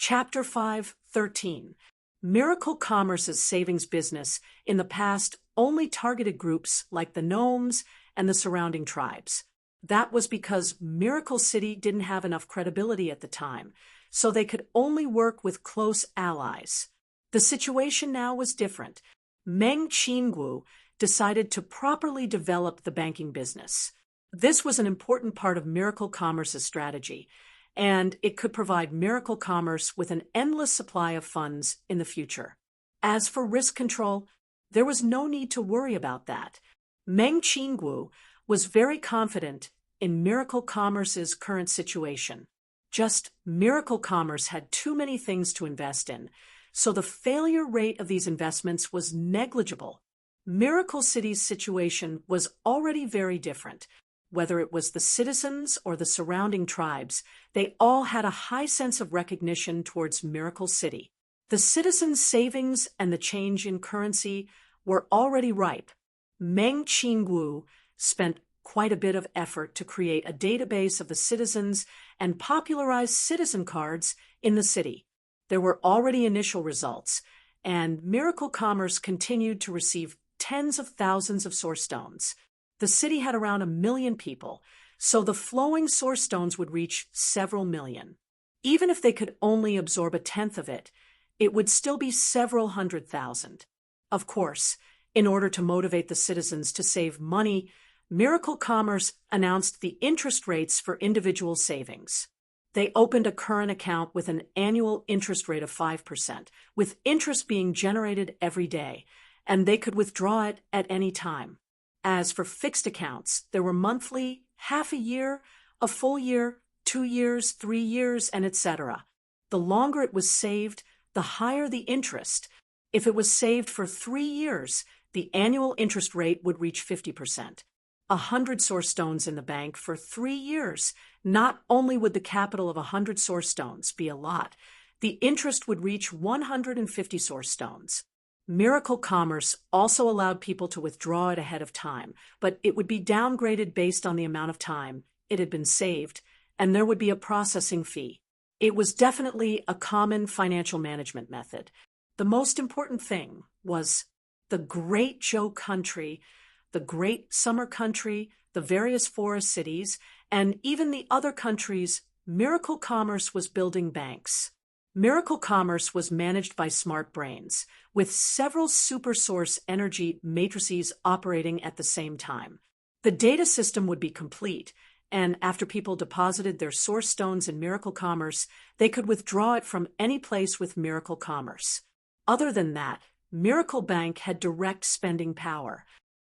Chapter 5:13. Miracle Commerce's savings business in the past only targeted groups like the gnomes and the surrounding tribes. That was because Miracle City didn't have enough credibility at the time, so they could only work with close allies. The situation now was different. Meng Qinggu decided to properly develop the banking business. This was an important part of Miracle Commerce's strategy, and it could provide Miracle Commerce with an endless supply of funds in the future. As for risk control, there was no need to worry about that. Meng Qinggu was very confident in Miracle Commerce's current situation. Just Miracle Commerce had too many things to invest in, so the failure rate of these investments was negligible. Miracle City's situation was already very different. Whether it was the citizens or the surrounding tribes, they all had a high sense of recognition towards Miracle City. The citizens' savings and the change in currency were already ripe. Meng Qinggu spent quite a bit of effort to create a database of the citizens and popularize citizen cards in the city. There were already initial results, and Miracle Commerce continued to receive tens of thousands of source stones. The city had around 1 million people, so the flowing source stones would reach several million. Even if they could only absorb a tenth of it, it would still be several 100,000. Of course, in order to motivate the citizens to save money, Miracle Commerce announced the interest rates for individual savings. They opened a current account with an annual interest rate of 5%, with interest being generated every day, and they could withdraw it at any time. As for fixed accounts, there were monthly, half a year, a full year, 2 years, 3 years, and etc. The longer it was saved, the higher the interest. If it was saved for 3 years, the annual interest rate would reach 50%. 100 source stones in the bank for 3 years. Not only would the capital of 100 source stones be a lot, the interest would reach 150 source stones. Miracle Commerce also allowed people to withdraw it ahead of time, but it would be downgraded based on the amount of time it had been saved, and there would be a processing fee. It was definitely a common financial management method. The most important thing was the Great Zhou country, the Great Summer country, the various forest cities, and even the other countries. Miracle Commerce was building banks. Miracle Commerce was managed by smart brains, with several supersource energy matrices operating at the same time. The data system would be complete, and after people deposited their source stones in Miracle Commerce, they could withdraw it from any place with Miracle Commerce. Other than that, Miracle Bank had direct spending power.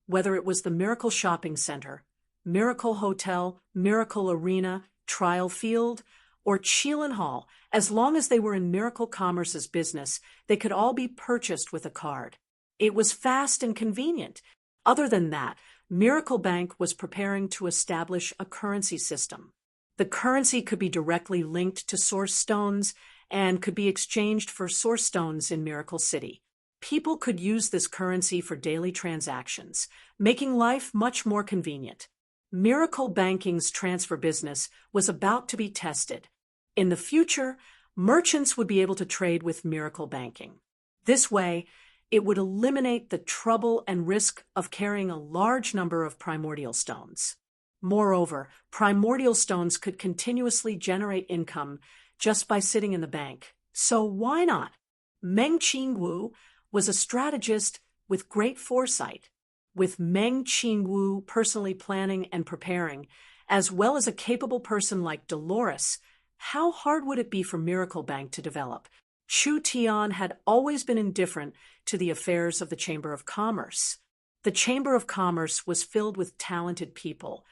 Whether it was the Miracle Shopping Center, Miracle Hotel, Miracle Arena, Trial Field, or Chelan Hall, as long as they were in Miracle Commerce's business, they could all be purchased with a card. It was fast and convenient. Other than that, Miracle Bank was preparing to establish a currency system. The currency could be directly linked to source stones and could be exchanged for source stones in Miracle City. People could use this currency for daily transactions, making life much more convenient. Miracle Banking's transfer business was about to be tested. In the future, merchants would be able to trade with Miracle Banking. This way, it would eliminate the trouble and risk of carrying a large number of primordial stones. Moreover, primordial stones could continuously generate income just by sitting in the bank. So why not? Meng Qinggu was a strategist with great foresight. With Meng Qinggu personally planning and preparing, as well as a capable person like Dolores, how hard would it be for Miracle Bank to develop? Chu Tian had always been indifferent to the affairs of the Chamber of Commerce. The Chamber of Commerce was filled with talented people,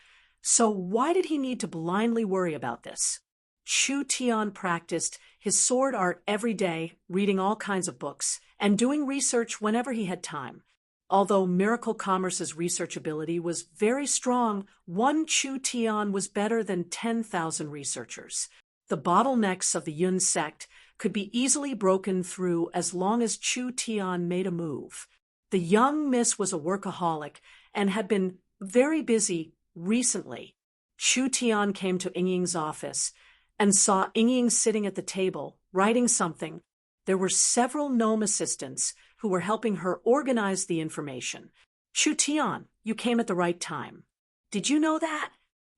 so why did he need to blindly worry about this? Chu Tian practiced his sword art every day, reading all kinds of books, and doing research whenever he had time. Although Miracle Commerce's research ability was very strong, one Chu Tian was better than 10,000 researchers. The bottlenecks of the Yun sect could be easily broken through as long as Chu Tian made a move. The young miss was a workaholic and had been very busy recently. Chu Tian came to Yingying's office and saw Yingying sitting at the table, writing something. There were several gnome assistants who were helping her organize the information. Chu Tian, you came at the right time. Did you know that?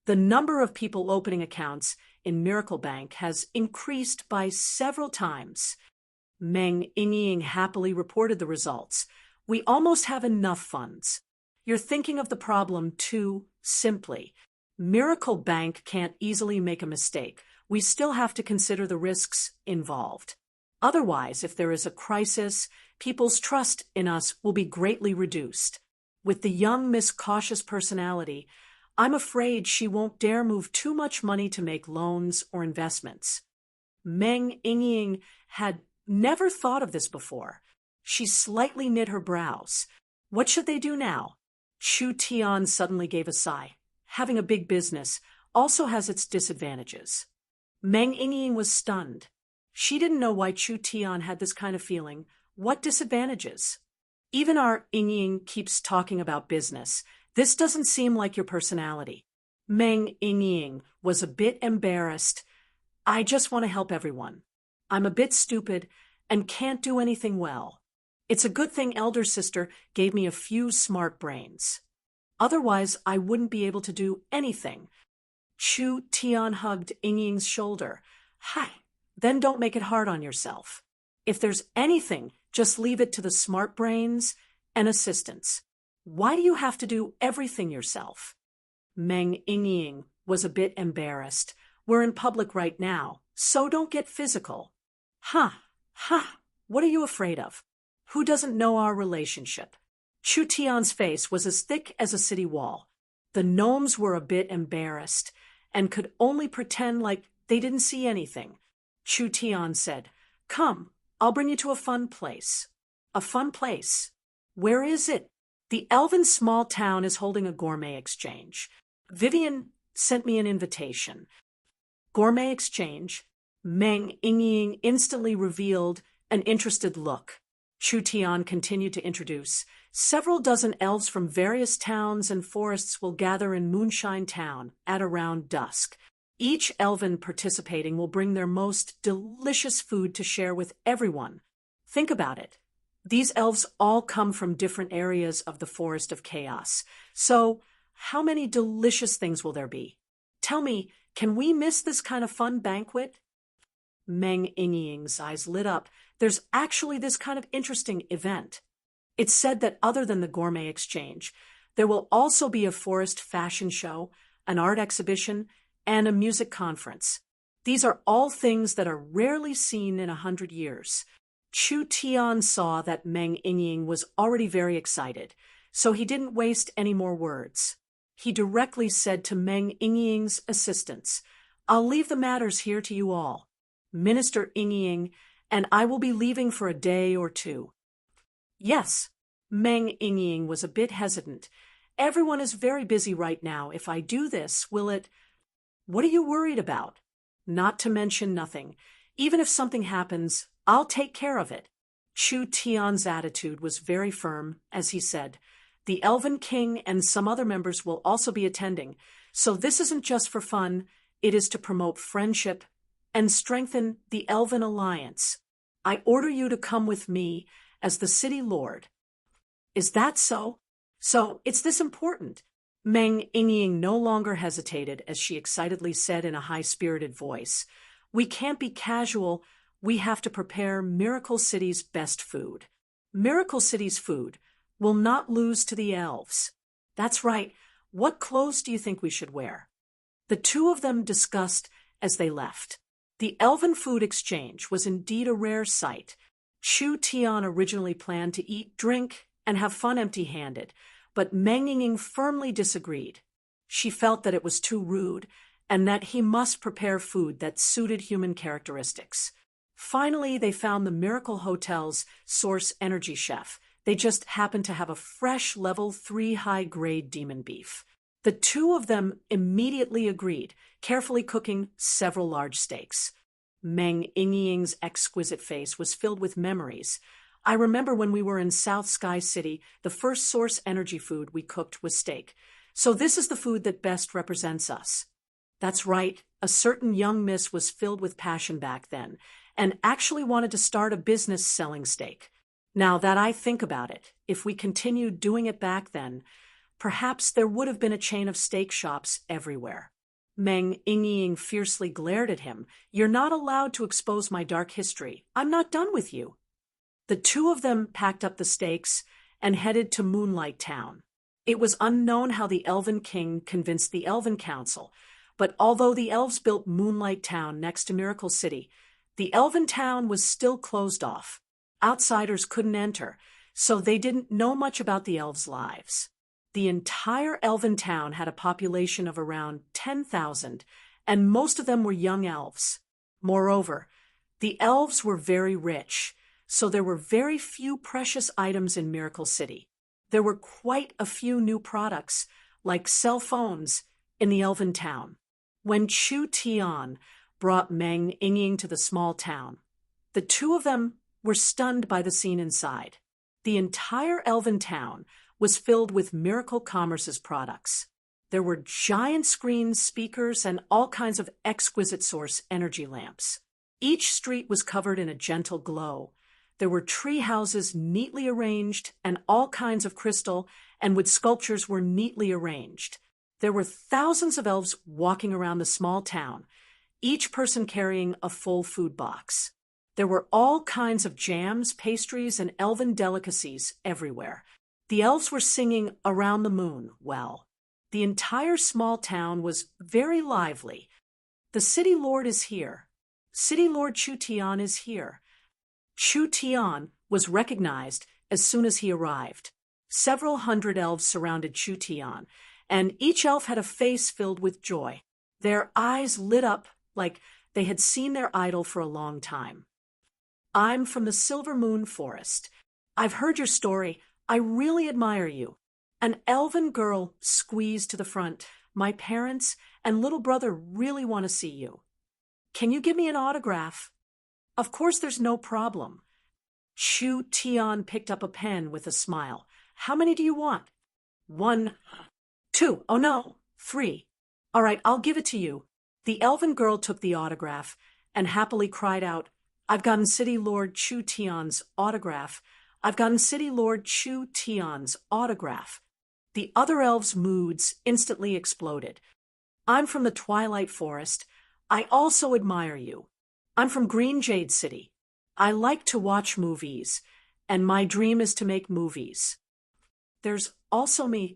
The number of people opening accounts in Miracle Bank has increased by several times. Meng Yingying happily reported the results. We almost have enough funds. You're thinking of the problem too simply. Miracle Bank can't easily make a mistake. We still have to consider the risks involved. Otherwise, if there is a crisis, people's trust in us will be greatly reduced. With the young Miss Cautious personality, I'm afraid she won't dare move too much money to make loans or investments. Meng Yingying had never thought of this before. She slightly knit her brows. What should they do now? Chu Tian suddenly gave a sigh. Having a big business also has its disadvantages. Meng Yingying was stunned. She didn't know why Chu Tian had this kind of feeling. What disadvantages? Even our Yingying keeps talking about business. This doesn't seem like your personality. Meng Yingying was a bit embarrassed. I just want to help everyone. I'm a bit stupid and can't do anything well. It's a good thing elder sister gave me a few smart brains. Otherwise, I wouldn't be able to do anything. Chu Tian hugged Yingying's shoulder. Hi, then don't make it hard on yourself. If there's anything, just leave it to the smart brains and assistants. Why do you have to do everything yourself? Meng Yingying was a bit embarrassed. We're in public right now, so don't get physical. What are you afraid of? Who doesn't know our relationship? Chu Tian's face was as thick as a city wall. The gnomes were a bit embarrassed and could only pretend like they didn't see anything. Chu Tian said, Come, I'll bring you to a fun place. A fun place? Where is it? The elven small town is holding a gourmet exchange. Vivian sent me an invitation. Gourmet exchange? Meng Yingying instantly revealed an interested look. Chu Tian continued to introduce. Several dozen elves from various towns and forests will gather in Moonshine Town at around dusk. Each elven participating will bring their most delicious food to share with everyone. Think about it. These elves all come from different areas of the Forest of Chaos. So, how many delicious things will there be? Tell me, can we miss this kind of fun banquet? Meng Yingying's eyes lit up. There's actually this kind of interesting event. It's said that other than the gourmet exchange, there will also be a forest fashion show, an art exhibition, and a music conference. These are all things that are rarely seen in 100 years. Chu Tian saw that Meng Yingying was already very excited, so he didn't waste any more words. He directly said to Meng Yingying's assistants, I'll leave the matters here to you all. Minister Yingying and I will be leaving for a day or two. Yes, Meng Yingying was a bit hesitant. Everyone is very busy right now. If I do this, will it... What are you worried about? Not to mention nothing. Even if something happens, I'll take care of it. Chu Tian's attitude was very firm, as he said. The Elven King and some other members will also be attending, so this isn't just for fun, it is to promote friendship and strengthen the Elven Alliance. I order you to come with me as the city lord. Is that so? So, it's this important. Meng Yingying no longer hesitated as she excitedly said in a high-spirited voice, We can't be casual, we have to prepare Miracle City's best food. Miracle City's food will not lose to the elves. That's right, what clothes do you think we should wear? The two of them discussed as they left. The Elven Food Exchange was indeed a rare sight. Chu Tian originally planned to eat, drink, and have fun empty-handed, but Meng Yingying firmly disagreed. She felt that it was too rude, and that he must prepare food that suited human characteristics. Finally, they found the Miracle Hotel's Source Energy chef. They just happened to have a fresh level 3 high-grade demon beef. The two of them immediately agreed, carefully cooking several large steaks. Meng Yingying's exquisite face was filled with memories. I remember when we were in South Sky City, the first Source Energy food we cooked was steak. So this is the food that best represents us. That's right, a certain young miss was filled with passion back then, and actually wanted to start a business selling steak. Now that I think about it, if we continued doing it back then, perhaps there would have been a chain of steak shops everywhere. Meng Ying fiercely glared at him. "You're not allowed to expose my dark history. I'm not done with you." The two of them packed up the steaks and headed to Moonlight Town. It was unknown how the Elven King convinced the Elven Council, but although the elves built Moonlight Town next to Miracle City, the Elven Town was still closed off. Outsiders couldn't enter, so they didn't know much about the elves' lives. The entire Elven Town had a population of around 10,000, and most of them were young elves. Moreover, the elves were very rich, so there were very few precious items in Miracle City. There were quite a few new products, like cell phones, in the Elven Town. When Chu Tian brought Meng Ying to the small town, the two of them were stunned by the scene inside. The entire Elven Town was filled with Miracle Commerce's products. There were giant screens, speakers, and all kinds of exquisite source energy lamps. Each street was covered in a gentle glow. There were tree houses neatly arranged, and all kinds of crystal and wood sculptures were neatly arranged. There were thousands of elves walking around the small town, each person carrying a full food box. There were all kinds of jams, pastries, and elven delicacies everywhere. The elves were singing Around the Moon well. The entire small town was very lively. "The city lord is here. City Lord Chu Tian is here." Chu Tian was recognized as soon as he arrived. Several hundred elves surrounded Chu Tian, and each elf had a face filled with joy. Their eyes lit up like they had seen their idol for a long time. "I'm from the Silver Moon Forest. I've heard your story. I really admire you." An elven girl squeezed to the front. "My parents and little brother really want to see you. Can you give me an autograph?" "Of course, there's no problem." Chu Tian picked up a pen with a smile. "How many do you want?" "1, 2, oh no, 3. All right, I'll give it to you." The elven girl took the autograph and happily cried out, "I've gotten City Lord Chu Tian's autograph. I've gotten City Lord Chu Tian's autograph." The other elves' moods instantly exploded. "I'm from the Twilight Forest. I also admire you. I'm from Green Jade City. I like to watch movies, and my dream is to make movies." There's also me.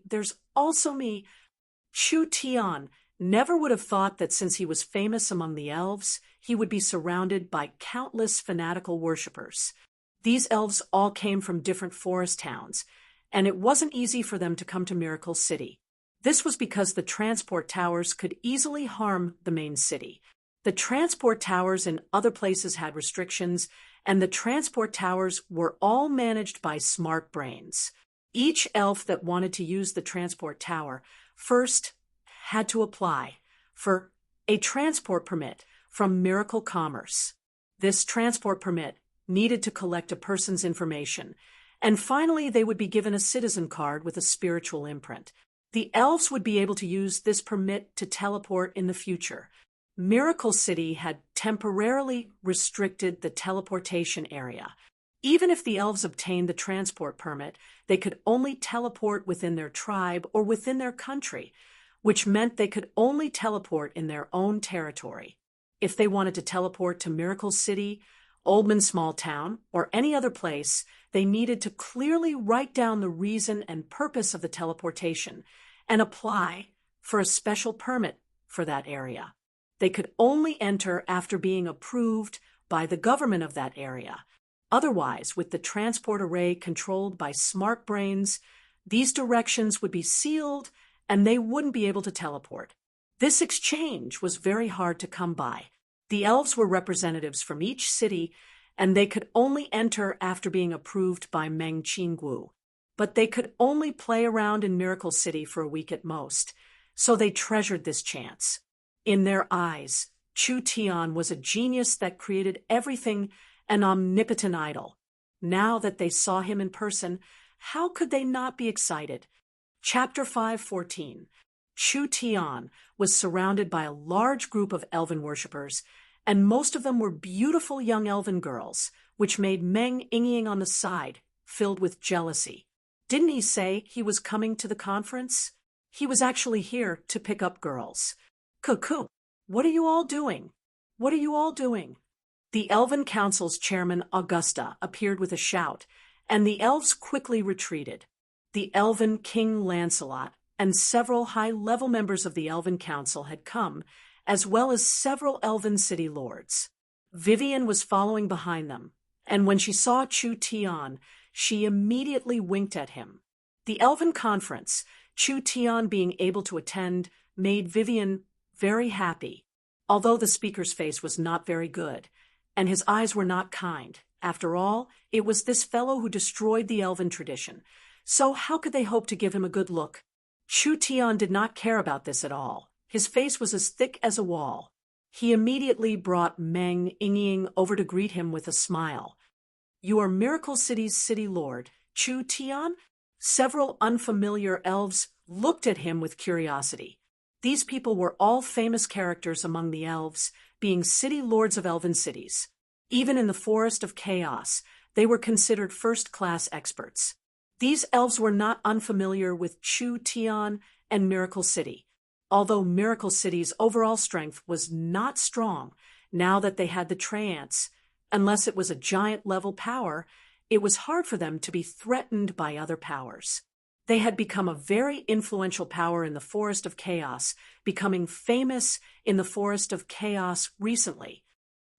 Chu Tian never would have thought that since he was famous among the elves, he would be surrounded by countless fanatical worshippers. These elves all came from different forest towns, and it wasn't easy for them to come to Miracle City. This was because the transport towers could easily harm the main city. The transport towers in other places had restrictions, and the transport towers were all managed by smart brains. Each elf that wanted to use the transport tower first had to apply for a transport permit from Miracle Commerce. This transport permit needed to collect a person's information, and finally they would be given a citizen card with a spiritual imprint. The elves would be able to use this permit to teleport in the future. Miracle City had temporarily restricted the teleportation area. Even if the elves obtained the transport permit, they could only teleport within their tribe or within their country, which meant they could only teleport in their own territory. If they wanted to teleport to Miracle City, Oldman Small Town, or any other place, they needed to clearly write down the reason and purpose of the teleportation and apply for a special permit for that area. They could only enter after being approved by the government of that area. Otherwise, with the transport array controlled by smart brains, these directions would be sealed and they wouldn't be able to teleport. This exchange was very hard to come by. The elves were representatives from each city, and they could only enter after being approved by Meng Qinggu. But they could only play around in Miracle City for a week at most, so they treasured this chance. In their eyes, Chu Tian was a genius that created everything, an omnipotent idol. Now that they saw him in person, how could they not be excited? Chapter 5:14. Chu Tian was surrounded by a large group of elven worshippers, and most of them were beautiful young elven girls, which made Meng Ying on the side, filled with jealousy. Didn't he say he was coming to the conference? He was actually here to pick up girls. Cuckoo, what are you all doing? What are you all doing? The Elven Council's chairman, Augusta, appeared with a shout, and the elves quickly retreated. The Elven King Lancelot and several high-level members of the Elven Council had come, as well as several Elven city lords. Vivian was following behind them, and when she saw Chu Tian, she immediately winked at him. The Elven Conference, Chu Tian being able to attend, made Vivian very happy, although the speaker's face was not very good, and his eyes were not kind. After all, it was this fellow who destroyed the Elven tradition, so how could they hope to give him a good look? Chu Tian did not care about this at all. His face was as thick as a wall. He immediately brought Meng Ying over to greet him with a smile. "You are Miracle City's city lord, Chu Tian?" Several unfamiliar elves looked at him with curiosity. These people were all famous characters among the elves, being city lords of elven cities. Even in the Forest of Chaos, they were considered first-class experts. These elves were not unfamiliar with Chu Tian and Miracle City. Although Miracle City's overall strength was not strong now that they had the Treants, unless it was a giant-level power, it was hard for them to be threatened by other powers. They had become a very influential power in the Forest of Chaos, becoming famous in the Forest of Chaos recently.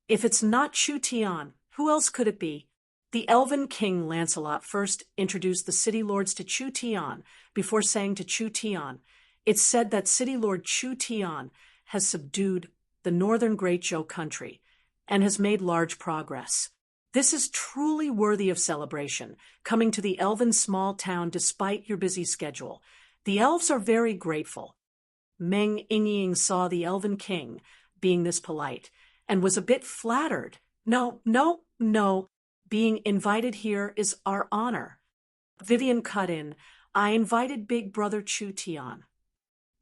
If it's not Chu Tian, who else could it be? The Elven King Lancelot first introduced the city lords to Chu Tian before saying to Chu Tian, "It's said that City Lord Chu Tian has subdued the northern Great Zhou country and has made large progress. This is truly worthy of celebration, coming to the elven small town despite your busy schedule. The elves are very grateful." Meng Ying saw the Elven King being this polite and was a bit flattered. No. Being invited here is our honor. Vivian cut in, "I invited Big Brother Chu Tian."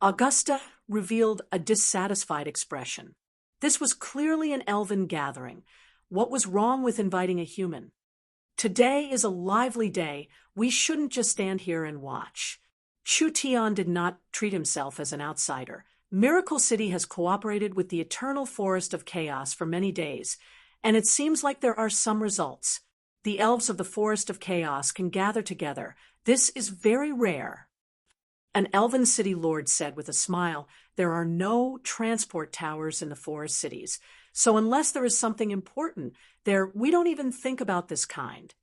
Augusta revealed a dissatisfied expression. This was clearly an elven gathering. What was wrong with inviting a human? Today is a lively day. We shouldn't just stand here and watch. Chu Tian did not treat himself as an outsider. Miracle City has cooperated with the Eternal Forest of Chaos for many days, and it seems like there are some results. The elves of the Forest of Chaos can gather together. This is very rare. An elven city lord said with a smile, "There are no transport towers in the forest cities, so unless there is something important there, we don't even think about this kind."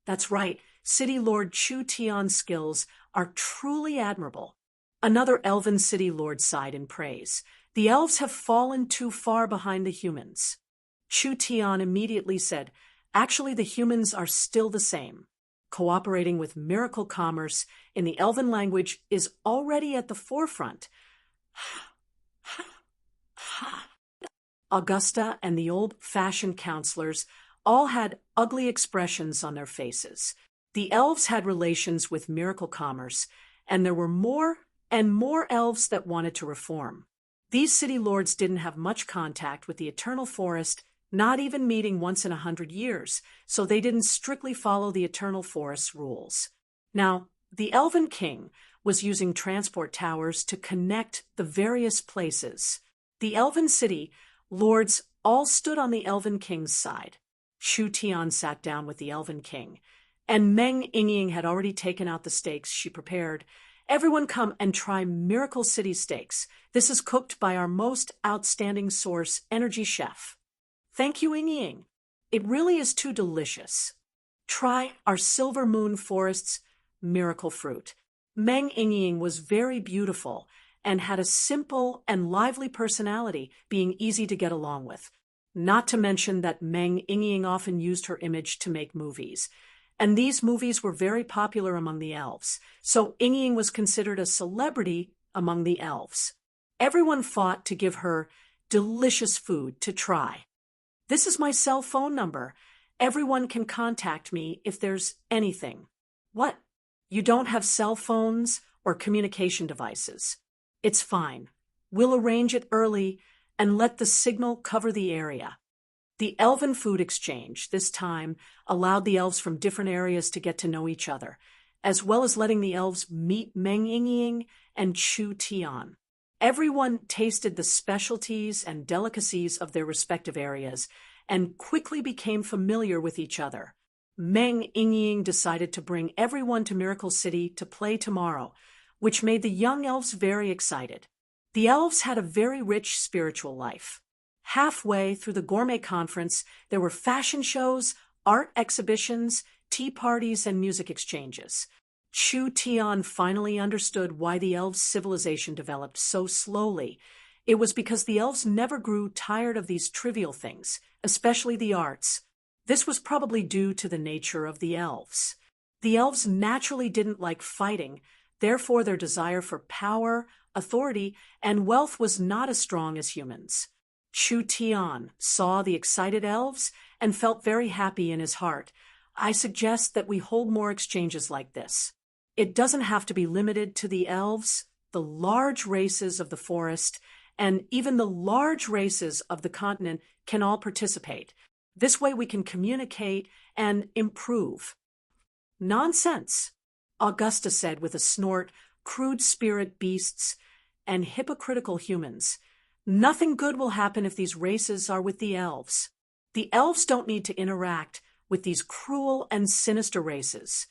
That's right, City Lord Chu Tian's skills are truly admirable. Another elven city lord sighed in praise. "The elves have fallen too far behind the humans." Chu Tian immediately said, "Actually, the humans are still the same. Cooperating with miracle commerce in the elven language is already at the forefront." Augusta and the old-fashioned counselors all had ugly expressions on their faces. The elves had relations with miracle commerce, and there were more and more elves that wanted to reform. These city lords didn't have much contact with the Eternal Forest, not even meeting once in 100 years, so they didn't strictly follow the Eternal Forest's rules. Now, the Elven King was using transport towers to connect the various places. The Elven City lords all stood on the Elven King's side. Chu Tian sat down with the Elven King, and Meng Ying had already taken out the steaks she prepared. "Everyone come and try Miracle City steaks. This is cooked by our most outstanding source, Energy Chef." "Thank you, Ying. It really is too delicious. Try our Silver Moon Forest's miracle fruit." Meng Ying was very beautiful and had a simple and lively personality, being easy to get along with. Not to mention that Meng Ying often used her image to make movies. And these movies were very popular among the elves, so Ying was considered a celebrity among the elves. Everyone fought to give her delicious food to try. "This is my cell phone number. Everyone can contact me if there's anything." "What? You don't have cell phones or communication devices?" "It's fine. We'll arrange it early and let the signal cover the area. The elven food exchange, this time, allowed the elves from different areas to get to know each other, as well as letting the elves meet Meng Yingying and Chu Tian. Everyone tasted the specialties and delicacies of their respective areas and quickly became familiar with each other. Meng Yingying decided to bring everyone to Miracle City to play tomorrow, which made the young elves very excited. The elves had a very rich spiritual life. Halfway through the gourmet conference, there were fashion shows, art exhibitions, tea parties, and music exchanges. Chu Tian finally understood why the elves' civilization developed so slowly. It was because the elves never grew tired of these trivial things, especially the arts. This was probably due to the nature of the elves. The elves naturally didn't like fighting, therefore their desire for power, authority, and wealth was not as strong as humans. Chu Tian saw the excited elves and felt very happy in his heart. I suggest that we hold more exchanges like this. It doesn't have to be limited to the elves, the large races of the forest, and even the large races of the continent can all participate. This way we can communicate and improve. Nonsense, Augusta said with a snort, crude spirit beasts and hypocritical humans. Nothing good will happen if these races are with the elves. The elves don't need to interact with these cruel and sinister races.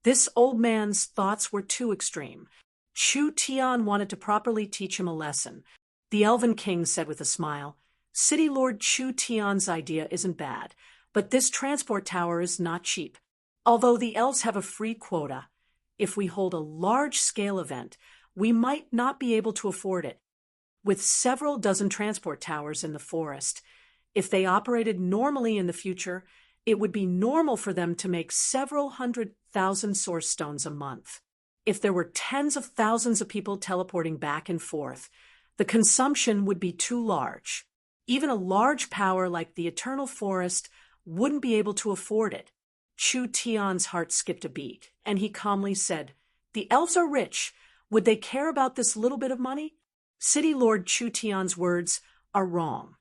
This old man's thoughts were too extreme. Chu Tian wanted to properly teach him a lesson. The Elven King said with a smile, City Lord Chu Tian's idea isn't bad, but this transport tower is not cheap. Although the elves have a free quota, if we hold a large-scale event, we might not be able to afford it. With several dozen transport towers in the forest, if they operated normally in the future, it would be normal for them to make several 100,000 source stones a month. If there were tens of thousands of people teleporting back and forth, the consumption would be too large. Even a large power like the Eternal Forest wouldn't be able to afford it. Chu Tian's heart skipped a beat, and he calmly said, The elves are rich. Would they care about this little bit of money? City Lord Chu Tian's words are wrong.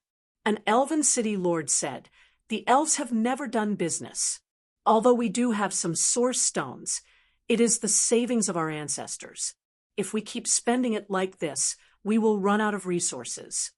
An elven city lord said, The elves have never done business. Although we do have some source stones, it is the savings of our ancestors. If we keep spending it like this, we will run out of resources.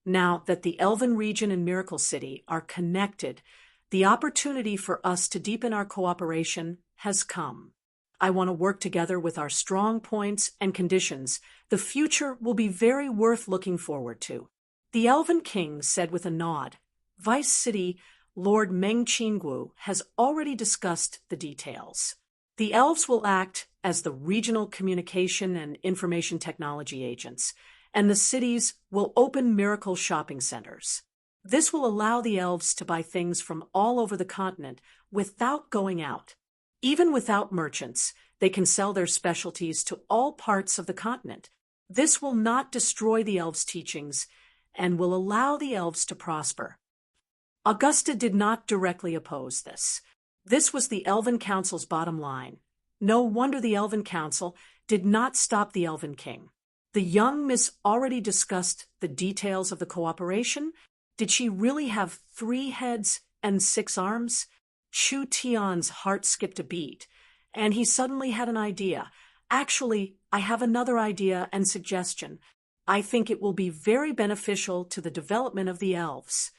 Now that the Elven region and Miracle City are connected, the opportunity for us to deepen our cooperation has come. I want to work together with our strong points and conditions. The future will be very worth looking forward to. The Elven King said with a nod. Vice City Lord Meng Qinggu has already discussed the details. The elves will act as the regional communication and information technology agents, and the cities will open miracle shopping centers. This will allow the elves to buy things from all over the continent without going out. Even without merchants, they can sell their specialties to all parts of the continent. This will not destroy the elves' teachings and will allow the elves to prosper. Augusta did not directly oppose this. This was the Elven Council's bottom line. No wonder the Elven Council did not stop the Elven King. The young miss already discussed the details of the cooperation. Did she really have 3 heads and 6 arms? Chu Tian's heart skipped a beat, and he suddenly had an idea. Actually, I have another idea and suggestion. I think it will be very beneficial to the development of the elves.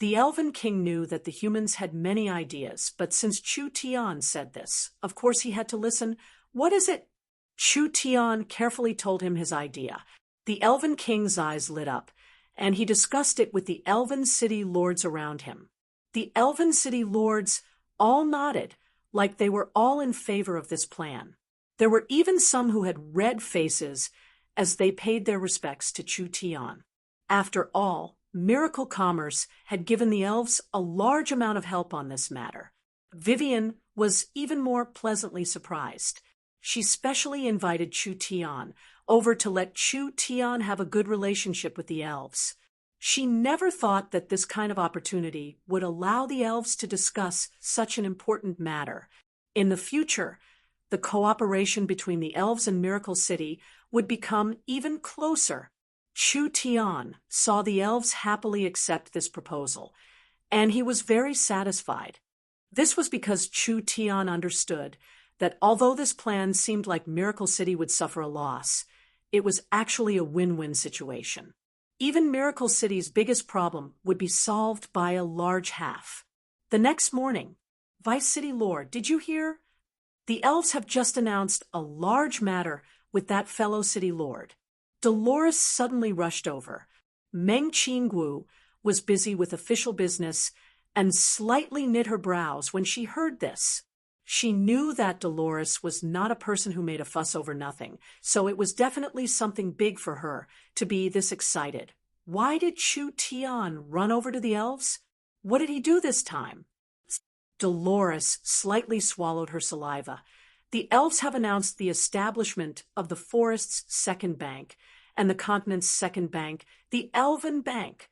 The Elven King knew that the humans had many ideas, but since Chu Tian said this, of course he had to listen. What is it? Chu Tian carefully told him his idea. The Elven King's eyes lit up, and he discussed it with the Elven City Lords around him. The Elven City Lords all nodded, like they were all in favor of this plan. There were even some who had red faces as they paid their respects to Chu Tian. After all, Miracle Commerce had given the elves a large amount of help on this matter. Vivian was even more pleasantly surprised. She specially invited Chu Tian over to let Chu Tian have a good relationship with the elves. She never thought that this kind of opportunity would allow the elves to discuss such an important matter. In the future, the cooperation between the elves and Miracle City would become even closer. Chu Tian saw the elves happily accept this proposal, and he was very satisfied. This was because Chu Tian understood that although this plan seemed like Miracle City would suffer a loss, it was actually a win-win situation. Even Miracle City's biggest problem would be solved by a large half. The next morning, Vice City Lord, did you hear? The elves have just announced a large matter with that fellow city lord. Dolores suddenly rushed over. Meng Qinggu was busy with official business and slightly knit her brows when she heard this. She knew that Dolores was not a person who made a fuss over nothing, so it was definitely something big for her to be this excited. Why did Chu Tian run over to the elves? What did he do this time? Dolores slightly swallowed her saliva. The elves have announced the establishment of the forest's second bank and the continent's second bank, the Elven Bank.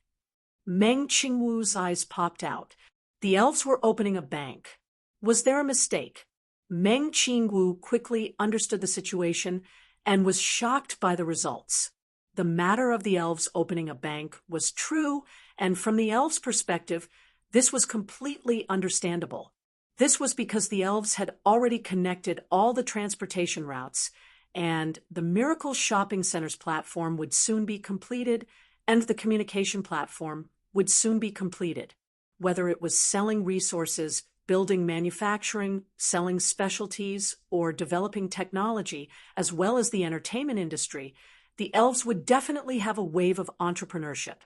Meng Qingwu's eyes popped out. The elves were opening a bank. Was there a mistake? Meng Qingwu quickly understood the situation and was shocked by the results. The matter of the elves opening a bank was true, and from the elves' perspective, this was completely understandable. This was because the elves had already connected all the transportation routes, and the Miracle Shopping Center's platform would soon be completed, and the communication platform would soon be completed. Whether it was selling resources, building manufacturing, selling specialties, or developing technology, as well as the entertainment industry, the elves would definitely have a wave of entrepreneurship.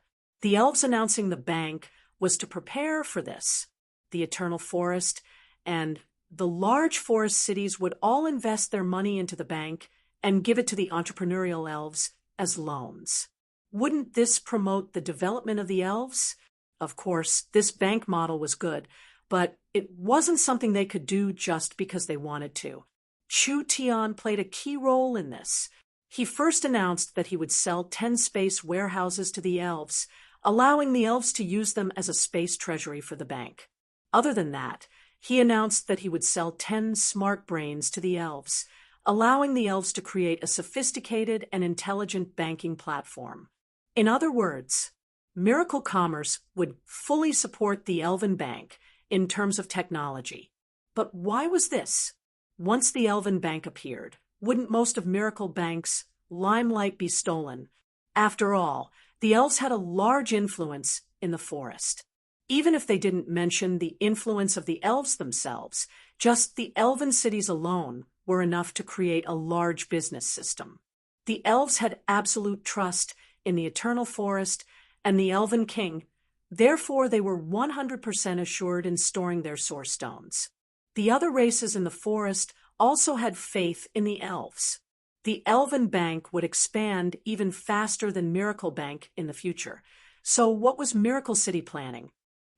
The elves announcing the bank was to prepare for this. The Eternal Forest and the large forest cities would all invest their money into the bank and give it to the entrepreneurial elves as loans. Wouldn't this promote the development of the elves? Of course, this bank model was good, but it wasn't something they could do just because they wanted to. Chu Tian played a key role in this. He first announced that he would sell 10 space warehouses to the elves, allowing the elves to use them as a space treasury for the bank. Other than that, he announced that he would sell 10 smart brains to the elves, allowing the elves to create a sophisticated and intelligent banking platform. In other words, Miracle Commerce would fully support the Elven Bank in terms of technology. But why was this? Once the Elven Bank appeared, wouldn't most of Miracle Bank's limelight be stolen? After all, the elves had a large influence in the forest. Even if they didn't mention the influence of the elves themselves, just the elven cities alone were enough to create a large business system. The elves had absolute trust in the Eternal Forest and the Elven King. Therefore, they were 100% assured in storing their source stones. The other races in the forest also had faith in the elves. The Elven Bank would expand even faster than Miracle Bank in the future. So what was Miracle City planning?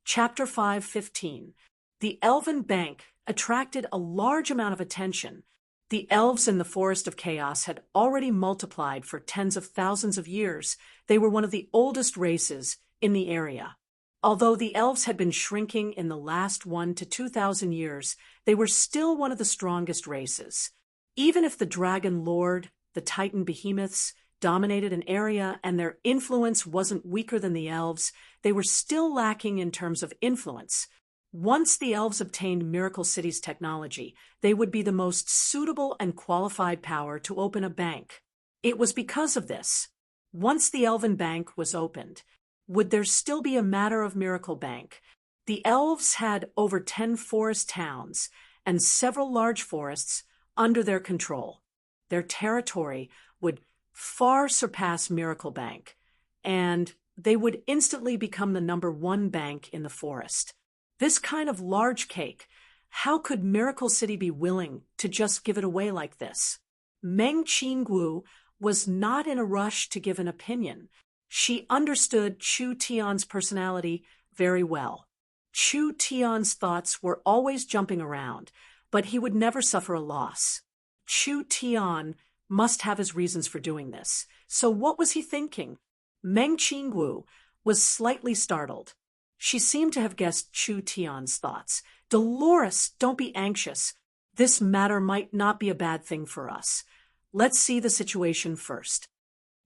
Chapter 5:15. The Elven Bank attracted a large amount of attention. The elves in the Forest of Chaos had already multiplied for tens of thousands of years. They were one of the oldest races in the area. Although the elves had been shrinking in the last 1 to 2,000 years, they were still one of the strongest races. Even if the Dragon Lord, the Titan Behemoths, dominated an area and their influence wasn't weaker than the elves, they were still lacking in terms of influence. Once the elves obtained Miracle City's technology, they would be the most suitable and qualified power to open a bank. It was because of this. Once the Elven Bank was opened, would there still be a matter of Miracle Bank? The elves had over 10 forest towns and several large forests under their control. Their territory would far surpass Miracle Bank, and they would instantly become the #1 bank in the forest. This kind of large cake, how could Miracle City be willing to just give it away like this? Meng Qinggu was not in a rush to give an opinion. She understood Chu Tian's personality very well. Chu Tian's thoughts were always jumping around, but he would never suffer a loss. Chu Tian must have his reasons for doing this. So what was he thinking? Meng Qinggu was slightly startled. She seemed to have guessed Chu Tian's thoughts. Dolores, don't be anxious. This matter might not be a bad thing for us. Let's see the situation first.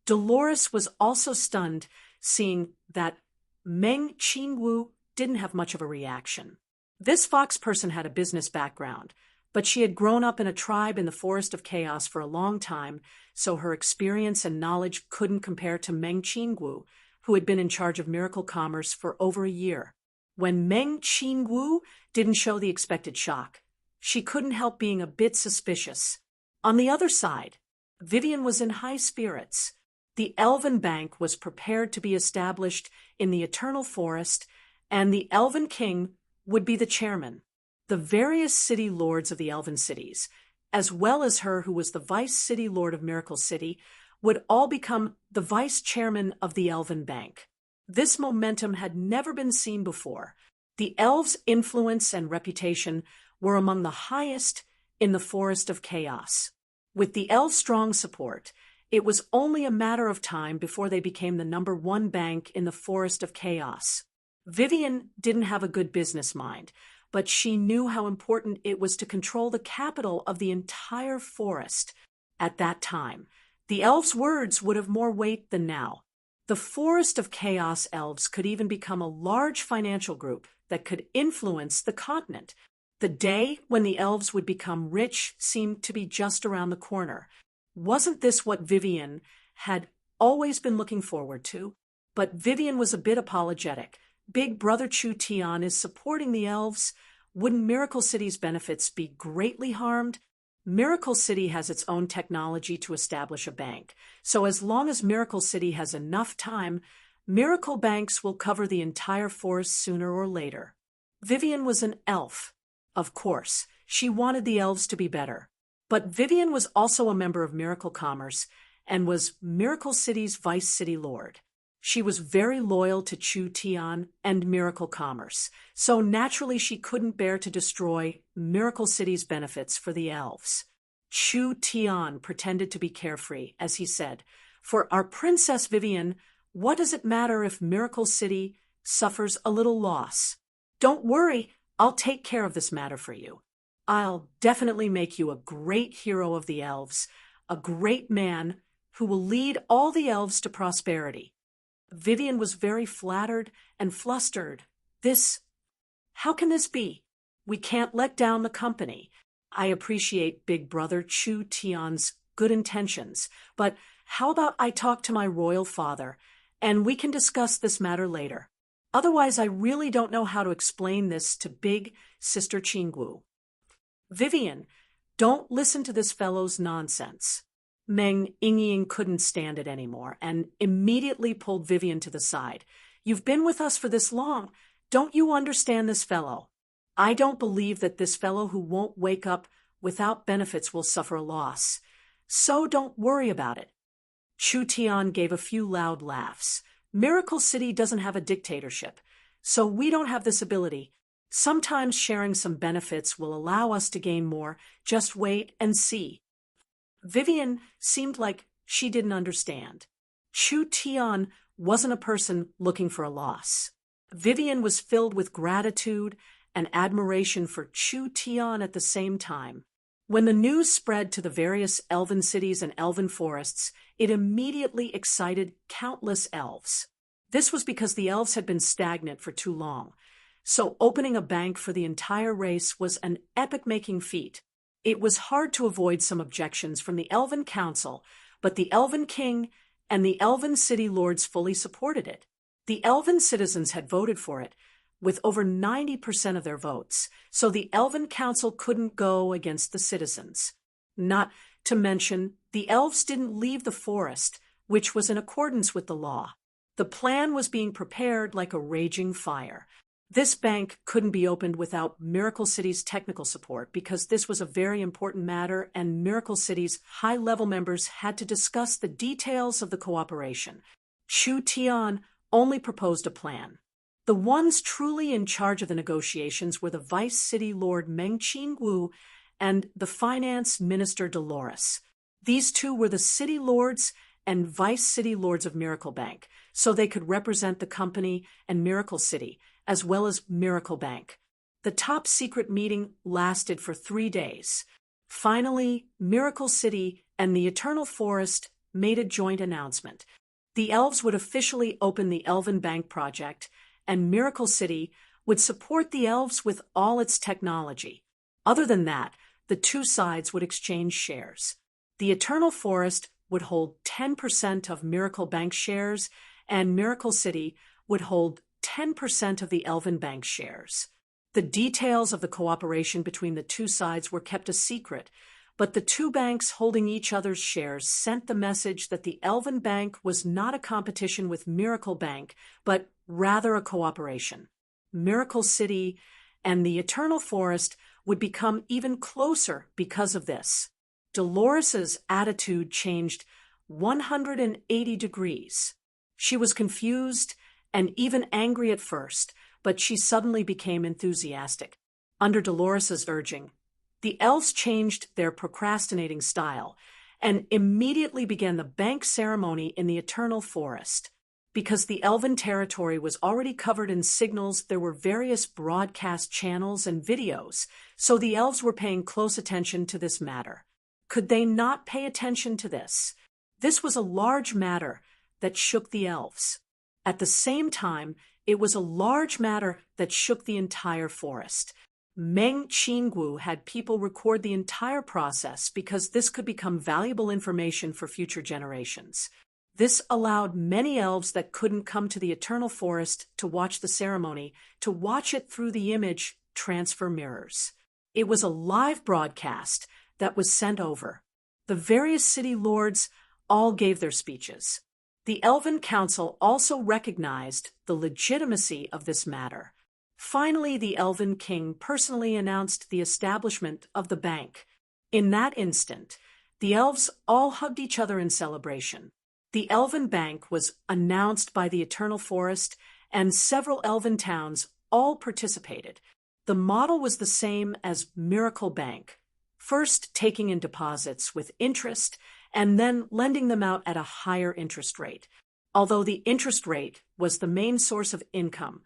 Dolores was also stunned seeing that Meng Qingwu didn't have much of a reaction. This fox person had a business background, but she had grown up in a tribe in the Forest of Chaos for a long time, so her experience and knowledge couldn't compare to Meng Qingwu, who had been in charge of miracle commerce for over a year. When Meng Qingwu didn't show the expected shock, she couldn't help being a bit suspicious. On the other side, Vivian was in high spirits. The Elven Bank was prepared to be established in the Eternal Forest, and the Elven King would be the chairman. The various city lords of the Elven cities, as well as her who was the vice city lord of Miracle City, would all become the vice chairman of the Elven Bank. This momentum had never been seen before. The elves' influence and reputation were among the highest in the Forest of Chaos. With the elves' strong support, it was only a matter of time before they became the #1 bank in the Forest of Chaos. Vivian didn't have a good business mind, but she knew how important it was to control the capital of the entire forest. At that time, the elves' words would have more weight than now. The Forest of Chaos elves could even become a large financial group that could influence the continent. The day when the elves would become rich seemed to be just around the corner. Wasn't this what Vivian had always been looking forward to? But Vivian was a bit apologetic. Big Brother Chu Tian is supporting the elves. Wouldn't Miracle City's benefits be greatly harmed? Miracle City has its own technology to establish a bank, so as long as Miracle City has enough time, miracle banks will cover the entire forest sooner or later. Vivian was an elf. Of course, she wanted the elves to be better. But Vivian was also a member of Miracle Commerce and was Miracle City's vice city lord. She was very loyal to Chu Tian and Miracle Commerce, so naturally she couldn't bear to destroy Miracle City's benefits for the elves. Chu Tian pretended to be carefree, as he said, "For our Princess Vivian, what does it matter if Miracle City suffers a little loss? Don't worry, I'll take care of this matter for you. I'll definitely make you a great hero of the elves, a great man who will lead all the elves to prosperity." Vivian was very flattered and flustered. How can this be? We can't let down the company. I appreciate Big Brother Chu Tian's good intentions, but how about I talk to my royal father, and we can discuss this matter later. Otherwise, I really don't know how to explain this to Big Sister Qingwu. Vivian, don't listen to this fellow's nonsense. Meng Yingying couldn't stand it anymore and immediately pulled Vivian to the side. You've been with us for this long. Don't you understand this fellow? I don't believe that this fellow who won't wake up without benefits will suffer a loss. So don't worry about it. Chu Tian gave a few loud laughs. Miracle City doesn't have a dictatorship, so we don't have this ability. Sometimes sharing some benefits will allow us to gain more. Just wait and see. Vivian seemed like she didn't understand. Chu Tian wasn't a person looking for a loss. Vivian was filled with gratitude and admiration for Chu Tian at the same time. When the news spread to the various elven cities and elven forests, it immediately excited countless elves. This was because the elves had been stagnant for too long, so opening a bank for the entire race was an epic-making feat. It was hard to avoid some objections from the Elven Council, but the Elven King and the Elven City Lords fully supported it. The Elven citizens had voted for it, with over 90% of their votes, so the Elven Council couldn't go against the citizens. Not to mention, the elves didn't leave the forest, which was in accordance with the law. The plan was being prepared like a raging fire. This bank couldn't be opened without Miracle City's technical support because this was a very important matter and Miracle City's high-level members had to discuss the details of the cooperation. Chu Tian only proposed a plan. The ones truly in charge of the negotiations were the Vice City Lord Meng Qingwu and the Finance Minister Dolores. These two were the City Lords and Vice City Lords of Miracle Bank, so they could represent the company and Miracle City, as well as Miracle Bank. The top-secret meeting lasted for 3 days. Finally, Miracle City and the Eternal Forest made a joint announcement. The elves would officially open the Elven Bank project, and Miracle City would support the elves with all its technology. Other than that, the two sides would exchange shares. The Eternal Forest would hold 10% of Miracle Bank shares, and Miracle City would hold 10% of the Elven Bank shares. The details of the cooperation between the two sides were kept a secret, but the two banks holding each other's shares sent the message that the Elven Bank was not a competition with Miracle Bank, but rather a cooperation. Miracle City and the Eternal Forest would become even closer because of this. Dolores's attitude changed 180 degrees. She was confused and even angry at first, but she suddenly became enthusiastic. Under Dolores's urging, the elves changed their procrastinating style and immediately began the bank ceremony in the Eternal Forest. Because the Elven territory was already covered in signals, there were various broadcast channels and videos, so the elves were paying close attention to this matter. Could they not pay attention to this? This was a large matter that shook the elves. At the same time, it was a large matter that shook the entire forest. Meng Qinggu had people record the entire process because this could become valuable information for future generations. This allowed many elves that couldn't come to the Eternal Forest to watch the ceremony to watch it through the image transfer mirrors. It was a live broadcast that was sent over. The various city lords all gave their speeches. The Elven Council also recognized the legitimacy of this matter. Finally, the Elven King personally announced the establishment of the bank. In that instant, the elves all hugged each other in celebration. The Elven Bank was announced by the Eternal Forest, and several elven towns all participated. The model was the same as Miracle Bank, first taking in deposits with interest and then lending them out at a higher interest rate. Although the interest rate was the main source of income,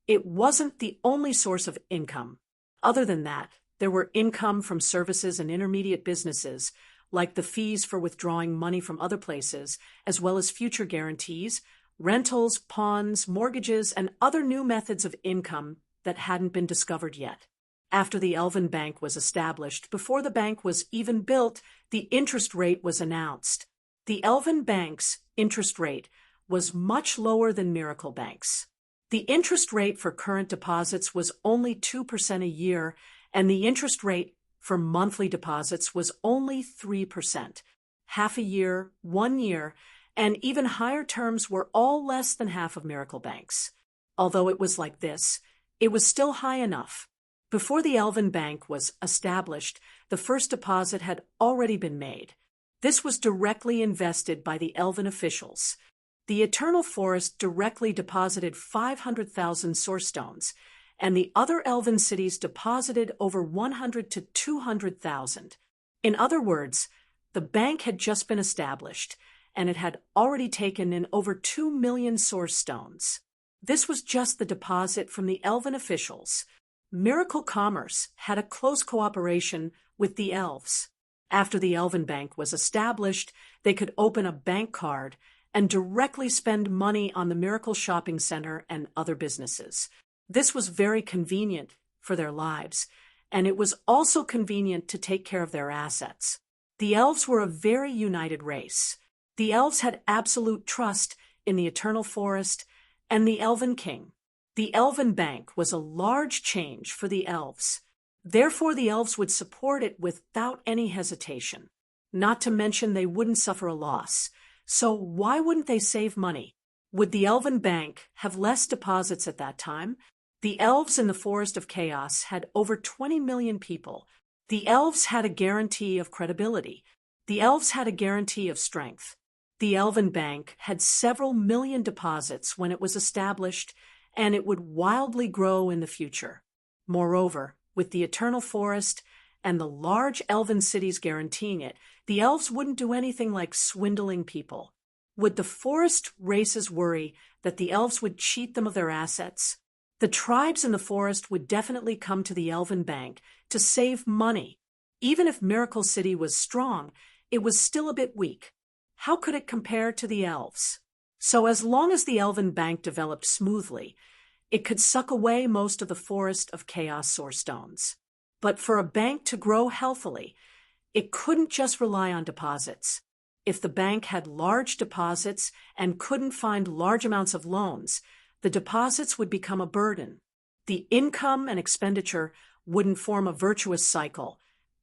it wasn't the only source of income. Other than that, there were income from services and intermediate businesses, like the fees for withdrawing money from other places, as well as future guarantees, rentals, pawns, mortgages, and other new methods of income that hadn't been discovered yet. After the Elven Bank was established, before the bank was even built, the interest rate was announced. The Elven Bank's interest rate was much lower than Miracle Bank's. The interest rate for current deposits was only 2% a year, and the interest rate for monthly deposits was only 3%. Half a year, 1 year, and even higher terms were all less than half of Miracle Bank's. Although it was like this, it was still high enough. Before the Elven Bank was established, the first deposit had already been made. This was directly invested by the Elven officials. The Eternal Forest directly deposited 500,000 source stones, and the other Elven cities deposited over 100 to 200,000. In other words, the bank had just been established, and it had already taken in over 2 million source stones. This was just the deposit from the Elven officials. Miracle Commerce had a close cooperation with the elves. After the Elven Bank was established, they could open a bank card and directly spend money on the Miracle Shopping Center and other businesses. This was very convenient for their lives, and it was also convenient to take care of their assets. The elves were a very united race. The elves had absolute trust in the Eternal Forest and the Elven King. The Elven Bank was a large change for the elves. Therefore, the elves would support it without any hesitation. Not to mention they wouldn't suffer a loss. So why wouldn't they save money? Would the Elven Bank have less deposits at that time? The elves in the Forest of Chaos had over 20 million people. The elves had a guarantee of credibility. The elves had a guarantee of strength. The Elven Bank had several million deposits when it was established, and it would wildly grow in the future. Moreover, with the Eternal Forest and the large elven cities guaranteeing it, the elves wouldn't do anything like swindling people. Would the forest races worry that the elves would cheat them of their assets? The tribes in the forest would definitely come to the Elven Bank to save money. Even if Miracle City was strong, it was still a bit weak. how could it compare to the elves? So as long as the elven bank developed smoothly, it could suck away most of the forest of chaos source stones. But for a bank to grow healthily, it couldn't just rely on deposits. If the bank had large deposits and couldn't find large amounts of loans, the deposits would become a burden. The income and expenditure wouldn't form a virtuous cycle,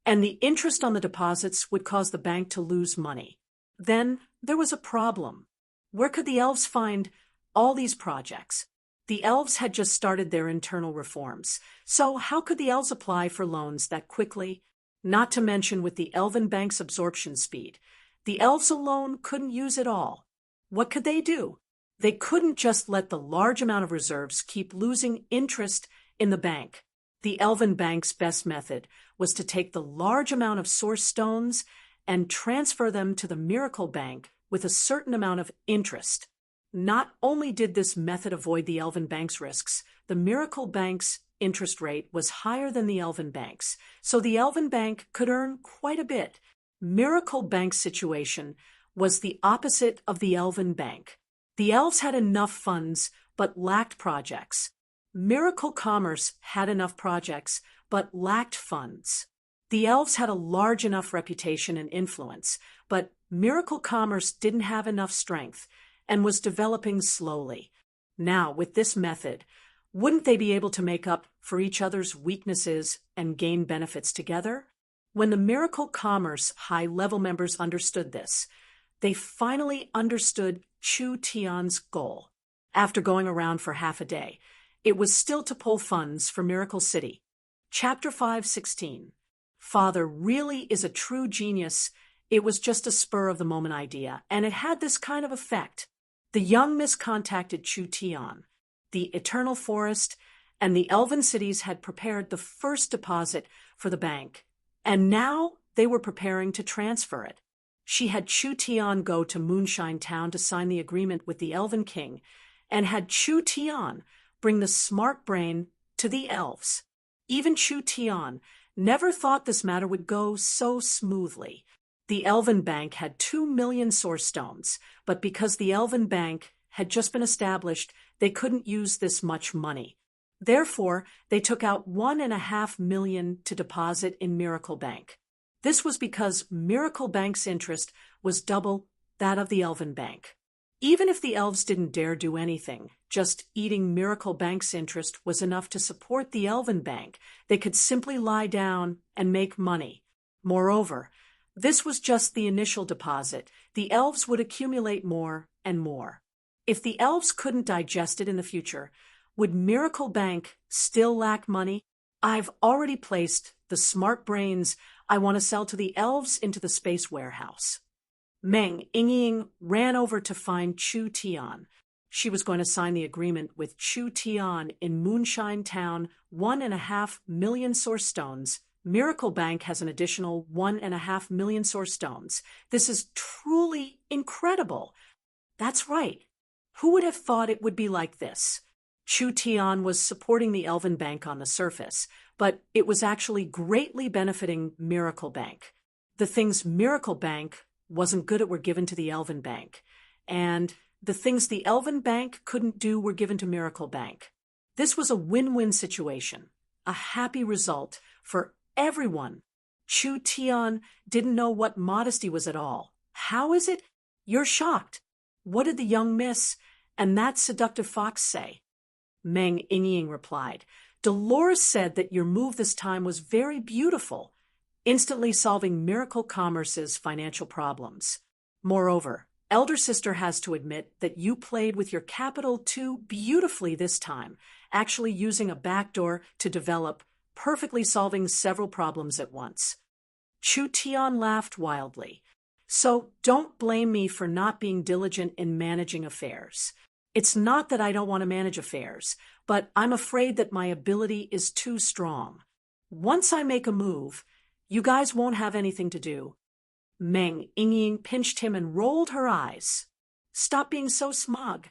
and the interest on the deposits would cause the bank to lose money. Then there was a problem. Where could the elves find all these projects? The elves had just started their internal reforms, so how could the elves apply for loans that quickly? Not to mention with the elven bank's absorption speed, the elves alone couldn't use it all. What could they do? They couldn't just let the large amount of reserves keep losing interest in the bank. The elven bank's best method was to take the large amount of source stones and transfer them to the miracle bank with a certain amount of interest. Not only did this method avoid the elven bank's risks, the miracle bank's interest rate was higher than the elven bank's, so the elven bank could earn quite a bit. Miracle bank's situation was the opposite of the elven bank. The elves had enough funds but lacked projects. Miracle Commerce had enough projects but lacked funds. The elves had a large enough reputation and influence, but Miracle Commerce didn't have enough strength and was developing slowly. Now, with this method, wouldn't they be able to make up for each other's weaknesses and gain benefits together? When the Miracle Commerce high-level members understood this, they finally understood Chu Tian's goal. After going around for half a day, it was still to pull funds for Miracle City. Chapter 5:16. Father really is a true genius. It was just a spur-of-the-moment idea, and it had this kind of effect. The young miss contacted Chu Tian. The Eternal Forest and the Elven Cities had prepared the first deposit for the bank, and now they were preparing to transfer it. She had Chu Tian go to Moonshine Town to sign the agreement with the Elven King, and had Chu Tian bring the smart brain to the elves. Even Chu Tian never thought this matter would go so smoothly. The Elven Bank had 2 million source stones, but because the Elven Bank had just been established, they couldn't use this much money. Therefore, they took out 1.5 million to deposit in Miracle Bank. This was because Miracle Bank's interest was double that of the Elven Bank. Even if the elves didn't dare do anything, just eating Miracle Bank's interest was enough to support the Elven Bank. They could simply lie down and make money. Moreover, this was just the initial deposit. The elves would accumulate more and more. If the elves couldn't digest it in the future, would Miracle Bank still lack money? I've already placed the smart brains I want to sell to the elves into the space warehouse. Meng Yingying ran over to find Chu Tian. She was going to sign the agreement with Chu Tian in Moonshine Town, 1.5 million source stones. Miracle Bank has an additional 1.5 million source stones. This is truly incredible. That's right. Who would have thought it would be like this? Chu Tian was supporting the Elven Bank on the surface, but it was actually greatly benefiting Miracle Bank. The things Miracle Bank wasn't good at were given to the Elven Bank, and the things the Elven Bank couldn't do were given to Miracle Bank. This was a win-win situation, a happy result for everyone. Chu Tian didn't know what modesty was at all. How is it? You're shocked. What did the young miss and that seductive fox say? Meng Yingying replied, Dolores said that your move this time was very beautiful, instantly solving Miracle Commerce's financial problems. Moreover, Elder Sister has to admit that you played with your capital too beautifully this time, actually using a backdoor to develop, perfectly solving several problems at once. Chu Tian laughed wildly. So don't blame me for not being diligent in managing affairs. It's not that I don't want to manage affairs, but I'm afraid that my ability is too strong. Once I make a move, you guys won't have anything to do. Meng Yingying pinched him and rolled her eyes. Stop being so smug.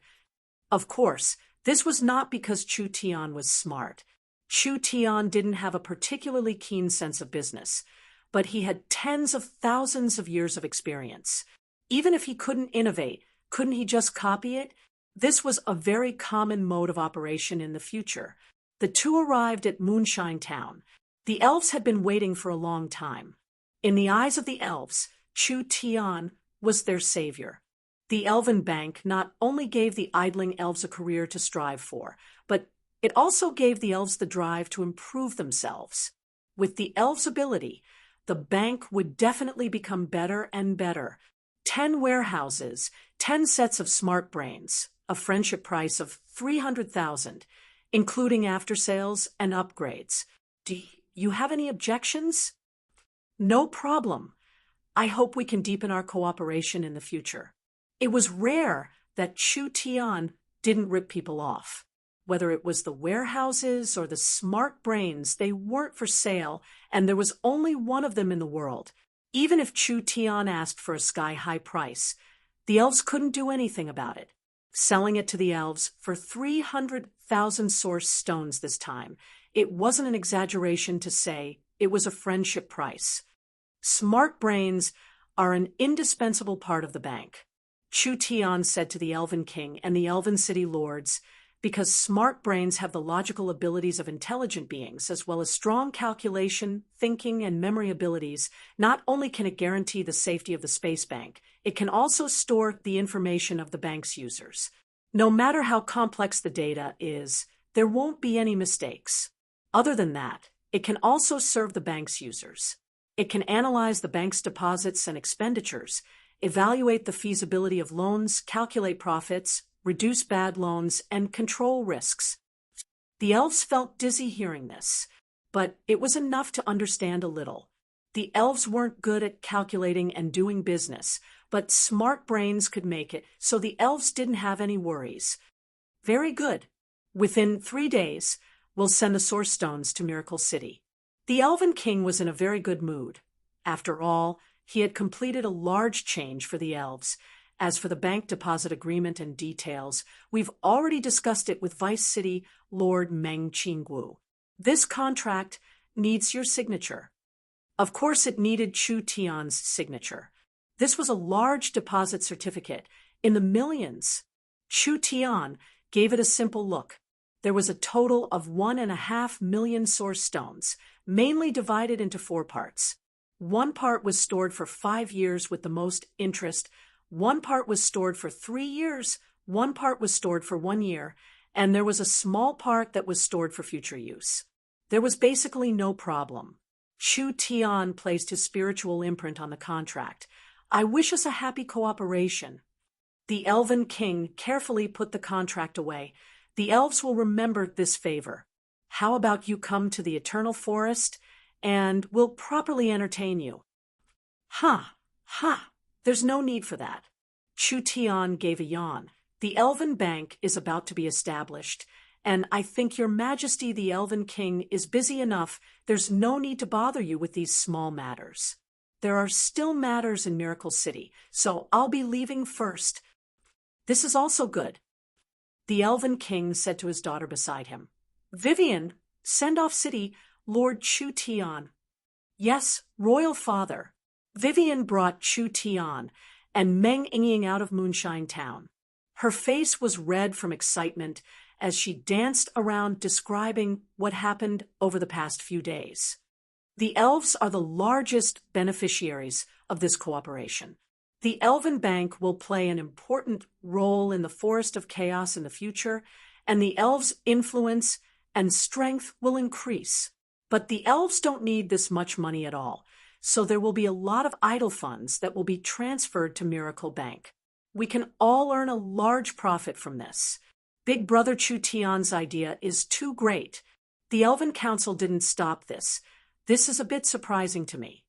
Of course, this was not because Chu Tian was smart. Chu Tian didn't have a particularly keen sense of business, but he had tens of thousands of years of experience. Even if he couldn't innovate, couldn't he just copy it? This was a very common mode of operation in the future. The two arrived at Moonshine Town. The elves had been waiting for a long time. In the eyes of the elves, Chu Tian was their savior. The Elven Bank not only gave the idling elves a career to strive for, but it also gave the elves the drive to improve themselves. With the elves' ability, the bank would definitely become better and better. 10 warehouses, 10 sets of smart brains, a friendship price of 300,000, including after-sales and upgrades. Do you have any objections? No problem. I hope we can deepen our cooperation in the future. It was rare that Chu Tian didn't rip people off. Whether it was the warehouses or the smart brains, they weren't for sale, and there was only one of them in the world. Even if Chu Tian asked for a sky-high price, the elves couldn't do anything about it. Selling it to the elves for 300,000 source stones this time, it wasn't an exaggeration to say it was a friendship price. Smart brains are an indispensable part of the bank, Chu Tian said to the Elven King and the Elven City Lords, because smart brains have the logical abilities of intelligent beings, as well as strong calculation, thinking, and memory abilities. Not only can it guarantee the safety of the space bank, it can also store the information of the bank's users. No matter how complex the data is, there won't be any mistakes. Other than that, it can also serve the bank's users. It can analyze the bank's deposits and expenditures, evaluate the feasibility of loans, calculate profits, reduce bad loans, and control risks. The elves felt dizzy hearing this, but it was enough to understand a little. The elves weren't good at calculating and doing business, but smart brains could make it, so the elves didn't have any worries. Very good. Within 3 days, we'll send the source stones to Miracle City. The Elven King was in a very good mood. After all, he had completed a large change for the elves. As for the bank deposit agreement and details, we've already discussed it with Vice City Lord Meng Qingwu. This contract needs your signature. Of course, it needed Chu Tian's signature. This was a large deposit certificate, in the millions. Chu Tian gave it a simple look. There was a total of 1.5 million source stones, mainly divided into 4 parts. 1 part was stored for 5 years with the most interest, 1 part was stored for 3 years, 1 part was stored for 1 year, and there was a small part that was stored for future use. There was basically no problem. Chu Tian placed his spiritual imprint on the contract. I wish us a happy cooperation. The Elven King carefully put the contract away. The elves will remember this favor. How about you come to the Eternal Forest, and we'll properly entertain you? There's no need for that. Chu Tian gave a yawn. The Elven Bank is about to be established, and I think your Majesty the Elven King is busy enough. There's no need to bother you with these small matters. There are still matters in Miracle City, so I'll be leaving first. This is also good. The Elven King said to his daughter beside him, Vivian, send off City Lord Chu Tian. Yes, Royal Father. Vivian brought Chu Tian and Meng Ying out of Moonshine Town. Her face was red from excitement as she danced around describing what happened over the past few days. The elves are the largest beneficiaries of this cooperation. The Elven Bank will play an important role in the Forest of Chaos in the future, and the elves' influence and strength will increase. But the elves don't need this much money at all, so there will be a lot of idle funds that will be transferred to Miracle Bank. We can all earn a large profit from this. Big Brother Chu Tian's idea is too great. The Elven Council didn't stop this. This is a bit surprising to me.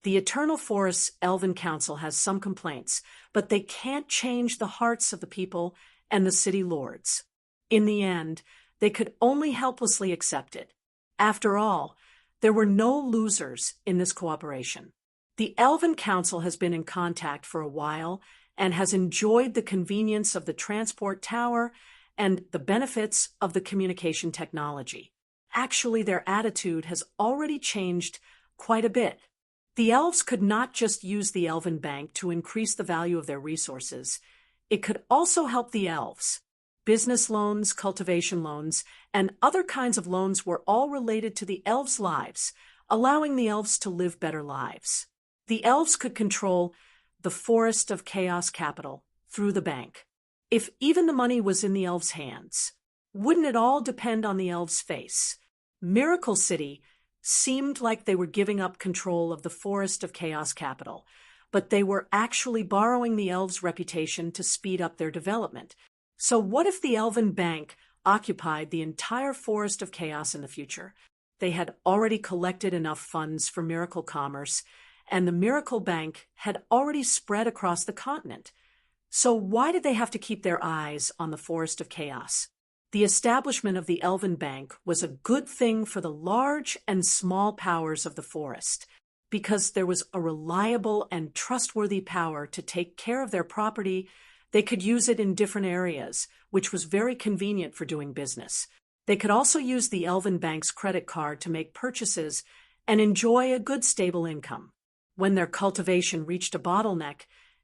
The Eternal Forest's Elven Council has some complaints, but they can't change the hearts of the people and the city lords. In the end, they could only helplessly accept it. After all, there were no losers in this cooperation. The Elven Council has been in contact for a while and has enjoyed the convenience of the transport tower and the benefits of the communication technology. Actually, their attitude has already changed quite a bit. The elves could not just use the elven bank to increase the value of their resources. It could also help the elves. Business loans, cultivation loans, and other kinds of loans were all related to the elves' lives, allowing the elves to live better lives. The elves could control the Forest of Chaos capital through the bank. If even the money was in the elves' hands, wouldn't it all depend on the elves' face? Miracle City seemed like they were giving up control of the Forest of Chaos capital, but they were actually borrowing the elves' reputation to speed up their development. So what if the Elven Bank occupied the entire Forest of Chaos in the future? They had already collected enough funds for miracle commerce, and the Miracle Bank had already spread across the continent. So why did they have to keep their eyes on the Forest of Chaos? The establishment of the Elven Bank was a good thing for the large and small powers of the forest, because there was a reliable and trustworthy power to take care of their property. They could use it in different areas, which was very convenient for doing business. They could also use the Elven Bank's credit card to make purchases and enjoy a good stable income. When their cultivation reached a bottleneck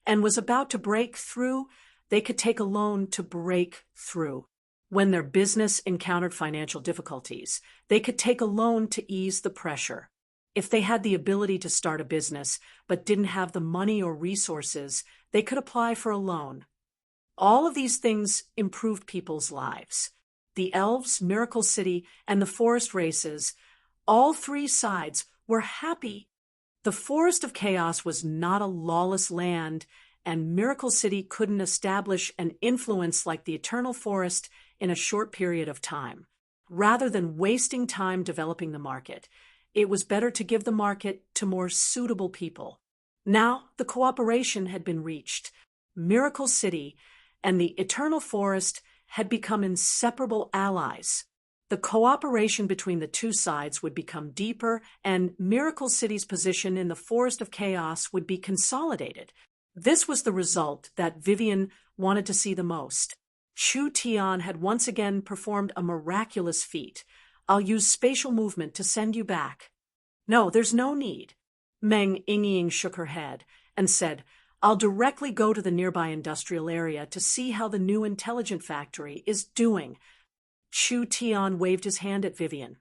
and was about to break through, they could take a loan to break through. When their business encountered financial difficulties, they could take a loan to ease the pressure. If they had the ability to start a business but didn't have the money or resources, they could apply for a loan. All of these things improved people's lives. The elves, Miracle City, and the forest races, all three sides were happy. The Forest of Chaos was not a lawless land, and Miracle City couldn't establish an influence like the Eternal Forest in a short period of time. Rather than wasting time developing the market, it was better to give the market to more suitable people. Now the cooperation had been reached. Miracle City and the Eternal Forest had become inseparable allies. The cooperation between the two sides would become deeper, and Miracle City's position in the Forest of Chaos would be consolidated. This was the result that Vivian wanted to see the most. Chu Tian had once again performed a miraculous feat. I'll use spatial movement to send you back. No, there's no need. Meng Yingying shook her head and said, I'll directly go to the nearby industrial area to see how the new intelligent factory is doing. Chu Tian waved his hand at Vivian.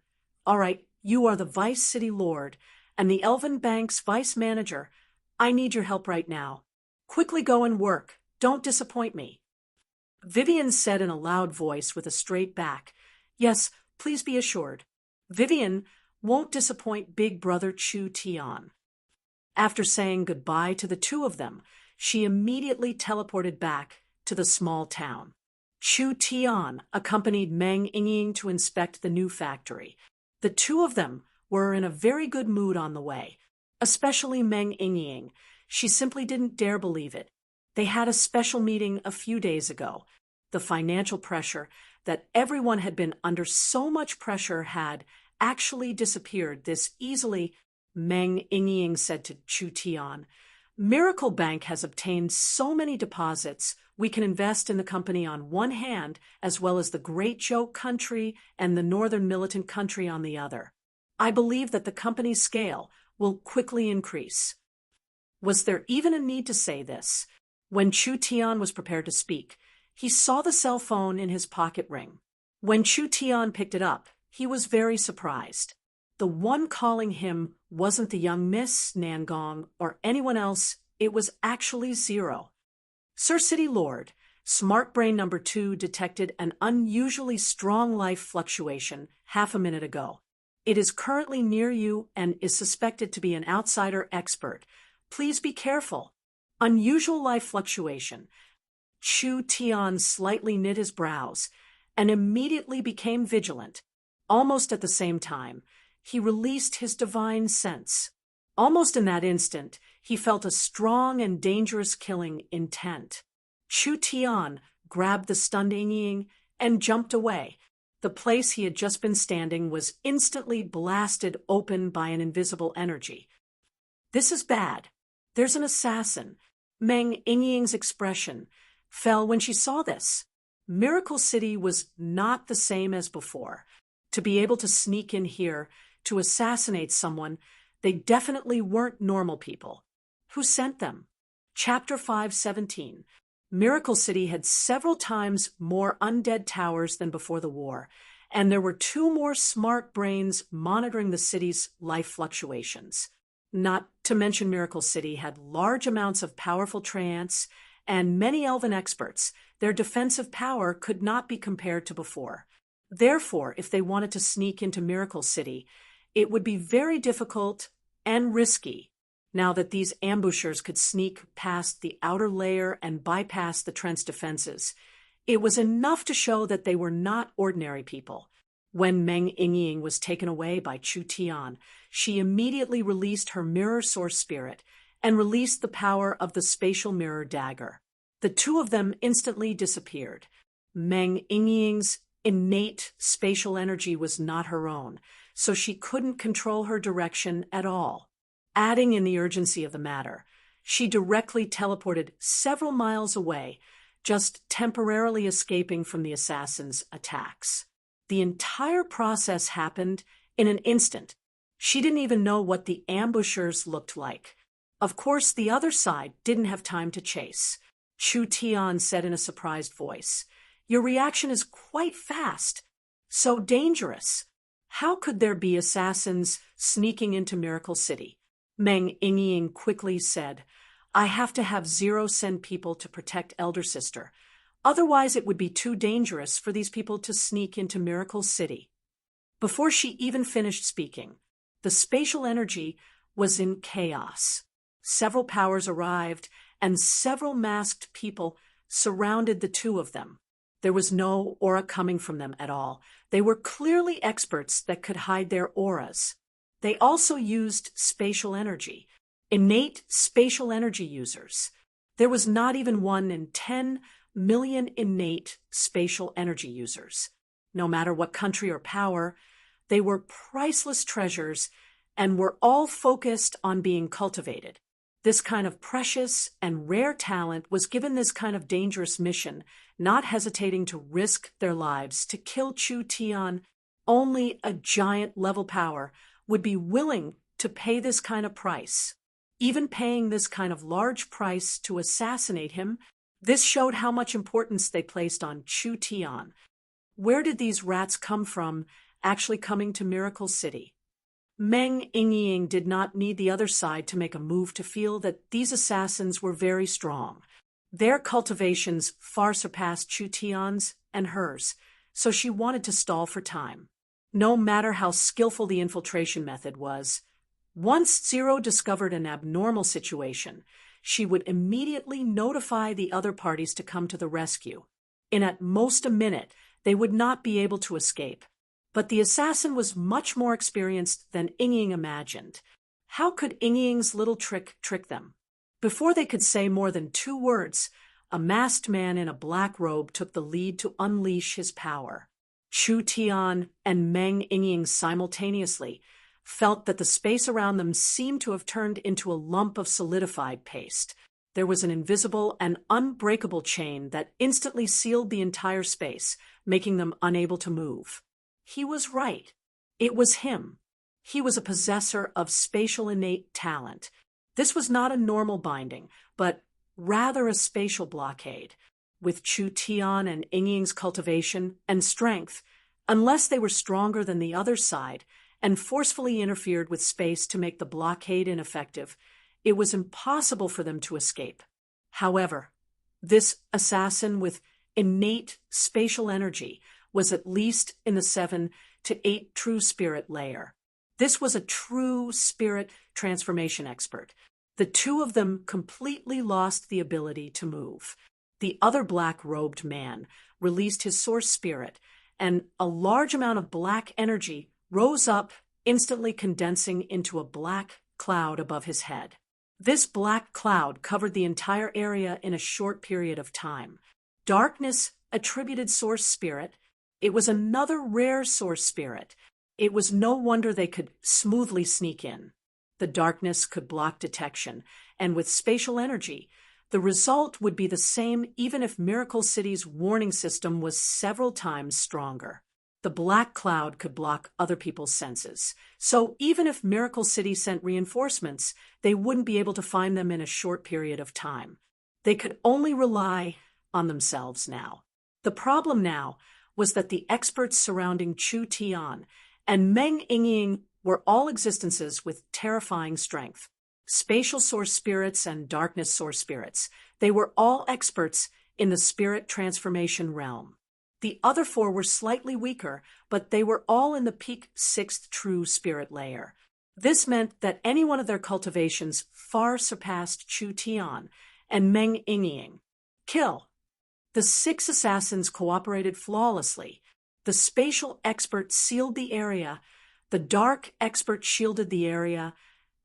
All right, you are the Vice City Lord and the Elven Bank's Vice Manager. I need your help right now. Quickly go and work. Don't disappoint me. Vivian said in a loud voice with a straight back, Yes, please be assured. Vivian won't disappoint Big Brother Chu Tian. After saying goodbye to the two of them, she immediately teleported back to the small town. Chu Tian accompanied Meng Yingying to inspect the new factory. The two of them were in a very good mood on the way, especially Meng Yingying. She simply didn't dare believe it. They had a special meeting a few days ago. The financial pressure that everyone had been under, so much pressure had actually disappeared this easily. Meng Yingying said to Chu Tian, Miracle Bank has obtained so many deposits, we can invest in the company on one hand, as well as the Great Joke Country and the Northern Militant Country on the other. I believe that the company's scale will quickly increase. Was there even a need to say this? When Chu Tian was prepared to speak, he saw the cell phone in his pocket ring. When Chu Tian picked it up, he was very surprised. The one calling him wasn't the young Miss Nangong or anyone else, it was actually Zero. Sir City Lord, Smart Brain number 2 detected an unusually strong life fluctuation half a minute ago. It is currently near you and is suspected to be an outsider expert. Please be careful. Unusual life fluctuation. Chu Tian slightly knit his brows and immediately became vigilant. Almost at the same time, he released his divine sense. Almost in that instant, he felt a strong and dangerous killing intent. Chu Tian grabbed the stunned Yingying and jumped away. The place he had just been standing was instantly blasted open by an invisible energy. This is bad. There's an assassin. Meng Yingying's expression fell when she saw this. Miracle City was not the same as before. To be able to sneak in here, to assassinate someone, They definitely weren't normal people. Who sent them? Chapter 5:17. Miracle City had several times more undead towers than before the war, and there were two more smart brains monitoring the city's life fluctuations. Not to mention Miracle City had large amounts of powerful treants and many elven experts. Their defensive power could not be compared to before. Therefore, if they wanted to sneak into Miracle City, it would be very difficult and risky. Now that these ambushers could sneak past the outer layer and bypass the Trent's defenses, it was enough to show that they were not ordinary people. When Meng Yingying was taken away by Chu Tian, she immediately released her mirror source spirit and released the power of the spatial mirror dagger. The two of them instantly disappeared. Meng Yingying's innate spatial energy was not her own, so she couldn't control her direction at all. Adding in the urgency of the matter, she directly teleported several miles away, just temporarily escaping from the assassin's attacks. The entire process happened in an instant. She didn't even know what the ambushers looked like. Of course, the other side didn't have time to chase. Chu Tian said in a surprised voice, "Your reaction is quite fast. So dangerous. How could there be assassins sneaking into Miracle City?" Meng Yingying quickly said, "I have to have Zero send people to protect Elder Sister. Otherwise it would be too dangerous for these people to sneak into Miracle City." Before she even finished speaking, the spatial energy was in chaos. Several powers arrived, and several masked people surrounded the two of them. There was no aura coming from them at all. They were clearly experts that could hide their auras. They also used spatial energy, innate spatial energy users. There was not even 1 in 10 million innate spatial energy users. No matter what country or power, they were priceless treasures and were all focused on being cultivated. This kind of precious and rare talent was given this kind of dangerous mission, not hesitating to risk their lives to kill Chu Tian. Only a giant level power would be willing to pay this kind of price. Even paying this kind of large price to assassinate him, this showed how much importance they placed on Chu Tian. Where did these rats come from actually coming to Miracle City? Meng Yingying did not need the other side to make a move to feel that these assassins were very strong. Their cultivations far surpassed Chu Tian's and hers, so she wanted to stall for time. No matter how skillful the infiltration method was, once Zero discovered an abnormal situation, she would immediately notify the other parties to come to the rescue. In at most a minute, they would not be able to escape. But the assassin was much more experienced than Yingying imagined. How could Yingying's little trick them? Before they could say more than 2 words, a masked man in a black robe took the lead to unleash his power. Chu Tian and Meng Yingying simultaneously felt that the space around them seemed to have turned into a lump of solidified paste. There was an invisible and unbreakable chain that instantly sealed the entire space, making them unable to move. He was right. It was him. He was a possessor of spatial innate talent. This was not a normal binding, but rather a spatial blockade. With Chu Tian and Yingying's cultivation and strength, unless they were stronger than the other side and forcefully interfered with space to make the blockade ineffective, it was impossible for them to escape. However, this assassin with innate spatial energy was at least in the 7 to 8 true spirit layer. This was a true spirit transformation expert. The two of them completely lost the ability to move. The other black-robed man released his source spirit, and a large amount of black energy rose up, instantly condensing into a black cloud above his head. This black cloud covered the entire area in a short period of time. Darkness attributed source spirit. It was another rare source spirit. It was no wonder they could smoothly sneak in. The darkness could block detection, and with spatial energy, the result would be the same even if Miracle City's warning system was several times stronger. The black cloud could block other people's senses. So even if Miracle City sent reinforcements, they wouldn't be able to find them in a short period of time. They could only rely on themselves now. The problem now was that the experts surrounding Chu Tian and Meng Yingying were all existences with terrifying strength. Spatial source spirits and darkness source spirits. They were all experts in the spirit transformation realm. The other four were slightly weaker, but they were all in the peak 6th true spirit layer. This meant that any one of their cultivations far surpassed Chu Tian and Meng Yingying. Kill. The 6 assassins cooperated flawlessly. The spatial expert sealed the area, the dark expert shielded the area,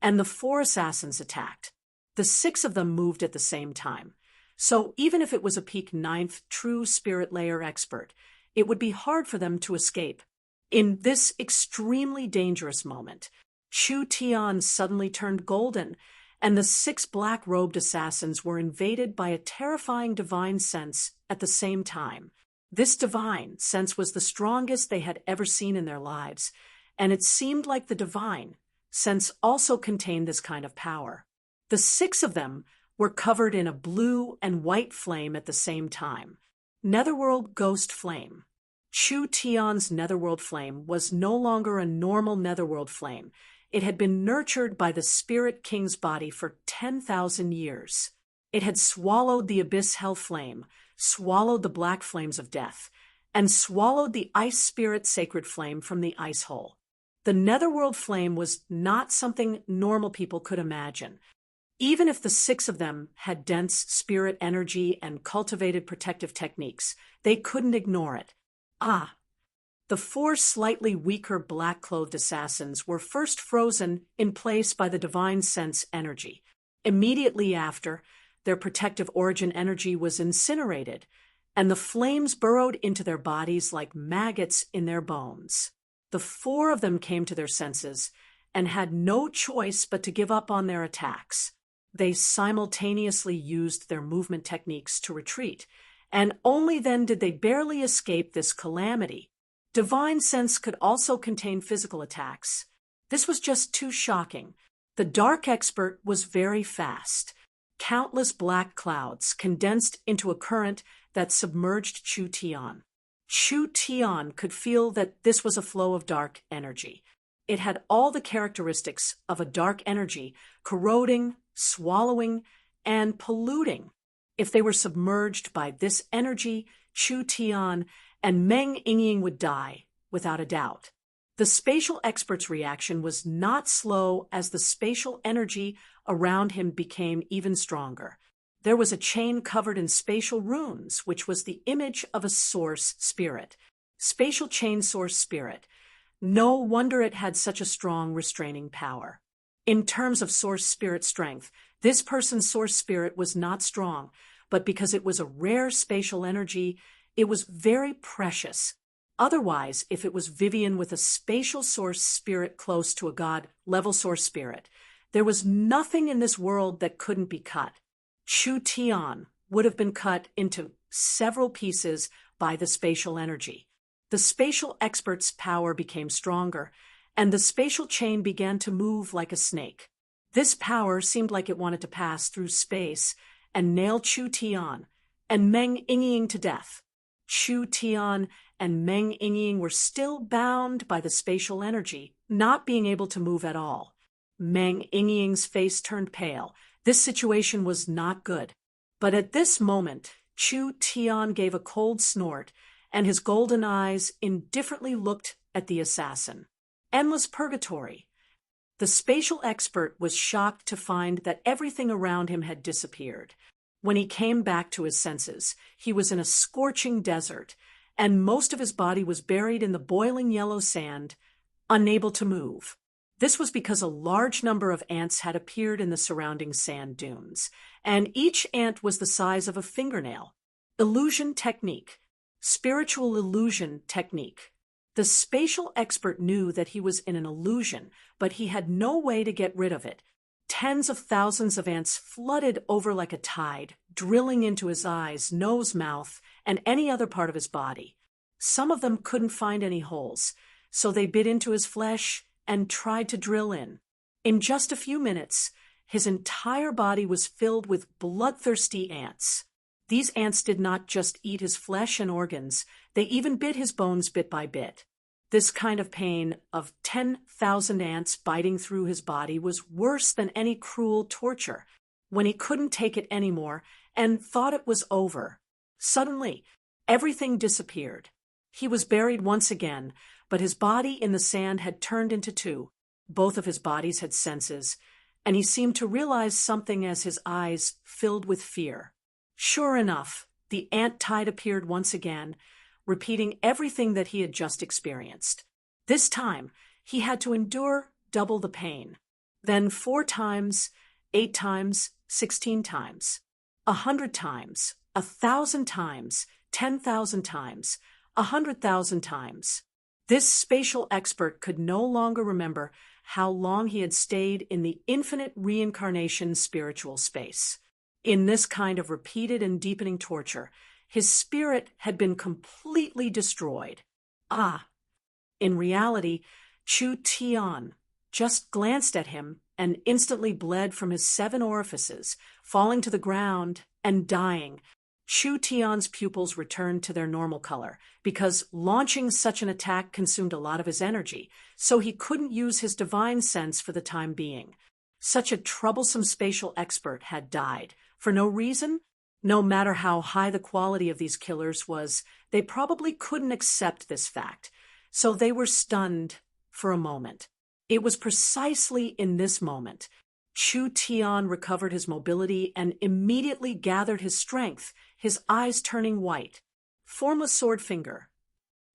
and the 4 assassins attacked. The 6 of them moved at the same time. So even if it was a peak 9th true spirit layer expert, it would be hard for them to escape. In this extremely dangerous moment, Chu Tian suddenly turned golden, and the 6 black-robed assassins were invaded by a terrifying divine sense at the same time. This divine sense was the strongest they had ever seen in their lives, and it seemed like the divine sense also contained this kind of power. The 6 of them were covered in a blue and white flame at the same time. Netherworld Ghost Flame. Chu Tian's Netherworld Flame was no longer a normal Netherworld flame. It had been nurtured by the Spirit King's body for 10,000 years. It had swallowed the Abyss Hell Flame, swallowed the Black Flames of Death, and swallowed the Ice Spirit Sacred Flame from the Ice Hole. The Netherworld Flame was not something normal people could imagine. Even if the 6 of them had dense spirit energy and cultivated protective techniques, they couldn't ignore it. The 4 slightly weaker black-clothed assassins were first frozen in place by the divine sense energy. Immediately after, their protective origin energy was incinerated, and the flames burrowed into their bodies like maggots in their bones. The 4 of them came to their senses and had no choice but to give up on their attacks. They simultaneously used their movement techniques to retreat, and only then did they barely escape this calamity. Divine sense could also contain physical attacks. This was just too shocking. The dark expert was very fast. Countless black clouds condensed into a current that submerged Chu Tian. Chu Tian could feel that this was a flow of dark energy. It had all the characteristics of a dark energy, corroding, swallowing, and polluting. If they were submerged by this energy, Chu Tian and Meng Yingying would die, without a doubt. The spatial expert's reaction was not slow as the spatial energy around him became even stronger. There was a chain covered in spatial runes, which was the image of a source spirit. Spatial chain source spirit. No wonder it had such a strong restraining power. In terms of source spirit strength, this person's source spirit was not strong, but because it was a rare spatial energy, it was very precious. Otherwise, if it was Vivian with a spatial source spirit close to a god-level source spirit, there was nothing in this world that couldn't be cut. Chu Tian would have been cut into several pieces by the spatial energy. The spatial expert's power became stronger, and the spatial chain began to move like a snake. This power seemed like it wanted to pass through space and nail Chu Tian and Meng Yingying to death. Chu Tian and Meng Yingying were still bound by the spatial energy, not being able to move at all. Meng Yingying's face turned pale. This situation was not good. But at this moment, Chu Tian gave a cold snort, and his golden eyes indifferently looked at the assassin. Endless purgatory. The spatial expert was shocked to find that everything around him had disappeared. When he came back to his senses, he was in a scorching desert, and most of his body was buried in the boiling yellow sand, unable to move. This was because a large number of ants had appeared in the surrounding sand dunes, and each ant was the size of a fingernail. Illusion technique. Spiritual illusion technique. The spatial expert knew that he was in an illusion, but he had no way to get rid of it. Tens of thousands of ants flooded over like a tide, drilling into his eyes, nose, mouth, and any other part of his body. some of them couldn't find any holes, so they bit into his flesh and tried to drill in. In just a few minutes, his entire body was filled with bloodthirsty ants. These ants did not just eat his flesh and organs, they even bit his bones bit by bit. This kind of pain of 10,000 ants biting through his body was worse than any cruel torture. When he couldn't take it anymore and thought it was over, suddenly, everything disappeared. He was buried once again, but his body in the sand had turned into two. Both of his bodies had senses, and he seemed to realize something as his eyes filled with fear. Sure enough, the ant tide appeared once again, repeating everything that he had just experienced. This time, he had to endure double the pain. Then 4 times, 8 times, 16 times, 100 times, 1,000 times, 10,000 times, 100,000 times. This spatial expert could no longer remember how long he had stayed in the infinite reincarnation spiritual space. In this kind of repeated and deepening torture, his spirit had been completely destroyed. In reality, Chu Tian just glanced at him and instantly bled from his 7 orifices, falling to the ground and dying. Chu Tian's pupils returned to their normal color because launching such an attack consumed a lot of his energy, so he couldn't use his divine sense for the time being. Such a troublesome spatial expert had died. For no reason? No matter how high the quality of these killers was, they probably couldn't accept this fact, so they were stunned for a moment. It was precisely in this moment Chu Tian recovered his mobility and immediately gathered his strength, his eyes turning white. Formless sword finger.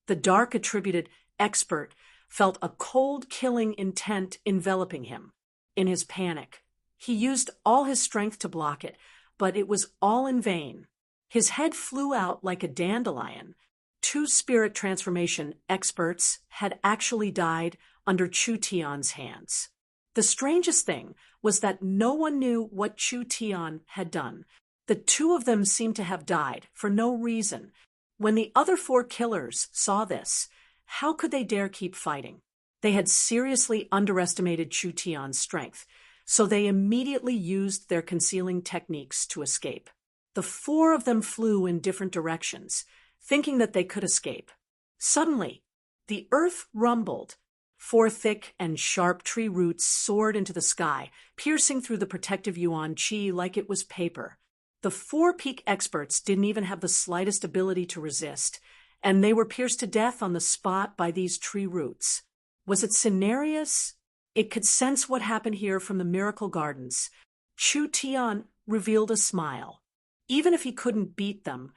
The dark attributed expert felt a cold, killing intent enveloping him. In his panic, he used all his strength to block it, but it was all in vain. His head flew out like a dandelion. 2 spirit transformation experts had actually died under Chu Tian's hands. The strangest thing was that no one knew what Chu Tian had done. The 2 of them seemed to have died for no reason. When the other 4 killers saw this, how could they dare keep fighting? They had seriously underestimated Chu Tian's strength, so they immediately used their concealing techniques to escape. The 4 of them flew in different directions, thinking that they could escape. Suddenly, the earth rumbled. 4 thick and sharp tree roots soared into the sky, piercing through the protective yuan qi like it was paper. The 4 peak experts didn't even have the slightest ability to resist, and they were pierced to death on the spot by these tree roots. Was it Cenarius? It could sense what happened here from the miracle gardens. Chu Tian revealed a smile. Even if he couldn't beat them,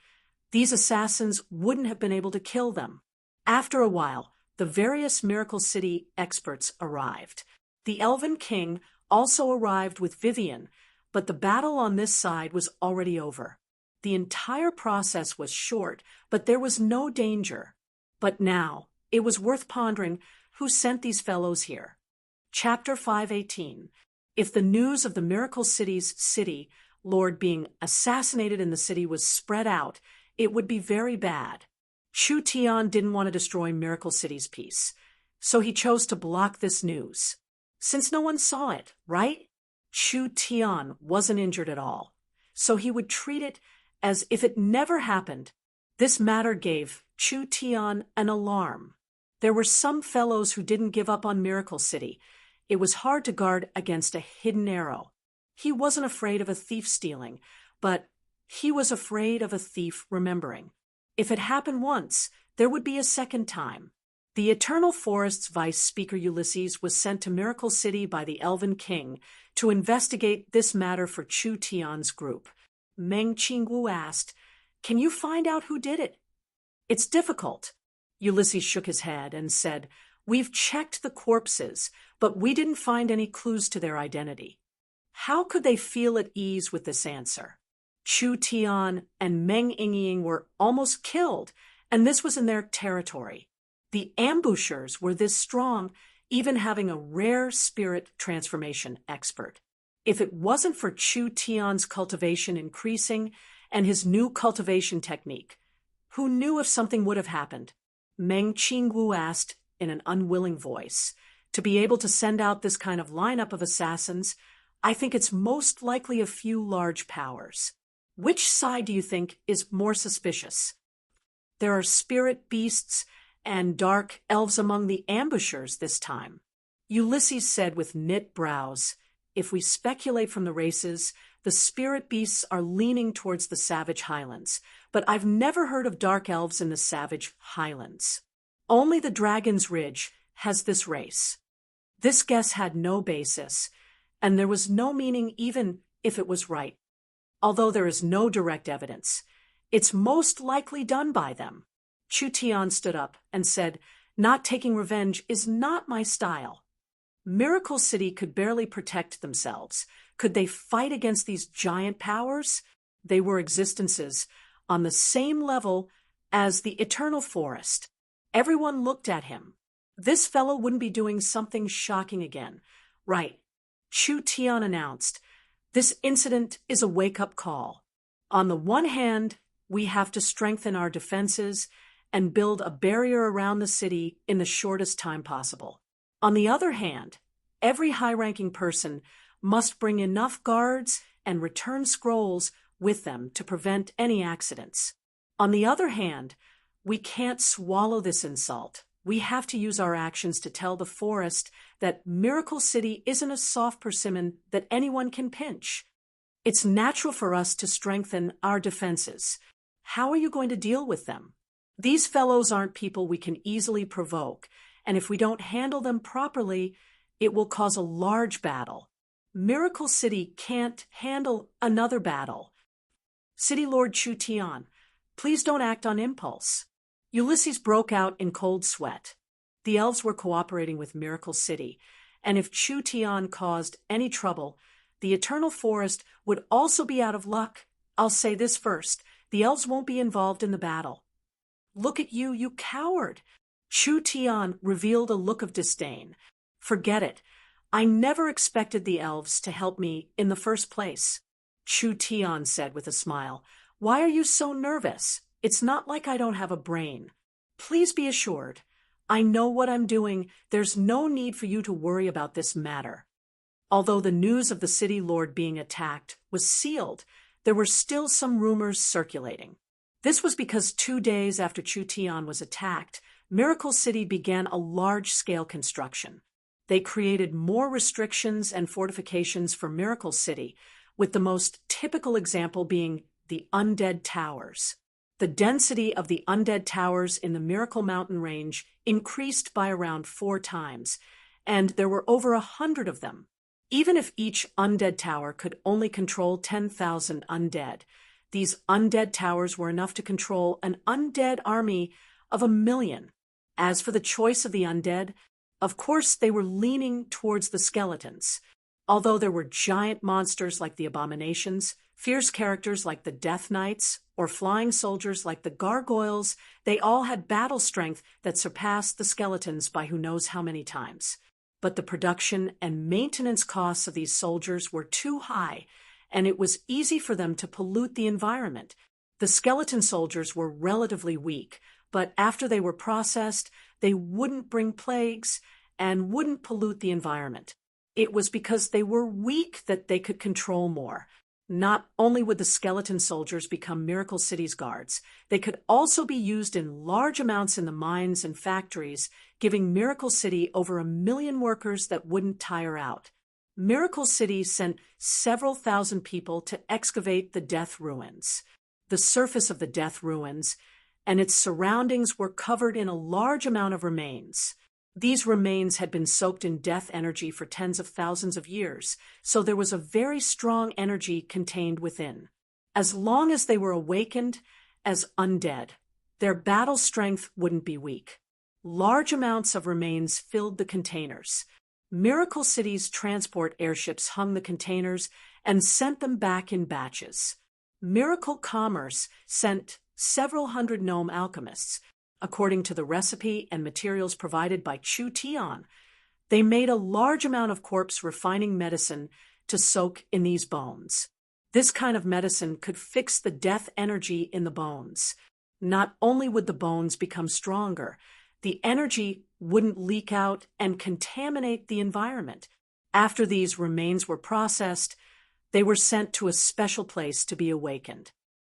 these assassins wouldn't have been able to kill them. After a while, the various Miracle City experts arrived. The Elven King also arrived with Vivian, but the battle on this side was already over. The entire process was short, but there was no danger. But now, it was worth pondering who sent these fellows here. Chapter 518. If the news of the Miracle City's city lord being assassinated in the city was spread out, it would be very bad. Chu Tian didn't want to destroy Miracle City's peace, so he chose to block this news. Since no one saw it, right? Chu Tian wasn't injured at all, so he would treat it as if it never happened. This matter gave Chu Tian an alarm. There were some fellows who didn't give up on Miracle City. It was hard to guard against a hidden arrow. He wasn't afraid of a thief stealing, but he was afraid of a thief remembering. If it happened once, there would be a second time. The Eternal Forest's Vice Speaker Ulysses was sent to Miracle City by the Elven King to investigate this matter for Chu Tian's group. Meng Qingwu asked, "Can you find out who did it?" "It's difficult." Ulysses shook his head and said, "We've checked the corpses, but we didn't find any clues to their identity." How could they feel at ease with this answer? Chu Tian and Meng Yingying were almost killed, and this was in their territory. The ambushers were this strong, even having a rare spirit transformation expert. If it wasn't for Chu Tian's cultivation increasing and his new cultivation technique, who knew if something would have happened? Meng Qingwu asked in an unwilling voice. To be able to send out this kind of lineup of assassins, I think it's most likely a few large powers. Which side do you think is more suspicious? There are spirit beasts and dark elves among the ambushers this time. Ulysses said with knit brows, if we speculate from the races, the spirit beasts are leaning towards the savage highlands, but I've never heard of dark elves in the savage highlands. Only the Dragon's Ridge has this race. This guess had no basis, and there was no meaning even if it was right. Although there is no direct evidence, it's most likely done by them. Chu Tian stood up and said, not taking revenge is not my style. Miracle City could barely protect themselves. Could they fight against these giant powers? They were existences on the same level as the Eternal Forest. Everyone looked at him. This fellow wouldn't be doing something shocking again. Right. Chu Tian announced, this incident is a wake-up call. On the one hand, we have to strengthen our defenses and build a barrier around the city in the shortest time possible. On the other hand, every high-ranking person must bring enough guards and return scrolls with them to prevent any accidents. On the other hand, we can't swallow this insult. We have to use our actions to tell the forest that Miracle City isn't a soft persimmon that anyone can pinch. It's natural for us to strengthen our defenses. How are you going to deal with them? These fellows aren't people we can easily provoke, and if we don't handle them properly, it will cause a large battle. Miracle City can't handle another battle. City Lord Chu Tian, please don't act on impulse. Ulysses broke out in cold sweat. The elves were cooperating with Miracle City, and if Chu Tian caused any trouble, the Eternal Forest would also be out of luck. I'll say this first, the elves won't be involved in the battle. Look at you, you coward! Chu Tian revealed a look of disdain. Forget it. I never expected the elves to help me in the first place. Chu Tian said with a smile, why are you so nervous? It's not like I don't have a brain. Please be assured. I know what I'm doing. There's no need for you to worry about this matter. Although the news of the city lord being attacked was sealed, there were still some rumors circulating. This was because 2 days after Chu Tian was attacked, Miracle City began a large-scale construction. They created more restrictions and fortifications for Miracle City, with the most typical example being the Undead Towers. The density of the Undead Towers in the Miracle Mountain Range increased by around 4 times, and there were over 100 of them. Even if each Undead Tower could only control 10,000 undead, these Undead Towers were enough to control an undead army of 1 million. As for the choice of the undead, of course they were leaning towards the skeletons. Although there were giant monsters like the Abominations, fierce characters like the Death Knights, or flying soldiers like the Gargoyles, they all had battle strength that surpassed the skeletons by who knows how many times. But the production and maintenance costs of these soldiers were too high, and it was easy for them to pollute the environment. The skeleton soldiers were relatively weak, but after they were processed, they wouldn't bring plagues and wouldn't pollute the environment. It was because they were weak that they could control more. Not only would the skeleton soldiers become Miracle City's guards, they could also be used in large amounts in the mines and factories, giving Miracle City over 1 million workers that wouldn't tire out. Miracle City sent several thousand people to excavate the Death Ruins. The surface of the Death Ruins and its surroundings were covered in a large amount of remains. These remains had been soaked in death energy for tens of thousands of years, so there was a very strong energy contained within. As long as they were awakened as undead, their battle strength wouldn't be weak. Large amounts of remains filled the containers. Miracle City's transport airships hung the containers and sent them back in batches. Miracle Commerce sent several hundred gnome alchemists. According to the recipe and materials provided by Chu Tian, they made a large amount of corpse refining medicine to soak in these bones. This kind of medicine could fix the death energy in the bones. Not only would the bones become stronger, the energy wouldn't leak out and contaminate the environment. After these remains were processed, they were sent to a special place to be awakened.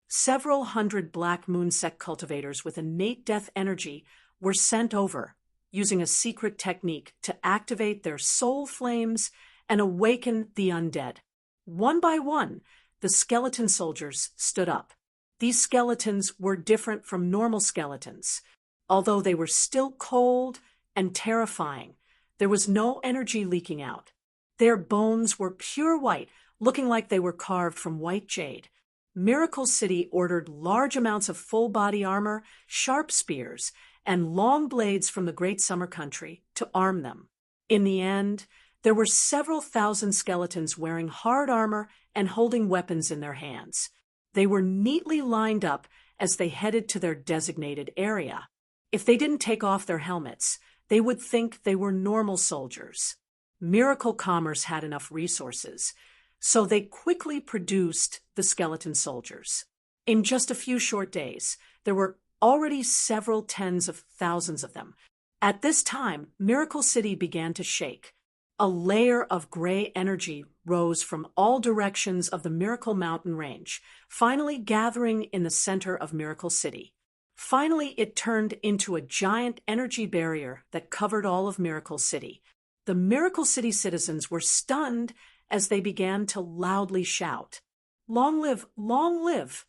Several hundred Black Moon sect cultivators with innate death energy were sent over, using a secret technique to activate their soul flames and awaken the undead. One by one, the skeleton soldiers stood up. These skeletons were different from normal skeletons. Although they were still cold and terrifying, there was no energy leaking out. Their bones were pure white, looking like they were carved from white jade. Miracle City ordered large amounts of full-body armor, sharp spears, and long blades from the Great Summer Country to arm them. In the end, there were several thousand skeletons wearing hard armor and holding weapons in their hands. They were neatly lined up as they headed to their designated area. If they didn't take off their helmets, they would think they were normal soldiers. Miracle Commerce had enough resources, so they quickly produced the skeleton soldiers. In just a few short days, there were already several tens of thousands of them. At this time, Miracle City began to shake. A layer of gray energy rose from all directions of the Miracle Mountain Range, finally gathering in the center of Miracle City. Finally, it turned into a giant energy barrier that covered all of Miracle City. The Miracle City citizens were stunned as they began to loudly shout, "Long live, long live!"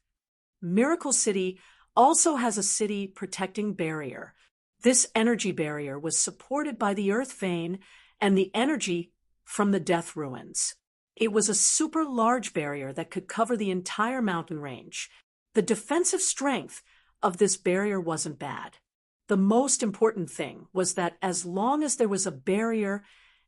Miracle City also has a city protecting barrier. This energy barrier was supported by the earth vein and the energy from the death ruins. It was a super large barrier that could cover the entire mountain range. The defensive strength of this barrier wasn't bad. The most important thing was that as long as there was a barrier,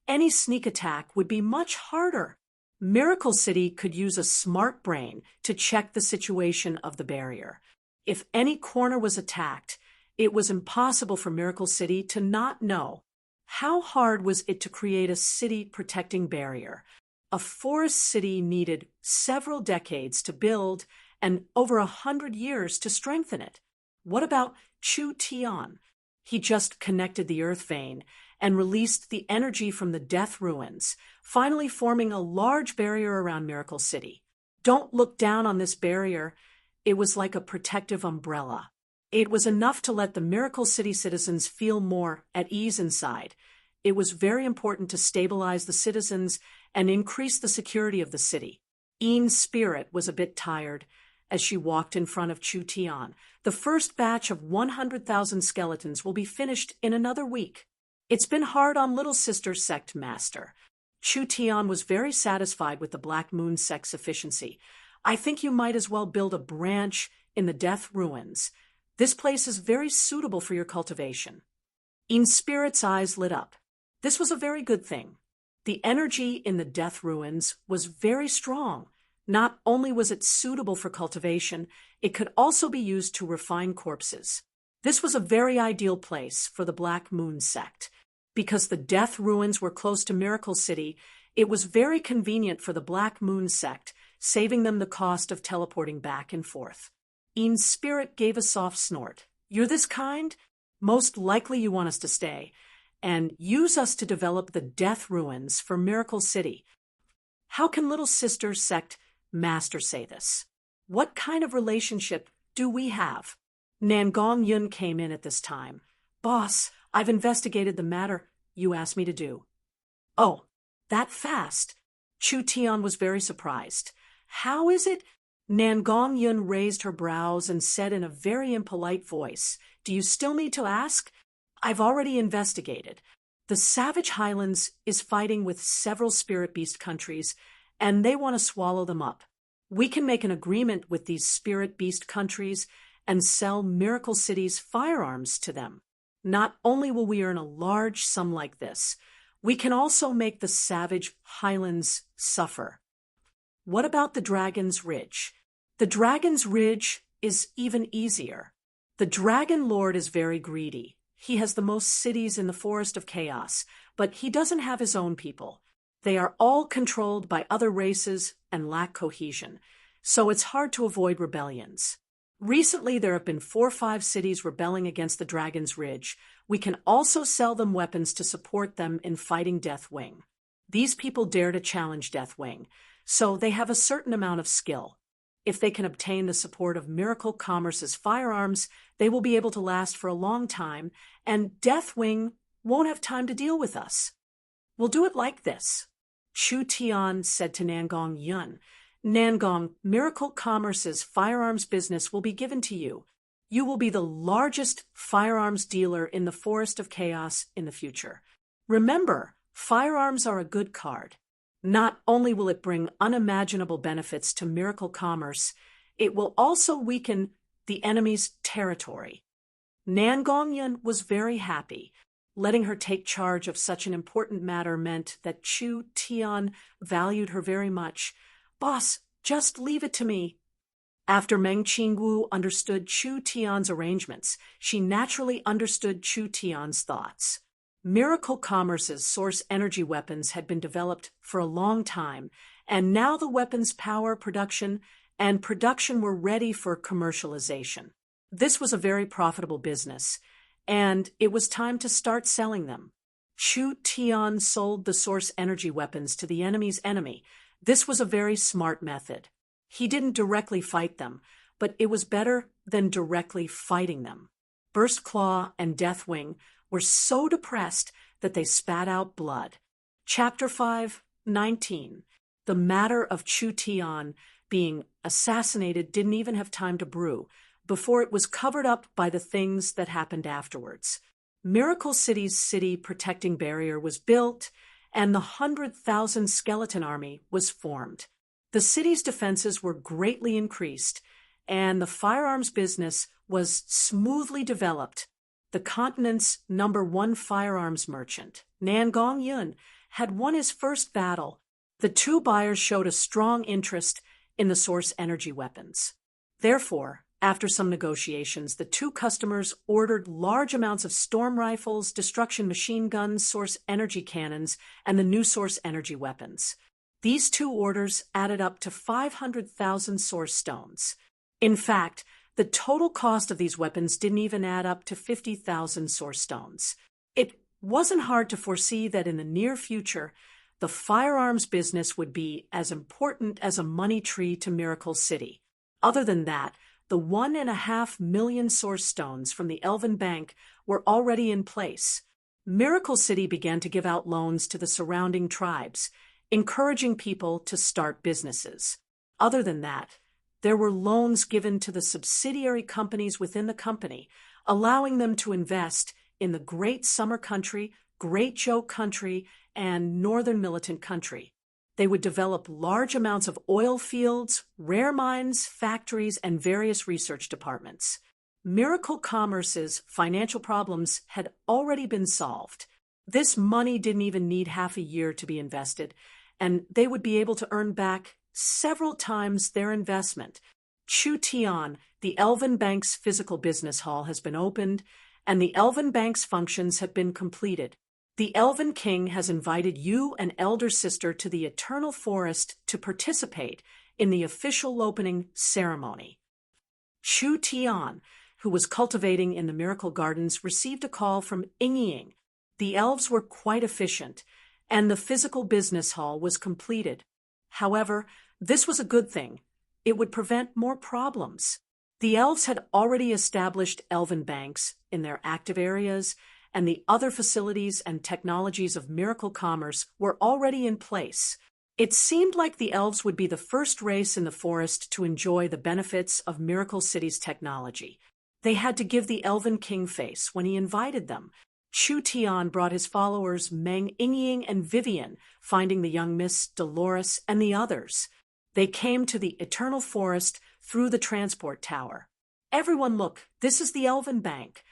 any sneak attack would be much harder. Miracle City could use a smart brain to check the situation of the barrier. If any corner was attacked, it was impossible for Miracle City to not know. How hard was it to create a city-protecting barrier? A forest city needed several decades to build and over 100 years to strengthen it. What about Chu Tian? He just connected the earth vein and released the energy from the death ruins, finally forming a large barrier around Miracle City. Don't look down on this barrier. It was like a protective umbrella. It was enough to let the Miracle City citizens feel more at ease inside. It was very important to stabilize the citizens and increase the security of the city. Ean's spirit was a bit tired as she walked in front of Chu Tian. The first batch of 100,000 skeletons will be finished in another week. It's been hard on Little Sister Sect Master. Chu Tian was very satisfied with the Black Moon Sect's efficiency. I think you might as well build a branch in the Death Ruins. This place is very suitable for your cultivation. Ean's spirit's eyes lit up. This was a very good thing. The energy in the Death Ruins was very strong. Not only was it suitable for cultivation, it could also be used to refine corpses. This was a very ideal place for the Black Moon Sect. Because the Death Ruins were close to Miracle City, it was very convenient for the Black Moon Sect, saving them the cost of teleporting back and forth. Ean's spirit gave a soft snort. You're this kind? Most likely you want us to stay, and use us to develop the Death Ruins for Miracle City. How can Little Sister Sect Master say this? What kind of relationship do we have? Nangong Yun came in at this time. Boss, I've investigated the matter you asked me to do. Oh, that fast? Chu Tian was very surprised. How is it? Nangong Yun raised her brows and said in a very impolite voice, Do you still need to ask? I've already investigated. The Savage Highlands is fighting with several spirit beast countries, and they want to swallow them up. We can make an agreement with these spirit beast countries and sell Miracle City's firearms to them. Not only will we earn a large sum like this, we can also make the Savage Highlands suffer. What about the Dragon's Ridge? The Dragon's Ridge is even easier. The Dragon Lord is very greedy. He has the most cities in the Forest of Chaos, but he doesn't have his own people. They are all controlled by other races and lack cohesion, so it's hard to avoid rebellions. Recently, there have been 4 or 5 cities rebelling against the Dragon's Ridge. We can also sell them weapons to support them in fighting Deathwing. These people dare to challenge Deathwing, so they have a certain amount of skill. If they can obtain the support of Miracle Commerce's firearms, they will be able to last for a long time, and Deathwing won't have time to deal with us. We'll do it like this. Chu Tian said to Nangong Yun, Nangong, Miracle Commerce's firearms business will be given to you. You will be the largest firearms dealer in the Forest of Chaos in the future. Remember, firearms are a good card. Not only will it bring unimaginable benefits to Miracle Commerce, it will also weaken the enemy's territory. Nangong Yun was very happy. Letting her take charge of such an important matter meant that Chu Tian valued her very much. Boss, just leave it to me. After Meng Qingwu understood Chu Tian's arrangements, she naturally understood Chu Tian's thoughts. Miracle Commerce's source energy weapons had been developed for a long time, and now the weapons' power production were ready for commercialization. This was a very profitable business, and it was time to start selling them. Chu Tian sold the source energy weapons to the enemy's enemy. This was a very smart method. He didn't directly fight them, but it was better than directly fighting them. Burst Claw and Deathwing were so depressed that they spat out blood. Chapter 5:19. The matter of Chu Tian being assassinated didn't even have time to brew before it was covered up by the things that happened afterwards. Miracle City's city protecting barrier was built, and the 100,000 skeleton army was formed. The city's defenses were greatly increased, and the firearms business was smoothly developed. The continent's #1 firearms merchant, Nangong Yun, had won his first battle. The 2 buyers showed a strong interest in the source energy weapons. Therefore, after some negotiations, the 2 customers ordered large amounts of storm rifles, destruction machine guns, source energy cannons, and the new source energy weapons. These 2 orders added up to 500,000 source stones. In fact, the total cost of these weapons didn't even add up to 50,000 source stones. It wasn't hard to foresee that in the near future, the firearms business would be as important as a money tree to Miracle City. Other than that, the 1.5 million source stones from the Elven Bank were already in place. Miracle City began to give out loans to the surrounding tribes, encouraging people to start businesses. Other than that, there were loans given to the subsidiary companies within the company, allowing them to invest in the Great Summer Country, Great Joe Country, and Northern Militant Country. They would develop large amounts of oil fields, rare mines, factories, and various research departments. Miracle Commerce's financial problems had already been solved. This money didn't even need half a year to be invested, and they would be able to earn back several times their investment. Chu Tian, the Elven Bank's physical business hall, has been opened, and the Elven Bank's functions have been completed. The Elven King has invited you and Elder Sister to the Eternal Forest to participate in the official opening ceremony. Chu Tian, who was cultivating in the Miracle Gardens, received a call from Ying. The elves were quite efficient, and the physical business hall was completed. However, this was a good thing. It would prevent more problems. The elves had already established Elven banks in their active areas, and the other facilities and technologies of Miracle Commerce were already in place. It seemed like the elves would be the first race in the forest to enjoy the benefits of Miracle City's technology. They had to give the Elven King face when he invited them. Chu Tian brought his followers Meng Ying and Vivian, finding the young Miss Dolores and the others. They came to the Eternal Forest through the transport tower. Everyone look, this is the Elven Bank.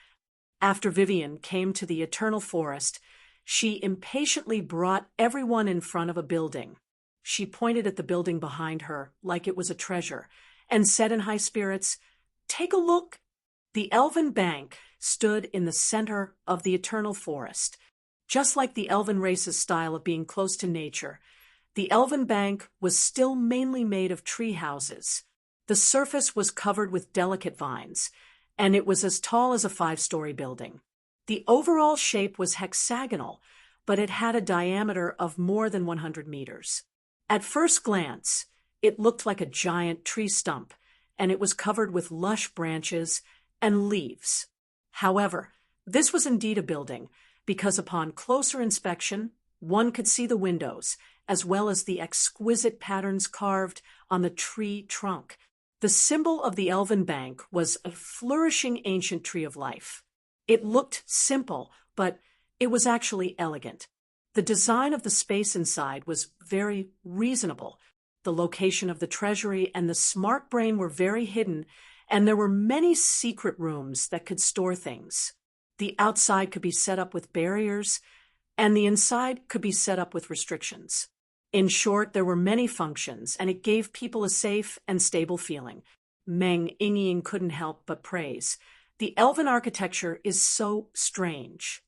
After Vivian came to the Eternal Forest, she impatiently brought everyone in front of a building. She pointed at the building behind her like it was a treasure and said in high spirits, "Take a look." The Elven Bank stood in the center of the Eternal Forest. Just like the Elven race's style of being close to nature, the Elven Bank was still mainly made of tree houses. The surface was covered with delicate vines, and it was as tall as a 5-story building. The overall shape was hexagonal, but it had a diameter of more than 100 meters. At first glance, it looked like a giant tree stump, and it was covered with lush branches and leaves. However, this was indeed a building, because upon closer inspection, one could see the windows, as well as the exquisite patterns carved on the tree trunk. The symbol of the Elven Bank was a flourishing ancient tree of life. It looked simple, but it was actually elegant. The design of the space inside was very reasonable. The location of the treasury and the smart brain were very hidden, and there were many secret rooms that could store things. The outside could be set up with barriers, and the inside could be set up with restrictions. In short, there were many functions, and it gave people a safe and stable feeling. Meng Yingying couldn't help but praise. The elven architecture is so strange.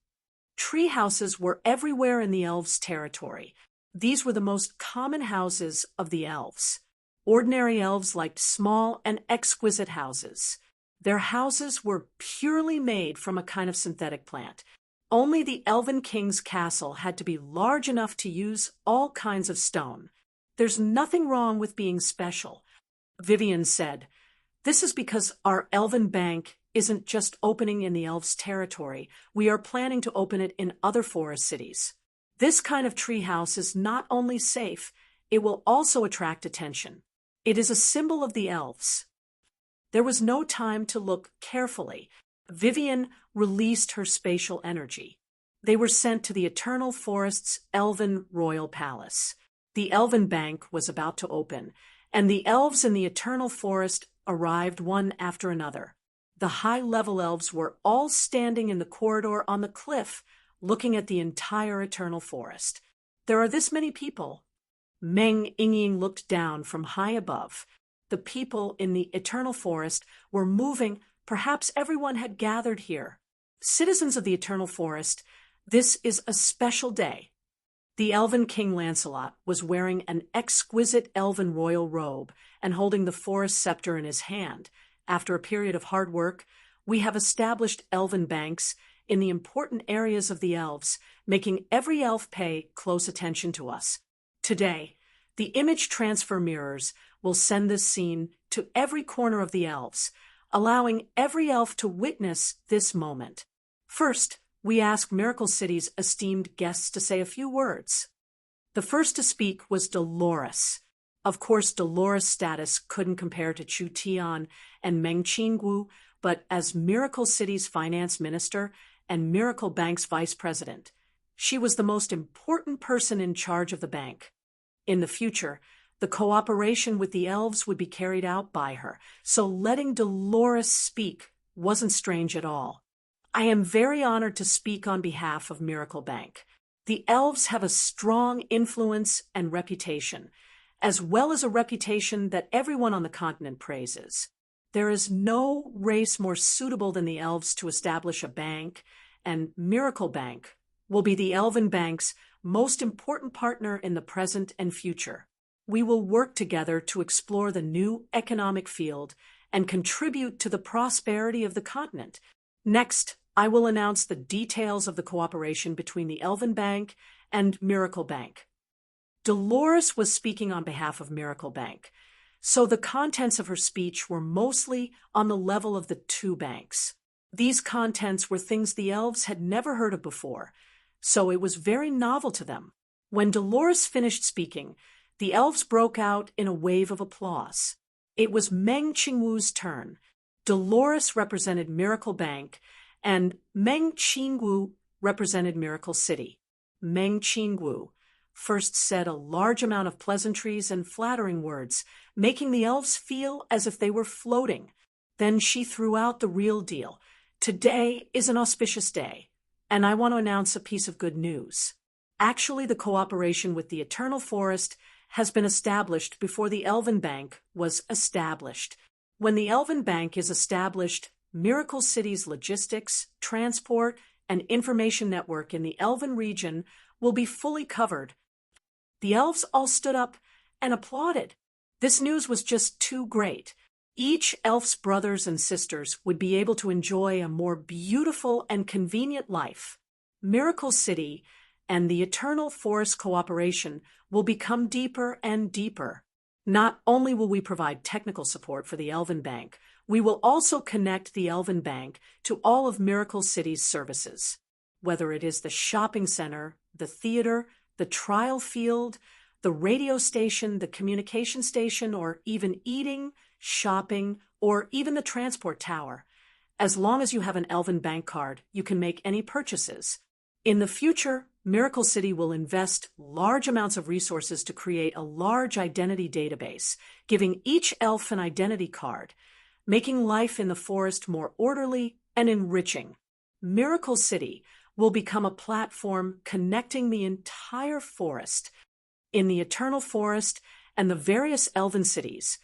Tree houses were everywhere in the elves' territory. These were the most common houses of the elves. Ordinary elves liked small and exquisite houses. Their houses were purely made from a kind of synthetic plant. Only the Elven King's castle had to be large enough to use all kinds of stone. There's nothing wrong with being special, Vivian said. This is because our Elven Bank isn't just opening in the elves' territory. We are planning to open it in other forest cities. This kind of treehouse is not only safe, it will also attract attention. It is a symbol of the elves. There was no time to look carefully. Vivian released her spatial energy. They were sent to the Eternal Forest's Elven Royal Palace. The Elven Bank was about to open, and the elves in the Eternal Forest arrived one after another. The high-level elves were all standing in the corridor on the cliff, looking at the entire Eternal Forest. There are this many people. Meng Yingying looked down from high above. The people in the Eternal Forest were moving. Perhaps everyone had gathered here. Citizens of the Eternal Forest, this is a special day. The Elven King Lancelot was wearing an exquisite elven royal robe and holding the forest scepter in his hand. After a period of hard work, we have established elven banks in the important areas of the elves, making every elf pay close attention to us. Today, the image transfer mirrors will send this scene to every corner of the elves, allowing every elf to witness this moment. First, we ask Miracle City's esteemed guests to say a few words. The first to speak was Dolores. Of course, Dolores' status couldn't compare to Chu Tian and Meng Qinggu, but as Miracle City's finance minister and Miracle Bank's vice president, she was the most important person in charge of the bank. In the future, the cooperation with the elves would be carried out by her, so letting Dolores speak wasn't strange at all. I am very honored to speak on behalf of Miracle Bank. The elves have a strong influence and reputation, as well as a reputation that everyone on the continent praises. There is no race more suitable than the elves to establish a bank, and Miracle Bank will be the Elven Bank's most important partner in the present and future. We will work together to explore the new economic field and contribute to the prosperity of the continent. Next, I will announce the details of the cooperation between the Elven Bank and Miracle Bank. Dolores was speaking on behalf of Miracle Bank, so the contents of her speech were mostly on the level of the two banks. These contents were things the elves had never heard of before, so it was very novel to them. When Dolores finished speaking, the elves broke out in a wave of applause. It was Meng Qingwu's turn. Dolores represented Miracle Bank, and Meng Qingwu represented Miracle City. Meng Qingwu first said a large amount of pleasantries and flattering words, making the elves feel as if they were floating. Then she threw out the real deal. Today is an auspicious day, and I want to announce a piece of good news. Actually, the cooperation with the Eternal Forest has been established before the Elven Bank was established. When the Elven Bank is established, Miracle City's logistics, transport, and information network in the Elven region will be fully covered. The elves all stood up and applauded. This news was just too great. each elf's brothers and sisters would be able to enjoy a more beautiful and convenient life. Miracle City and the Eternal Forest cooperation will become deeper and deeper. Not only will we provide technical support for the Elven Bank, we will also connect the Elven Bank to all of Miracle City's services. Whether it is the shopping center, the theater, the trial field, the radio station, the communication station, or even eating, shopping, or even the transport tower. As long as you have an Elven Bank card, you can make any purchases. In the future, Miracle City will invest large amounts of resources to create a large identity database, giving each elf an identity card, making life in the forest more orderly and enriching. Miracle City will become a platform connecting the entire forest. In the Eternal Forest and the various elven cities,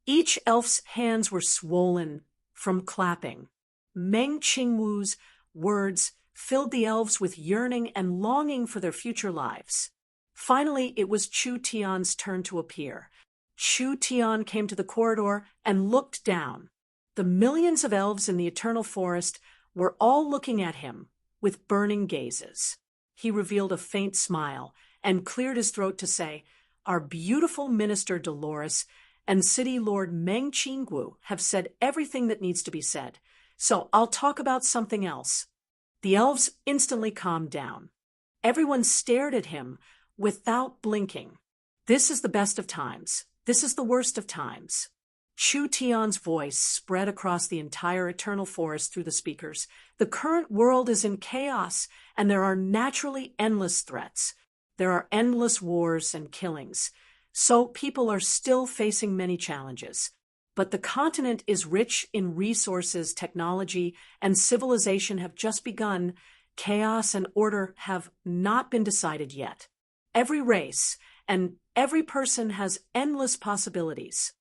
each elf's hands were swollen from clapping. Meng Qingwu's words filled the elves with yearning and longing for their future lives. Finally, it was Chu Tian's turn to appear. Chu Tian came to the corridor and looked down. The millions of elves in the Eternal Forest were all looking at him with burning gazes. He revealed a faint smile and cleared his throat to say, "Our beautiful Minister Dolores and City Lord Meng Qingwu have said everything that needs to be said, so I'll talk about something else." The elves instantly calmed down. Everyone stared at him without blinking. This is the best of times. This is the worst of times. Chu Tian's voice spread across the entire Eternal Forest through the speakers. The current world is in chaos, and there are naturally endless threats. There are endless wars and killings. So people are still facing many challenges. But the continent is rich in resources, technology, and civilization have just begun. Chaos and order have not been decided yet. Every race and every person has endless possibilities.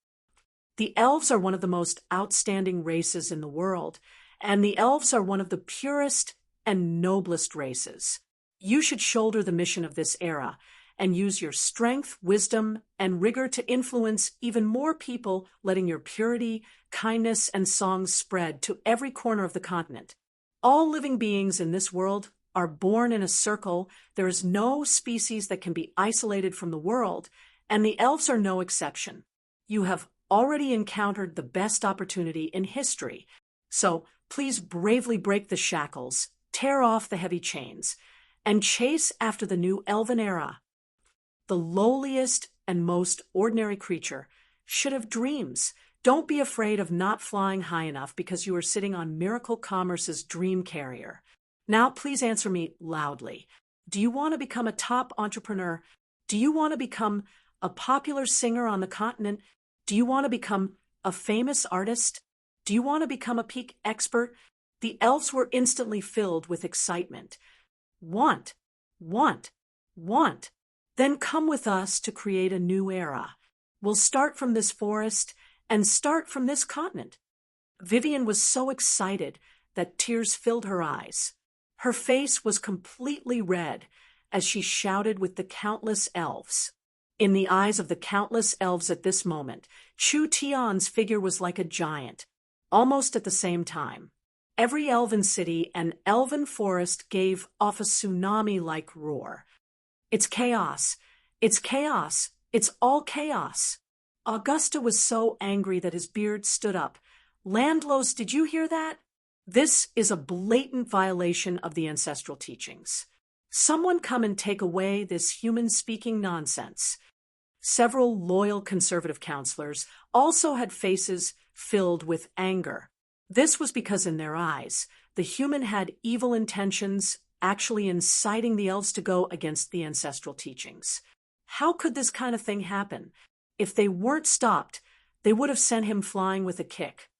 The elves are one of the most outstanding races in the world, and the elves are one of the purest and noblest races. You should shoulder the mission of this era and use your strength, wisdom, and rigor to influence even more people, letting your purity, kindness, and songs spread to every corner of the continent. All living beings in this world are born in a circle. There is no species that can be isolated from the world, and the elves are no exception. You have already encountered the best opportunity in history, so please bravely break the shackles, tear off the heavy chains, and chase after the new elven era. The lowliest and most ordinary creature should have dreams. Don't be afraid of not flying high enough because you are sitting on Miracle Commerce's dream carrier. Now please answer me loudly. Do you want to become a top entrepreneur? Do you want to become a popular singer on the continent? Do you want to become a famous artist? Do you want to become a peak expert? The elves were instantly filled with excitement. Want. Then come with us to create a new era. We'll start from this forest and start from this continent. Vivian was so excited that tears filled her eyes. Her face was completely red as she shouted with the countless elves. In the eyes of the countless elves at this moment, Chu Tian's figure was like a giant. Almost at the same time, every elven city and elven forest gave off a tsunami-like roar. It's chaos. It's chaos. It's all chaos. Augusta was so angry that his beard stood up. Landlos, did you hear that? This is a blatant violation of the ancestral teachings. Someone come and take away this human-speaking nonsense. Several loyal conservative counselors also had faces filled with anger. This was because in their eyes, the human had evil intentions, actually inciting the elves to go against the ancestral teachings. How could this kind of thing happen? If they weren't stopped, they would have sent him flying with a kick.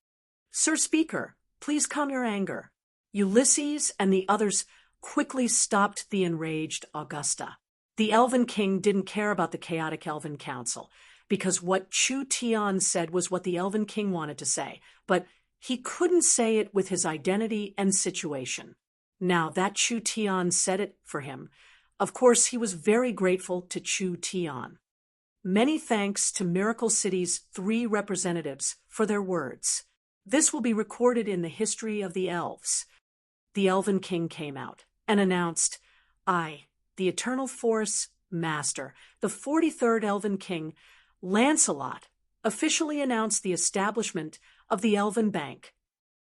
Sir Speaker, please calm your anger. Ulysses and the others quickly stopped the enraged Augusta. The Elven King didn't care about the chaotic Elven Council, because what Chu Tian said was what the Elven King wanted to say, but he couldn't say it with his identity and situation. Now that Chu Tian said it for him, of course he was very grateful to Chu Tian. Many thanks to Miracle City's 3 representatives for their words. This will be recorded in the history of the elves. The Elven King came out and announced, I, the Eternal Forest's Master, the 43rd Elven King, Lancelot, officially announced the establishment of the Elven Bank.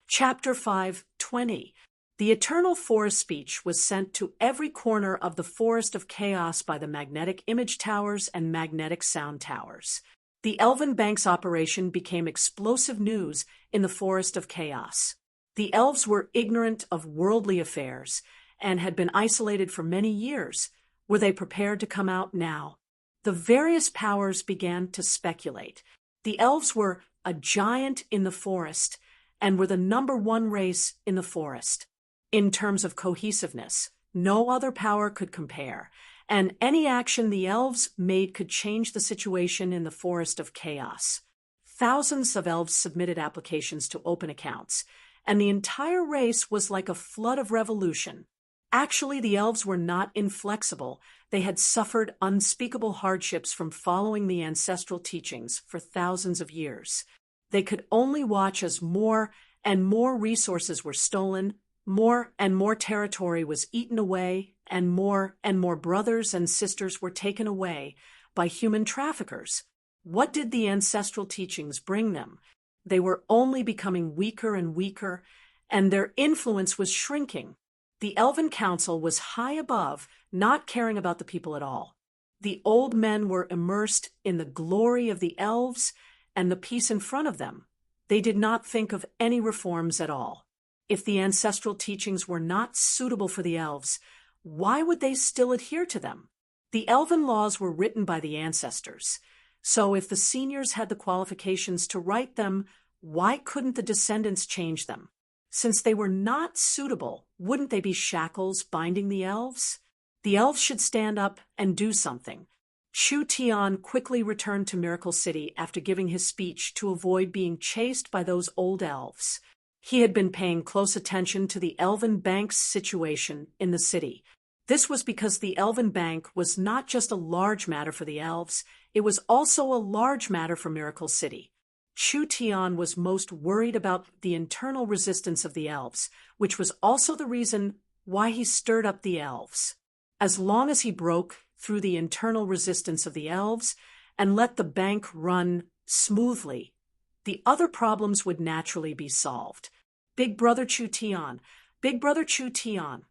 Chapter 5:20. The Eternal Forest speech was sent to every corner of the Forest of Chaos by the magnetic image towers and magnetic sound towers. The Elven Bank's operation became explosive news in the Forest of Chaos. The elves were ignorant of worldly affairs and had been isolated for many years. Were they prepared to come out now? The various powers began to speculate. The elves were a giant in the forest and were the #1 race in the forest. In terms of cohesiveness, no other power could compare, and any action the elves made could change the situation in the Forest of Chaos. Thousands of elves submitted applications to open accounts, and the entire race was like a flood of revolution. Actually, the elves were not inflexible. They had suffered unspeakable hardships from following the ancestral teachings for thousands of years. They could only watch as more and more resources were stolen, more and more territory was eaten away, and more brothers and sisters were taken away by human traffickers. What did the ancestral teachings bring them? They were only becoming weaker and weaker, and their influence was shrinking. The Elven Council was high above, not caring about the people at all. The old men were immersed in the glory of the elves and the peace in front of them. They did not think of any reforms at all. If the ancestral teachings were not suitable for the elves, why would they still adhere to them? The elven laws were written by the ancestors, so if the seniors had the qualifications to write them, why couldn't the descendants change them? Since they were not suitable, wouldn't they be shackles binding the elves? The elves should stand up and do something. Chu Tian quickly returned to Miracle City after giving his speech to avoid being chased by those old elves. He had been paying close attention to the Elven Bank's situation in the city. This was because the Elven Bank was not just a large matter for the elves, it was also a large matter for Miracle City. Chu Tian was most worried about the internal resistance of the elves, which was also the reason why he stirred up the elves. As long as he broke through the internal resistance of the elves and let the bank run smoothly, the other problems would naturally be solved. Big Brother Chu Tian, Big Brother Chu Tian.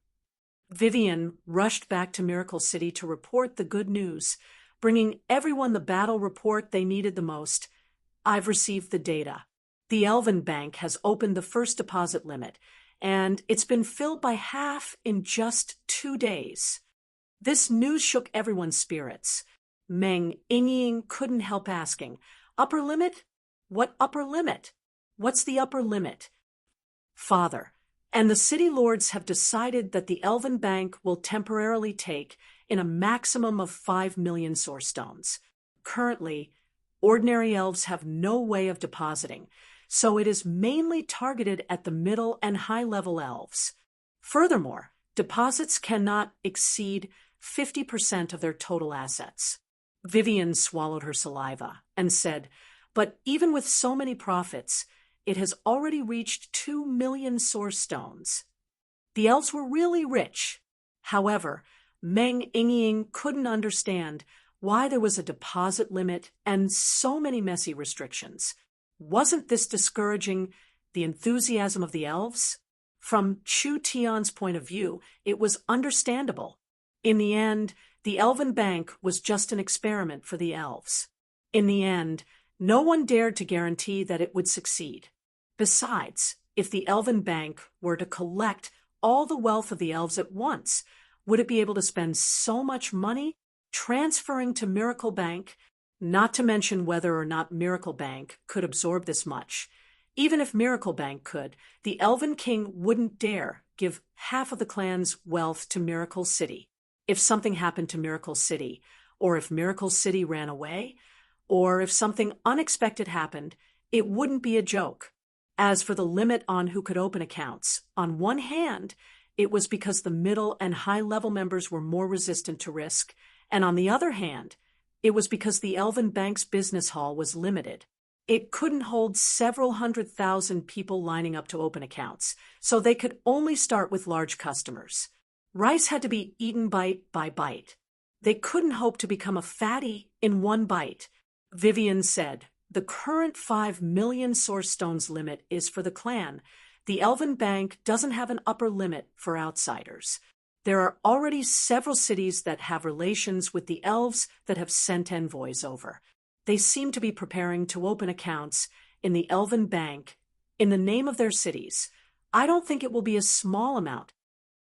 Vivian rushed back to Miracle City to report the good news, bringing everyone the battle report they needed the most. I've received the data. The Elven Bank has opened the first deposit limit, and it's been filled by half in just 2 days. This news shook everyone's spirits. Meng Yingying couldn't help asking, upper limit? What upper limit? What's the upper limit? Father, and the city lords have decided that the Elven Bank will temporarily take in a maximum of 5 million source stones. Currently, ordinary elves have no way of depositing, so it is mainly targeted at the middle and high-level elves. Furthermore, deposits cannot exceed 50% of their total assets. Vivian swallowed her saliva and said, but even with so many profits, it has already reached 2 million source stones. The elves were really rich. However, Meng Yingying couldn't understand why there was a deposit limit and so many messy restrictions. Wasn't this discouraging the enthusiasm of the elves? From Chu Tian's point of view, it was understandable. In the end, the Elven Bank was just an experiment for the elves. In the end, no one dared to guarantee that it would succeed. Besides, if the Elven Bank were to collect all the wealth of the elves at once, would it be able to spend so much money transferring to Miracle Bank? Not to mention whether or not Miracle Bank could absorb this much. Even if Miracle Bank could, the Elven King wouldn't dare give half of the clan's wealth to Miracle City. If something happened to Miracle City, or if Miracle City ran away, or if something unexpected happened, it wouldn't be a joke. As for the limit on who could open accounts, on one hand, it was because the middle and high-level members were more resistant to risk, and on the other hand, It was because the Elven Bank's business hall was limited. It couldn't hold several 100,000 people lining up to open accounts, so they could only start with large customers. Rice had to be eaten bite by bite. They couldn't hope to become a fatty in one bite. Vivian said, "The current 5 million source stones limit is for the clan. The Elven Bank doesn't have an upper limit for outsiders. There are already several cities that have relations with the elves that have sent envoys over. They seem to be preparing to open accounts in the Elven Bank in the name of their cities. I don't think it will be a small amount."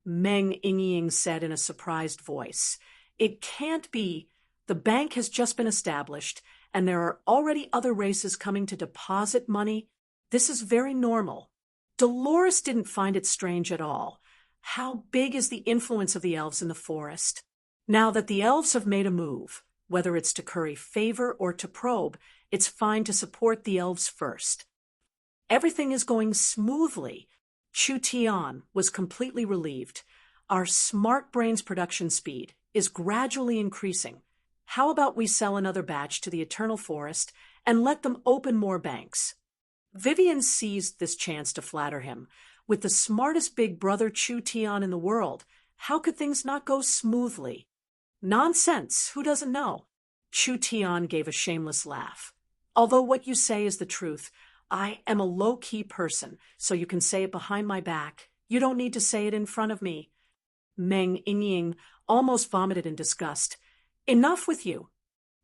Meng Yingying said in a surprised voice. "It can't be. The bank has just been established, and there are already other races coming to deposit money. This is very normal." Dolores didn't find it strange at all. How big is the influence of the elves in the forest? Now that the elves have made a move, whether it's to curry favor or to probe, it's fine to support the elves first. Everything is going smoothly. Chu Tian was completely relieved. Our smart brains production speed is gradually increasing. How about we sell another batch to the Eternal Forest and let them open more banks? Vivian seized this chance to flatter him. With the smartest big brother Chu Tian in the world, how could things not go smoothly? Nonsense, who doesn't know? Chu Tian gave a shameless laugh. Although what you say is the truth, I am a low-key person, so you can say it behind my back. You don't need to say it in front of me. Meng Yingying almost vomited in disgust. Enough with you.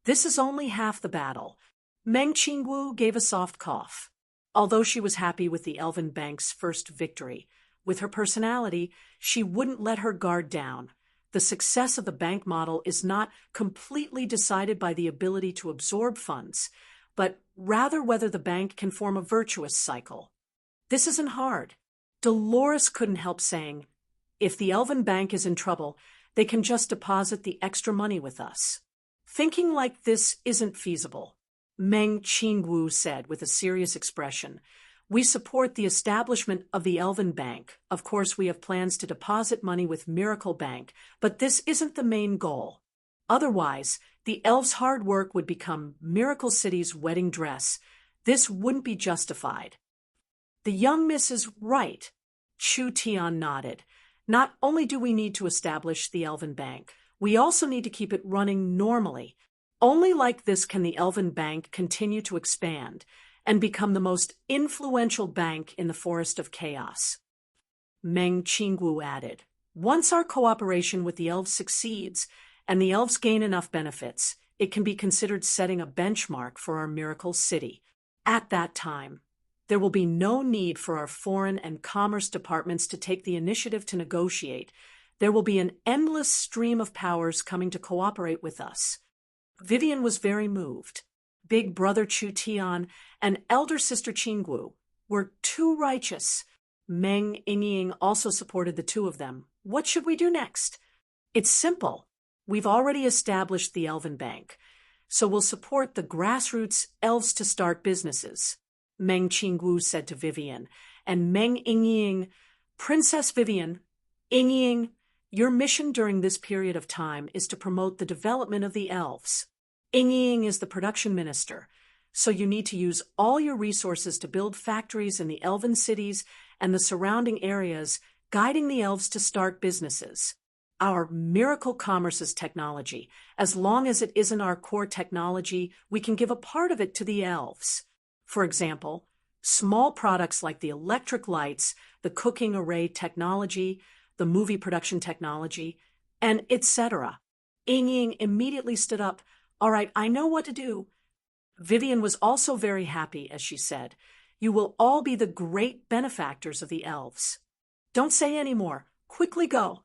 This is only half the battle. Meng Qingwu gave a soft cough. Although she was happy with the Elven Bank's first victory, with her personality, she wouldn't let her guard down. The success of the bank model is not completely decided by the ability to absorb funds, but rather whether the bank can form a virtuous cycle. This isn't hard. Dolores couldn't help saying, "If the Elven Bank is in trouble, they can just deposit the extra money with us." Thinking like this isn't feasible. Meng Qingwu said with a serious expression. "We support the establishment of the Elven Bank. Of course, we have plans to deposit money with Miracle Bank, but this isn't the main goal. Otherwise, the elves' hard work would become Miracle City's wedding dress. This wouldn't be justified." "The young miss is right," Chu Tian nodded. "Not only do we need to establish the Elven Bank, we also need to keep it running normally. Only like this can the Elven Bank continue to expand and become the most influential bank in the Forest of Chaos." Meng Qingwu added, "Once our cooperation with the elves succeeds and the elves gain enough benefits, it can be considered setting a benchmark for our Miracle City. At that time, there will be no need for our foreign and commerce departments to take the initiative to negotiate. There will be an endless stream of powers coming to cooperate with us." Vivian was very moved. Big brother Chu Tian and elder sister Qingwu were too righteous. Meng Yingying also supported the two of them. What should we do next? It's simple. We've already established the Elven Bank, so we'll support the grassroots elves to start businesses, Meng Qingwu said to Vivian. And Meng Yingying, "Princess Vivian, Yingying, your mission during this period of time is to promote the development of the elves. Yingying is the production minister, so you need to use all your resources to build factories in the elven cities and the surrounding areas, guiding the elves to start businesses. Our Miracle Commerce's technology, as long as it isn't our core technology, we can give a part of it to the elves. For example, small products like the electric lights, the cooking array technology, the movie production technology, and etc." Yingying immediately stood up. "All right, I know what to do." Vivian was also very happy as she said, "You will all be the great benefactors of the elves. Don't say any more. Quickly go."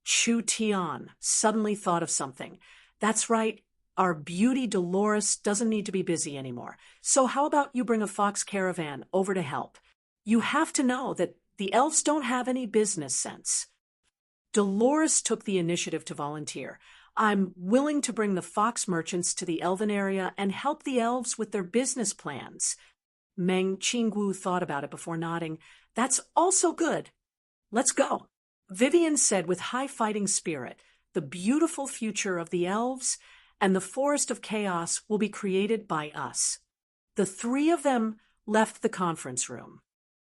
Chu Tian suddenly thought of something. "That's right. Our beauty Dolores doesn't need to be busy anymore. So how about you bring a fox caravan over to help? You have to know that the elves don't have any business sense." Dolores took the initiative to volunteer. "I'm willing to bring the fox merchants to the elven area and help the elves with their business plans." Meng Qingwu thought about it before nodding. "That's also good. Let's go." Vivian said with high fighting spirit, "The beautiful future of the elves and the forest of chaos will be created by us. The three of them left the conference room.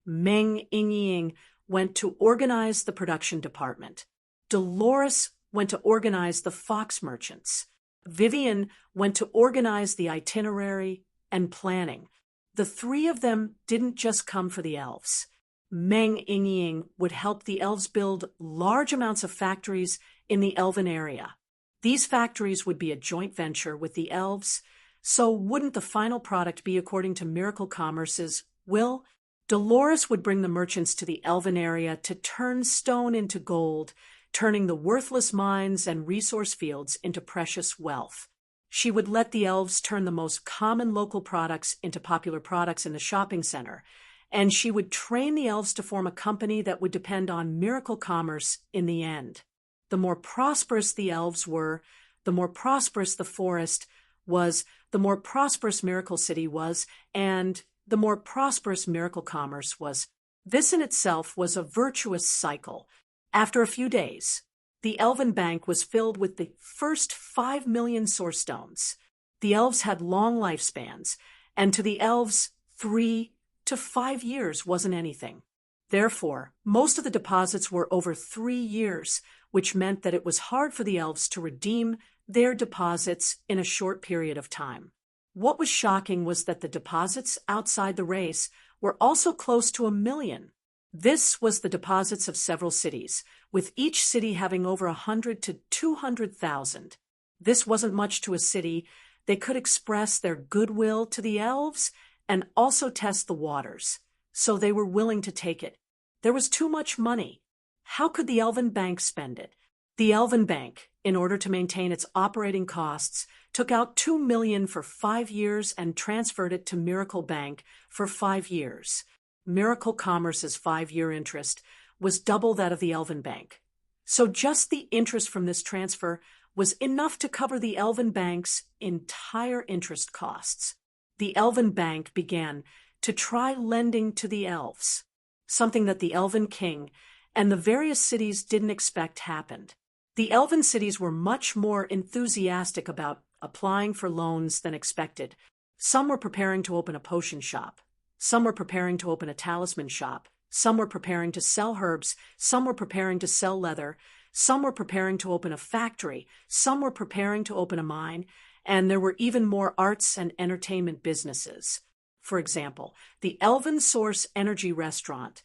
Meng Yingying went to organize the production department. Dolores went to organize the fox merchants. Vivian went to organize the itinerary and planning. The three of them didn't just come for the elves. Meng Yingying would help the elves build large amounts of factories in the elven area. These factories would be a joint venture with the elves, so wouldn't the final product be according to Miracle Commerce's will? Dolores would bring the merchants to the elven area to turn stone into gold, turning the worthless mines and resource fields into precious wealth. She would let the elves turn the most common local products into popular products in the shopping center, and she would train the elves to form a company that would depend on Miracle Commerce in the end. The more prosperous the elves were, the more prosperous the forest was, the more prosperous Miracle City was, and the more prosperous Miracle Commerce was. This in itself was a virtuous cycle. After a few days, the Elven Bank was filled with the first 5 million source stones. The elves had long lifespans, and to the elves, 3 to 5 years wasn't anything. Therefore, most of the deposits were over 3 years, which meant that it was hard for the elves to redeem their deposits in a short period of time. What was shocking was that the deposits outside the race were also close to 1 million. This was the deposits of several cities, with each city having over 100 to 200,000. This wasn't much to a city. They could express their goodwill to the elves and also test the waters, so they were willing to take it. There was too much money. How could the Elven Bank spend it? The Elven Bank, in order to maintain its operating costs, took out 2 million for 5 years and transferred it to Miracle Bank for 5 years. Miracle Commerce's 5-year interest was double that of the Elven Bank. So just the interest from this transfer was enough to cover the Elven Bank's entire interest costs. The Elven Bank began to try lending to the elves, something that the Elven King and the various cities didn't expect happened. The Elven cities were much more enthusiastic about applying for loans than expected. Some were preparing to open a potion shop. Some were preparing to open a talisman shop. Some were preparing to sell herbs. Some were preparing to sell leather. Some were preparing to open a factory. Some were preparing to open a mine. And there were even more arts and entertainment businesses. For example, the Elven Source Energy Restaurant,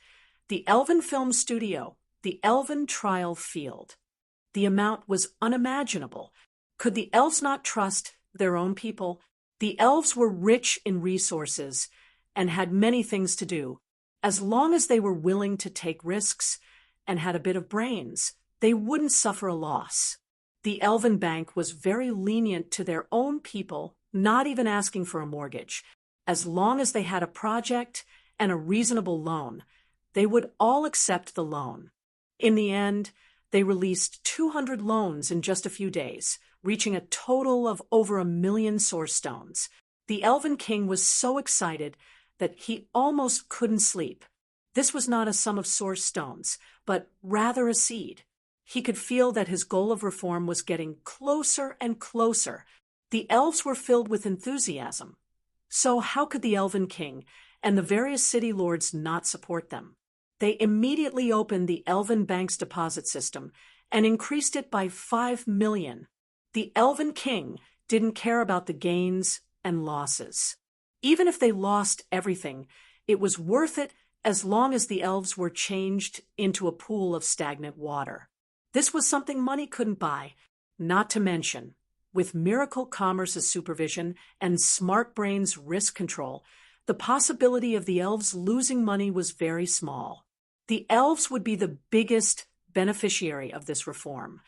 the Elven Film Studio, the Elven Trial Field. The amount was unimaginable. Could the elves not trust their own people? The elves were rich in resources and had many things to do. As long as they were willing to take risks and had a bit of brains, they wouldn't suffer a loss. The Elven Bank was very lenient to their own people, not even asking for a mortgage. As long as they had a project and a reasonable loan, they would all accept the loan. In the end, they released 200 loans in just a few days, reaching a total of over 1 million source stones. The Elven King was so excited that he almost couldn't sleep. This was not a sum of source stones, but rather a seed. He could feel that his goal of reform was getting closer and closer. The elves were filled with enthusiasm. So how could the Elven King and the various city lords not support them? They immediately opened the Elven Bank's deposit system and increased it by 5 million. The Elven King didn't care about the gains and losses. Even if they lost everything, it was worth it as long as the elves were changed into a pool of stagnant water. This was something money couldn't buy, not to mention, with Miracle Commerce's supervision and Smart Brain's risk control, the possibility of the elves losing money was very small. The elves would be the biggest beneficiary of this reform.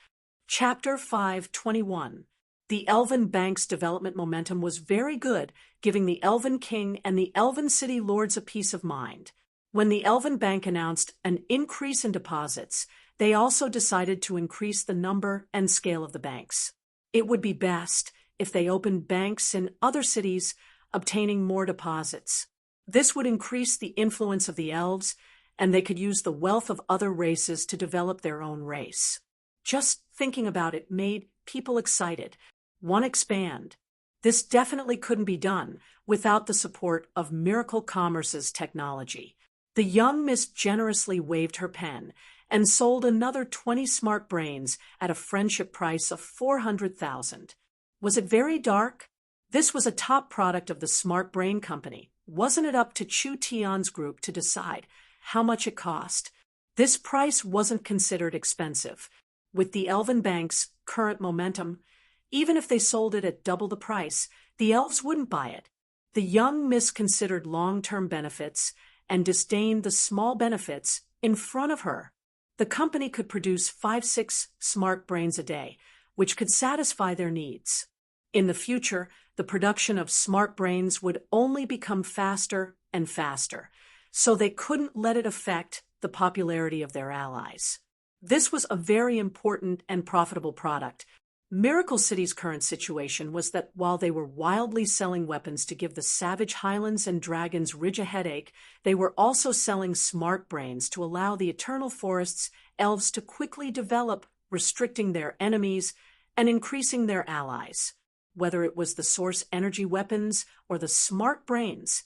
Chapter 5:21. The Elven Bank's development momentum was very good, giving the Elven King and the Elven City Lords a peace of mind. When the Elven Bank announced an increase in deposits, they also decided to increase the number and scale of the banks. It would be best if they opened banks in other cities, obtaining more deposits. This would increase the influence of the elves, and they could use the wealth of other races to develop their own race. Just thinking about it made people excited. One, expand. This definitely couldn't be done without the support of Miracle Commerce's technology. The young miss generously waved her pen and sold another 20 smart brains at a friendship price of 400,000. Was it very dark? This was a top product of the Smart Brain Company. Wasn't it up to Chu Tian's group to decide how much it cost? This price wasn't considered expensive. With the Elven Bank's current momentum, even if they sold it at double the price, the elves wouldn't buy it. The young miss considered long-term benefits and disdained the small benefits in front of her. The company could produce 5-6 smart brains a day, which could satisfy their needs. In the future, the production of smart brains would only become faster and faster, so they couldn't let it affect the popularity of their allies. This was a very important and profitable product. Miracle City's current situation was that while they were wildly selling weapons to give the savage Highlands and Dragons Ridge a headache, they were also selling smart brains to allow the Eternal Forest's elves to quickly develop, restricting their enemies and increasing their allies. Whether it was the source energy weapons or the smart brains,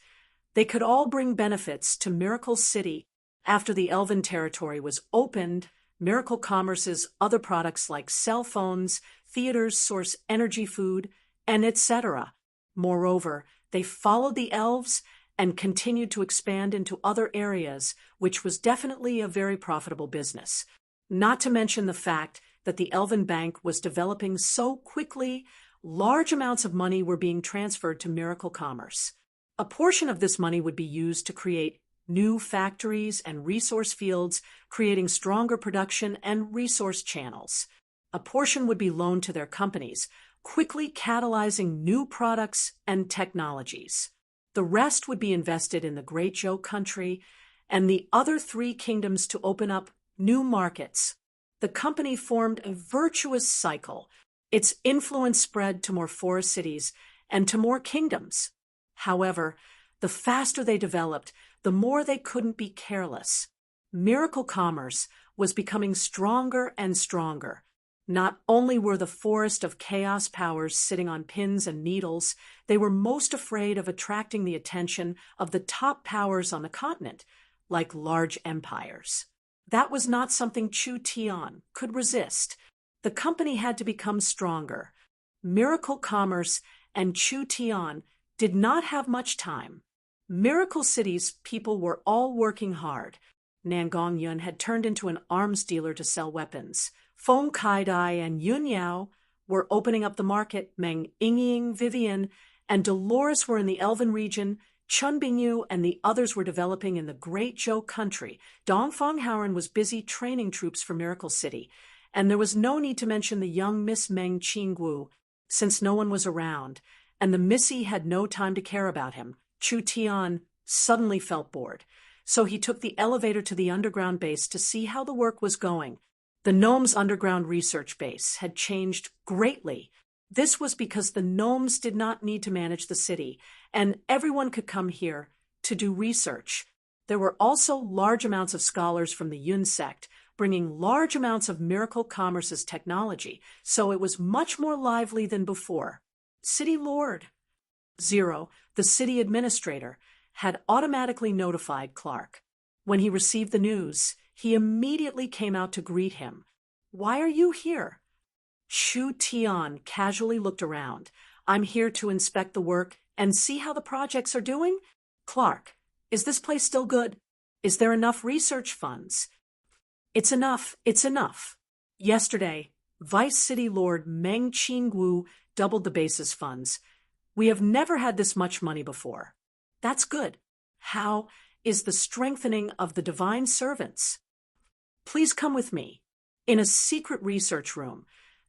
they could all bring benefits to Miracle City. After the Elven territory was opened, Miracle Commerce's other products like cell phones, theaters, source energy food, and etc. Moreover, they followed the elves and continued to expand into other areas, which was definitely a very profitable business. Not to mention the fact that the Elven Bank was developing so quickly, large amounts of money were being transferred to Miracle Commerce. A portion of this money would be used to create new factories and resource fields, creating stronger production and resource channels. A portion would be loaned to their companies, quickly catalyzing new products and technologies. The rest would be invested in the Great Joe country and the other 3 kingdoms to open up new markets. The company formed a virtuous cycle. Its influence spread to more forest cities and to more kingdoms. However, the faster they developed, the more they couldn't be careless. Miracle Commerce was becoming stronger and stronger. Not only were the forest of chaos powers sitting on pins and needles, they were most afraid of attracting the attention of the top powers on the continent, like large empires. That was not something Chu Tian could resist. The company had to become stronger. Miracle Commerce and Chu Tian did not have much time. Miracle City's people were all working hard. Nangong Yun had turned into an arms dealer to sell weapons. Feng Kaidai and Yun Yao were opening up the market. Meng Yingying, Vivian, and Dolores were in the Elven region. Chun Bingyu and the others were developing in the Great Joe country. Dong Fenghaoren was busy training troops for Miracle City. And there was no need to mention the young Miss Meng Qingguo, since no one was around, and the Missy had no time to care about him. Chu Tian suddenly felt bored, so he took the elevator to the underground base to see how the work was going. The gnomes' underground research base had changed greatly. This was because the gnomes did not need to manage the city, and everyone could come here to do research. There were also large amounts of scholars from the Yun sect, bringing large amounts of Miracle Commerce's technology, so it was much more lively than before. City Lord 0, the city administrator, had automatically notified Clark. When he received the news, he immediately came out to greet him. "Why are you here?" Chu Tian casually looked around. "I'm here to inspect the work and see how the projects are doing." "Clark, is this place still good? Is there enough research funds?" It's enough. Yesterday, Vice City Lord Meng Qingguo doubled the base's funds. We have never had this much money before. That's good. How is the strengthening of the divine servants? Please come with me. In a secret research room,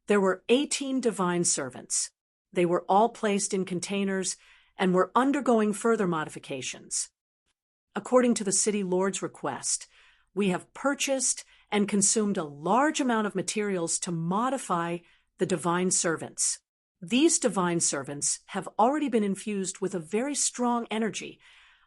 there were 18 divine servants. They were all placed in containers and were undergoing further modifications. According to the city lord's request, we have purchased and consumed a large amount of materials to modify the divine servants. These divine servants have already been infused with a very strong energy.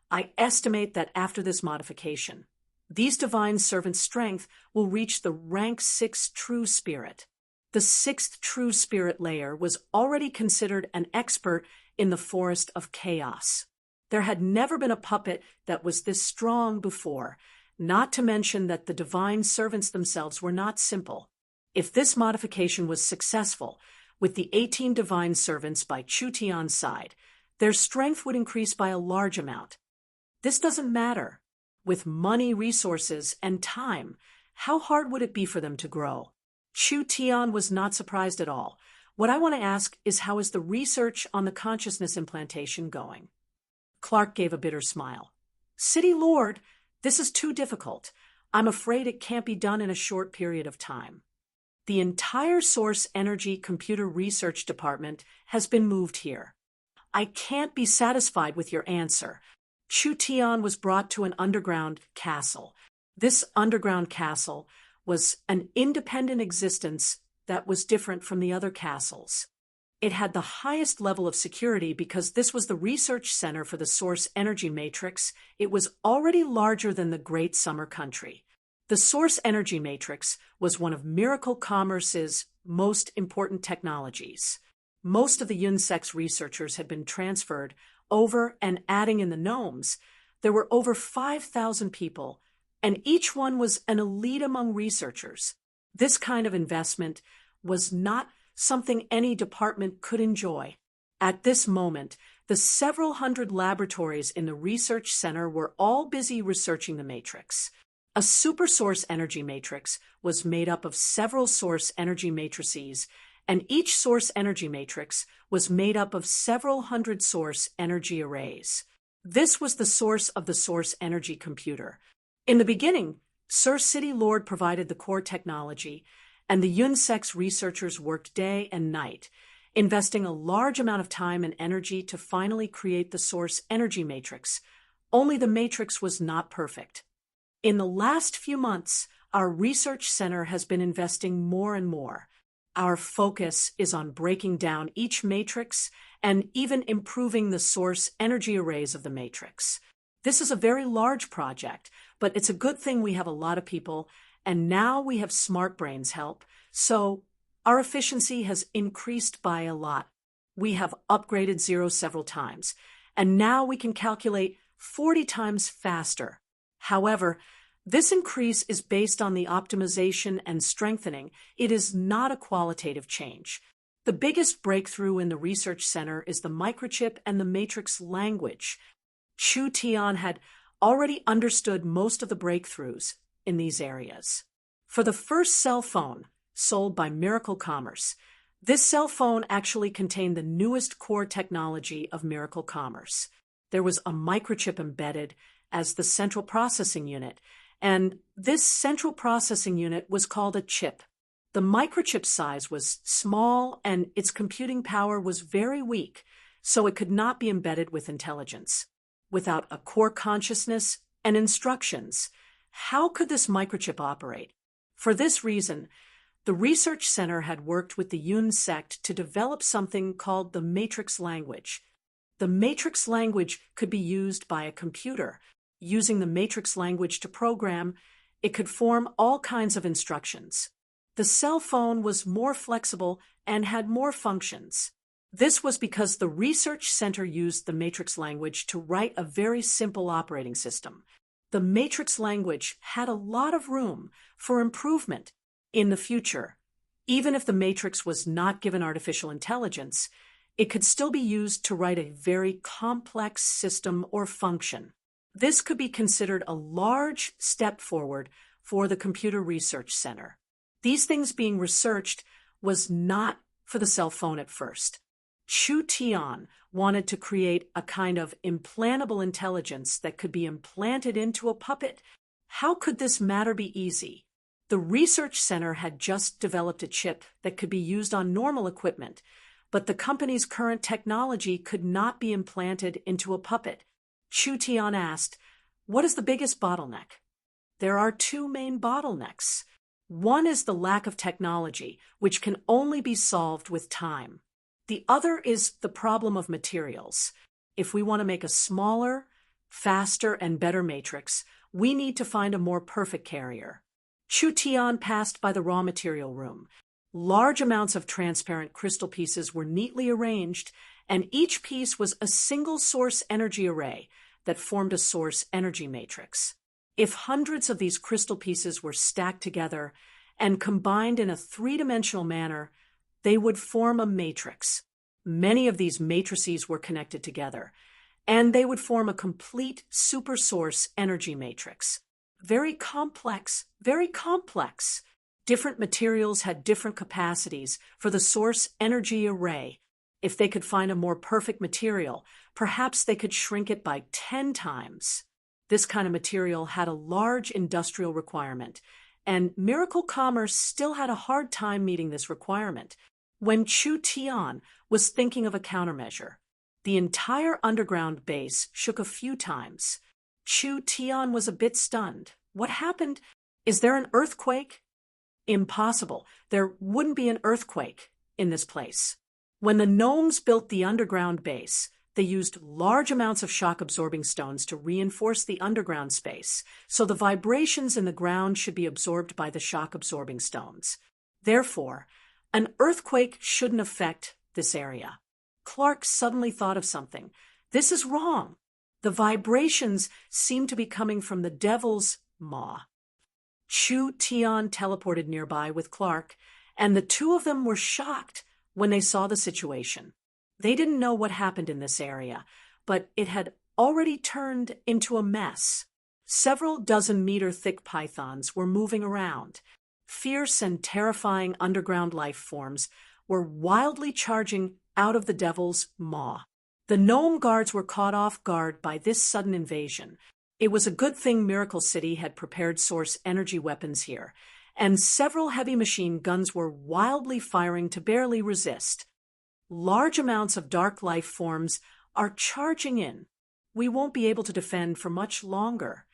I estimate that after this modification, these divine servants' strength will reach the rank 6 true spirit. The sixth true spirit layer was already considered an expert in the forest of chaos. There had never been a puppet that was this strong before, not to mention that the divine servants themselves were not simple. If this modification was successful, with the 18 divine servants by Chu Tian's side, their strength would increase by a large amount. This doesn't matter. With money, resources, and time, how hard would it be for them to grow? Chu Tian was not surprised at all. What I want to ask is, how is the research on the consciousness implantation going? Clark gave a bitter smile. City Lord, this is too difficult. I'm afraid it can't be done in a short period of time. The entire Source Energy Computer Research Department has been moved here. I can't be satisfied with your answer. Chu Tian was brought to an underground castle. This underground castle was an independent existence that was different from the other castles. It had the highest level of security because this was the research center for the Source Energy Matrix. It was already larger than the Great Summer Country. The Source Energy Matrix was one of Miracle Commerce's most important technologies. Most of the Yunsek's researchers had been transferred over, and adding in the gnomes, there were over 5,000 people, and each one was an elite among researchers. This kind of investment was not something any department could enjoy. At this moment, the several hundred laboratories in the research center were all busy researching the matrix. A super source energy matrix was made up of several source energy matrices, and each source energy matrix was made up of several hundred source energy arrays. This was the source of the source energy computer. In the beginning, Sir City Lord provided the core technology, and the Yunsek's researchers worked day and night, investing a large amount of time and energy to finally create the source energy matrix. Only the matrix was not perfect. In the last few months, our research center has been investing more and more. Our focus is on breaking down each matrix and even improving the source energy arrays of the matrix. This is a very large project, but it's a good thing we have a lot of people, and now we have Smart Brain's help, so our efficiency has increased by a lot. We have upgraded Zero several times, and now we can calculate 40 times faster. However, this increase is based on the optimization and strengthening. It is not a qualitative change. The biggest breakthrough in the research center is the microchip and the matrix language. Chu Tian had already understood most of the breakthroughs in these areas. For the first cell phone sold by Miracle Commerce, this cell phone actually contained the newest core technology of Miracle Commerce. There was a microchip embedded as the central processing unit, and this central processing unit was called a chip. The microchip size was small and its computing power was very weak, so it could not be embedded with intelligence. Without a core consciousness and instructions, how could this microchip operate? For this reason, the research center had worked with the Yun sect to develop something called the matrix language. The matrix language could be used by a computer. Using the matrix language to program, it could form all kinds of instructions. The cell phone was more flexible and had more functions. This was because the research center used the matrix language to write a very simple operating system. The matrix language had a lot of room for improvement in the future. Even if the matrix was not given artificial intelligence, it could still be used to write a very complex system or function. This could be considered a large step forward for the Computer Research Center. These things being researched was not for the cell phone at first. Chu Tian wanted to create a kind of implantable intelligence that could be implanted into a puppet. How could this matter be easy? The research center had just developed a chip that could be used on normal equipment, but the company's current technology could not be implanted into a puppet. Chu Tian asked, "What is the biggest bottleneck?" There are two main bottlenecks. One is the lack of technology, which can only be solved with time. The other is the problem of materials. If we want to make a smaller, faster, and better matrix, we need to find a more perfect carrier. Chu Tian passed by the raw material room. Large amounts of transparent crystal pieces were neatly arranged, and each piece was a single source energy array that formed a source energy matrix. If hundreds of these crystal pieces were stacked together and combined in a three-dimensional manner, they would form a matrix. Many of these matrices were connected together, and they would form a complete supersource energy matrix. Very complex, very complex. Different materials had different capacities for the source energy array. If they could find a more perfect material, perhaps they could shrink it by 10 times. This kind of material had a large industrial requirement, and Miracle Commerce still had a hard time meeting this requirement. When Chu Tian was thinking of a countermeasure, the entire underground base shook a few times. Chu Tian was a bit stunned. What happened? Is there an earthquake? Impossible. There wouldn't be an earthquake in this place. When the gnomes built the underground base, they used large amounts of shock-absorbing stones to reinforce the underground space, so the vibrations in the ground should be absorbed by the shock-absorbing stones. Therefore, an earthquake shouldn't affect this area. Clark suddenly thought of something. This is wrong. The vibrations seem to be coming from the devil's maw. Chu Tian teleported nearby with Clark, and the two of them were shocked when they saw the situation. They didn't know what happened in this area, but it had already turned into a mess. Several dozen-meter-thick pythons were moving around. Fierce and terrifying underground life forms were wildly charging out of the devil's maw. The gnome guards were caught off guard by this sudden invasion. It was a good thing Miracle City had prepared source energy weapons here, and several heavy machine guns were wildly firing to barely resist. Large amounts of dark life forms are charging in. We won't be able to defend for much longer.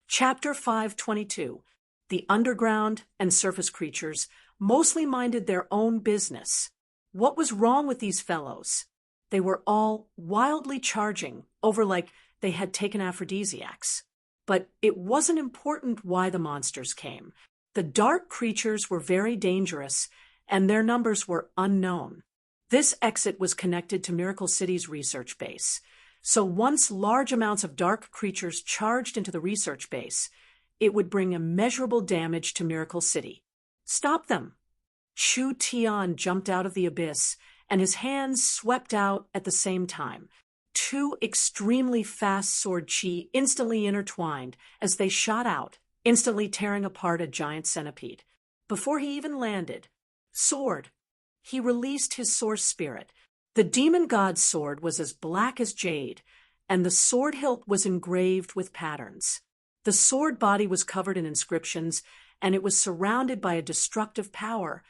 Chapter 522. The underground and surface creatures mostly minded their own business. What was wrong with these fellows? They were all wildly charging over like they had taken aphrodisiacs. But it wasn't important why the monsters came. The dark creatures were very dangerous, and their numbers were unknown. This exit was connected to Miracle City's research base. So once large amounts of dark creatures charged into the research base, it would bring immeasurable damage to Miracle City. Stop them! Chu Tian jumped out of the abyss, and his hands swept out at the same time. Two extremely fast sword chi instantly intertwined as they shot out, instantly tearing apart a giant centipede. Before he even landed, sword! He released his source spirit. The demon god's sword was as black as jade, and the sword hilt was engraved with patterns. The sword body was covered in inscriptions, and it was surrounded by a destructive power,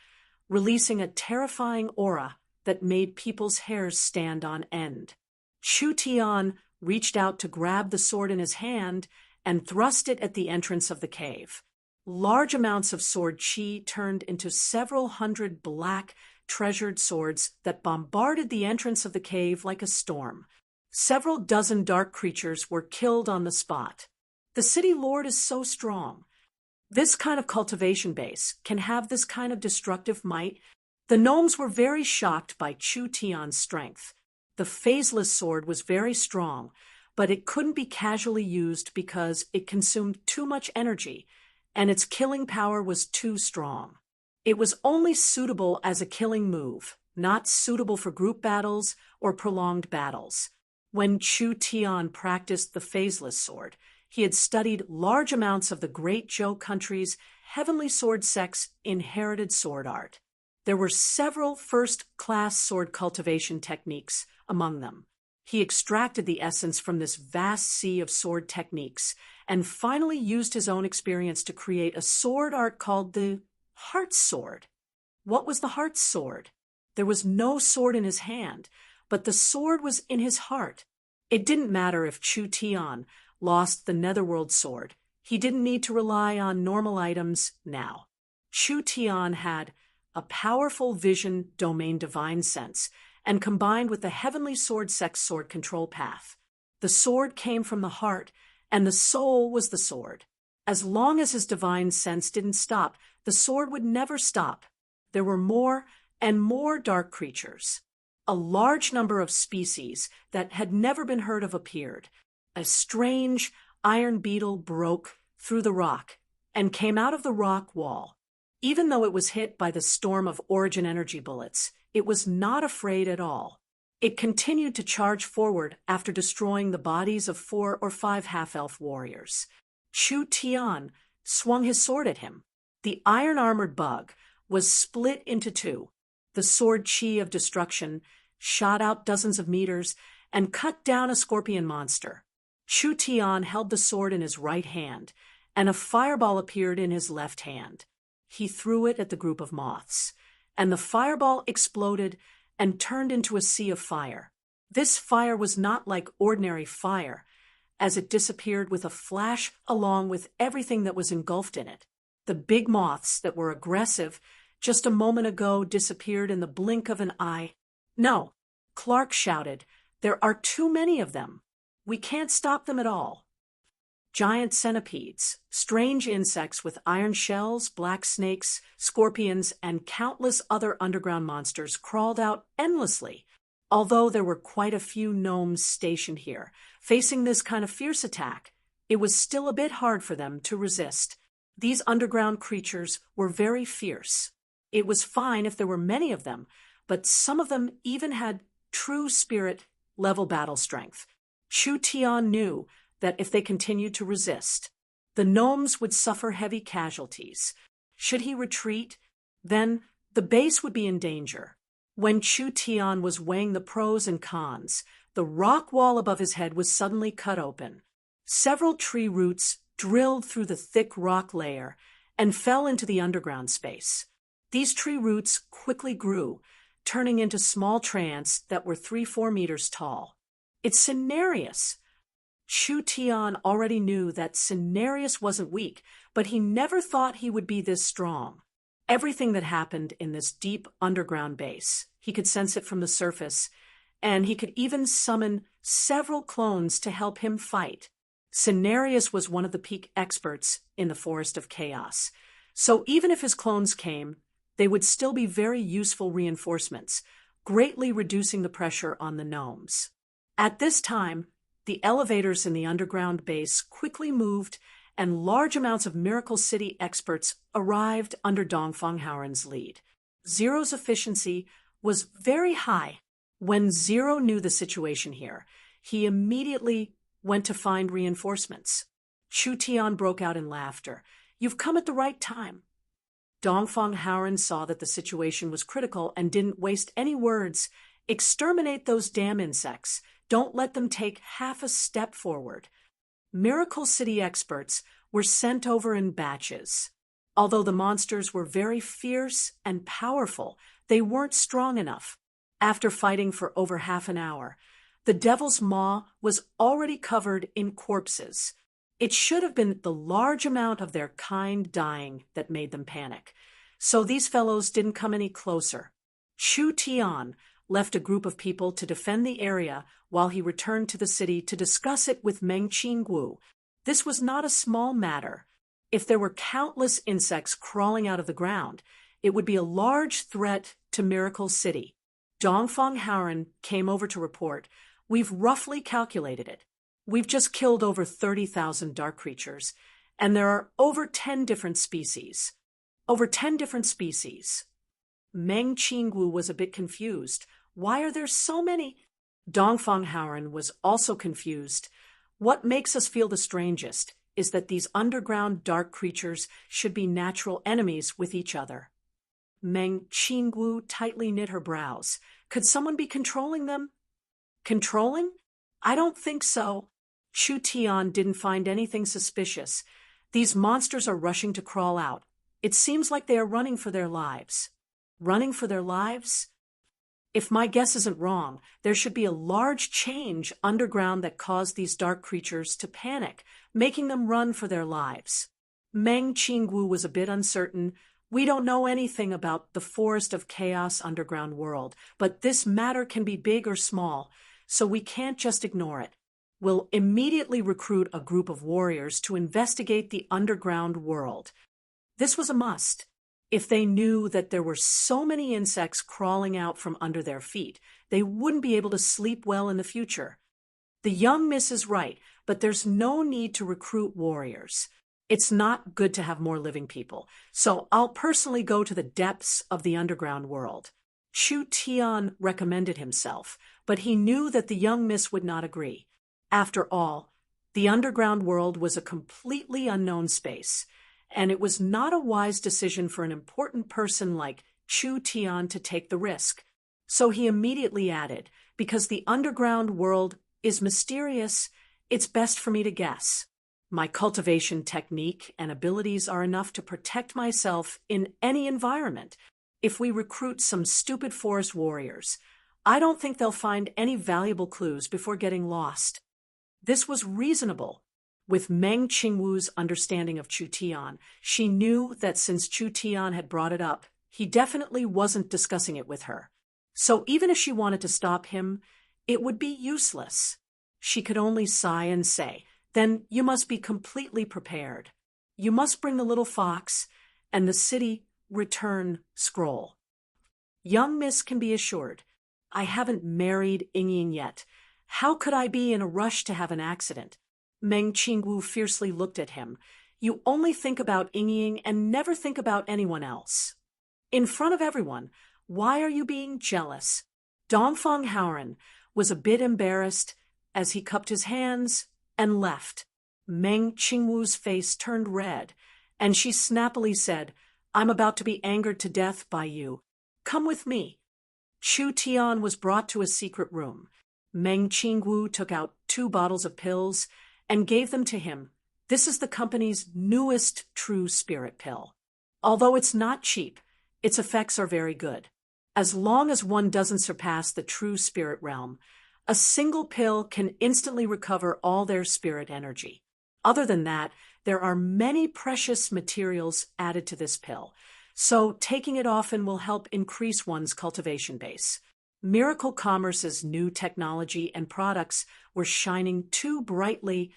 releasing a terrifying aura that made people's hairs stand on end. Chu Tian reached out to grab the sword in his hand and thrust it at the entrance of the cave. Large amounts of sword chi turned into several hundred black, treasured swords that bombarded the entrance of the cave like a storm. Several dozen dark creatures were killed on the spot. The city lord is so strong. This kind of cultivation base can have this kind of destructive might. The gnomes were very shocked by Chu Tian's strength. The phaseless sword was very strong, but it couldn't be casually used because it consumed too much energy, and its killing power was too strong. It was only suitable as a killing move, not suitable for group battles or prolonged battles. When Chu Tian practiced the phaseless sword, he had studied large amounts of the Great Zhou country's heavenly sword sect's inherited sword art. There were several first-class sword cultivation techniques among them. He extracted the essence from this vast sea of sword techniques and finally used his own experience to create a sword art called the Heart Sword. What was the Heart Sword? There was no sword in his hand, but the sword was in his heart. It didn't matter if Chu Tian lost the Netherworld sword. He didn't need to rely on normal items now. Chu Tian had a powerful vision domain divine sense, and combined with the heavenly sword sex sword control path. The sword came from the heart, and the soul was the sword. As long as his divine sense didn't stop, the sword would never stop. There were more and more dark creatures. A large number of species that had never been heard of appeared. A strange iron beetle broke through the rock and came out of the rock wall. Even though it was hit by the storm of origin energy bullets, it was not afraid at all. It continued to charge forward after destroying the bodies of 4 or 5 half-elf warriors. Chu Tian swung his sword at him. The iron-armored bug was split into 2. The sword chi of destruction shot out dozens of meters and cut down a scorpion monster. Chu Tian held the sword in his right hand, and a fireball appeared in his left hand. He threw it at the group of moths, and the fireball exploded and turned into a sea of fire. This fire was not like ordinary fire, as it disappeared with a flash along with everything that was engulfed in it. The big moths that were aggressive just a moment ago disappeared in the blink of an eye. "No," Clark shouted. "There are too many of them. We can't stop them at all." Giant centipedes, strange insects with iron shells, black snakes, scorpions, and countless other underground monsters crawled out endlessly. Although there were quite a few gnomes stationed here, facing this kind of fierce attack, it was still a bit hard for them to resist. These underground creatures were very fierce. It was fine if there were many of them, but some of them even had true spirit-level battle strength. Chu Tian knew that if they continued to resist, the gnomes would suffer heavy casualties. Should he retreat, then the base would be in danger. When Chu Tian was weighing the pros and cons, the rock wall above his head was suddenly cut open. Several tree roots drilled through the thick rock layer and fell into the underground space. These tree roots quickly grew, turning into small tree ants that were 3-4 meters tall. "It's Cenarius." Chu Tian already knew that Cenarius wasn't weak, but he never thought he would be this strong. Everything that happened in this deep underground base, he could sense it from the surface, and he could even summon several clones to help him fight. Cenarius was one of the peak experts in the Forest of Chaos, so even if his clones came, they would still be very useful reinforcements, greatly reducing the pressure on the gnomes. At this time, the elevators in the underground base quickly moved, and large amounts of Miracle City experts arrived under Dongfang Howren's lead. Zero's efficiency was very high. When Zero knew the situation here, he immediately went to find reinforcements. Chu Tian broke out in laughter. "You've come at the right time." Dongfang Howren saw that the situation was critical and didn't waste any words. "Exterminate those damn insects. Don't let them take half a step forward." Miracle City experts were sent over in batches. Although the monsters were very fierce and powerful, they weren't strong enough. After fighting for over half an hour, the Devil's Maw was already covered in corpses. It should have been the large amount of their kind dying that made them panic. So these fellows didn't come any closer. Chu Tian left a group of people to defend the area while he returned to the city to discuss it with Meng Qinggu. This was not a small matter. If there were countless insects crawling out of the ground, it would be a large threat to Miracle City. Dongfang Howren came over to report, "We've roughly calculated it. We've just killed over 30,000 dark creatures, and there are over 10 different species." Over 10 different species. Meng Qinggu was a bit confused. "Why are there so many?" Dongfang Howren was also confused. "What makes us feel the strangest is that these underground dark creatures should be natural enemies with each other." Meng Qinggu tightly knit her brows. Could someone be controlling them? Controlling? I don't think so. Chu Tian didn't find anything suspicious. These monsters are rushing to crawl out. It seems like they are running for their lives. Running for their lives? If my guess isn't wrong, there should be a large change underground that caused these dark creatures to panic, making them run for their lives. Meng Qinggu was a bit uncertain. "We don't know anything about the Forest of Chaos underground world, but this matter can be big or small, so we can't just ignore it. We'll immediately recruit a group of warriors to investigate the underground world." This was a must. If they knew that there were so many insects crawling out from under their feet, they wouldn't be able to sleep well in the future. The young miss is right, but there's no need to recruit warriors. It's not good to have more living people, so I'll personally go to the depths of the underground world. Chu Tian recommended himself, but he knew that the young miss would not agree. After all, the underground world was a completely unknown space, and it was not a wise decision for an important person like Chu Tian to take the risk. So he immediately added, because the underground world is mysterious, it's best for me to guess. My cultivation technique and abilities are enough to protect myself in any environment. If we recruit some stupid forest warriors, I don't think they'll find any valuable clues before getting lost. This was reasonable. With Meng Qingwu's understanding of Chu Tian, she knew that since Chu Tian had brought it up, he definitely wasn't discussing it with her. So even if she wanted to stop him, it would be useless. She could only sigh and say, "Then you must be completely prepared. You must bring the little fox and the city return scroll. Young miss can be assured, I haven't married Ying yet. How could I be in a rush to have an accident?" Meng Qingwu fiercely looked at him. "You only think about Ying and never think about anyone else. In front of everyone, why are you being jealous?" Dongfang Haoren was a bit embarrassed as he cupped his hands and left. Meng Qingwu's face turned red, and she snappily said, "I'm about to be angered to death by you. Come with me." Chu Tian was brought to a secret room. Meng Qingwu took out 2 bottles of pills and gave them to him. This is the company's newest true spirit pill. Although it's not cheap, its effects are very good. As long as one doesn't surpass the true spirit realm, a single pill can instantly recover all their spirit energy. Other than that, there are many precious materials added to this pill, so taking it often will help increase one's cultivation base. Miracle Commerce's new technology and products were shining too brightly,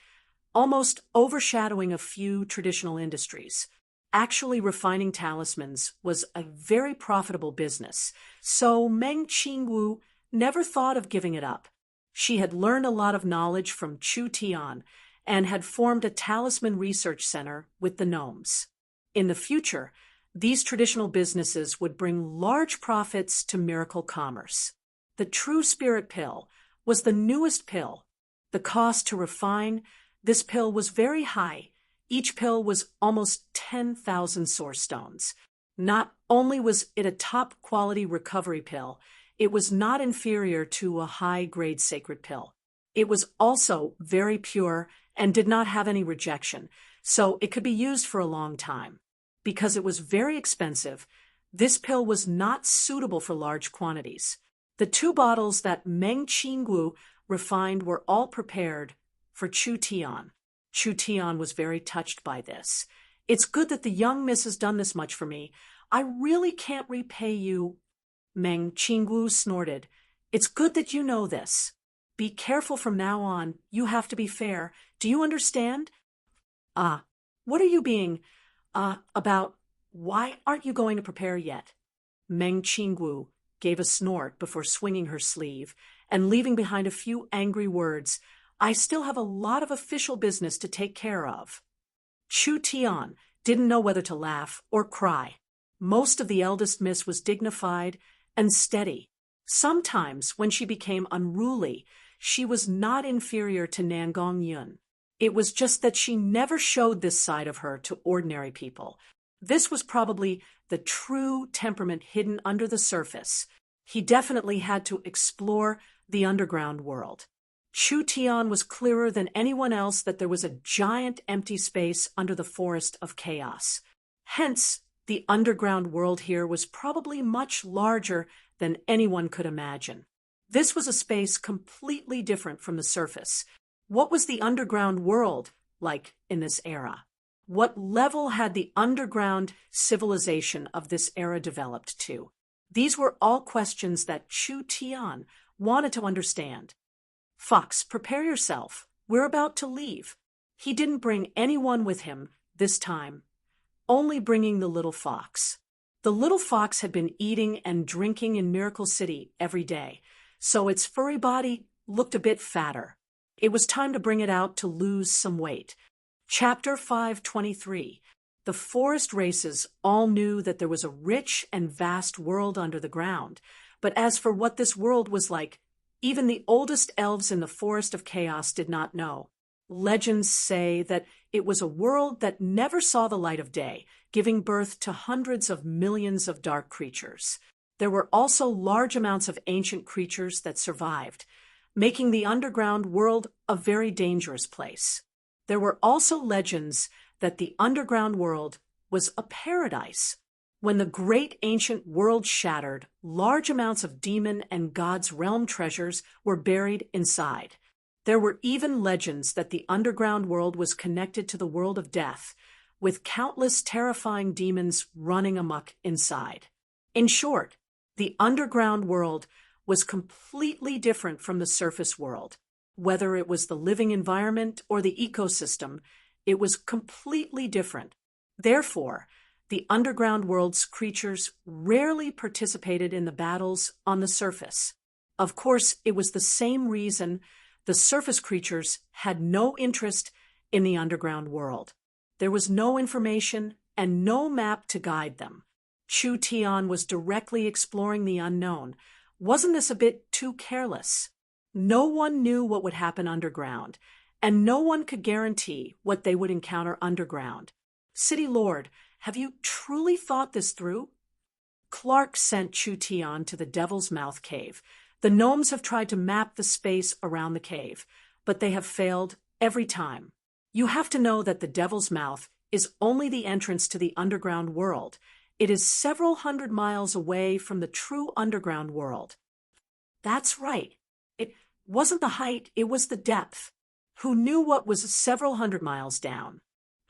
almost overshadowing a few traditional industries. Actually refining talismans was a very profitable business, so Meng Qingwu never thought of giving it up. She had learned a lot of knowledge from Chu Tian and had formed a talisman research center with the gnomes. In the future, these traditional businesses would bring large profits to Miracle Commerce. The True Spirit Pill was the newest pill. The cost to refine this pill was very high. Each pill was almost 10,000 source stones. Not only was it a top-quality recovery pill, it was not inferior to a high-grade sacred pill. It was also very pure and did not have any rejection, so it could be used for a long time. Because it was very expensive, this pill was not suitable for large quantities. The 2 bottles that Meng Qingwu refined were all prepared for Chu Tian. Chu Tian was very touched by this. "It's good that the young miss has done this much for me. I really can't repay you." Meng Qingwu snorted. "It's good that you know this. Be careful from now on. You have to be fair. Do you understand?" What are you being, about? Why aren't you going to prepare yet?" Meng Qingwu gave a snort before swinging her sleeve and leaving behind a few angry words. "I still have a lot of official business to take care of." Chu Tian didn't know whether to laugh or cry. Most of the eldest miss was dignified and steady. Sometimes, when she became unruly, she was not inferior to Nangong Yun. It was just that she never showed this side of her to ordinary people. This was probably the true temperament hidden under the surface. He definitely had to explore the underground world. Chu Tian was clearer than anyone else that there was a giant empty space under the forest of chaos. Hence, the underground world here was probably much larger than anyone could imagine. This was a space completely different from the surface. What was the underground world like in this era? What level had the underground civilization of this era developed to? These were all questions that Chu Tian wanted to understand. "Fox, prepare yourself. We're about to leave." He didn't bring anyone with him this time, only bringing the little fox. The little fox had been eating and drinking in Miracle City every day, so its furry body looked a bit fatter. It was time to bring it out to lose some weight. Chapter 523. The forest races all knew that there was a rich and vast world under the ground, but as for what this world was like, even the oldest elves in the Forest of Chaos did not know. Legends say that it was a world that never saw the light of day, giving birth to hundreds of millions of dark creatures. There were also large amounts of ancient creatures that survived, making the underground world a very dangerous place. There were also legends that the underground world was a paradise. When the great ancient world shattered, large amounts of demon and God's realm treasures were buried inside. There were even legends that the underground world was connected to the world of death, with countless terrifying demons running amok inside. In short, the underground world was completely different from the surface world. Whether it was the living environment or the ecosystem, it was completely different. Therefore, the underground world's creatures rarely participated in the battles on the surface. Of course, it was the same reason the surface creatures had no interest in the underground world. There was no information and no map to guide them. Chu Tian was directly exploring the unknown. Wasn't this a bit too careless? No one knew what would happen underground, and no one could guarantee what they would encounter underground. City Lord, have you truly thought this through? Clark sent Chu Tian to the Devil's Mouth Cave. The gnomes have tried to map the space around the cave, but they have failed every time. You have to know that the Devil's Mouth is only the entrance to the underground world. It is several hundred miles away from the true underground world. That's right. It wasn't the height, it was the depth. Who knew what was several hundred miles down?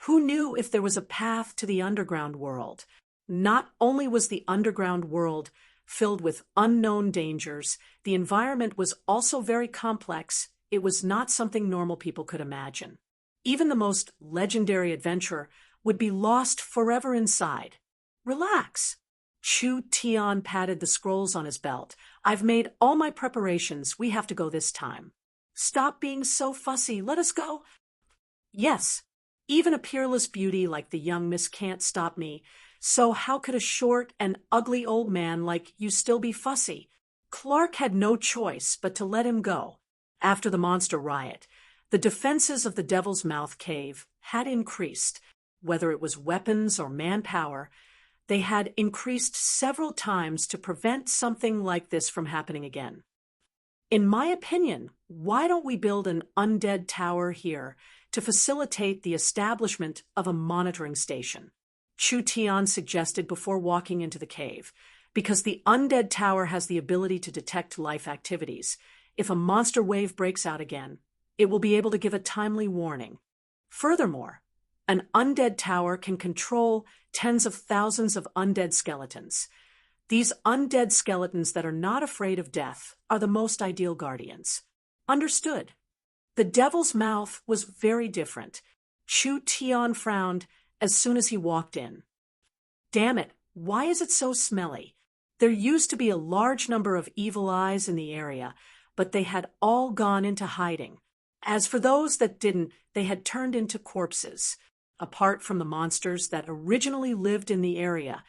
Who knew if there was a path to the underground world? Not only was the underground world filled with unknown dangers, the environment was also very complex. It was not something normal people could imagine. Even the most legendary adventurer would be lost forever inside. Relax. Chu Tian patted the scrolls on his belt. I've made all my preparations. We have to go this time. Stop being so fussy. Let us go. Yes, even a peerless beauty like the young Miss can't stop me. So how could a short and ugly old man like you still be fussy? Clark had no choice but to let him go. After the monster riot, the defenses of the Devil's Mouth Cave had increased. Whether it was weapons or manpower, they had increased several times to prevent something like this from happening again. In my opinion, why don't we build an undead tower here to facilitate the establishment of a monitoring station? Chu Tian suggested before walking into the cave, because the undead tower has the ability to detect life activities. If a monster wave breaks out again, it will be able to give a timely warning. Furthermore, an undead tower can control tens of thousands of undead skeletons. These undead skeletons that are not afraid of death are the most ideal guardians. Understood. The Devil's Mouth was very different. Chu Tian frowned as soon as he walked in. Damn it, why is it so smelly? There used to be a large number of evil eyes in the area, but they had all gone into hiding. As for those that didn't, they had turned into corpses. Apart from the monsters that originally lived in the area,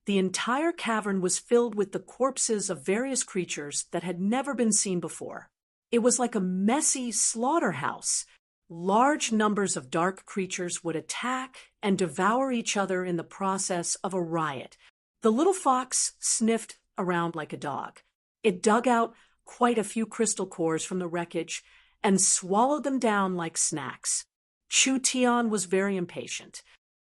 the entire cavern was filled with the corpses of various creatures that had never been seen before. It was like a messy slaughterhouse. Large numbers of dark creatures would attack and devour each other in the process of a riot. The little fox sniffed around like a dog. It dug out quite a few crystal cores from the wreckage and swallowed them down like snacks. Chu Tian was very impatient.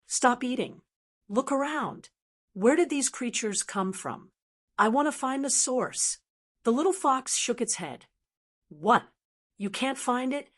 Stop eating. Look around. Where did these creatures come from? I want to find the source. The little fox shook its head. What? You can't find it?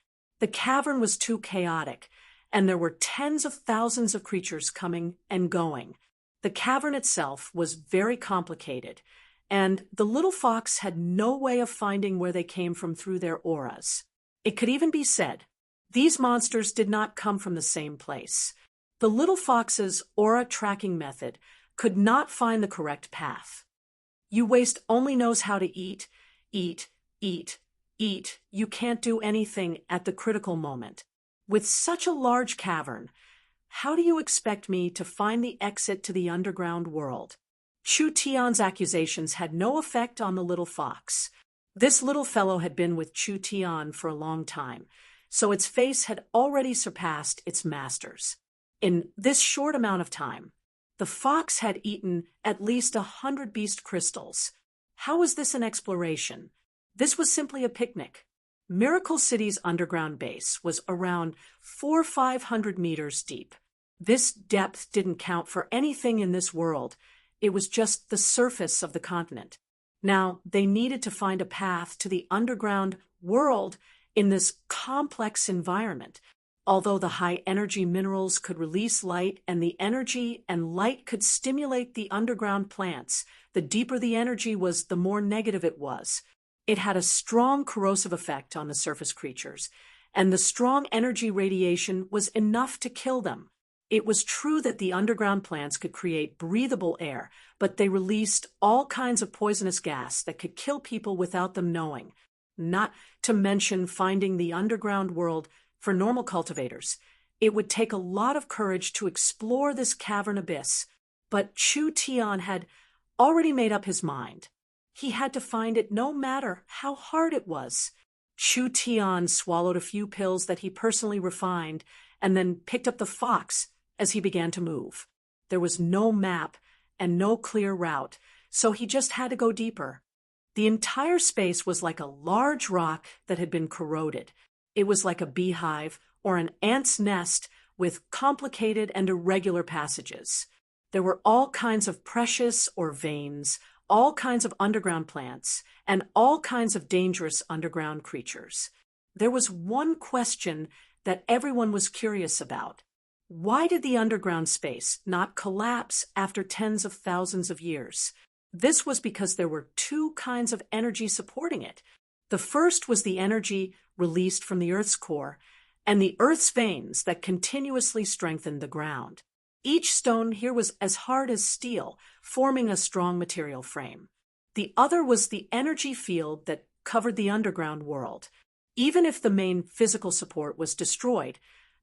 The cavern was too chaotic, and there were tens of thousands of creatures coming and going. The cavern itself was very complicated, and the little fox had no way of finding where they came from through their auras. It could even be said, these monsters did not come from the same place. The little fox's aura tracking method could not find the correct path. You waste only knows how to eat, eat, eat, eat. You can't do anything at the critical moment. With such a large cavern, how do you expect me to find the exit to the underground world? Chu Tian's accusations had no effect on the little fox. This little fellow had been with Chu Tian for a long time, so its face had already surpassed its master's. In this short amount of time, the fox had eaten at least 100 beast crystals. How was this an exploration? This was simply a picnic. Miracle City's underground base was around 400–500 meters deep. This depth didn't count for anything in this world. It was just the surface of the continent. Now, they needed to find a path to the underground world in this complex environment. Although the high-energy minerals could release light and the energy and light could stimulate the underground plants, the deeper the energy was, the more negative it was. It had a strong corrosive effect on the surface creatures, and the strong energy radiation was enough to kill them. It was true that the underground plants could create breathable air, but they released all kinds of poisonous gas that could kill people without them knowing. Not to mention finding the underground world for normal cultivators. It would take a lot of courage to explore this cavern abyss, but Chu Tian had already made up his mind. He had to find it no matter how hard it was. Chu Tian swallowed a few pills that he personally refined and then picked up the fox as he began to move. There was no map and no clear route, so he just had to go deeper. The entire space was like a large rock that had been corroded. It was like a beehive or an ant's nest with complicated and irregular passages. There were all kinds of precious or veins, all kinds of underground plants, and all kinds of dangerous underground creatures. There was one question that everyone was curious about. Why did the underground space not collapse after tens of thousands of years? This was because there were two kinds of energy supporting it. The first was the energy released from the Earth's core, and the Earth's veins that continuously strengthened the ground. Each stone here was as hard as steel, forming a strong material frame. The other was the energy field that covered the underground world. Even if the main physical support was destroyed,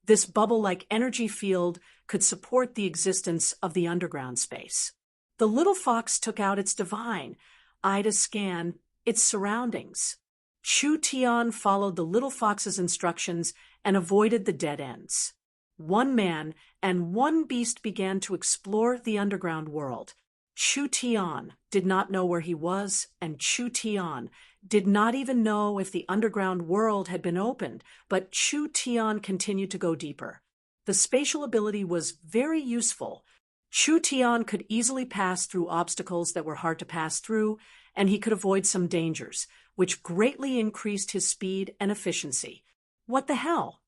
this bubble-like energy field could support the existence of the underground space. The little fox took out its divine eye to scan its surroundings. Chu Tian followed the little fox's instructions and avoided the dead ends. One man and one beast began to explore the underground world. Chu Tian did not know where he was, and Chu Tian did not even know if the underground world had been opened, but Chu Tian continued to go deeper. The spatial ability was very useful. Chu Tian could easily pass through obstacles that were hard to pass through, and he could avoid some dangers, which greatly increased his speed and efficiency. What the hell?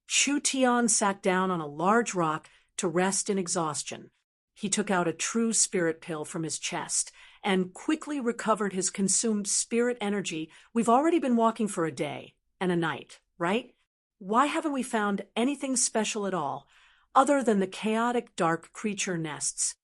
Chu Tian sat down on a large rock to rest in exhaustion. He took out a true spirit pill from his chest and quickly recovered his consumed spirit energy. We've already been walking for a day and a night, right? Why haven't we found anything special at all, other than the chaotic dark creature nests?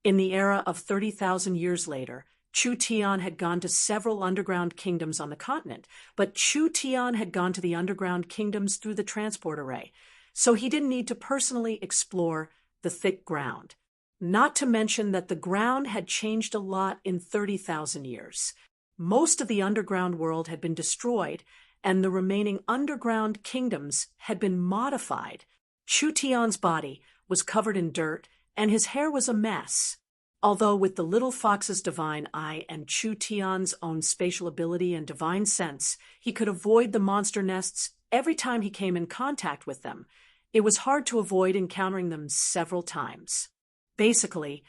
In the era of 30,000 years later, Chu Tian had gone to several underground kingdoms on the continent, but Chu Tian had gone to the underground kingdoms through the transport array, so he didn't need to personally explore the thick ground. Not to mention that the ground had changed a lot in 30,000 years. Most of the underground world had been destroyed, and the remaining underground kingdoms had been modified. Chu Tian's body was covered in dirt, and his hair was a mess. Although with the little fox's divine eye and Chu Tian's own spatial ability and divine sense, he could avoid the monster nests every time he came in contact with them. It was hard to avoid encountering them several times. Basically,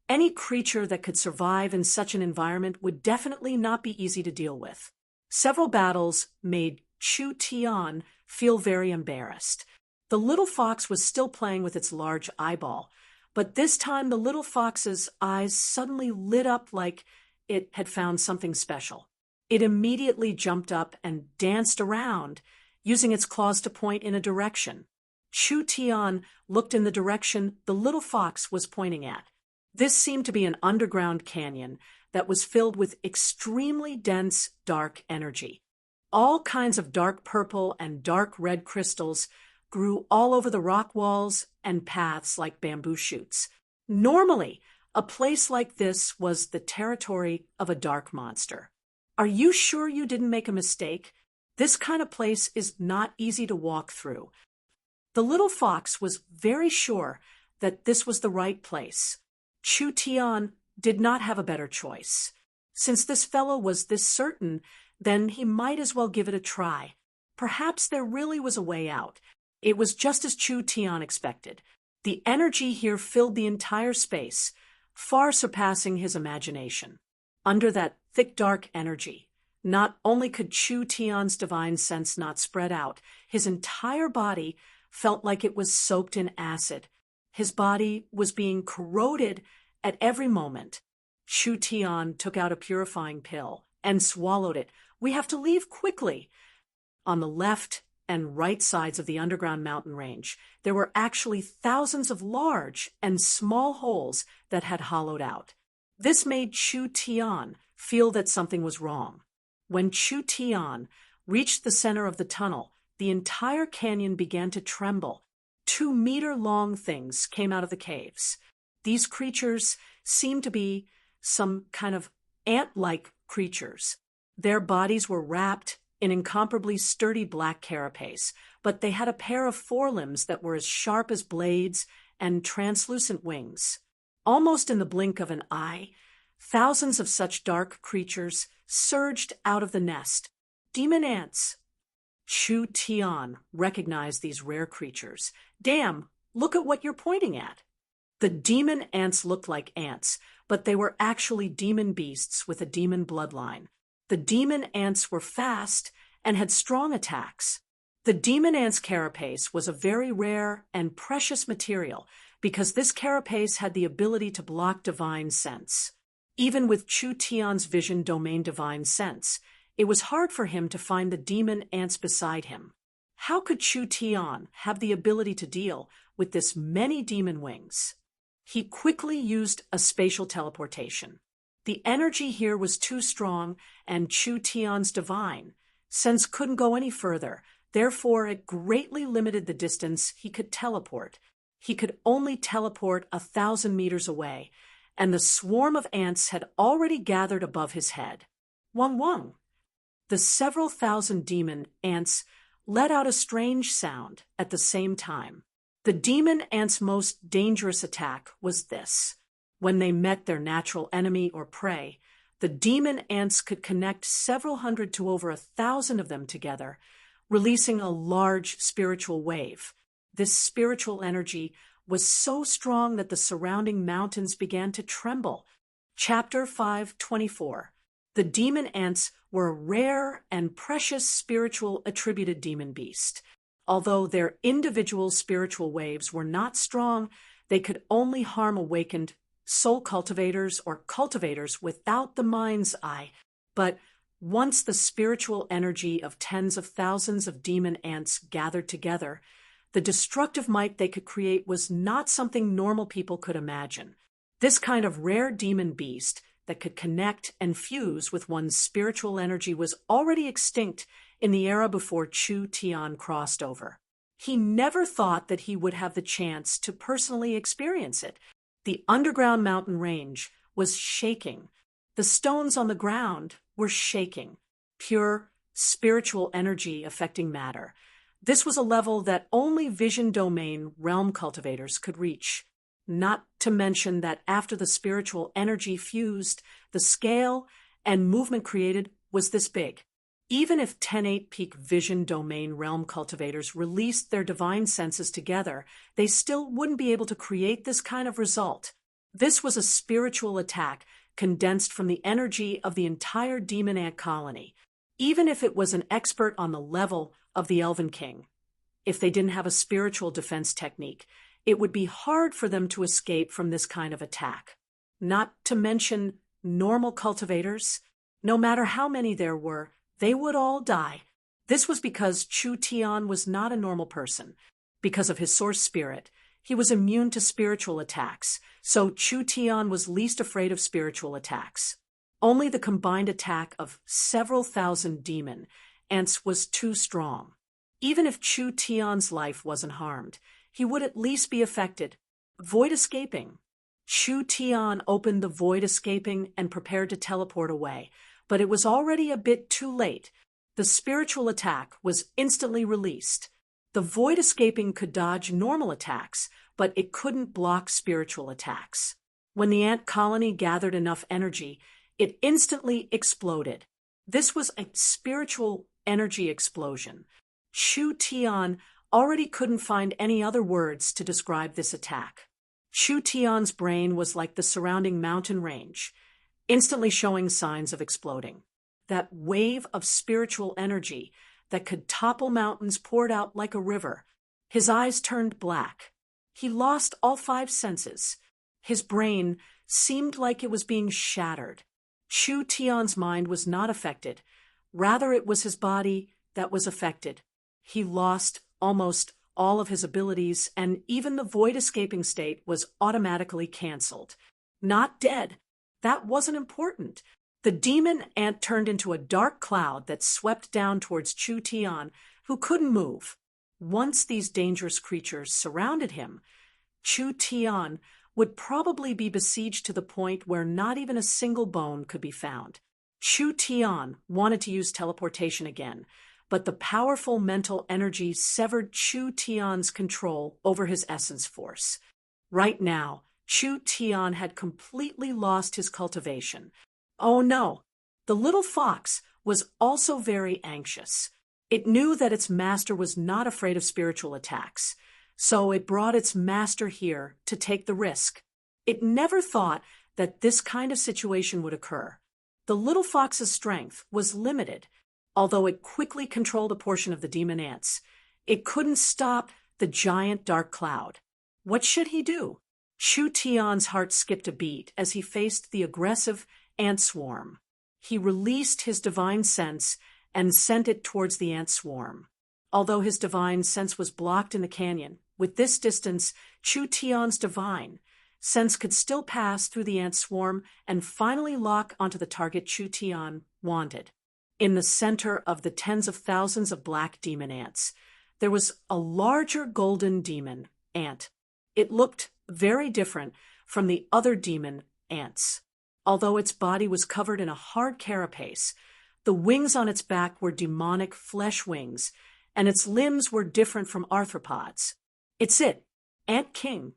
any creature that could survive in such an environment would definitely not be easy to deal with. Several battles made Chu Tian feel very embarrassed. The little fox was still playing with its large eyeball, but this time the little fox's eyes suddenly lit up like it had found something special. It immediately jumped up and danced around, using its claws to point in a direction. Chu Tian looked in the direction the little fox was pointing at. This seemed to be an underground canyon that was filled with extremely dense, dark energy. All kinds of dark purple and dark red crystals grew all over the rock walls and paths like bamboo shoots. Normally, a place like this was the territory of a dark monster. Are you sure you didn't make a mistake? This kind of place is not easy to walk through. The little fox was very sure that this was the right place. Chu Tian did not have a better choice. Since this fellow was this certain, then he might as well give it a try. Perhaps there really was a way out. It was just as Chu Tian expected. The energy here filled the entire space, far surpassing his imagination. Under that thick dark energy, not only could Chu Tian's divine sense not spread out, his entire body felt like it was soaked in acid. His body was being corroded at every moment. Chu Tian took out a purifying pill and swallowed it. "We have to leave quickly." On the left and right sides of the underground mountain range, there were actually thousands of large and small holes that had hollowed out. This made Chu Tian feel that something was wrong. When Chu Tian reached the center of the tunnel, the entire canyon began to tremble. 2-meter-long things came out of the caves. These creatures seemed to be some kind of ant-like creatures. Their bodies were wrapped in incomparably sturdy black carapace, but they had a pair of forelimbs that were as sharp as blades and translucent wings. Almost in the blink of an eye, thousands of such dark creatures surged out of the nest. Demon ants. Chu Tian recognized these rare creatures. "Damn, look at what you're pointing at." The demon ants looked like ants, but they were actually demon beasts with a demon bloodline. The demon ants were fast and had strong attacks. The demon ant's carapace was a very rare and precious material because this carapace had the ability to block divine sense. Even with Chu Tian's vision domain divine sense, it was hard for him to find the demon ants beside him. How could Chu Tian have the ability to deal with this many demon wings? He quickly used a spatial teleportation. The energy here was too strong, and Chu Tian's divine sense couldn't go any further. Therefore, it greatly limited the distance he could teleport. He could only teleport 1,000 meters away, and the swarm of ants had already gathered above his head. Wung wung. The several thousand demon ants let out a strange sound at the same time. The demon ants' most dangerous attack was this. When they met their natural enemy or prey, the demon ants could connect several hundred to over 1,000 of them together, releasing a large spiritual wave. This spiritual energy was so strong that the surrounding mountains began to tremble. Chapter 5:24. The demon ants were a rare and precious spiritual attributed demon beast. Although their individual spiritual waves were not strong, they could only harm awakened soul cultivators or cultivators without the mind's eye. But once the spiritual energy of tens of thousands of demon ants gathered together, the destructive might they could create was not something normal people could imagine. This kind of rare demon beast that could connect and fuse with one's spiritual energy was already extinct in the era before Chu Tian crossed over. He never thought that he would have the chance to personally experience it. The underground mountain range was shaking. The stones on the ground were shaking. Pure spiritual energy affecting matter. This was a level that only vision domain realm cultivators could reach. Not to mention that after the spiritual energy fused, the scale and movement created was this big. Even if 10-8 peak vision domain realm cultivators released their divine senses together, they still wouldn't be able to create this kind of result. This was a spiritual attack condensed from the energy of the entire demon ant colony. Even if it was an expert on the level of the Elven King, if they didn't have a spiritual defense technique, it would be hard for them to escape from this kind of attack. Not to mention normal cultivators. No matter how many there were, they would all die. This was because Chu Tian was not a normal person. Because of his source spirit, He was immune to spiritual attacks, so Chu Tian was least afraid of spiritual attacks. Only the combined attack of several thousand demon ants was too strong. Even if Chu Tian's life wasn't harmed, he would at least be affected. Void escaping. Chu Tian opened the void escaping and prepared to teleport away, but it was already a bit too late. The spiritual attack was instantly released. The void escaping could dodge normal attacks, but it couldn't block spiritual attacks. When the ant colony gathered enough energy, it instantly exploded. This was a spiritual energy explosion. Chu Tian already couldn't find any other words to describe this attack. Chu Tian's brain was like the surrounding mountain range, instantly showing signs of exploding. That wave of spiritual energy that could topple mountains poured out like a river. His eyes turned black. He lost all 5 senses. His brain seemed like it was being shattered. Chu Tian's mind was not affected. Rather, it was his body that was affected. He lost almost all of his abilities, and even the void escaping state was automatically cancelled. Not dead. That wasn't important. The demon ant turned into a dark cloud that swept down towards Chu Tian, who couldn't move. Once these dangerous creatures surrounded him, Chu Tian would probably be besieged to the point where not even a single bone could be found. Chu Tian wanted to use teleportation again, but the powerful mental energy severed Chu Tian's control over his essence force. Right now, Chu Tian had completely lost his cultivation. Oh no! The little fox was also very anxious. It knew that its master was not afraid of spiritual attacks, so it brought its master here to take the risk. It never thought that this kind of situation would occur. The little fox's strength was limited. Although it quickly controlled a portion of the demon ants, it couldn't stop the giant dark cloud. What should he do? Chu Tian's heart skipped a beat as he faced the aggressive ant swarm. He released his divine sense and sent it towards the ant swarm. Although his divine sense was blocked in the canyon, with this distance, Chu Tian's divine sense could still pass through the ant swarm and finally lock onto the target Chu Tian wanted. In the center of the tens of thousands of black demon ants, there was a larger golden demon ant. It looked very different from the other demon ants. Although its body was covered in a hard carapace, the wings on its back were demonic flesh wings, and its limbs were different from arthropods. It's it, Ant King.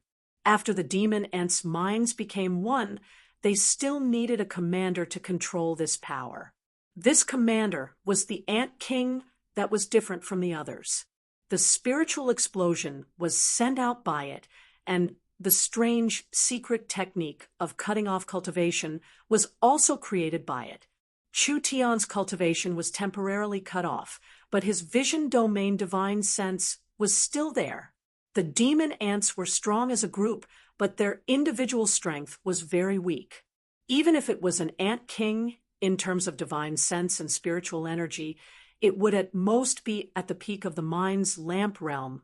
After the demon ants' minds became one, they still needed a commander to control this power. This commander was the Ant King that was different from the others. The spiritual explosion was sent out by it, and the strange secret technique of cutting off cultivation was also created by it. Chu Tian's cultivation was temporarily cut off, but his vision domain divine sense was still there. The demon ants were strong as a group, but their individual strength was very weak. Even if it was an Ant King, in terms of divine sense and spiritual energy, it would at most be at the peak of the mind's lamp realm,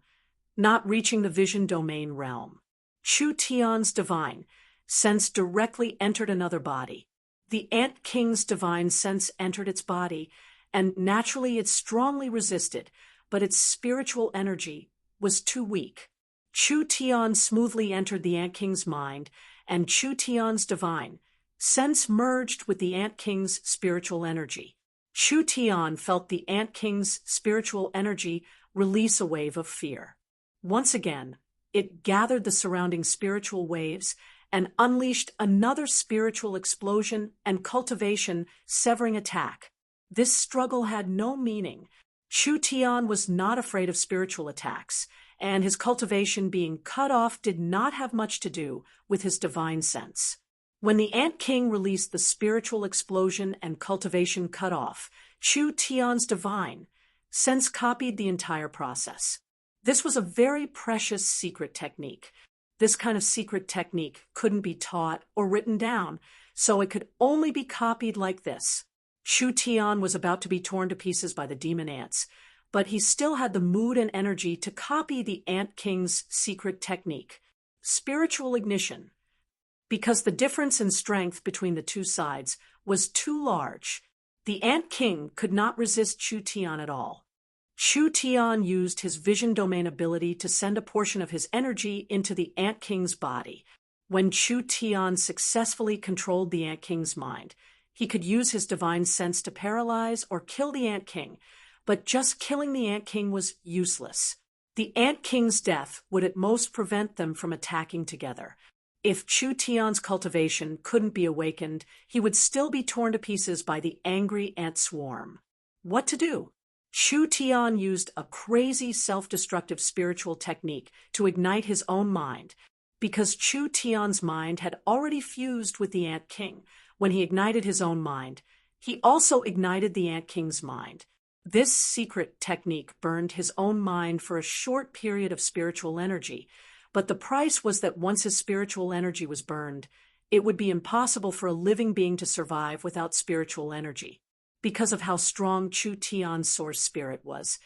not reaching the vision domain realm. Chu Tian's divine sense directly entered another body. The Ant King's divine sense entered its body, and naturally it strongly resisted, but its spiritual energy was too weak. Chu Tian smoothly entered the Ant King's mind, and Chu Tian's divine sense merged with the Ant King's spiritual energy. Chu Tian felt the Ant King's spiritual energy release a wave of fear. Once again, it gathered the surrounding spiritual waves and unleashed another spiritual explosion and cultivation severing attack. This struggle had no meaning. Chu Tian was not afraid of spiritual attacks, and his cultivation being cut off did not have much to do with his divine sense. When the Ant King released the spiritual explosion and cultivation cut off, Chu Tian's divine sense copied the entire process. This was a very precious secret technique. This kind of secret technique couldn't be taught or written down, so it could only be copied like this. Chu Tian was about to be torn to pieces by the demon ants, but he still had the mood and energy to copy the Ant King's secret technique, spiritual ignition. Because the difference in strength between the two sides was too large, the Ant King could not resist Chu Tian at all. Chu Tian used his vision domain ability to send a portion of his energy into the Ant King's body. When Chu Tian successfully controlled the Ant King's mind, he could use his divine sense to paralyze or kill the Ant King, but just killing the Ant King was useless. The Ant King's death would at most prevent them from attacking together. If Chu Tian's cultivation couldn't be awakened, he would still be torn to pieces by the angry ant swarm. What to do? Chu Tian used a crazy self-destructive spiritual technique to ignite his own mind. Because Chu Tian's mind had already fused with the Ant King, when he ignited his own mind, he also ignited the Ant King's mind. This secret technique burned his own mind for a short period of spiritual energy, but the price was that once his spiritual energy was burned, it would be impossible for a living being to survive without spiritual energy. Because of how strong Chu Tian's source spirit was,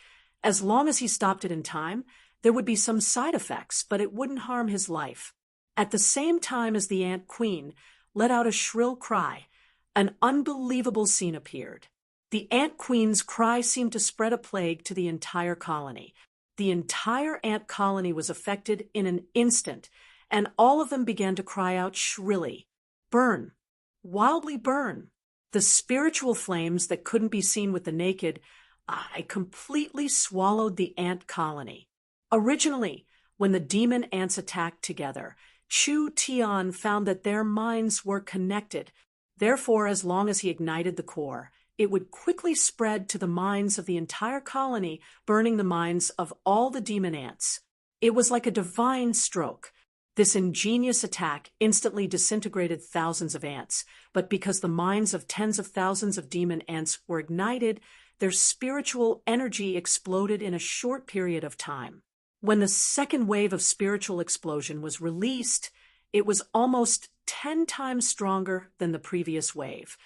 as long as he stopped it in time, there would be some side effects, but it wouldn't harm his life. At the same time as the Ant Queen let out a shrill cry, an unbelievable scene appeared. The Ant Queen's cry seemed to spread a plague to the entire colony. The entire ant colony was affected in an instant, and all of them began to cry out shrilly, "Burn! Wildly burn!" The spiritual flames that couldn't be seen with the naked eye completely swallowed the ant colony. Originally, when the demon ants attacked together, Chu Tian found that their minds were connected. Therefore, as long as he ignited the core, it would quickly spread to the minds of the entire colony, burning the minds of all the demon ants. It was like a divine stroke. This ingenious attack instantly disintegrated thousands of ants, but because the minds of tens of thousands of demon ants were ignited, their spiritual energy exploded in a short period of time. When the second wave of spiritual explosion was released, it was almost 10 times stronger than the previous wave.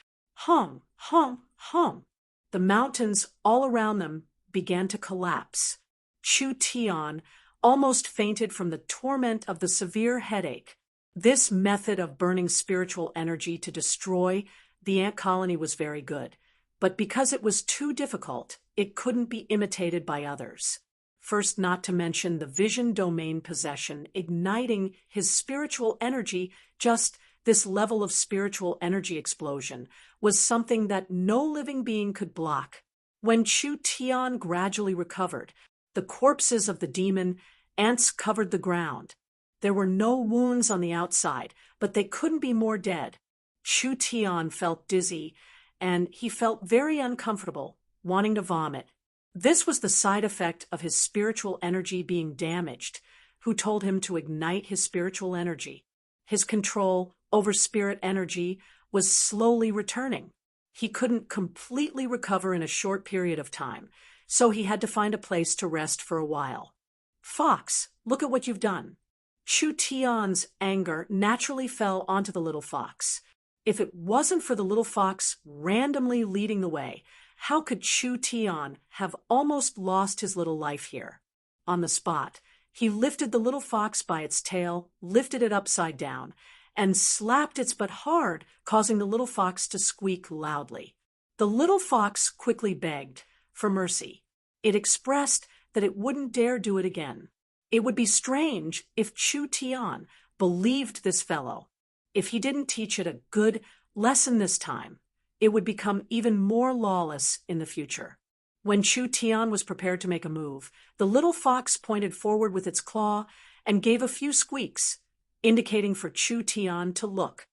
Hum, hum, hum. The mountains all around them began to collapse. Chu Tian almost fainted from the torment of the severe headache. This method of burning spiritual energy to destroy the ant colony was very good, but because it was too difficult, it couldn't be imitated by others. First, not to mention the vision domain possession, igniting his spiritual energy. Just this level of spiritual energy explosion was something that no living being could block. When Chu Tian gradually recovered, the corpses of the demon ants covered the ground. There were no wounds on the outside, but they couldn't be more dead. Chu Tian felt dizzy, and he felt very uncomfortable, wanting to vomit. This was the side effect of his spiritual energy being damaged, who told him to ignite his spiritual energy. His control over spirit energy was slowly returning. He couldn't completely recover in a short period of time, so he had to find a place to rest for a while. "Fox, look at what you've done." Chu Tian's anger naturally fell onto the little fox. If it wasn't for the little fox randomly leading the way, how could Chu Tian have almost lost his little life here? On the spot, he lifted the little fox by its tail, lifted it upside down, and slapped its butt hard, causing the little fox to squeak loudly. The little fox quickly begged for mercy. It expressed that it wouldn't dare do it again. It would be strange if Chu Tian believed this fellow. If he didn't teach it a good lesson this time, it would become even more lawless in the future. When Chu Tian was prepared to make a move, the little fox pointed forward with its claw and gave a few squeaks, indicating for Chu Tian to look.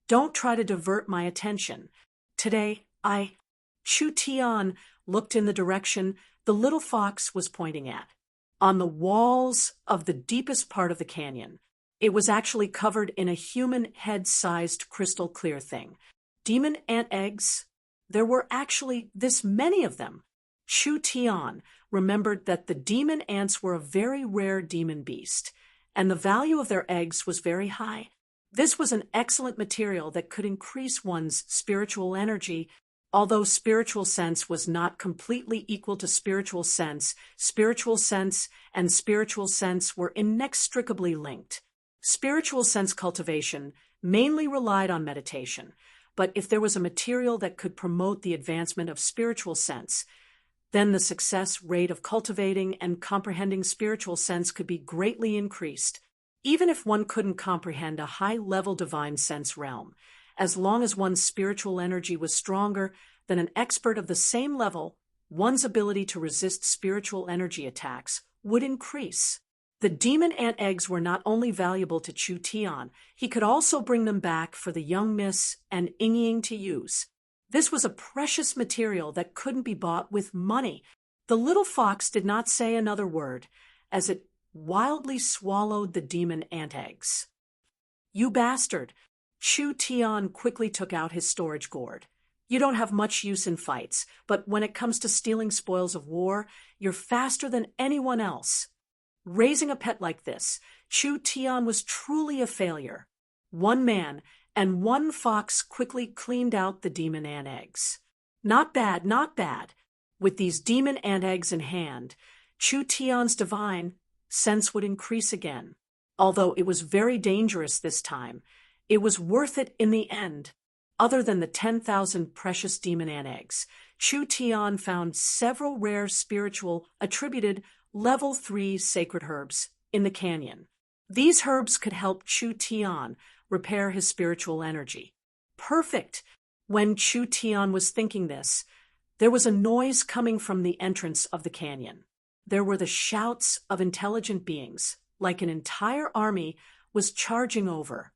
"Don't try to divert my attention. Today, Chu Tian looked in the direction the little fox was pointing at. On the walls of the deepest part of the canyon, it was actually covered in a human head-sized crystal clear thing. Demon ant eggs? There were actually this many of them. Chu Tian remembered that the demon ants were a very rare demon beast, and the value of their eggs was very high. This was an excellent material that could increase one's spiritual energy. Although spiritual sense was not completely equal to spiritual sense and spiritual sense were inextricably linked. Spiritual sense cultivation mainly relied on meditation, but if there was a material that could promote the advancement of spiritual sense, then the success rate of cultivating and comprehending spiritual sense could be greatly increased, even if one couldn't comprehend a high-level divine sense realm. As long as one's spiritual energy was stronger than an expert of the same level, one's ability to resist spiritual energy attacks would increase. The demon ant eggs were not only valuable to Chu Tian, he could also bring them back for the young miss and Ying to use. This was a precious material that couldn't be bought with money. The little fox did not say another word, as it wildly swallowed the demon ant eggs. "You bastard!" Chu Tian quickly took out his storage gourd. "You don't have much use in fights, but when it comes to stealing spoils of war, you're faster than anyone else." Raising a pet like this, Chu Tian was truly a failure. One man and one fox quickly cleaned out the demon ant eggs. Not bad, not bad. With these demon ant eggs in hand, Chu Tian's divine sense would increase again. Although it was very dangerous this time, it was worth it in the end. Other than the 10,000 precious demon ant eggs, Chu Tian found several rare spiritual attributed Level 3 sacred herbs in the canyon. These herbs could help Chu Tian repair his spiritual energy. Perfect! When Chu Tian was thinking this, there was a noise coming from the entrance of the canyon. There were the shouts of intelligent beings, like an entire army was charging over.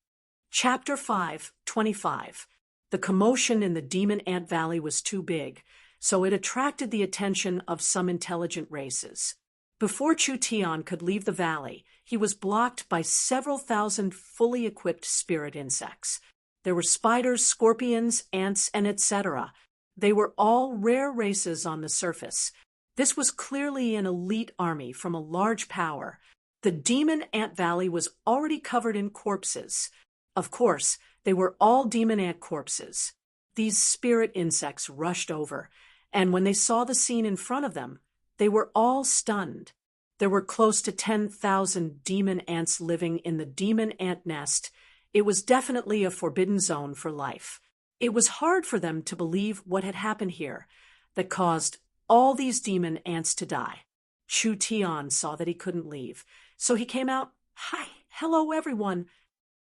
Chapter 5:25. The commotion in the Demon Ant Valley was too big, so it attracted the attention of some intelligent races. Before Chu Tian could leave the valley, he was blocked by several thousand fully equipped spirit insects. There were spiders, scorpions, ants, and etc. They were all rare races on the surface. This was clearly an elite army from a large power. The Demon Ant Valley was already covered in corpses. Of course, they were all demon ant corpses. These spirit insects rushed over, and when they saw the scene in front of them, they were all stunned. There were close to 10,000 demon ants living in the demon ant nest. It was definitely a forbidden zone for life. It was hard for them to believe what had happened here that caused all these demon ants to die. Chu Tian saw that he couldn't leave, so he came out. "Hi, hello everyone."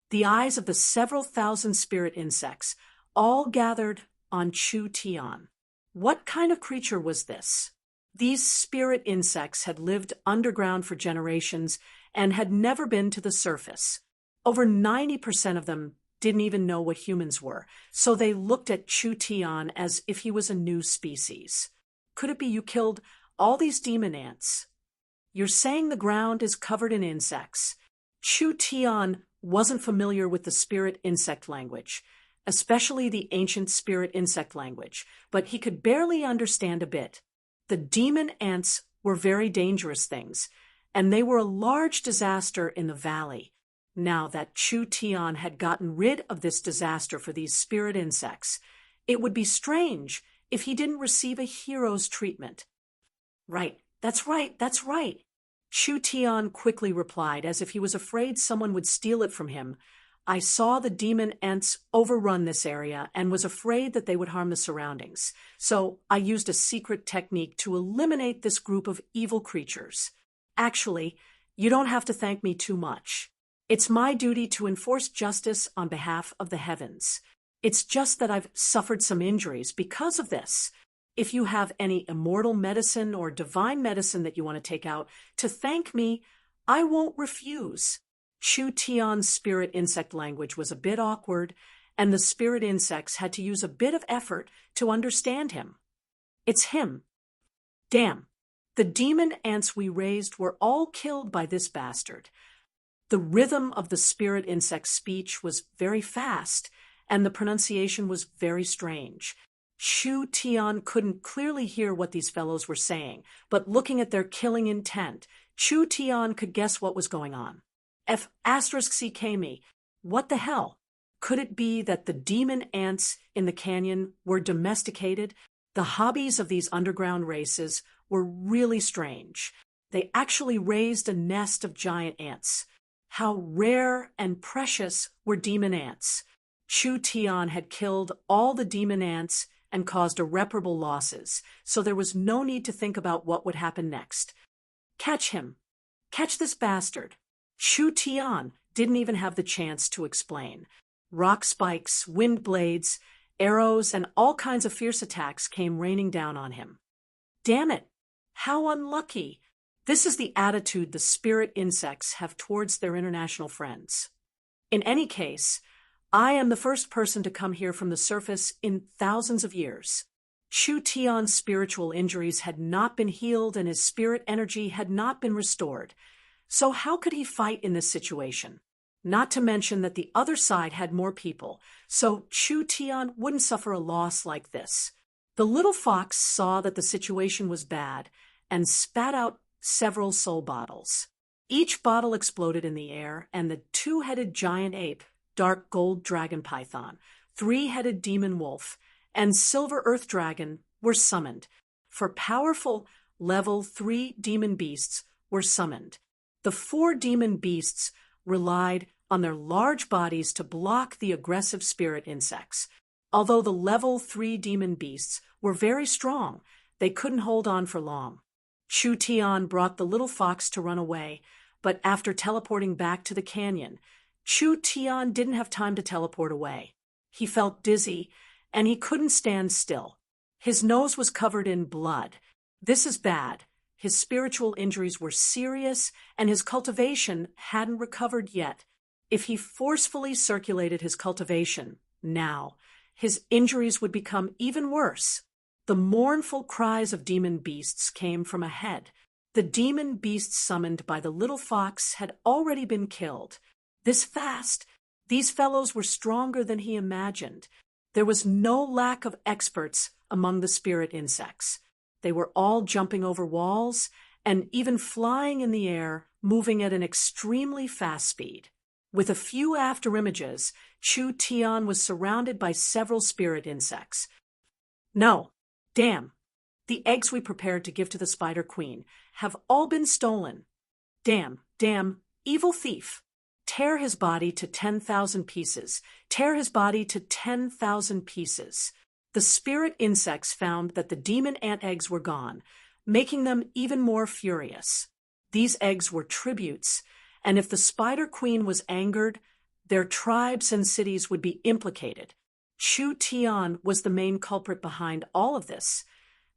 The eyes of the several thousand spirit insects all gathered on Chu Tian. What kind of creature was this? These spirit insects had lived underground for generations and had never been to the surface. Over 90% of them didn't even know what humans were, so they looked at Chu Tian as if he was a new species. "Could it be you killed all these demon ants? You're saying the ground is covered in insects." Chu Tian wasn't familiar with the spirit insect language, especially the ancient spirit insect language, but he could barely understand a bit. The demon ants were very dangerous things, and they were a large disaster in the valley. Now that Chu Tian had gotten rid of this disaster for these spirit insects, it would be strange if he didn't receive a hero's treatment. "Right, that's right, that's right." Chu Tian quickly replied, as if he was afraid someone would steal it from him. "I saw the demon ants overrun this area and was afraid that they would harm the surroundings. So I used a secret technique to eliminate this group of evil creatures. Actually, you don't have to thank me too much. It's my duty to enforce justice on behalf of the heavens. It's just that I've suffered some injuries because of this. If you have any immortal medicine or divine medicine that you want to take out to thank me, I won't refuse." Chu Tian's spirit insect language was a bit awkward, and the spirit insects had to use a bit of effort to understand him. "It's him. Damn. The demon ants we raised were all killed by this bastard." The rhythm of the spirit insect's speech was very fast, and the pronunciation was very strange. Chu Tian couldn't clearly hear what these fellows were saying, but looking at their killing intent, Chu Tian could guess what was going on. "F***ckme. What the hell? Could it be that the demon ants in the canyon were domesticated? The hobbies of these underground races were really strange. They actually raised a nest of giant ants. How rare and precious were demon ants. Chu Tian had killed all the demon ants and caused irreparable losses, so there was no need to think about what would happen next. Catch him. Catch this bastard. Chu Tian didn't even have the chance to explain. Rock spikes, wind blades, arrows, and all kinds of fierce attacks came raining down on him. Damn it! How unlucky! This is the attitude the spirit insects have towards their international friends. In any case, I am the first person to come here from the surface in thousands of years. Chu Tian's spiritual injuries had not been healed and his spirit energy had not been restored. So how could he fight in this situation? Not to mention that the other side had more people, so Chu Tian wouldn't suffer a loss like this. The little fox saw that the situation was bad and spat out several soul bottles. Each bottle exploded in the air, and the two-headed giant ape, dark gold dragon python, three-headed demon wolf, and silver earth dragon were summoned. For powerful level 3 demon beasts were summoned. The 4 demon beasts relied on their large bodies to block the aggressive spirit insects. Although the level 3 demon beasts were very strong, they couldn't hold on for long. Chu Tian brought the little fox to run away, but after teleporting back to the canyon, Chu Tian didn't have time to teleport away. He felt dizzy, and he couldn't stand still. His nose was covered in blood. This is bad. His spiritual injuries were serious, and his cultivation hadn't recovered yet. If he forcefully circulated his cultivation now, his injuries would become even worse. The mournful cries of demon beasts came from ahead. The demon beasts summoned by the little fox had already been killed. This fast, these fellows were stronger than he imagined. There was no lack of experts among the spirit insects. They were all jumping over walls and even flying in the air, moving at an extremely fast speed. With a few afterimages, Chu Tian was surrounded by several spirit insects. No, damn. The eggs we prepared to give to the Spider Queen have all been stolen. Damn, evil thief. Tear his body to 10,000 pieces. Tear his body to 10,000 pieces. The spirit insects found that the demon ant eggs were gone, making them even more furious. These eggs were tributes, and if the Spider Queen was angered, their tribes and cities would be implicated. Chu Tian was the main culprit behind all of this.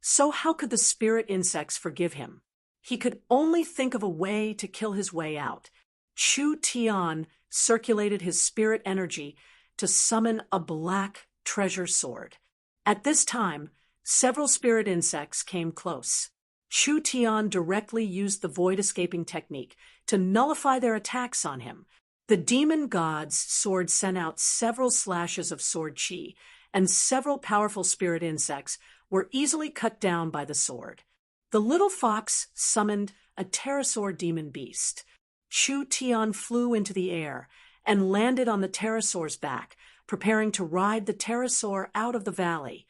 So how could the spirit insects forgive him? He could only think of a way to kill his way out. Chu Tian circulated his spirit energy to summon a black treasure sword. At this time, several spirit insects came close. Chu Tian directly used the void escaping technique to nullify their attacks on him. The demon god's sword sent out several slashes of sword chi, and several powerful spirit insects were easily cut down by the sword. The little fox summoned a pterosaur demon beast. Chu Tian flew into the air and landed on the pterosaur's back, preparing to ride the pterosaur out of the valley.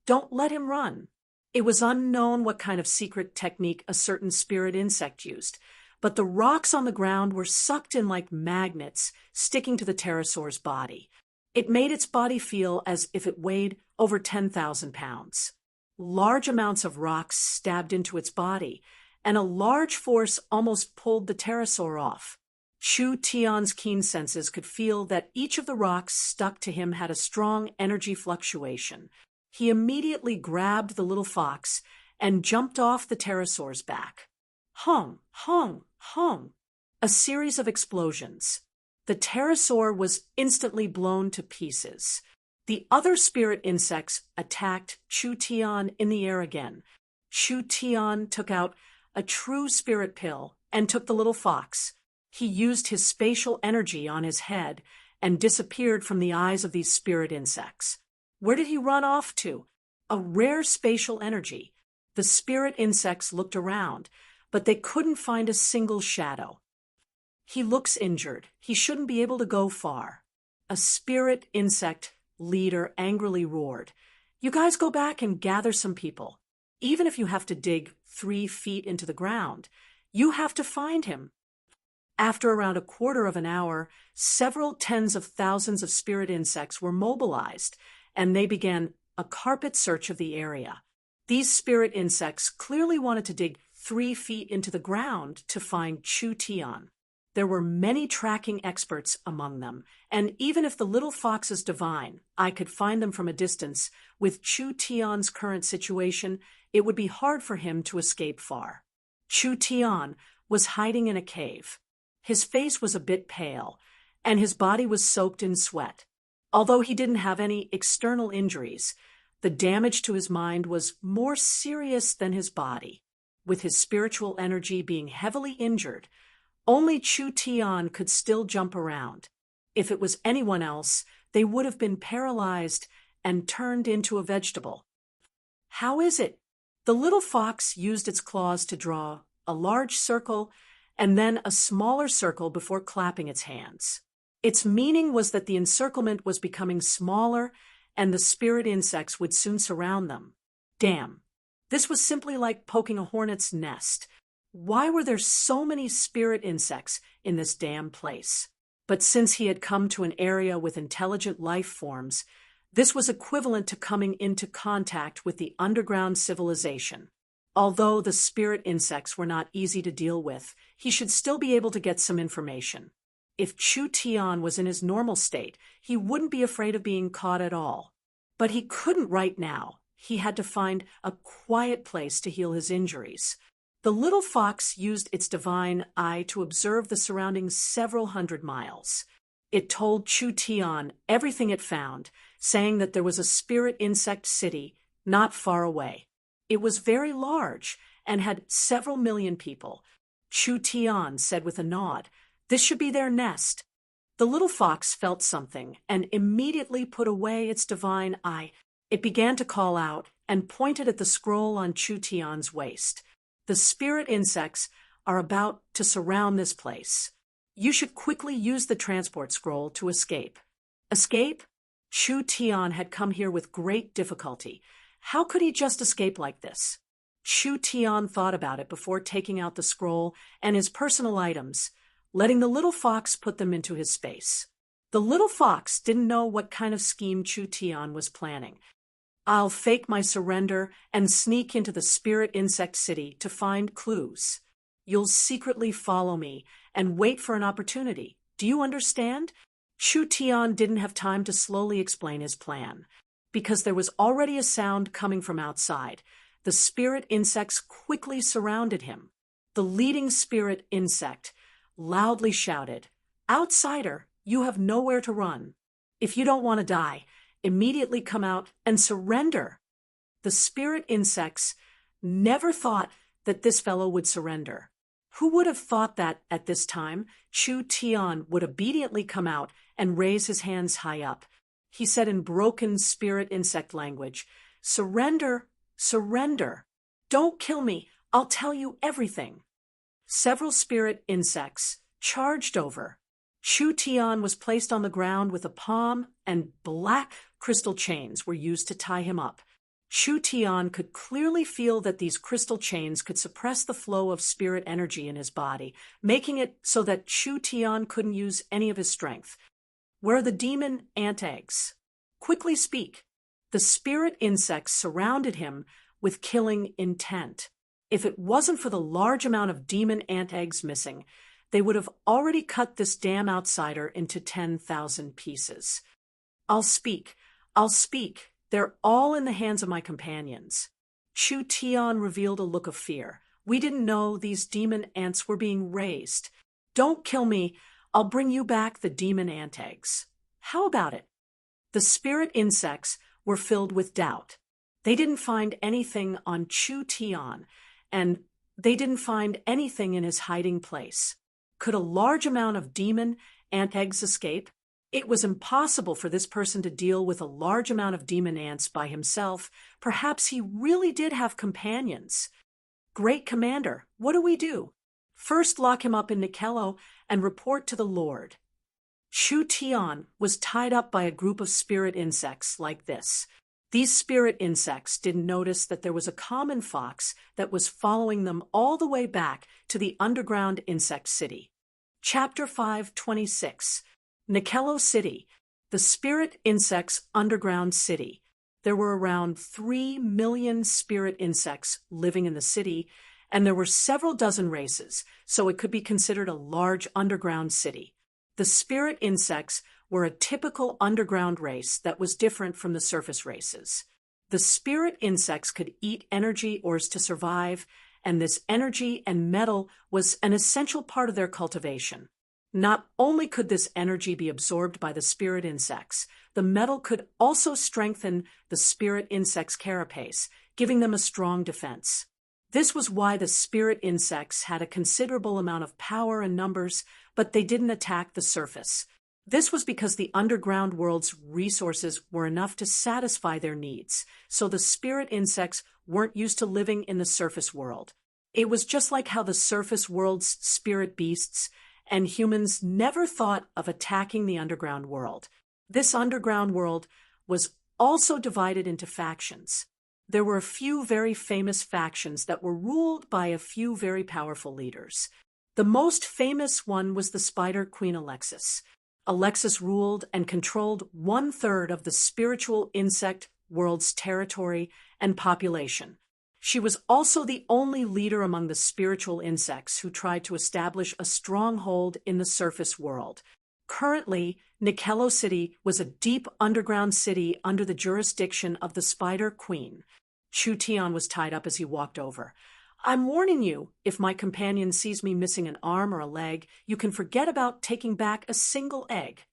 Don't let him run. It was unknown what kind of secret technique a certain spirit insect used, but the rocks on the ground were sucked in like magnets, sticking to the pterosaur's body. It made its body feel as if it weighed over 10,000 pounds. Large amounts of rocks stabbed into its body, and a large force almost pulled the pterosaur off. Chu Tian's keen senses could feel that each of the rocks stuck to him had a strong energy fluctuation. He immediately grabbed the little fox and jumped off the pterosaur's back. Hong, hong, hong. A series of explosions. The pterosaur was instantly blown to pieces. The other spirit insects attacked Chu Tian in the air again. Chu Tian took out a true spirit pill and took the little fox. He used his spatial energy on his head and disappeared from the eyes of these spirit insects. Where did he run off to? A rare spatial energy. The spirit insects looked around, but they couldn't find a single shadow. He looks injured. He shouldn't be able to go far. A spirit insect leader angrily roared, "You guys go back and gather some people. Even if you have to dig 3 feet into the ground, you have to find him." After around a quarter of an hour, several tens of thousands of spirit insects were mobilized, and they began a carpet search of the area. These spirit insects clearly wanted to dig 3 feet into the ground to find Chu Tian. There were many tracking experts among them, and even if the little fox's divine eye could find them from a distance, with Chu Tian's current situation, it would be hard for him to escape far. Chu Tian was hiding in a cave. His face was a bit pale, and his body was soaked in sweat. Although he didn't have any external injuries, the damage to his mind was more serious than his body. With his spiritual energy being heavily injured, only Chu Tian could still jump around. If it was anyone else, they would have been paralyzed and turned into a vegetable. "How is it?" The little fox used its claws to draw a large circle and then a smaller circle before clapping its hands. Its meaning was that the encirclement was becoming smaller and the spirit insects would soon surround them. Damn. This was simply like poking a hornet's nest. Why were there so many spirit insects in this damn place? But since he had come to an area with intelligent life forms, this was equivalent to coming into contact with the underground civilization. Although the spirit insects were not easy to deal with, he should still be able to get some information. If Chu Tian was in his normal state, he wouldn't be afraid of being caught at all. But he couldn't right now. He had to find a quiet place to heal his injuries. The little fox used its divine eye to observe the surroundings several hundred miles. It told Chu Tian everything it found, saying that there was a spirit insect city not far away. It was very large and had several million people. Chu Tian said with a nod, "This should be their nest." The little fox felt something and immediately put away its divine eye. It began to call out and pointed at the scroll on Chu Tian's waist. "The spirit insects are about to surround this place. You should quickly use the transport scroll to escape." Escape? Chu Tian had come here with great difficulty. How could he just escape like this? Chu Tian thought about it before taking out the scroll and his personal items, letting the little fox put them into his space. The little fox didn't know what kind of scheme Chu Tian was planning. "I'll fake my surrender and sneak into the spirit insect city to find clues. You'll secretly follow me and wait for an opportunity. Do you understand?" Chu Tian didn't have time to slowly explain his plan, because there was already a sound coming from outside. The spirit insects quickly surrounded him. The leading spirit insect loudly shouted, "Outsider, you have nowhere to run. If you don't want to die, immediately come out and surrender." The spirit insects never thought that this fellow would surrender. Who would have thought that at this time Chu Tian would obediently come out and raise his hands high up? He said in broken spirit insect language, "Surrender, surrender. Don't kill me. I'll tell you everything." Several spirit insects charged over. Chu Tian was placed on the ground with a palm, and black crystal chains were used to tie him up. Chu Tian could clearly feel that these crystal chains could suppress the flow of spirit energy in his body, making it so that Chu Tian couldn't use any of his strength. "Where are the demon ant eggs? Quickly speak." The spirit insects surrounded him with killing intent. If it wasn't for the large amount of demon ant eggs missing, they would have already cut this damn outsider into 10,000 pieces. "I'll speak. I'll speak. They're all in the hands of my companions." Chu Tian revealed a look of fear. "We didn't know these demon ants were being raised. Don't kill me. I'll bring you back the demon ant eggs. How about it?" The spirit insects were filled with doubt. They didn't find anything on Chu Tian, and they didn't find anything in his hiding place. Could a large amount of demon ant eggs escape? It was impossible for this person to deal with a large amount of demon ants by himself. Perhaps he really did have companions. "Great Commander, what do we do?" "First lock him up in Nikello and report to the Lord." Chu Tian was tied up by a group of spirit insects like this. These spirit insects didn't notice that there was a common fox that was following them all the way back to the underground insect city. Chapter 526. Nikello City, the spirit insects' underground city. There were around 3 million spirit insects living in the city, and there were several dozen races, so it could be considered a large underground city. The spirit insects were a typical underground race that was different from the surface races. The spirit insects could eat energy ores to survive, and this energy and metal was an essential part of their cultivation. Not only could this energy be absorbed by the spirit insects, the metal could also strengthen the spirit insects' carapace, giving them a strong defense. This was why the spirit insects had a considerable amount of power and numbers, but they didn't attack the surface. This was because the underground world's resources were enough to satisfy their needs, so the spirit insects weren't used to living in the surface world. It was just like how the surface world's spirit beasts and humans never thought of attacking the underground world. This underground world was also divided into factions. There were a few very famous factions that were ruled by a few very powerful leaders. The most famous one was the Spider Queen Alexis. Alexis ruled and controlled 1/3 of the spiritual insect world's territory and population. She was also the only leader among the spiritual insects who tried to establish a stronghold in the surface world. Currently, Nikello City was a deep underground city under the jurisdiction of the Spider Queen. Chu Tian was tied up as he walked over. "I'm warning you, if my companion sees me missing an arm or a leg, you can forget about taking back a single egg."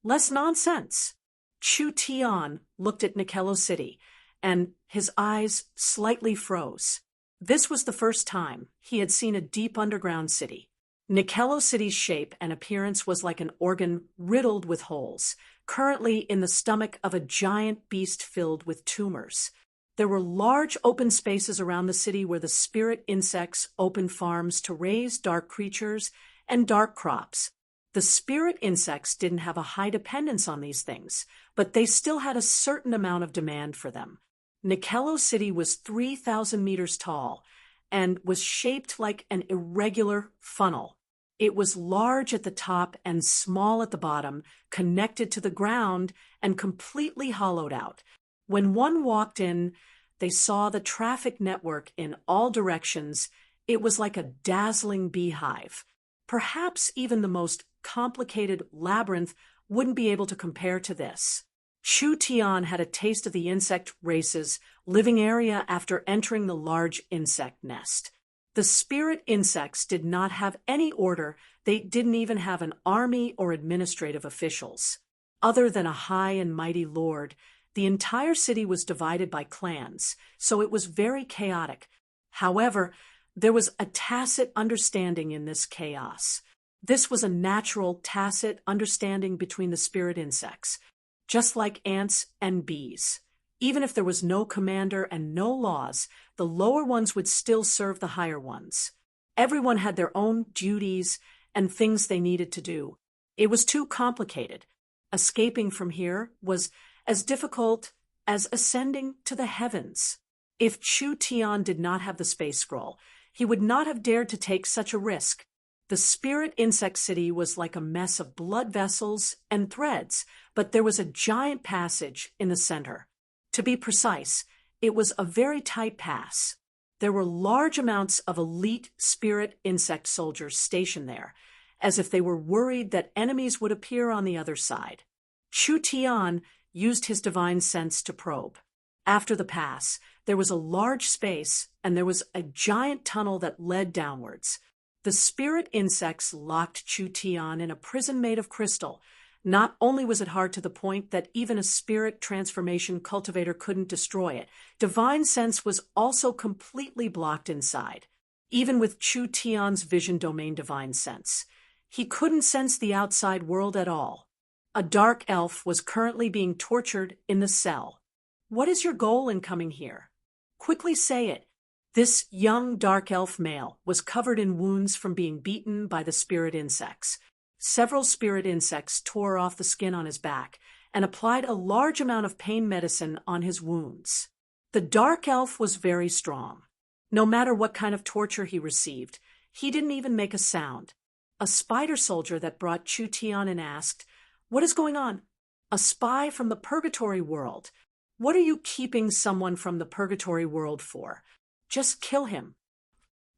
"Less nonsense." Chu Tian looked at Nikello City, and his eyes slightly froze. This was the first time he had seen a deep underground city. Nikello City's shape and appearance was like an organ riddled with holes, currently in the stomach of a giant beast filled with tumors. There were large open spaces around the city where the spirit insects opened farms to raise dark creatures and dark crops. The spirit insects didn't have a high dependence on these things, but they still had a certain amount of demand for them. Nikello City was 3,000 meters tall and was shaped like an irregular funnel. It was large at the top and small at the bottom, connected to the ground and completely hollowed out. When one walked in, they saw the traffic network in all directions. It was like a dazzling beehive. Perhaps even the most complicated labyrinth wouldn't be able to compare to this. Chu Tian had a taste of the insect race's living area after entering the large insect nest. The spirit insects did not have any order. They didn't even have an army or administrative officials. Other than a high and mighty lord, the entire city was divided by clans, so it was very chaotic. However, there was a tacit understanding in this chaos. This was a natural, tacit understanding between the spirit insects. Just like ants and bees. Even if there was no commander and no laws, the lower ones would still serve the higher ones. Everyone had their own duties and things they needed to do. It was too complicated. Escaping from here was as difficult as ascending to the heavens. If Chu Tian did not have the space scroll, he would not have dared to take such a risk. The spirit insect city was like a mess of blood vessels and threads, but there was a giant passage in the center. To be precise, it was a very tight pass. There were large amounts of elite spirit insect soldiers stationed there, as if they were worried that enemies would appear on the other side. Chu Tian used his divine sense to probe. After the pass, there was a large space, and there was a giant tunnel that led downwards. The spirit insects locked Chu Tian in a prison made of crystal. Not only was it hard to the point that even a spirit transformation cultivator couldn't destroy it, divine sense was also completely blocked inside. Even with Chu Tian's vision domain divine sense, he couldn't sense the outside world at all. A dark elf was currently being tortured in the cell. "What is your goal in coming here? Quickly say it." This young dark elf male was covered in wounds from being beaten by the spirit insects. Several spirit insects tore off the skin on his back and applied a large amount of pain medicine on his wounds. The dark elf was very strong. No matter what kind of torture he received, he didn't even make a sound. A spider soldier that brought Chu Tian in asked, "What is going on?" "A spy from the purgatory world." "What are you keeping someone from the purgatory world for?" "Just kill him."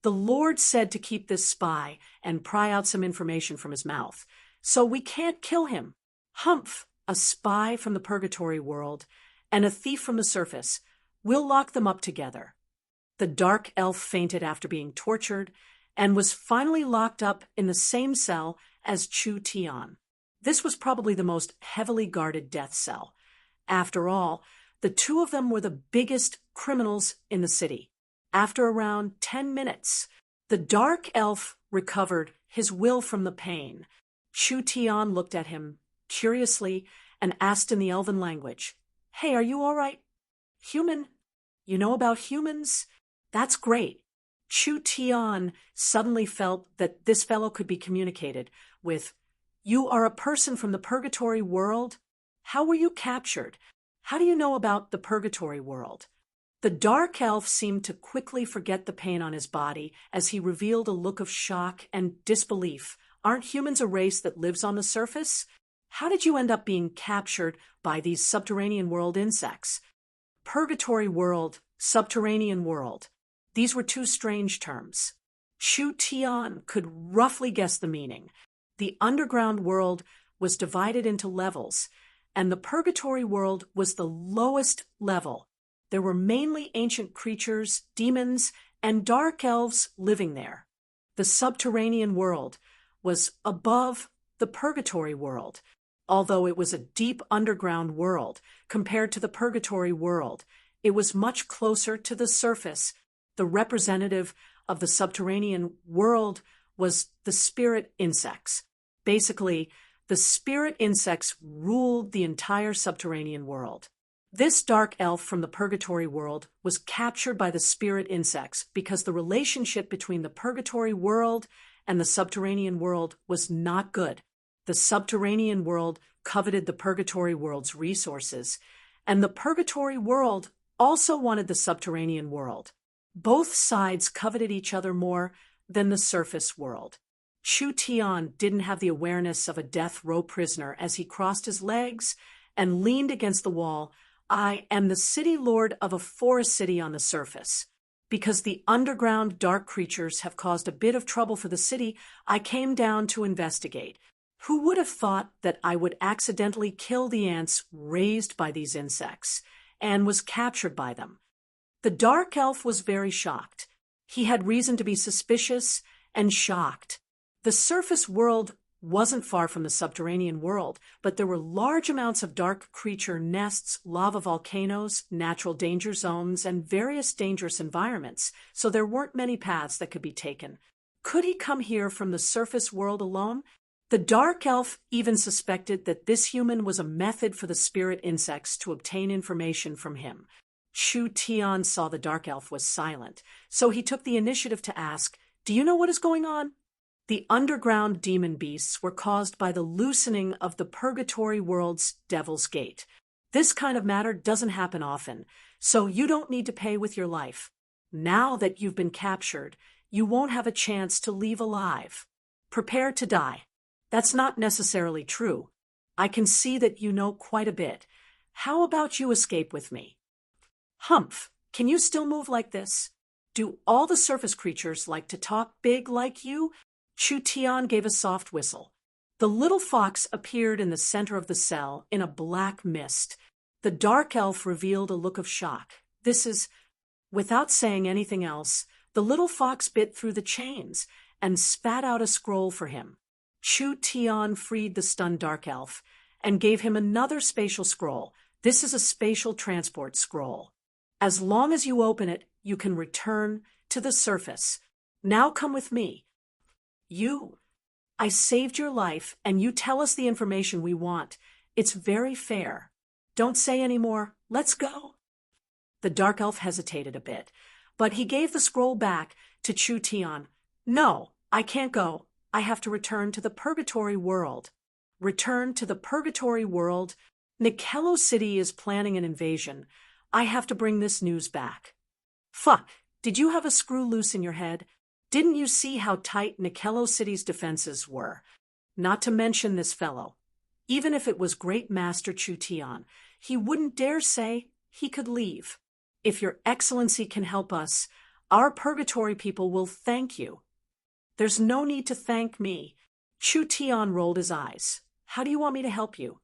"The Lord said to keep this spy and pry out some information from his mouth, so we can't kill him." "Humph, a spy from the purgatory world and a thief from the surface. We'll lock them up together." The dark elf fainted after being tortured and was finally locked up in the same cell as Chu Tian. This was probably the most heavily guarded death cell. After all, the two of them were the biggest criminals in the city. After around 10 minutes, the dark elf recovered his will from the pain. Chu Tian looked at him curiously and asked in the elven language, "Hey, are you all right?" "Human? You know about humans? That's great." Chu Tian suddenly felt that this fellow could be communicated with. "You are a person from the purgatory world? How were you captured? How do you know about the purgatory world?" The dark elf seemed to quickly forget the pain on his body as he revealed a look of shock and disbelief. "Aren't humans a race that lives on the surface? How did you end up being captured by these subterranean world insects?" Purgatory world, subterranean world. These were two strange terms. Chu Tian could roughly guess the meaning. The underground world was divided into levels, and the purgatory world was the lowest level. There were mainly ancient creatures, demons, and dark elves living there. The subterranean world was above the purgatory world, although it was a deep underground world compared to the purgatory world. It was much closer to the surface. The representative of the subterranean world was the spirit insects. Basically, the spirit insects ruled the entire subterranean world. This dark elf from the purgatory world was captured by the spirit insects because the relationship between the purgatory world and the subterranean world was not good. The subterranean world coveted the purgatory world's resources, and the purgatory world also wanted the subterranean world. Both sides coveted each other more than the surface world. Chu Tian didn't have the awareness of a death row prisoner as he crossed his legs and leaned against the wall. "I am the city lord of a forest city on the surface. Because the underground dark creatures have caused a bit of trouble for the city, I came down to investigate. Who would have thought that I would accidentally kill the ants raised by these insects and was captured by them?" The dark elf was very shocked. He had reason to be suspicious and shocked. The surface world wasn't far from the subterranean world, but there were large amounts of dark creature nests, lava volcanoes, natural danger zones, and various dangerous environments, so there weren't many paths that could be taken. Could he come here from the surface world alone? The dark elf even suspected that this human was a method for the spirit insects to obtain information from him. Chu Tian saw the dark elf was silent, so he took the initiative to ask, "Do you know what is going on?" The underground demon beasts were caused by the loosening of the purgatory world's devil's gate. This kind of matter doesn't happen often, so you don't need to pay with your life. Now that you've been captured, you won't have a chance to leave alive. Prepare to die. That's not necessarily true. I can see that you know quite a bit. How about you escape with me? Humph, can you still move like this? Do all the surface creatures like to talk big like you? Chu Tian gave a soft whistle. The little fox appeared in the center of the cell in a black mist. The dark elf revealed a look of shock. Without saying anything else, the little fox bit through the chains and spat out a scroll for him. Chu Tian freed the stunned dark elf and gave him another spatial scroll. This is a spatial transport scroll. As long as you open it, you can return to the surface. Now come with me. I saved your life, and you tell us the information we want. It's very fair. Don't say any more. Let's go. The dark elf hesitated a bit, but he gave the scroll back to Chu Tian. No, I can't go. I have to return to the purgatory world. Return to the purgatory world. Nikello City is planning an invasion. I have to bring this news back. Fuck, did you have a screw loose in your head? Didn't you see how tight Nikello City's defenses were? Not to mention this fellow. Even if it was Great Master Chu Tian, he wouldn't dare say he could leave. If your excellency can help us, our purgatory people will thank you. There's no need to thank me. Chu Tian rolled his eyes. How do you want me to help you?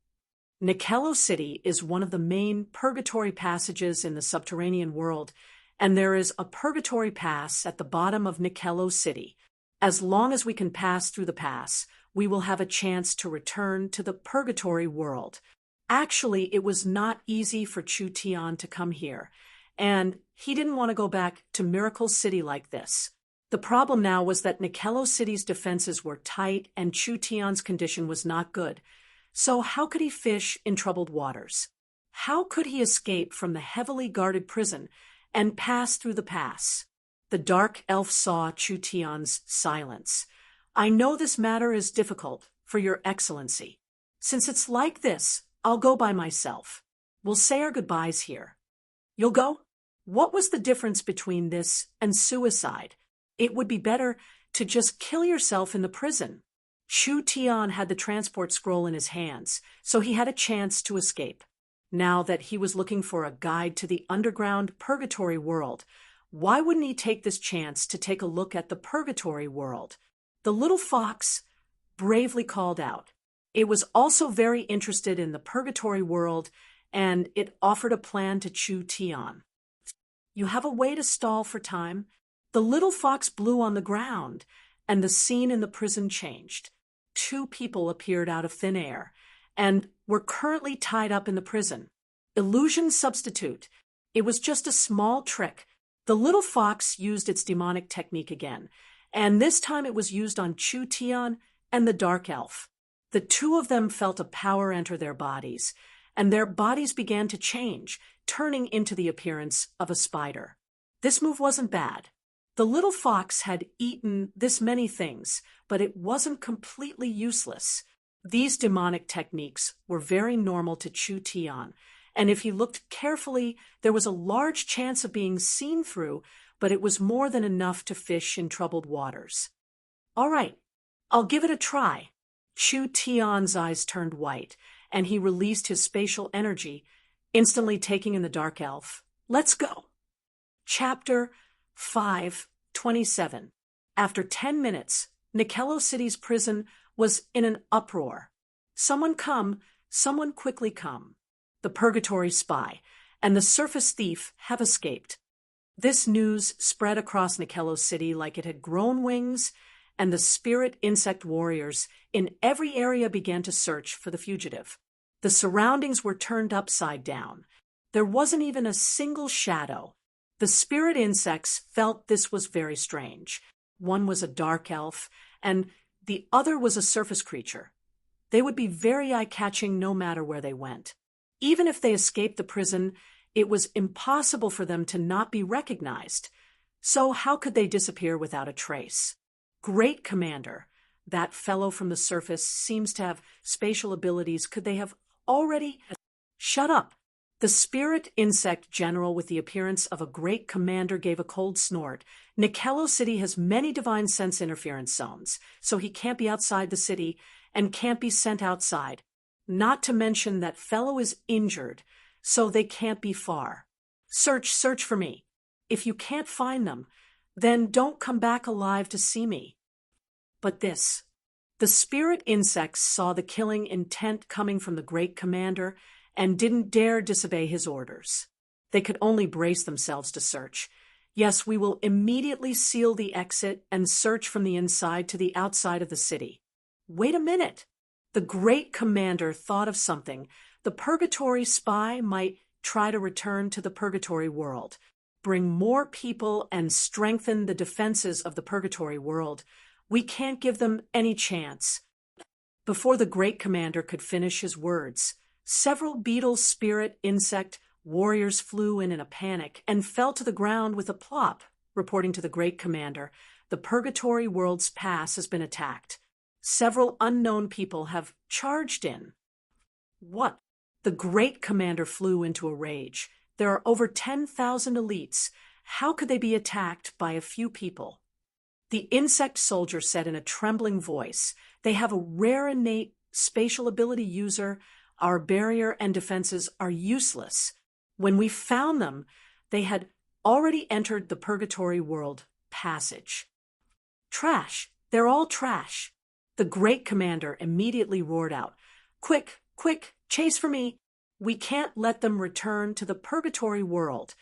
Nikello City is one of the main purgatory passages in the subterranean world, and there is a purgatory pass at the bottom of Nikello City. As long as we can pass through the pass, we will have a chance to return to the purgatory world. Actually, it was not easy for Chu Tian to come here, and he didn't want to go back to Miracle City like this. The problem now was that Nikello City's defenses were tight and Chu Tian's condition was not good. So how could he fish in troubled waters? How could he escape from the heavily guarded prison and pass through the pass? The dark elf saw Chu Tian's silence. I know this matter is difficult for your excellency. Since it's like this, I'll go by myself. We'll say our goodbyes here. You'll go? What was the difference between this and suicide? It would be better to just kill yourself in the prison. Chu Tian had the transport scroll in his hands, so he had a chance to escape. Now that he was looking for a guide to the underground purgatory world, why wouldn't he take this chance to take a look at the purgatory world? The little fox bravely called out. It was also very interested in the purgatory world, and it offered a plan to Chu Tian. You have a way to stall for time? The little fox blew on the ground, and the scene in the prison changed. 2 people appeared out of thin air, and were currently tied up in the prison. Illusion substitute. It was just a small trick. The little fox used its demonic technique again, and this time it was used on Chu Tian and the dark elf. The 2 of them felt a power enter their bodies, and their bodies began to change, turning into the appearance of a spider. This move wasn't bad. The little fox had eaten this many things, but it wasn't completely useless. These demonic techniques were very normal to Chu Tian, and if he looked carefully, there was a large chance of being seen through, but it was more than enough to fish in troubled waters. All right, I'll give it a try. Chu Tian's eyes turned white, and he released his spatial energy, instantly taking in the dark elf. Let's go. Chapter 5:27. After 10 minutes, Nikello City's prison was in an uproar. Someone come, someone quickly come. The purgatory spy and the surface thief have escaped. This news spread across Nikello City like it had grown wings, and the spirit insect warriors in every area began to search for the fugitive. The surroundings were turned upside down. There wasn't even a single shadow. The spirit insects felt this was very strange. One was a dark elf, and the other was a surface creature. They would be very eye-catching no matter where they went. Even if they escaped the prison, it was impossible for them to not be recognized. So how could they disappear without a trace? Great Commander, that fellow from the surface seems to have spatial abilities. Could they have already... Shut up! The spirit insect general with the appearance of a great commander gave a cold snort. Nikello City has many divine sense interference zones, so he can't be outside the city and can't be sent outside. Not to mention that fellow is injured, so they can't be far. Search for me. If you can't find them, then don't come back alive to see me. But this. The spirit insects saw the killing intent coming from the great commander and didn't dare disobey his orders. They could only brace themselves to search. Yes, we will immediately seal the exit and search from the inside to the outside of the city. Wait a minute. The great commander thought of something. The purgatory spy might try to return to the purgatory world, bring more people and strengthen the defenses of the purgatory world. We can't give them any chance. Before the great commander could finish his words, several beetle spirit insect warriors flew in a panic and fell to the ground with a plop, reporting to the great commander, the purgatory world's pass has been attacked. several unknown people have charged in. What? The great commander flew into a rage. There are over 10,000 elites. How could they be attacked by a few people? The insect soldier said in a trembling voice, "They have a rare innate spatial ability, user. Our barrier and defenses are useless. When we found them, they had already entered the purgatory world passage." Trash! They're all trash! The great commander immediately roared out, "Quick, quick, chase for me! We can't let them return to the purgatory world."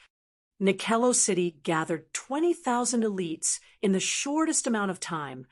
Nikello City gathered 20,000 elites in the shortest amount of time,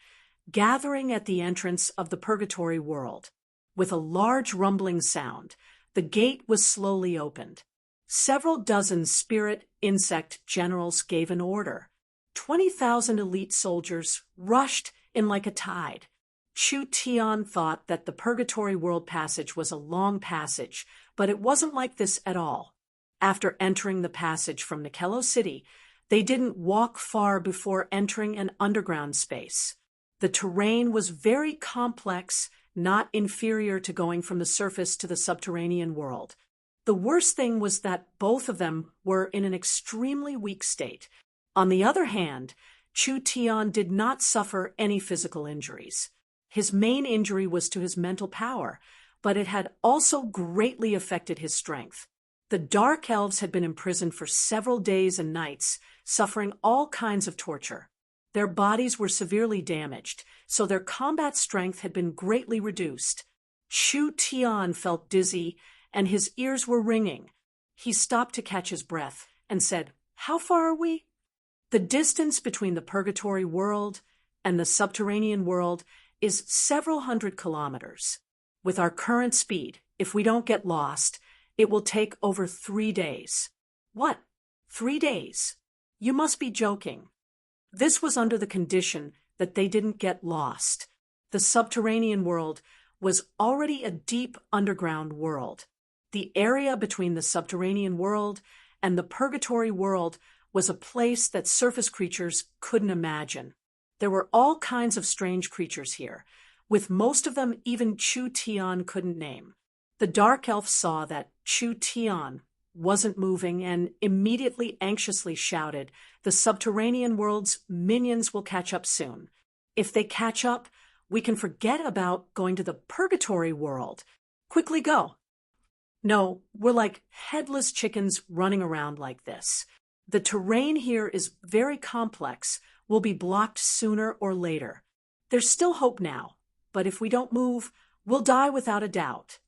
gathering at the entrance of the purgatory world. With a large rumbling sound, the gate was slowly opened. Several dozen spirit insect generals gave an order. 20,000 elite soldiers rushed in like a tide. Chu Tian thought that the purgatory world passage was a long passage, but it wasn't like this at all. After entering the passage from Nikello City, they didn't walk far before entering an underground space. The terrain was very complex, not inferior to going from the surface to the subterranean world. The worst thing was that both of them were in an extremely weak state. On the other hand, Chu Tian did not suffer any physical injuries. His main injury was to his mental power, but it had also greatly affected his strength. The Dark Elves had been imprisoned for several days and nights, suffering all kinds of torture. Their bodies were severely damaged, so their combat strength had been greatly reduced. Chu Tian felt dizzy, and his ears were ringing. He stopped to catch his breath and said, "How far are we?" The distance between the purgatory world and the subterranean world is several hundred kilometers. With our current speed, if we don't get lost, it will take over 3 days. What? 3 days? You must be joking. This was under the condition that they didn't get lost. The subterranean world was already a deep underground world. The area between the subterranean world and the purgatory world was a place that surface creatures couldn't imagine. There were all kinds of strange creatures here, with most of them even Chu Tian couldn't name. The Dark Elf saw that Chu Tian wasn't moving and immediately anxiously shouted, "The subterranean world's minions will catch up soon. If they catch up, we can forget about going to the purgatory world. Quickly go." "No, we're like headless chickens running around like this. The terrain here is very complex. We'll be blocked sooner or later. There's still hope now, but if we don't move, we'll die without a doubt.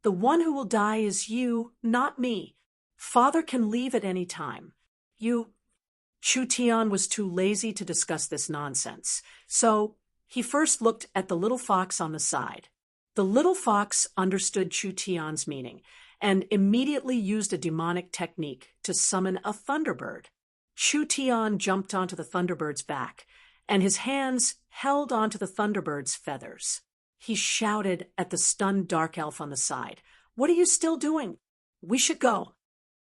The one who will die is you, not me. Father can leave at any time. Chu Tian was too lazy to discuss this nonsense, so he first looked at the little fox on the side. The little fox understood Chu Tian's meaning and immediately used a demonic technique to summon a thunderbird. Chu Tian jumped onto the thunderbird's back, and his hands held onto the thunderbird's feathers. He shouted at the stunned Dark Elf on the side, "What are you still doing? We should go."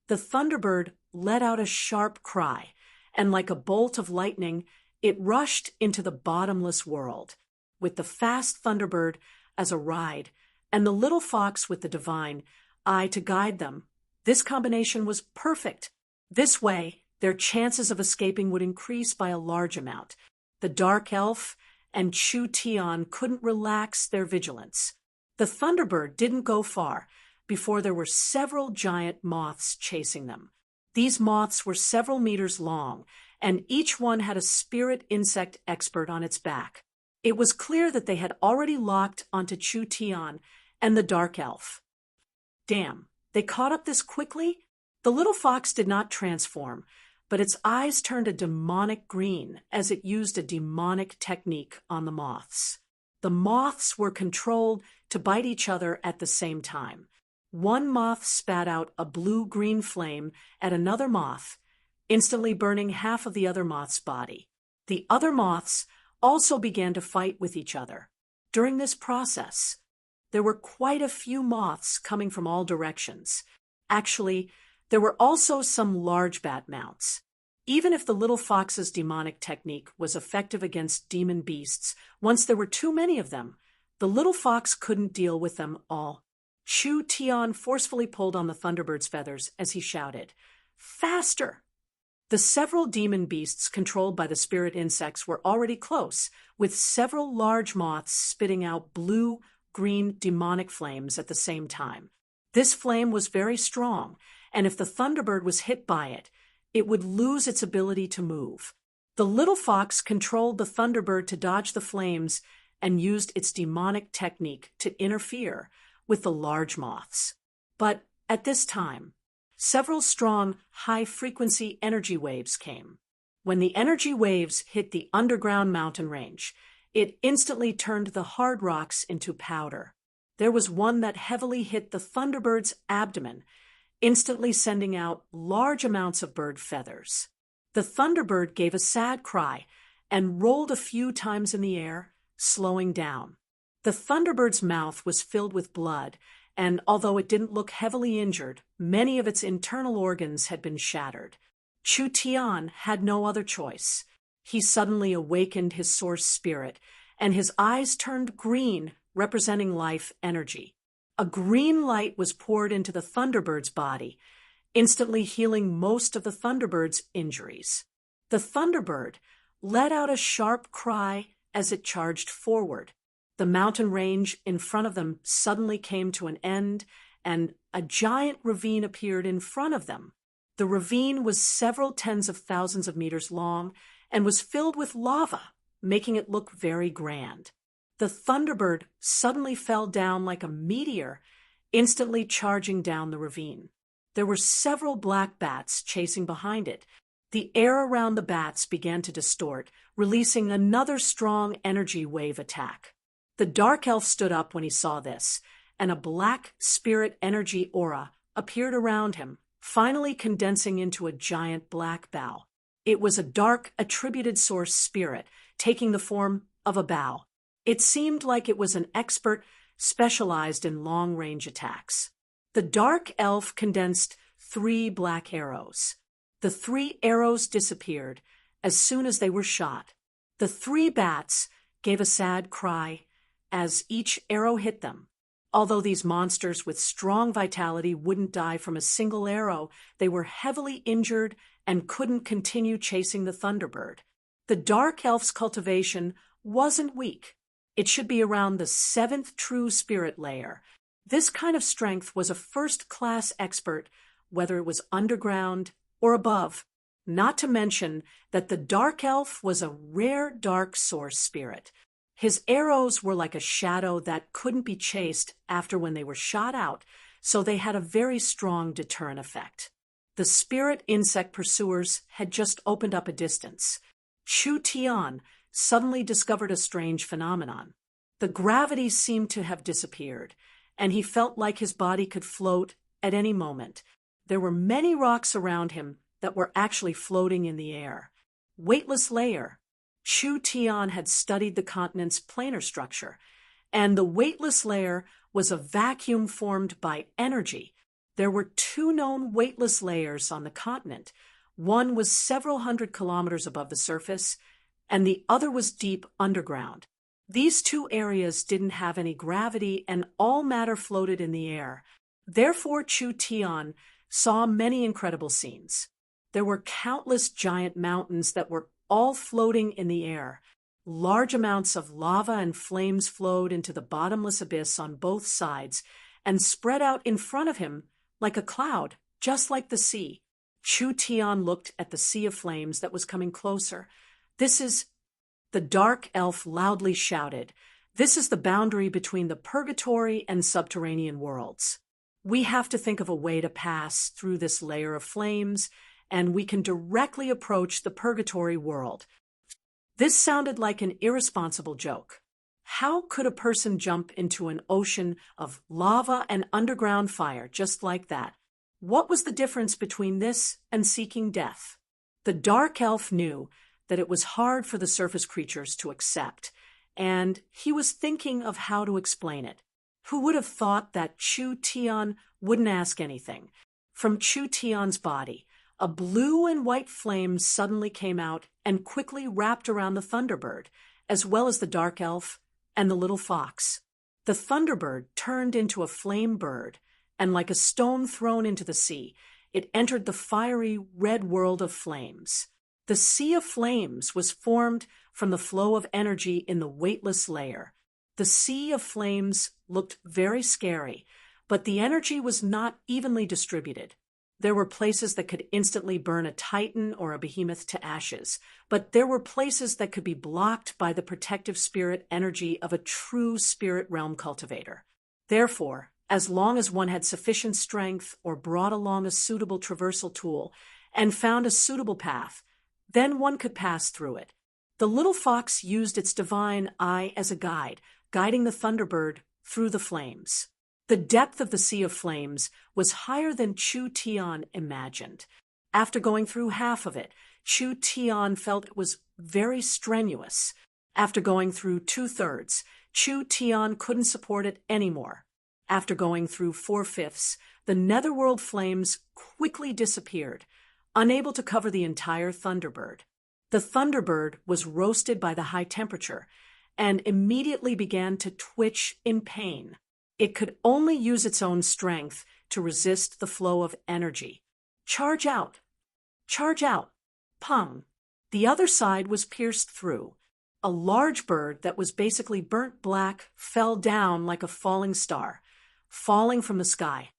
The thunderbird let out a sharp cry, and like a bolt of lightning, it rushed into the bottomless world, with the fast thunderbird as a ride, and the little fox with the divine eye to guide them. This combination was perfect. This way, their chances of escaping would increase by a large amount. The Dark Elf and Chu Tian couldn't relax their vigilance. The thunderbird didn't go far before there were several giant moths chasing them. These moths were several meters long, and each one had a spirit insect expert on its back. It was clear that they had already locked onto Chu Tian and the Dark Elf. Damn, they caught up this quickly? The little fox did not transform, but its eyes turned a demonic green as it used a demonic technique on the moths. The moths were controlled to bite each other at the same time. One moth spat out a blue-green flame at another moth, instantly burning half of the other moth's body. The other moths also began to fight with each other. During this process, there were quite a few moths coming from all directions. Actually, there were also some large bat mounts. Even if the little fox's demonic technique was effective against demon beasts, once there were too many of them, the little fox couldn't deal with them all. Chu Tian forcefully pulled on the Thunderbird's feathers as he shouted, "Faster!" The several demon beasts controlled by the spirit insects were already close, with several large moths spitting out blue-green demonic flames at the same time. This flame was very strong, and if the Thunderbird was hit by it, it would lose its ability to move. The little fox controlled the Thunderbird to dodge the flames and used its demonic technique to interfere with the large moths. But at this time, several strong, high-frequency energy waves came. When the energy waves hit the underground mountain range, it instantly turned the hard rocks into powder. There was one that heavily hit the Thunderbird's abdomen, instantly sending out large amounts of bird feathers. The Thunderbird gave a sad cry and rolled a few times in the air, slowing down. The Thunderbird's mouth was filled with blood, and although it didn't look heavily injured, many of its internal organs had been shattered. Chu Tian had no other choice. He suddenly awakened his source spirit, and his eyes turned green, representing life energy. A green light was poured into the Thunderbird's body, instantly healing most of the Thunderbird's injuries. The Thunderbird let out a sharp cry as it charged forward. The mountain range in front of them suddenly came to an end, and a giant ravine appeared in front of them. The ravine was several tens of thousands of meters long and was filled with lava, making it look very grand. The Thunderbird suddenly fell down like a meteor, instantly charging down the ravine. There were several black bats chasing behind it. The air around the bats began to distort, releasing another strong energy wave attack. The dark elf stood up when he saw this, and a black spirit energy aura appeared around him, finally condensing into a giant black bow. It was a dark, attributed source spirit, taking the form of a bow. It seemed like it was an expert specialized in long-range attacks. The dark elf condensed 3 black arrows. The 3 arrows disappeared as soon as they were shot. The 3 bats gave a sad cry as each arrow hit them. Although these monsters with strong vitality wouldn't die from a single arrow, they were heavily injured and couldn't continue chasing the Thunderbird. The dark elf's cultivation wasn't weak. It should be around the 7th true spirit layer. This kind of strength was a first-class expert, whether it was underground or above. Not to mention that the dark elf was a rare dark source spirit. His arrows were like a shadow that couldn't be chased after when they were shot out, so they had a very strong deterrent effect. The spirit insect pursuers had just opened up a distance. Chu Tian suddenly discovered a strange phenomenon. The gravity seemed to have disappeared, and he felt like his body could float at any moment. There were many rocks around him that were actually floating in the air. Weightless layer. Chu Tian had studied the continent's planar structure, and the weightless layer was a vacuum formed by energy. There were 2 known weightless layers on the continent. One was several hundred kilometers above the surface, and the other was deep underground. These 2 areas didn't have any gravity, and all matter floated in the air. Therefore, Chu Tian saw many incredible scenes. There were countless giant mountains that were all floating in the air. Large amounts of lava and flames flowed into the bottomless abyss on both sides and spread out in front of him like a cloud, just like the sea. Chu Tian looked at the sea of flames that was coming closer. The dark elf loudly shouted, "This is the boundary between the purgatory and subterranean worlds. We have to think of a way to pass through this layer of flames, and we can directly approach the purgatory world." This sounded like an irresponsible joke. How could a person jump into an ocean of lava and underground fire just like that? What was the difference between this and seeking death? The dark elf knew that it was hard for the surface creatures to accept, and he was thinking of how to explain it. Who would have thought that Chu Tian wouldn't ask anything? From Chu Tian's body, a blue and white flame suddenly came out and quickly wrapped around the Thunderbird, as well as the dark elf and the little fox. The Thunderbird turned into a flame bird, and like a stone thrown into the sea, it entered the fiery red world of flames. The sea of flames was formed from the flow of energy in the weightless layer. The sea of flames looked very scary, but the energy was not evenly distributed. There were places that could instantly burn a titan or a behemoth to ashes, but there were places that could be blocked by the protective spirit energy of a true spirit realm cultivator. Therefore, as long as one had sufficient strength or brought along a suitable traversal tool and found a suitable path, then one could pass through it. The little fox used its divine eye as a guide, guiding the Thunderbird through the flames. The depth of the sea of flames was higher than Chu Tian imagined. After going through half of it, Chu Tian felt it was very strenuous. After going through 2/3, Chu Tian couldn't support it anymore. After going through 4/5, the netherworld flames quickly disappeared, unable to cover the entire Thunderbird. The Thunderbird was roasted by the high temperature and immediately began to twitch in pain. It could only use its own strength to resist the flow of energy. Charge out! Charge out! Pung! The other side was pierced through. A large bird that was basically burnt black fell down like a falling star, falling from the sky.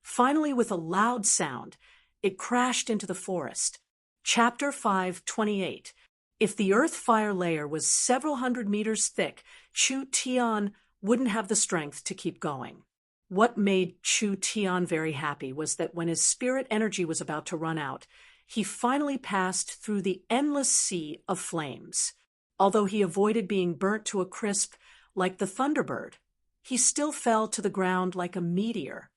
Finally, with a loud sound, it crashed into the forest. Chapter 5:28. If the earth-fire layer was several hundred meters thick, Chu Tian wouldn't have the strength to keep going. What made Chu Tian very happy was that when his spirit energy was about to run out, he finally passed through the endless sea of flames. Although he avoided being burnt to a crisp like the Thunderbird, he still fell to the ground like a meteor.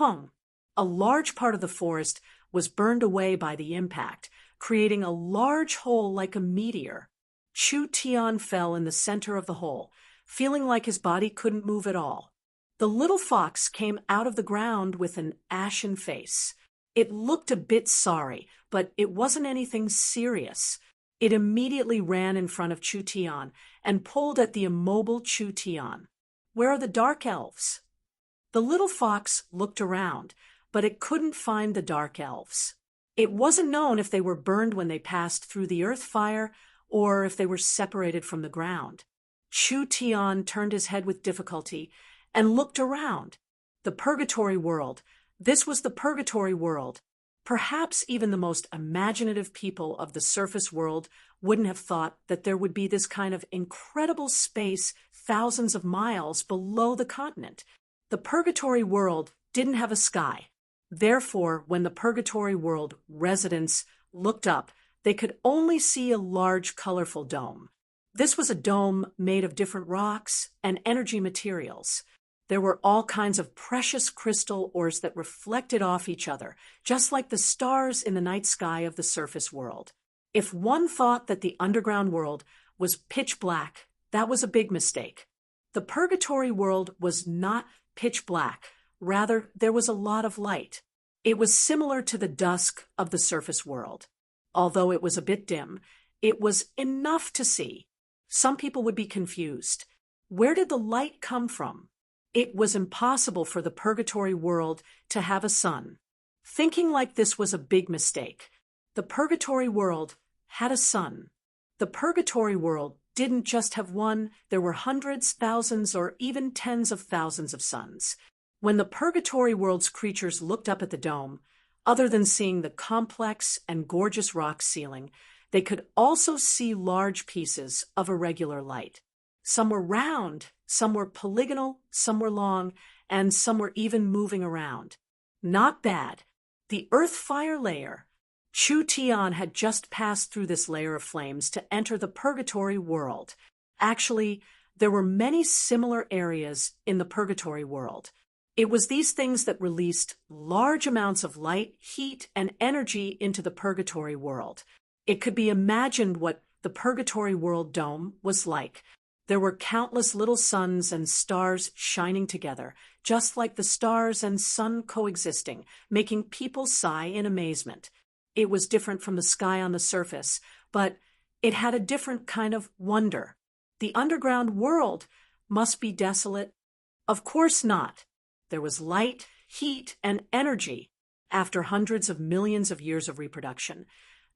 A large part of the forest was burned away by the impact, creating a large hole like a meteor. Chu Tian fell in the center of the hole, feeling like his body couldn't move at all. The little fox came out of the ground with an ashen face. It looked a bit sorry, but it wasn't anything serious. It immediately ran in front of Chu Tian and pulled at the immobile Chu Tian. "Where are the dark elves?" The little fox looked around, but it couldn't find the dark elves. It wasn't known if they were burned when they passed through the earth fire or if they were separated from the ground. Chu Tian turned his head with difficulty and looked around. The purgatory world. This was the purgatory world. Perhaps even the most imaginative people of the surface world wouldn't have thought that there would be this kind of incredible space thousands of miles below the continent. The purgatory world didn't have a sky. Therefore, when the purgatory world residents looked up, they could only see a large, colorful dome. This was a dome made of different rocks and energy materials. There were all kinds of precious crystal ores that reflected off each other, just like the stars in the night sky of the surface world. If one thought that the underground world was pitch black, that was a big mistake. The purgatory world was not pitch black. Rather, there was a lot of light. It was similar to the dusk of the surface world. Although it was a bit dim, it was enough to see. Some people would be confused. Where did the light come from? It was impossible for the purgatory world to have a sun. Thinking like this was a big mistake. The purgatory world had a sun. The purgatory world didn't just have one, there were hundreds, thousands, or even tens of thousands of suns. When the purgatory world's creatures looked up at the dome, other than seeing the complex and gorgeous rock ceiling, they could also see large pieces of irregular light. Some were round, some were polygonal, some were long, and some were even moving around. Not bad. The earth-fire layer. Chu Tian had just passed through this layer of flames to enter the purgatory world. Actually, there were many similar areas in the purgatory world. It was these things that released large amounts of light, heat, and energy into the purgatory world. It could be imagined what the purgatory world dome was like. There were countless little suns and stars shining together, just like the stars and sun coexisting, making people sigh in amazement. It was different from the sky on the surface, but it had a different kind of wonder. The underground world must be desolate? Of course not. There was light, heat, and energy after hundreds of millions of years of reproduction.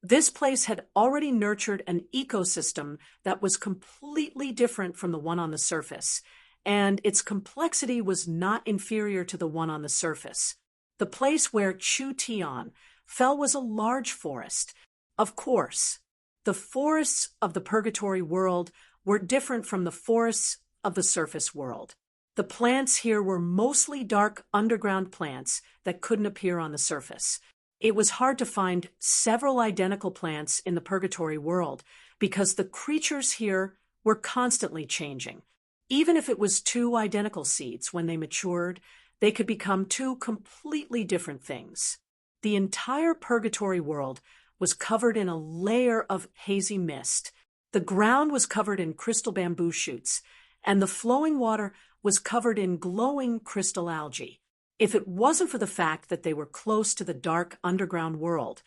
This place had already nurtured an ecosystem that was completely different from the one on the surface, and its complexity was not inferior to the one on the surface. The place where Chu Tian fell was a large forest. Of course, the forests of the purgatory world were different from the forests of the surface world. The plants here were mostly dark underground plants that couldn't appear on the surface. It was hard to find several identical plants in the purgatory world because the creatures here were constantly changing. Even if it was two identical seeds, when they matured, they could become two completely different things. The entire purgatory world was covered in a layer of hazy mist. The ground was covered in crystal bamboo shoots, and the flowing water was covered in glowing crystal algae. If it wasn't for the fact that they were close to the dark underground world,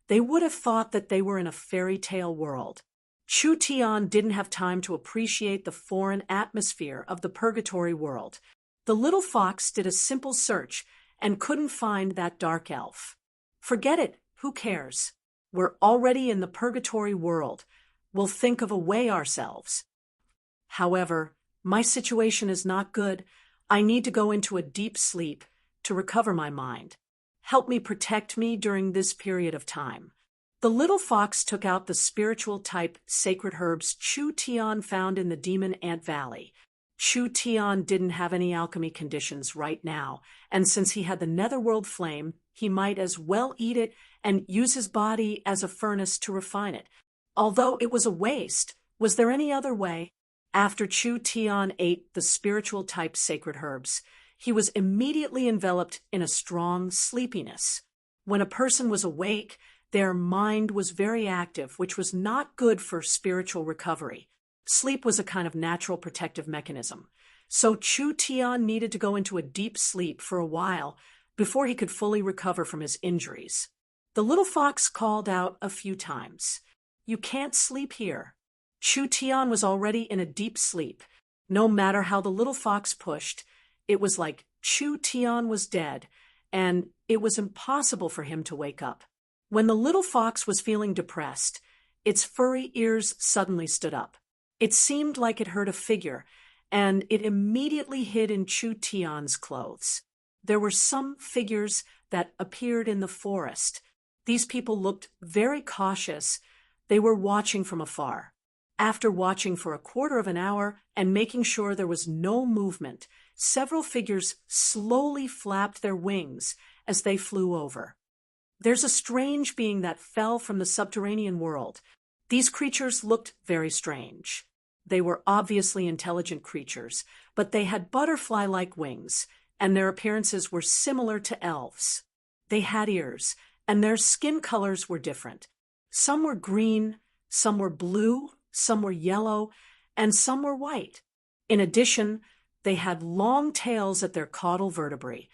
they would have thought that they were in a fairy tale world. Chu Tian didn't have time to appreciate the foreign atmosphere of the purgatory world. The little fox did a simple search and couldn't find that dark elf. Forget it, who cares? We're already in the purgatory world. We'll think of a way ourselves. However, my situation is not good. I need to go into a deep sleep to recover my mind. Help me protect me during this period of time. The little fox took out the spiritual type sacred herbs Chu Tian found in the Demon Ant Valley. Chu Tian didn't have any alchemy conditions right now, and since he had the netherworld flame, he might as well eat it and use his body as a furnace to refine it. Although it was a waste, was there any other way? After Chu Tian ate the spiritual type sacred herbs, he was immediately enveloped in a strong sleepiness. When a person was awake, their mind was very active, which was not good for spiritual recovery. Sleep was a kind of natural protective mechanism. So Chu Tian needed to go into a deep sleep for a while before he could fully recover from his injuries. The little fox called out a few times. "You can't sleep here." Chu Tian was already in a deep sleep. No matter how the little fox pushed, it was like Chu Tian was dead, and it was impossible for him to wake up. When the little fox was feeling depressed, its furry ears suddenly stood up. It seemed like it heard a figure, and it immediately hid in Chu Tian's clothes. There were some figures that appeared in the forest. These people looked very cautious. They were watching from afar. After watching for a quarter of an hour and making sure there was no movement, several figures slowly flapped their wings as they flew over. There's a strange being that fell from the subterranean world. These creatures looked very strange. They were obviously intelligent creatures, but they had butterfly-like wings, and their appearances were similar to elves. They had ears, and their skin colors were different. Some were green, some were blue, some were yellow, and some were white. In addition, they had long tails at their caudal vertebrae,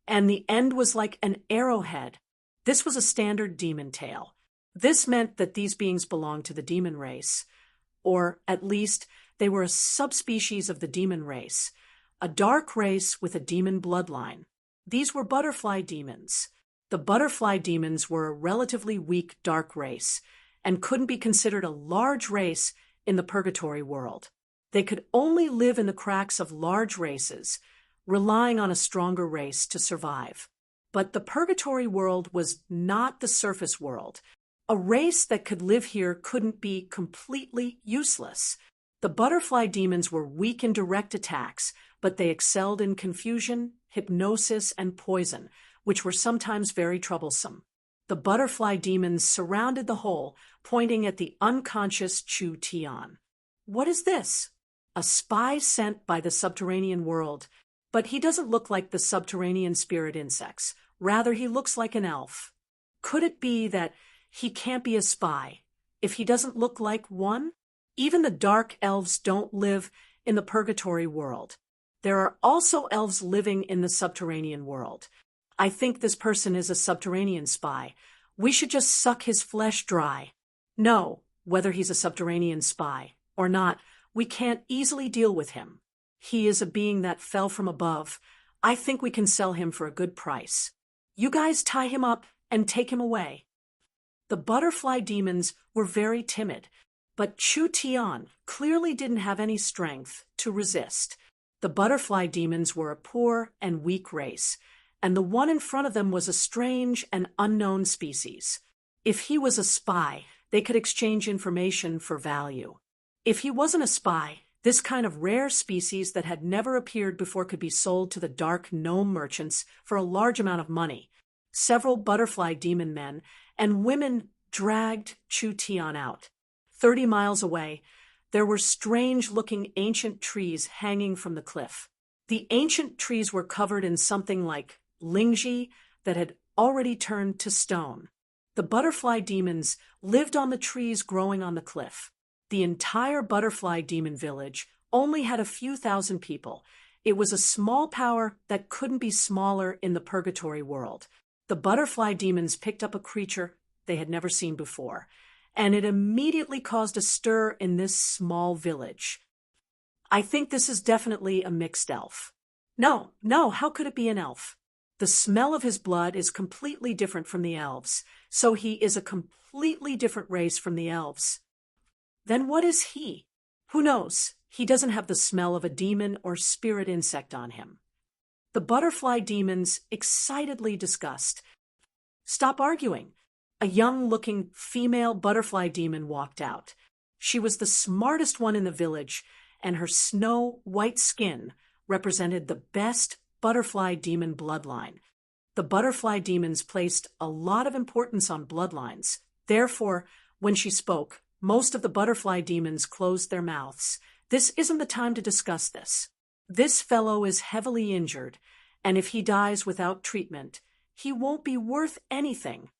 and the end was like an arrowhead. This was a standard demon tail. This meant that these beings belonged to the demon race, or at least they were a subspecies of the demon race, a dark race with a demon bloodline. These were butterfly demons. The butterfly demons were a relatively weak dark race and couldn't be considered a large race in the purgatory world. They could only live in the cracks of large races, relying on a stronger race to survive. But the purgatory world was not the surface world. A race that could live here couldn't be completely useless. The butterfly demons were weak in direct attacks, but they excelled in confusion, hypnosis, and poison, which were sometimes very troublesome. The butterfly demons surrounded the hole, pointing at the unconscious Chu Tian. "What is this?" "A spy sent by the subterranean world. But he doesn't look like the subterranean spirit insects. Rather, he looks like an elf." Could it be that he can't be a spy if he doesn't look like one? Even the dark elves don't live in the purgatory world. There are also elves living in the subterranean world. I think this person is a subterranean spy. We should just suck his flesh dry. No, whether he's a subterranean spy or not, we can't easily deal with him. He is a being that fell from above. I think we can sell him for a good price. You guys tie him up and take him away." The butterfly demons were very timid, but Chu Tian clearly didn't have any strength to resist. The butterfly demons were a poor and weak race, and the one in front of them was a strange and unknown species. If he was a spy, they could exchange information for value. If he wasn't a spy, this kind of rare species that had never appeared before could be sold to the dark gnome merchants for a large amount of money. Several butterfly demon men and women dragged Chu Tian out. 30 miles away, there were strange-looking ancient trees hanging from the cliff. The ancient trees were covered in something like lingji that had already turned to stone. The butterfly demons lived on the trees growing on the cliff. The entire butterfly demon village only had a few thousand people. It was a small power that couldn't be smaller in the purgatory world. The butterfly demons picked up a creature they had never seen before, and it immediately caused a stir in this small village. I think this is definitely a mixed elf. No, how could it be an elf? The smell of his blood is completely different from the elves, so he is a completely different race from the elves. Then what is he? Who knows? He doesn't have the smell of a demon or spirit insect on him. The butterfly demons excitedly discussed. "Stop arguing." A young-looking female butterfly demon walked out. She was the smartest one in the village, and her snow-white skin represented the best butterfly demon bloodline. The butterfly demons placed a lot of importance on bloodlines. Therefore, when she spoke, most of the butterfly demons closed their mouths. This isn't the time to discuss this. This fellow is heavily injured, and if he dies without treatment, he won't be worth anything.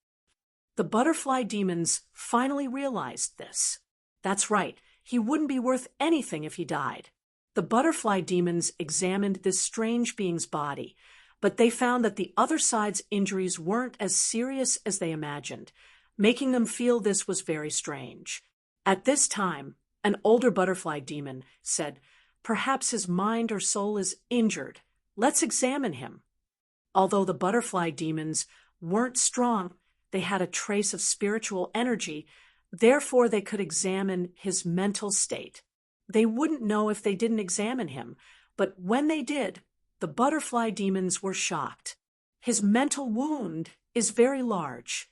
The butterfly demons finally realized this. That's right, he wouldn't be worth anything if he died. The butterfly demons examined this strange being's body, but they found that the other side's injuries weren't as serious as they imagined, making them feel this was very strange. At this time, an older butterfly demon said, "Perhaps his mind or soul is injured. Let's examine him." Although the butterfly demons weren't strong, they had a trace of spiritual energy, therefore they could examine his mental state. They wouldn't know if they didn't examine him, but when they did, the butterfly demons were shocked. His mental wound is very large.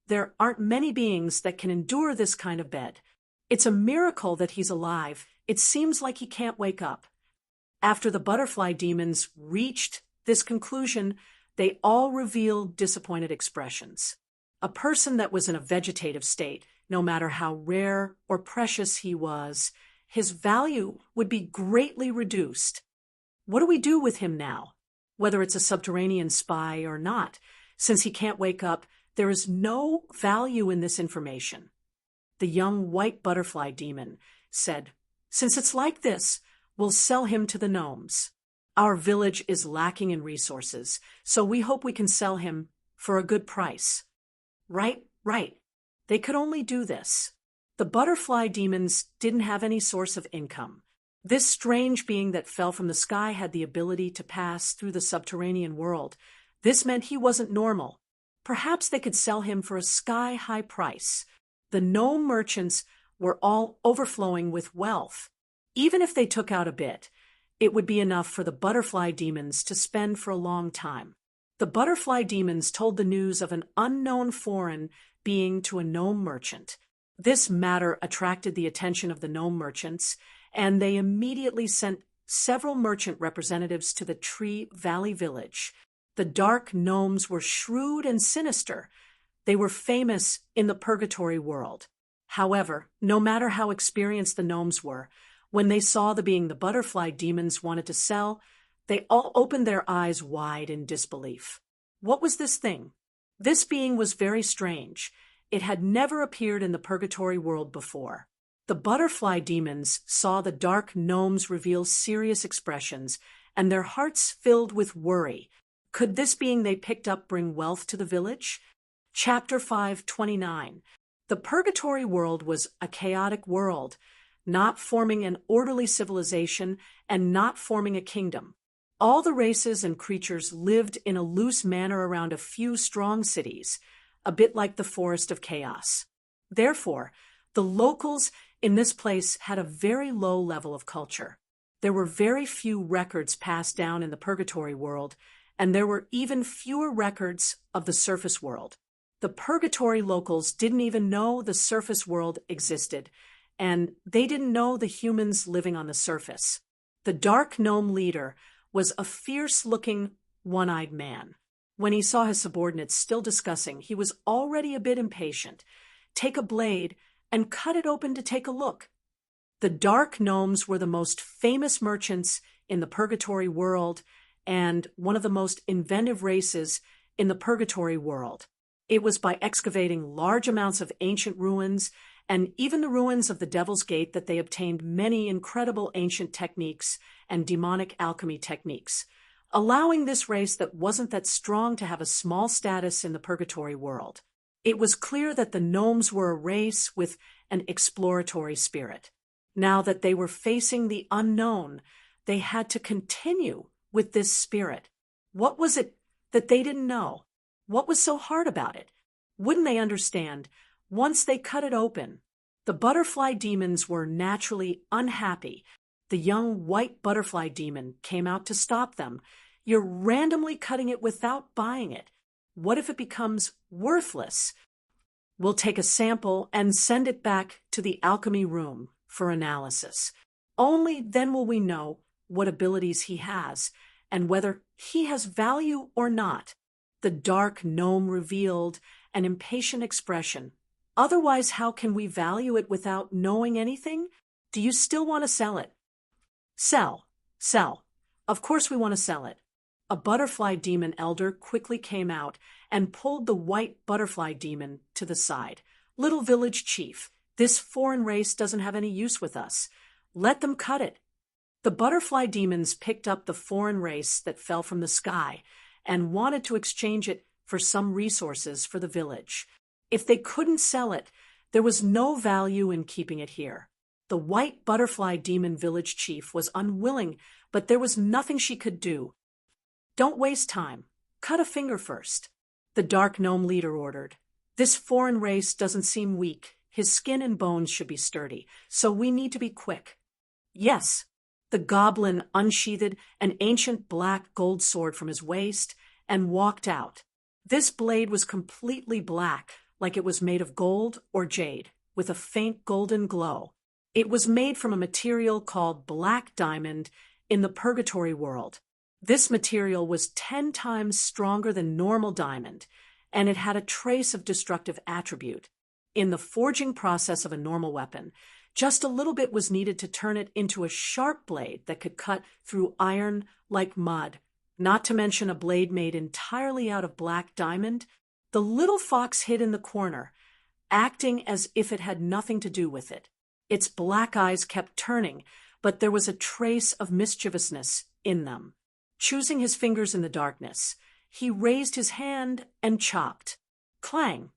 There aren't many beings that can endure this kind of bed. It's a miracle that he's alive. It seems like he can't wake up. After the butterfly demons reached this conclusion, they all revealed disappointed expressions. A person that was in a vegetative state, no matter how rare or precious he was, his value would be greatly reduced. What do we do with him now? Whether it's a subterranean spy or not, since he can't wake up, there is no value in this information. The young white butterfly demon said, "Since it's like this, we'll sell him to the gnomes. Our village is lacking in resources, so we hope we can sell him for a good price." Right. They could only do this. The butterfly demons didn't have any source of income. This strange being that fell from the sky had the ability to pass through the subterranean world. This meant he wasn't normal. Perhaps they could sell him for a sky-high price. The gnome merchants were all overflowing with wealth. Even if they took out a bit, it would be enough for the butterfly demons to spend for a long time. The butterfly demons told the news of an unknown foreign being to a gnome merchant. This matter attracted the attention of the gnome merchants, and they immediately sent several merchant representatives to the Tree Valley village. The dark gnomes were shrewd and sinister. They were famous in the purgatory world. However, no matter how experienced the gnomes were, when they saw the being the butterfly demons wanted to sell, they all opened their eyes wide in disbelief. What was this thing? This being was very strange. It had never appeared in the purgatory world before. The butterfly demons saw the dark gnomes reveal serious expressions, and their hearts filled with worry. Could this being they picked up bring wealth to the village? Chapter 529. The purgatory world was a chaotic world, not forming an orderly civilization and not forming a kingdom. All the races and creatures lived in a loose manner around a few strong cities, a bit like the forest of chaos. Therefore, the locals in this place had a very low level of culture. There were very few records passed down in the purgatory world, and there were even fewer records of the surface world. The purgatory locals didn't even know the surface world existed, and they didn't know the humans living on the surface. The dark gnome leader was a fierce-looking, one-eyed man. When he saw his subordinates still discussing, he was already a bit impatient. Take a blade and cut it open to take a look. The dark gnomes were the most famous merchants in the purgatory world and one of the most inventive races in the purgatory world. It was by excavating large amounts of ancient ruins and even the ruins of the Devil's Gate that they obtained many incredible ancient techniques and demonic alchemy techniques, allowing this race that wasn't that strong to have a small status in the purgatory world. It was clear that the gnomes were a race with an exploratory spirit. Now that they were facing the unknown, they had to continue with this spirit. What was it that they didn't know? What was so hard about it? Wouldn't they understand once they cut it open? The butterfly demons were naturally unhappy. The young white butterfly demon came out to stop them. You're randomly cutting it without buying it. What if it becomes worthless? We'll take a sample and send it back to the alchemy room for analysis. Only then will we know what abilities he has and whether he has value or not. The dark gnome revealed an impatient expression. Otherwise, how can we value it without knowing anything? Do you still want to sell it? Sell. Sell. Of course we want to sell it. A butterfly demon elder quickly came out and pulled the white butterfly demon to the side. Little village chief, this foreign race doesn't have any use with us. Let them cut it. The butterfly demons picked up the foreign race that fell from the sky and wanted to exchange it for some resources for the village. If they couldn't sell it, there was no value in keeping it here. The white butterfly demon village chief was unwilling, but there was nothing she could do. Don't waste time. Cut a finger first. The dark gnome leader ordered. This foreign race doesn't seem weak. His skin and bones should be sturdy, so we need to be quick. Yes. The goblin unsheathed an ancient black gold sword from his waist and walked out. This blade was completely black, like it was made of gold or jade, with a faint golden glow. It was made from a material called black diamond in the purgatory world. This material was 10 times stronger than normal diamond, and it had a trace of destructive attribute. In the forging process of a normal weapon, just a little bit was needed to turn it into a sharp blade that could cut through iron like mud, not to mention a blade made entirely out of black diamond. The little fox hid in the corner, acting as if it had nothing to do with it. Its black eyes kept turning, but there was a trace of mischievousness in them. Choosing his fingers in the darkness, he raised his hand and chopped. Clang!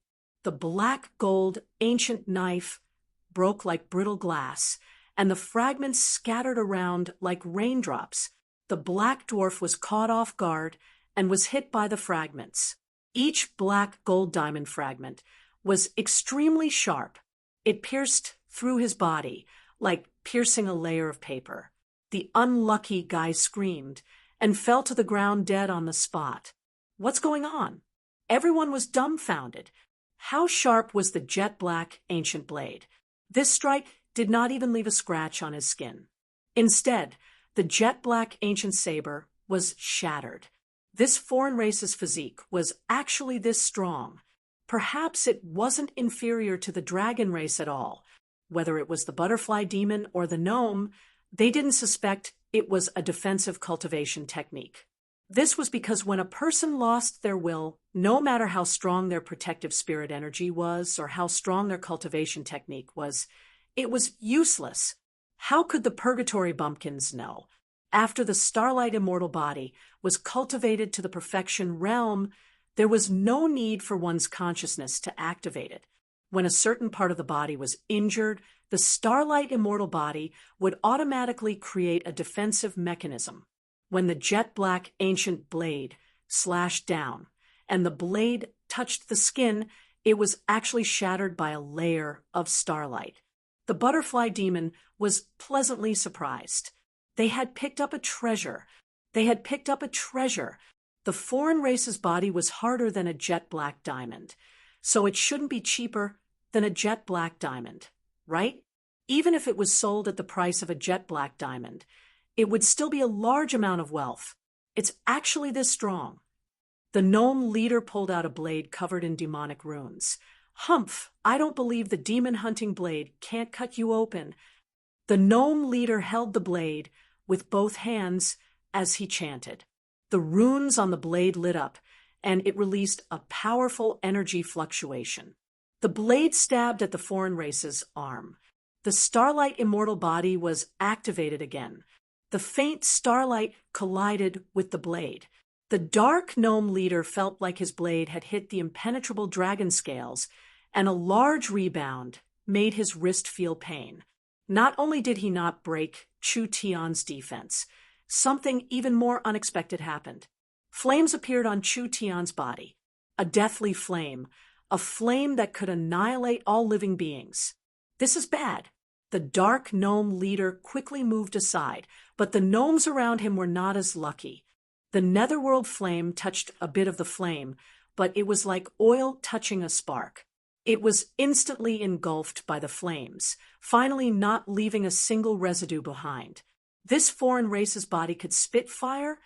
The black gold ancient knife broke like brittle glass, and the fragments scattered around like raindrops. The black dwarf was caught off guard and was hit by the fragments. Each black gold diamond fragment was extremely sharp. It pierced through his body like piercing a layer of paper. The unlucky guy screamed and fell to the ground dead on the spot. What's going on? Everyone was dumbfounded. How sharp was the jet black ancient blade? This strike did not even leave a scratch on his skin. Instead, the jet black ancient saber was shattered. This foreign race's physique was actually this strong. Perhaps it wasn't inferior to the dragon race at all. Whether it was the butterfly demon or the gnome, they didn't suspect it was a defensive cultivation technique. This was because when a person lost their will, no matter how strong their protective spirit energy was or how strong their cultivation technique was, it was useless. How could the purgatory bumpkins know? After the starlight immortal body was cultivated to the perfection realm, There was no need for one's consciousness to activate it. When a certain part of the body was injured, the starlight immortal body would automatically create a defensive mechanism. When the jet-black ancient blade slashed down and the blade touched the skin, it was actually shattered by a layer of starlight. The butterfly demon was pleasantly surprised. They had picked up a treasure. The foreign race's body was harder than a jet-black diamond, so it shouldn't be cheaper than a jet-black diamond, right? Even if it was sold at the price of a jet-black diamond, it would still be a large amount of wealth. It's actually this strong. The gnome leader pulled out a blade covered in demonic runes. Humph, I don't believe the demon-hunting blade can't cut you open. The gnome leader held the blade with both hands as he chanted. The runes on the blade lit up, and it released a powerful energy fluctuation. The blade stabbed at the foreign race's arm. The starlight immortal body was activated again. The faint starlight collided with the blade. The dark gnome leader felt like his blade had hit the impenetrable dragon scales, and a large rebound made his wrist feel pain. Not only did he not break Chu Tian's defense, something even more unexpected happened. Flames appeared on Chu Tian's body. A deathly flame, a flame that could annihilate all living beings. This is bad. The dark gnome leader quickly moved aside, but the gnomes around him were not as lucky. The netherworld flame touched a bit of the flame, but it was like oil touching a spark. It was instantly engulfed by the flames, finally not leaving a single residue behind. This foreign race's body could spit fire?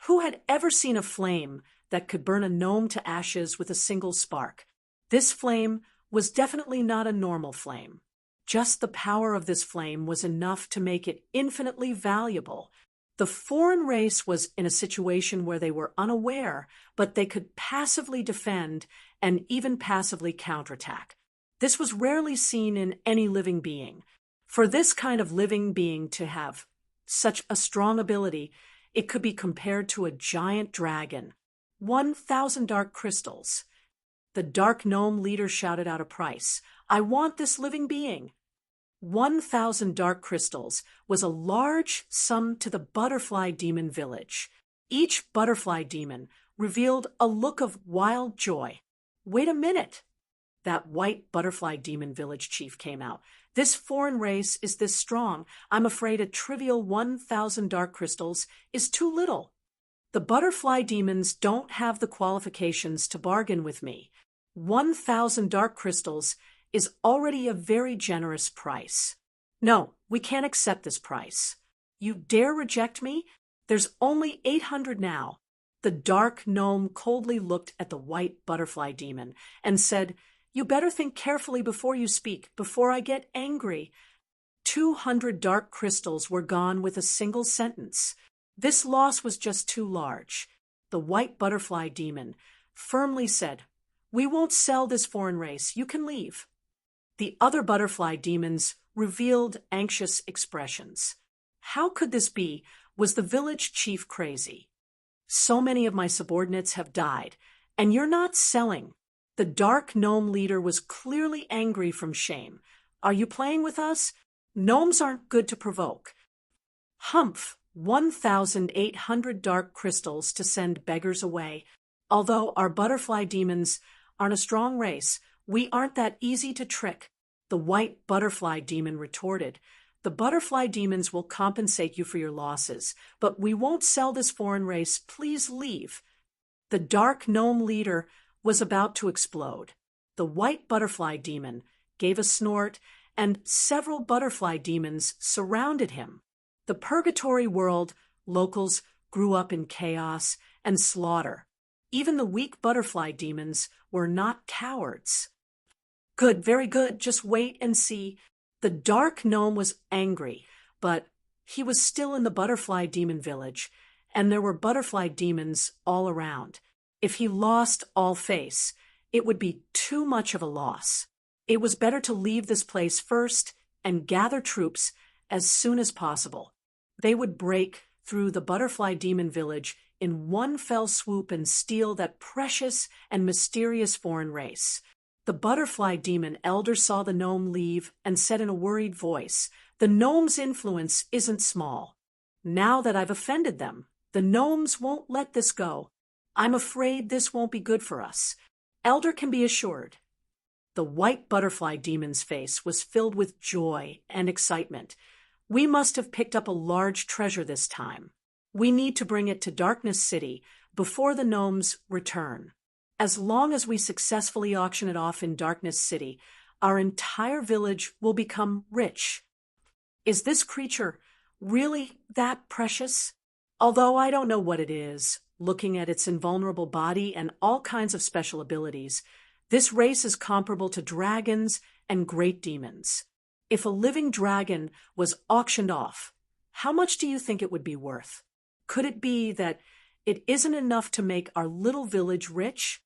Who had ever seen a flame that could burn a gnome to ashes with a single spark? This flame was definitely not a normal flame. Just the power of this flame was enough to make it infinitely valuable. The foreign race was in a situation where they were unaware, but they could passively defend and even passively counterattack. This was rarely seen in any living being. For this kind of living being to have such a strong ability, it could be compared to a giant dragon. 1,000 dark crystals. The dark gnome leader shouted out a price. I want this living being. 1,000 dark crystals was a large sum to the butterfly demon village. Each butterfly demon revealed a look of wild joy. Wait a minute. That white butterfly demon village chief came out. This foreign race is this strong. I'm afraid a trivial 1,000 dark crystals is too little. The butterfly demons don't have the qualifications to bargain with me. 1,000 dark crystals is already a very generous price. No, we can't accept this price. You dare reject me? There's only 800 now. The dark gnome coldly looked at the white butterfly demon and said, You better think carefully before you speak, before I get angry. 200 dark crystals were gone with a single sentence. This loss was just too large. The white butterfly demon firmly said, We won't sell this foreign race. You can leave. The other butterfly demons revealed anxious expressions. How could this be? Was the village chief crazy? So many of my subordinates have died, and you're not selling. The dark gnome leader was clearly angry from shame. Are you playing with us? Gnomes aren't good to provoke. Humph, 1,800 dark crystals to send beggars away. Although our butterfly demons aren't a strong race, we aren't that easy to trick. The white butterfly demon retorted. The butterfly demons will compensate you for your losses, but we won't sell this foreign race. Please leave. The dark gnome leader was about to explode. The white butterfly demon gave a snort, and several butterfly demons surrounded him. The purgatory world locals grew up in chaos and slaughter. Even the weak butterfly demons were not cowards. Good, very good, just wait and see. The dark gnome was angry, but he was still in the butterfly demon village, and there were butterfly demons all around. If he lost all face, it would be too much of a loss. It was better to leave this place first and gather troops as soon as possible. They would break through the butterfly demon village in one fell swoop and steal that precious and mysterious foreign race. The butterfly demon elder saw the gnome leave and said in a worried voice, "The gnome's influence isn't small. Now that I've offended them, the gnomes won't let this go. I'm afraid this won't be good for us. Elder can be assured." The white butterfly demon's face was filled with joy and excitement. "We must have picked up a large treasure this time. We need to bring it to Darkness City before the gnomes return. As long as we successfully auction it off in Darkness City, our entire village will become rich." Is this creature really that precious? Although I don't know what it is, looking at its invulnerable body and all kinds of special abilities, this race is comparable to dragons and great demons. If a living dragon was auctioned off, how much do you think it would be worth? Could it be that it isn't enough to make our little village rich?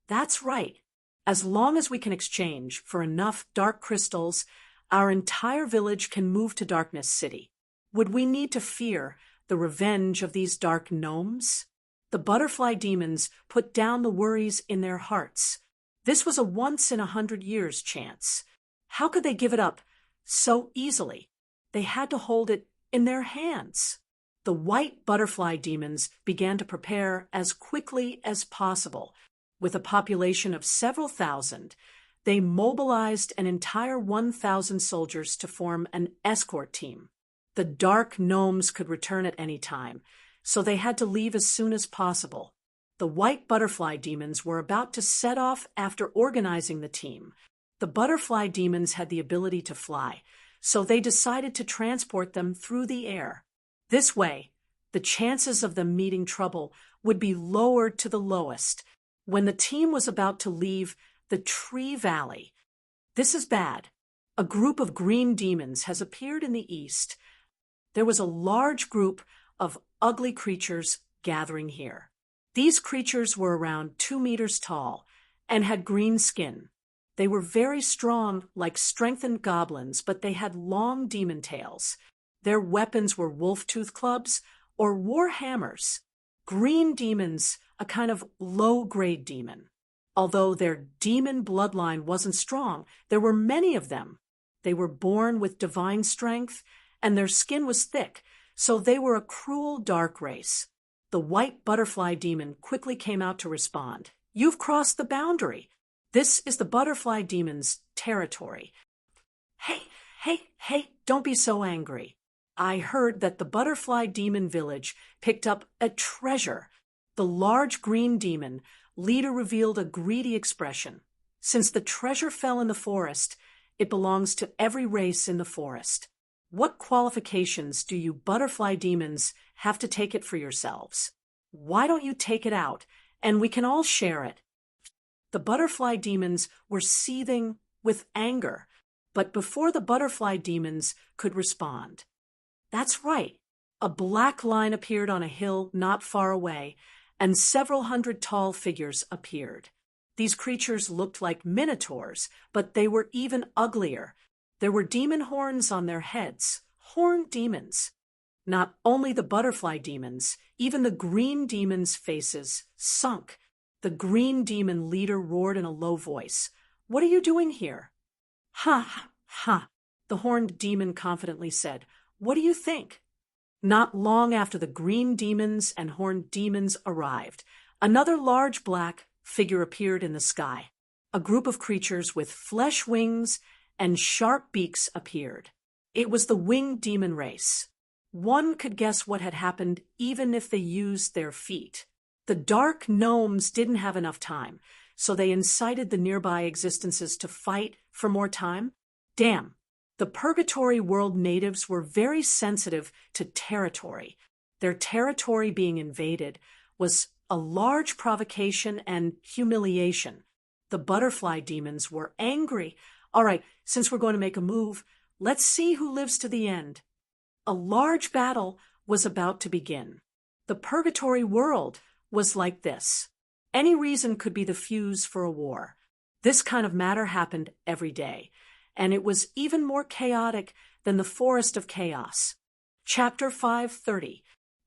That's right. As long as we can exchange for enough dark crystals, our entire village can move to Darkness City. Would we need to fear the revenge of these dark gnomes? The butterfly demons put down the worries in their hearts. This was a once-in-100 years chance. How could they give it up so easily? They had to hold it in their hands. The white butterfly demons began to prepare as quickly as possible. With a population of several thousand, they mobilized an entire 1,000 soldiers to form an escort team. The dark gnomes could return at any time, so they had to leave as soon as possible. The white butterfly demons were about to set off after organizing the team. The butterfly demons had the ability to fly, so they decided to transport them through the air. This way, the chances of them meeting trouble would be lowered to the lowest. When the team was about to leave the Tree Valley, this is bad. A group of green demons has appeared in the east. There was a large group of ugly creatures gathering here. These creatures were around 2 meters tall and had green skin. They were very strong, like strengthened goblins, but they had long demon tails. Their weapons were wolf-tooth clubs or war hammers. Green demons, a kind of low-grade demon. Although their demon bloodline wasn't strong, there were many of them. They were born with divine strength, and their skin was thick, so they were a cruel dark race. The white butterfly demon quickly came out to respond. "You've crossed the boundary. This is the butterfly demon's territory." Hey, don't be so angry. I heard that the butterfly demon village picked up a treasure. The large green demon leader revealed a greedy expression. "Since the treasure fell in the forest, it belongs to every race in the forest. What qualifications do you butterfly demons have to take it for yourselves? Why don't you take it out, and we can all share it?" The butterfly demons were seething with anger, but before the butterfly demons could respond, that's right, a black line appeared on a hill not far away, and several hundred tall figures appeared. These creatures looked like minotaurs, but they were even uglier. There were demon horns on their heads, horned demons. Not only the butterfly demons, even the green demons' faces sunk. The green demon leader roared in a low voice, "What are you doing here?" "Ha, ha," the horned demon confidently said. "What do you think?" Not long after the green demons and horned demons arrived, another large black figure appeared in the sky. A group of creatures with flesh wings and sharp beaks appeared. It was the winged demon race. One could guess what had happened even if they used their feet. The dark gnomes didn't have enough time, so they incited the nearby existences to fight for more time. Damn, the Purgatory World natives were very sensitive to territory. Their territory being invaded was a large provocation and humiliation. The butterfly demons were angry. "All right, since we're going to make a move, let's see who lives to the end." A large battle was about to begin. The Purgatory World was like this. Any reason could be the fuse for a war. This kind of matter happened every day, and it was even more chaotic than the Forest of Chaos. Chapter 530.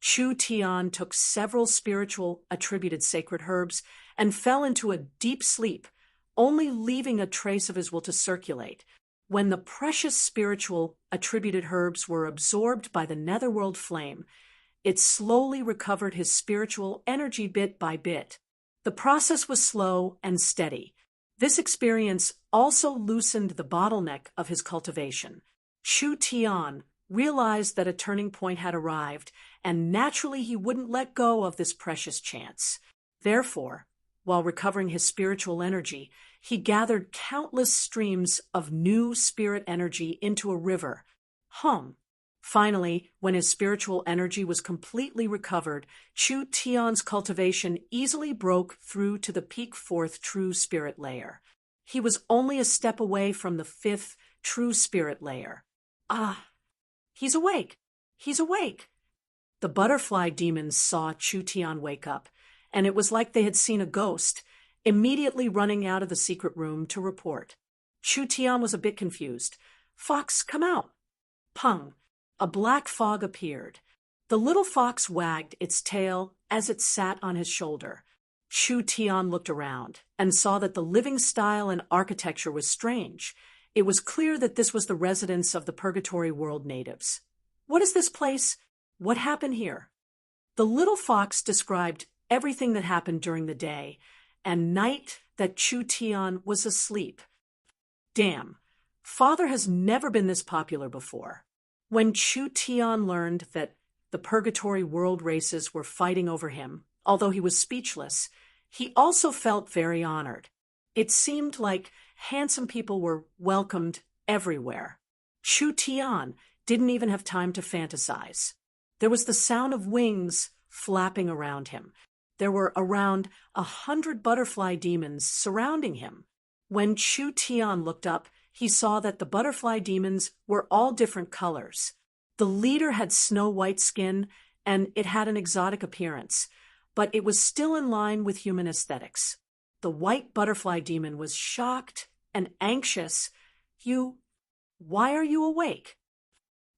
Chu Tian took several spiritual attributed sacred herbs and fell into a deep sleep, only leaving a trace of his will to circulate. When the precious spiritual attributed herbs were absorbed by the netherworld flame, it slowly recovered his spiritual energy bit by bit. The process was slow and steady. This experience also loosened the bottleneck of his cultivation. Chu Tian realized that a turning point had arrived, and naturally he wouldn't let go of this precious chance. Therefore, while recovering his spiritual energy, he gathered countless streams of new spirit energy into a river. Finally, when his spiritual energy was completely recovered, Chu Tian's cultivation easily broke through to the peak fourth true spirit layer. He was only a step away from the fifth true spirit layer. Ah, he's awake! He's awake! The butterfly demons saw Chu Tian wake up, and it was like they had seen a ghost, immediately running out of the secret room to report. Chu Tian was a bit confused. "Fox, come out!" Pung! A black fog appeared. The little fox wagged its tail as it sat on his shoulder. Chu Tian looked around and saw that the living style and architecture was strange. It was clear that this was the residence of the Purgatory World natives. "What is this place? What happened here?" The little fox described everything that happened during the day and night that Chu Tian was asleep. Damn, Father has never been this popular before. When Chu Tian learned that the Purgatory World races were fighting over him, although he was speechless, he also felt very honored. It seemed like handsome people were welcomed everywhere. Chu Tian didn't even have time to fantasize. There was the sound of wings flapping around him. There were around 100 butterfly demons surrounding him. When Chu Tian looked up, he saw that the butterfly demons were all different colors. The leader had snow-white skin, and it had an exotic appearance, but it was still in line with human aesthetics. The white butterfly demon was shocked and anxious. Why are you awake?"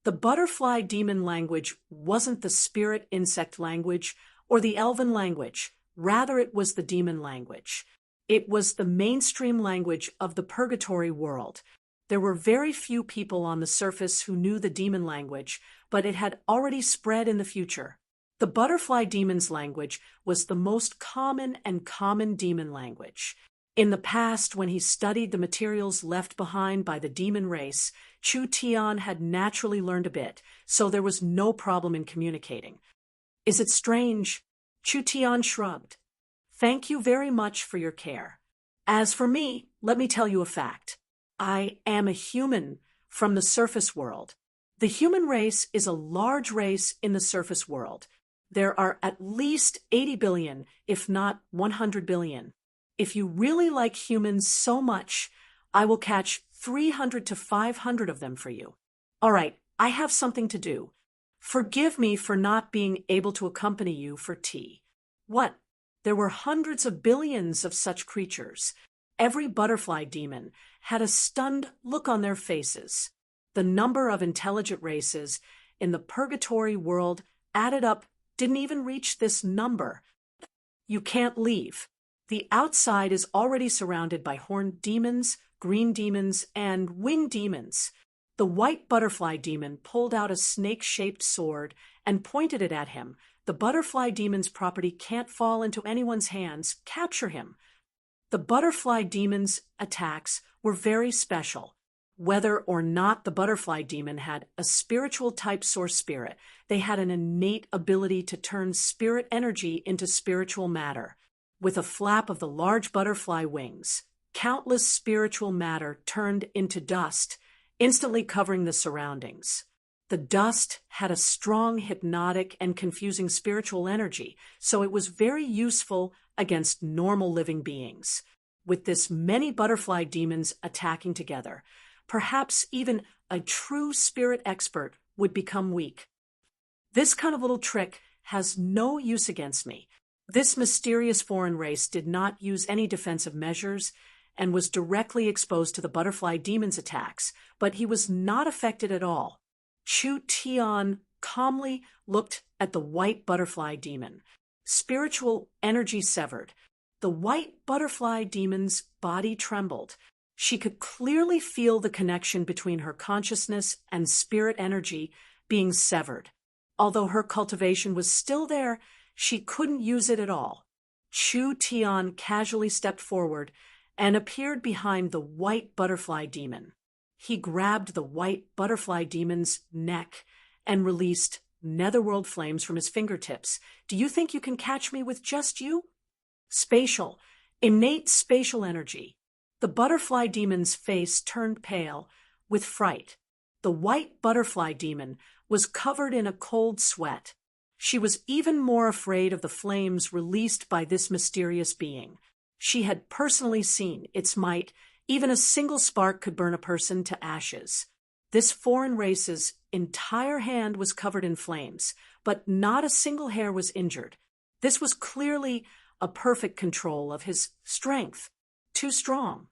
The butterfly demon language wasn't the spirit insect language or the elven language. Rather, it was the demon language. It was the mainstream language of the Purgatory World. There were very few people on the surface who knew the demon language, but it had already spread in the future. The butterfly demon's language was the most common demon language. In the past, when he studied the materials left behind by the demon race, Chu Tian had naturally learned a bit, so there was no problem in communicating. "Is it strange?" Chu Tian shrugged. "Thank you very much for your care. As for me, let me tell you a fact. I am a human from the surface world. The human race is a large race in the surface world. There are at least 80 billion, if not 100 billion. If you really like humans so much, I will catch 300 to 500 of them for you. All right, I have something to do. Forgive me for not being able to accompany you for tea." What? There were hundreds of billions of such creatures. Every butterfly demon had a stunned look on their faces. The number of intelligent races in the Purgatory World added up didn't even reach this number. "You can't leave. The outside is already surrounded by horned demons, green demons, and winged demons." The white butterfly demon pulled out a snake-shaped sword and pointed it at him. "The butterfly demon's property can't fall into anyone's hands. Capture him." The butterfly demon's attacks were very special. Whether or not the butterfly demon had a spiritual type source spirit, they had an innate ability to turn spirit energy into spiritual matter. With a flap of the large butterfly wings, countless spiritual matter turned into dust, instantly covering the surroundings. The dust had a strong hypnotic and confusing spiritual energy, so it was very useful against normal living beings. With this many butterfly demons attacking together, perhaps even a true spirit expert would become weak. This kind of little trick has no use against me. This mysterious foreign race did not use any defensive measures and was directly exposed to the butterfly demon's attacks, but he was not affected at all. Chu Tian calmly looked at the white butterfly demon. Spiritual energy severed. The white butterfly demon's body trembled. She could clearly feel the connection between her consciousness and spirit energy being severed. Although her cultivation was still there, she couldn't use it at all. Chu Tian casually stepped forward and appeared behind the white butterfly demon. He grabbed the white butterfly demon's neck and released netherworld flames from his fingertips. Do you think you can catch me with just you? Spatial, innate spatial energy. The butterfly demon's face turned pale with fright. The white butterfly demon was covered in a cold sweat. She was even more afraid of the flames released by this mysterious being. She had personally seen its might. Even a single spark could burn a person to ashes. This foreign race's entire hand was covered in flames, but not a single hair was injured. This was clearly a perfect control of his strength. Too strong.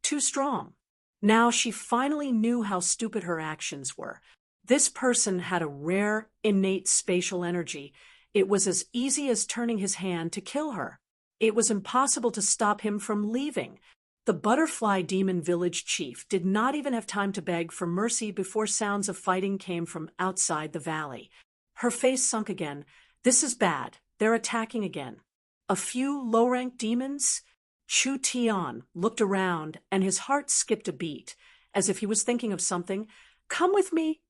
Too strong. Now she finally knew how stupid her actions were. This person had a rare, innate spatial energy. It was as easy as turning his hand to kill her. It was impossible to stop him from leaving. The butterfly demon village chief did not even have time to beg for mercy before sounds of fighting came from outside the valley. Her face sunk again. This is bad. They're attacking again. A few low-ranked demons? Chu Tian looked around, and his heart skipped a beat, as if he was thinking of something. Come with me.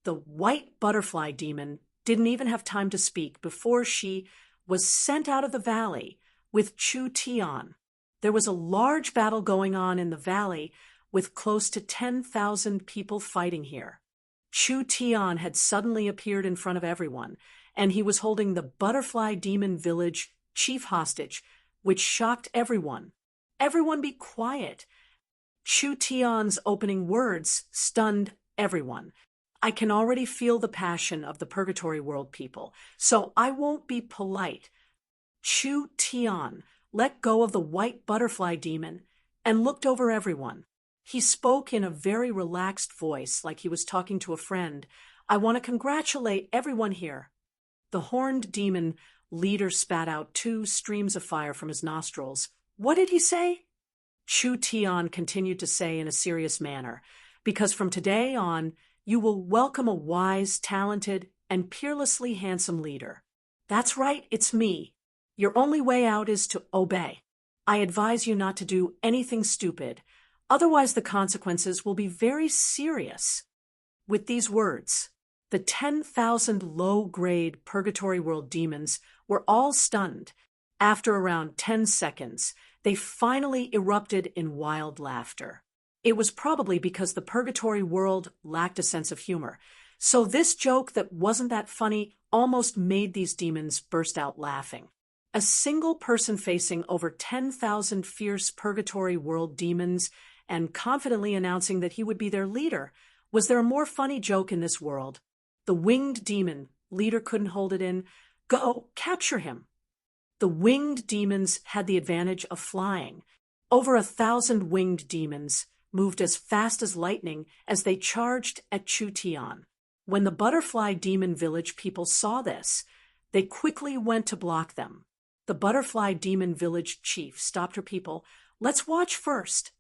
The white butterfly demon didn't even have time to speak before she was sent out of the valley with Chu Tian. There was a large battle going on in the valley with close to 10,000 people fighting here. Chu Tian had suddenly appeared in front of everyone, and he was holding the butterfly demon village chief hostage, which shocked everyone. Everyone be quiet. Chu Tian's opening words stunned everyone. I can already feel the passion of the Purgatory World people, so I won't be polite. Chu Tian let go of the white butterfly demon and looked over everyone. He spoke in a very relaxed voice, like he was talking to a friend. I want to congratulate everyone here. The horned demon leader spat out 2 streams of fire from his nostrils. What did he say? Chu Tian continued to say in a serious manner, because from today on, you will welcome a wise, talented, and peerlessly handsome leader. That's right, it's me. Your only way out is to obey. I advise you not to do anything stupid, otherwise the consequences will be very serious. With these words, the 10,000 low-grade Purgatory World demons were all stunned. After around 10 seconds, they finally erupted in wild laughter. It was probably because the Purgatory World lacked a sense of humor. So this joke that wasn't that funny almost made these demons burst out laughing. A single person facing over 10,000 fierce Purgatory World demons and confidently announcing that he would be their leader. Was there a more funny joke in this world? The winged demon leader couldn't hold it in. Go, capture him. The winged demons had the advantage of flying. Over 1,000 winged demons moved as fast as lightning as they charged at Chu Tian. When the butterfly demon village people saw this, they quickly went to block them. The butterfly demon village chief stopped her people. Let's watch first.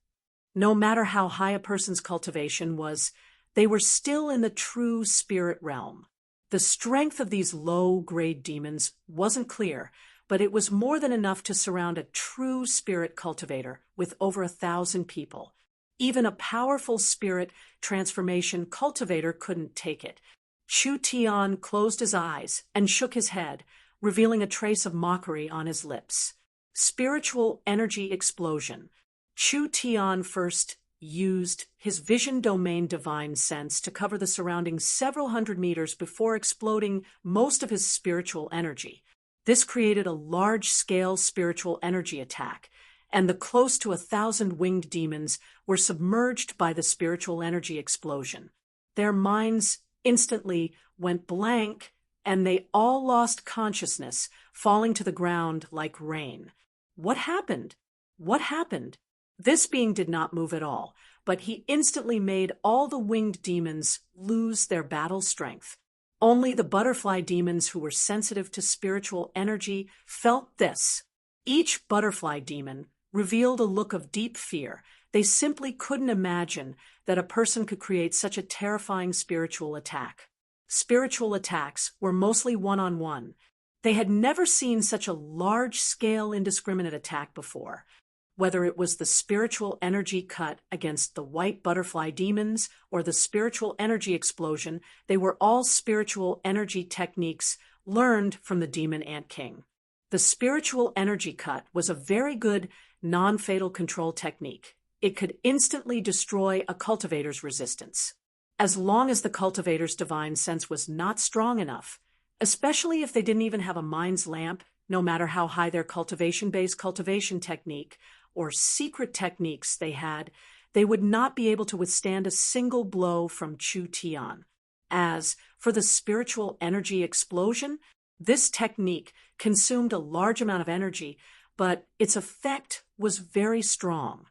No matter how high a person's cultivation was, they were still in the true spirit realm. The strength of these low-grade demons wasn't clear, but it was more than enough to surround a true spirit cultivator with over 1,000 people. Even a powerful spirit transformation cultivator couldn't take it. Chu Tian closed his eyes and shook his head, revealing a trace of mockery on his lips. Spiritual energy explosion. Chu Tian first used his vision domain divine sense to cover the surrounding several hundred meters before exploding most of his spiritual energy. This created a large-scale spiritual energy attack, and the close to 1,000 winged demons were submerged by the spiritual energy explosion. Their minds instantly went blank, and they all lost consciousness, falling to the ground like rain. What happened? What happened? This being did not move at all, but he instantly made all the winged demons lose their battle strength. Only the butterfly demons who were sensitive to spiritual energy felt this. Each butterfly demon revealed a look of deep fear. They simply couldn't imagine that a person could create such a terrifying spiritual attack. Spiritual attacks were mostly one-on-one. They had never seen such a large-scale indiscriminate attack before. Whether it was the spiritual energy cut against the white butterfly demons or the spiritual energy explosion, they were all spiritual energy techniques learned from the demon ant king. The spiritual energy cut was a very good non-fatal control technique. It could instantly destroy a cultivator's resistance, as long as the cultivator's divine sense was not strong enough, especially if they didn't even have a mind's lamp, no matter how high their cultivation-based cultivation technique or secret techniques they had, they would not be able to withstand a single blow from Chu Tian. As for the spiritual energy explosion, this technique consumed a large amount of energy, but its effect was very strong.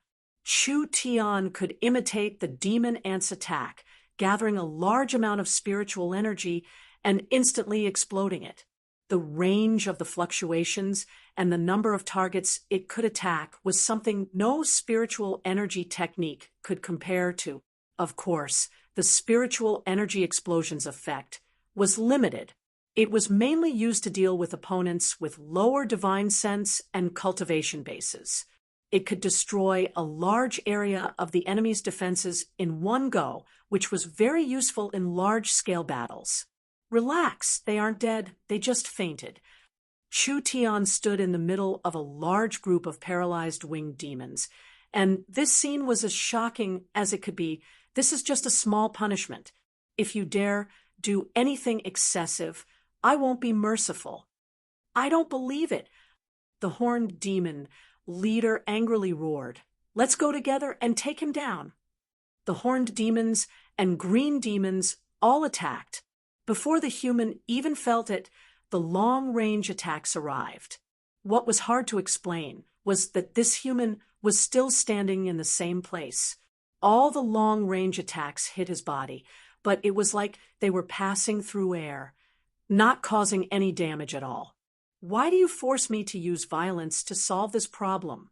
Chu Tian could imitate the demon ant's attack, gathering a large amount of spiritual energy and instantly exploding it. The range of the fluctuations and the number of targets it could attack was something no spiritual energy technique could compare to. Of course, the spiritual energy explosion's effect was limited. It was mainly used to deal with opponents with lower divine sense and cultivation bases. It could destroy a large area of the enemy's defenses in one go, which was very useful in large-scale battles. Relax, they aren't dead, they just fainted. Chu Tian stood in the middle of a large group of paralyzed winged demons, and this scene was as shocking as it could be. This is just a small punishment. If you dare do anything excessive, I won't be merciful. I don't believe it. The horned demon leader angrily roared. Let's go together and take him down. The horned demons and green demons all attacked. Before the human even felt it, the long-range attacks arrived. What was hard to explain was that this human was still standing in the same place. All the long-range attacks hit his body, but it was like they were passing through air, not causing any damage at all. Why do you force me to use violence to solve this problem?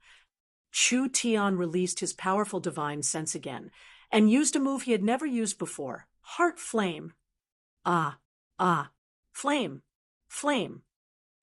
Chu Tian released his powerful divine sense again and used a move he had never used before, Heart Flame. Flame, flame.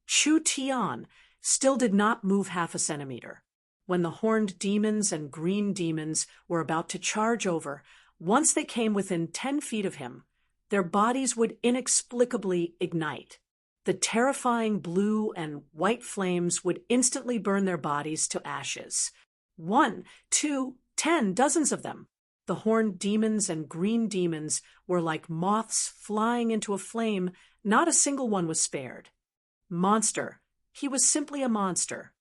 Chu Tian still did not move half a centimeter. When the horned demons and green demons were about to charge over, once they came within 10 feet of him, their bodies would inexplicably ignite. The terrifying blue and white flames would instantly burn their bodies to ashes. 1, 2, 10, dozens of them. The horned demons and green demons were like moths flying into a flame. Not a single one was spared. Monster. He was simply a monster.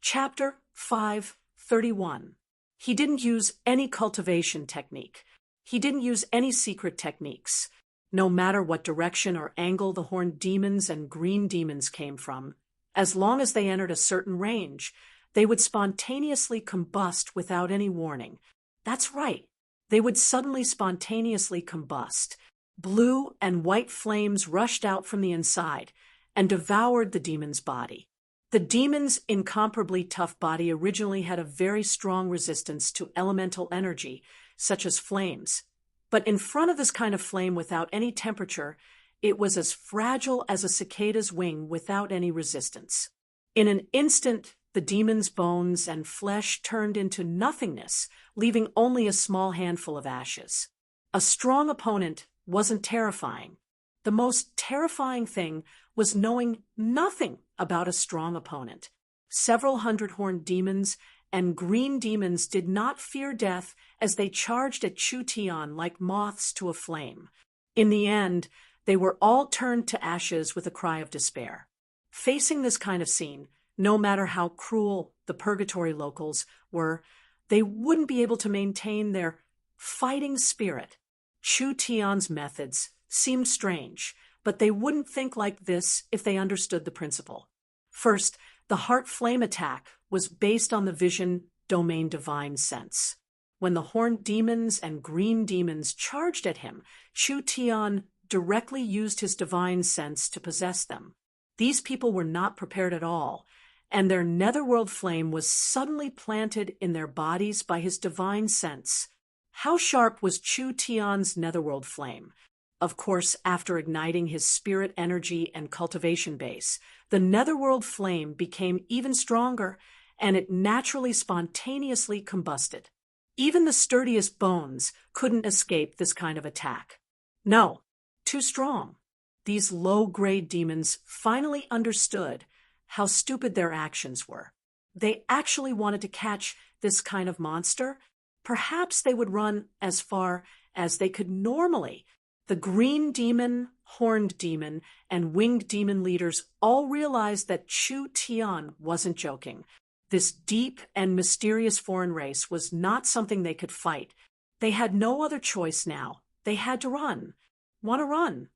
Chapter 5:31. He didn't use any cultivation technique. He didn't use any secret techniques. No matter what direction or angle the horned demons and green demons came from, as long as they entered a certain range, they would spontaneously combust without any warning. That's right. They would suddenly spontaneously combust. Blue and white flames rushed out from the inside and devoured the demon's body. The demon's incomparably tough body originally had a very strong resistance to elemental energy, such as flames. But in front of this kind of flame without any temperature, it was as fragile as a cicada's wing without any resistance. In an instant, the demon's bones and flesh turned into nothingness, leaving only a small handful of ashes. A strong opponent wasn't terrifying. The most terrifying thing was knowing nothing about a strong opponent. Several hundred horned demons and green demons did not fear death as they charged at Chu Tian like moths to a flame. In the end, they were all turned to ashes with a cry of despair. Facing this kind of scene, no matter how cruel the purgatory locals were, they wouldn't be able to maintain their fighting spirit. Chu Tian's methods seemed strange, but they wouldn't think like this if they understood the principle. First, the heart flame attack was based on the vision domain divine sense. When the horned demons and green demons charged at him, Chu Tian directly used his divine sense to possess them. These people were not prepared at all, and their netherworld flame was suddenly planted in their bodies by his divine sense. How sharp was Chu Tian's netherworld flame? Of course, after igniting his spirit energy and cultivation base, the netherworld flame became even stronger, and it naturally spontaneously combusted. Even the sturdiest bones couldn't escape this kind of attack. No, too strong. These low-grade demons finally understood how stupid their actions were. They actually wanted to catch this kind of monster. Perhaps they would run as far as they could normally. The green demon, horned demon, and winged demon leaders all realized that Chu Tian wasn't joking. This deep and mysterious foreign race was not something they could fight. They had no other choice now. They had to run. Want to run?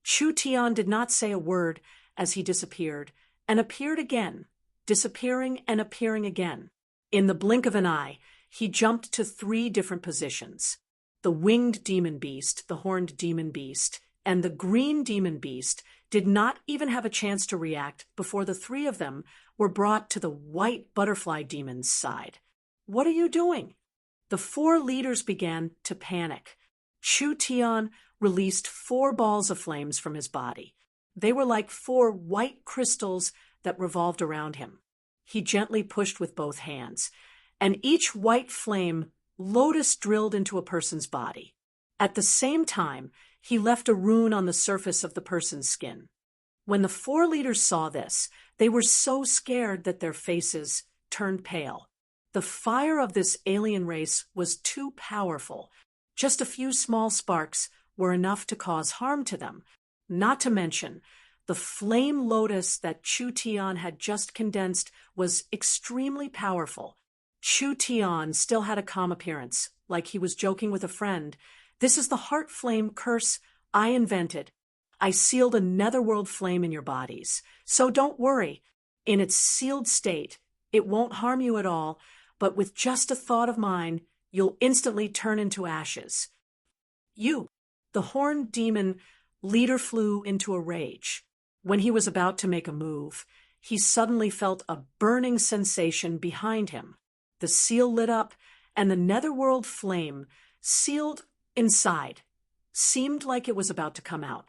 Chu Tian did not say a word as he disappeared, and appeared again, disappearing and appearing again. In the blink of an eye, he jumped to 3 different positions. The winged demon beast, the horned demon beast, and the green demon beast did not even have a chance to react before the 3 of them were brought to the white butterfly demon's side. What are you doing? The 4 leaders began to panic. Chu Tian released 4 balls of flames from his body. They were like 4 white crystals that revolved around him. He gently pushed with both hands, and each white flame lotus drilled into a person's body. At the same time, he left a rune on the surface of the person's skin. When the 4 leaders saw this, they were so scared that their faces turned pale. The fire of this alien race was too powerful. Just a few small sparks were enough to cause harm to them. Not to mention, the flame lotus that Chu Tian had just condensed was extremely powerful. Chu Tian still had a calm appearance, like he was joking with a friend. This is the heart flame curse I invented. I sealed a netherworld flame in your bodies. So don't worry. In its sealed state, it won't harm you at all, but with just a thought of mine, you'll instantly turn into ashes. You, the horned demon leader, flew into a rage. When he was about to make a move, he suddenly felt a burning sensation behind him. The seal lit up, and the netherworld flame, sealed inside, seemed like it was about to come out.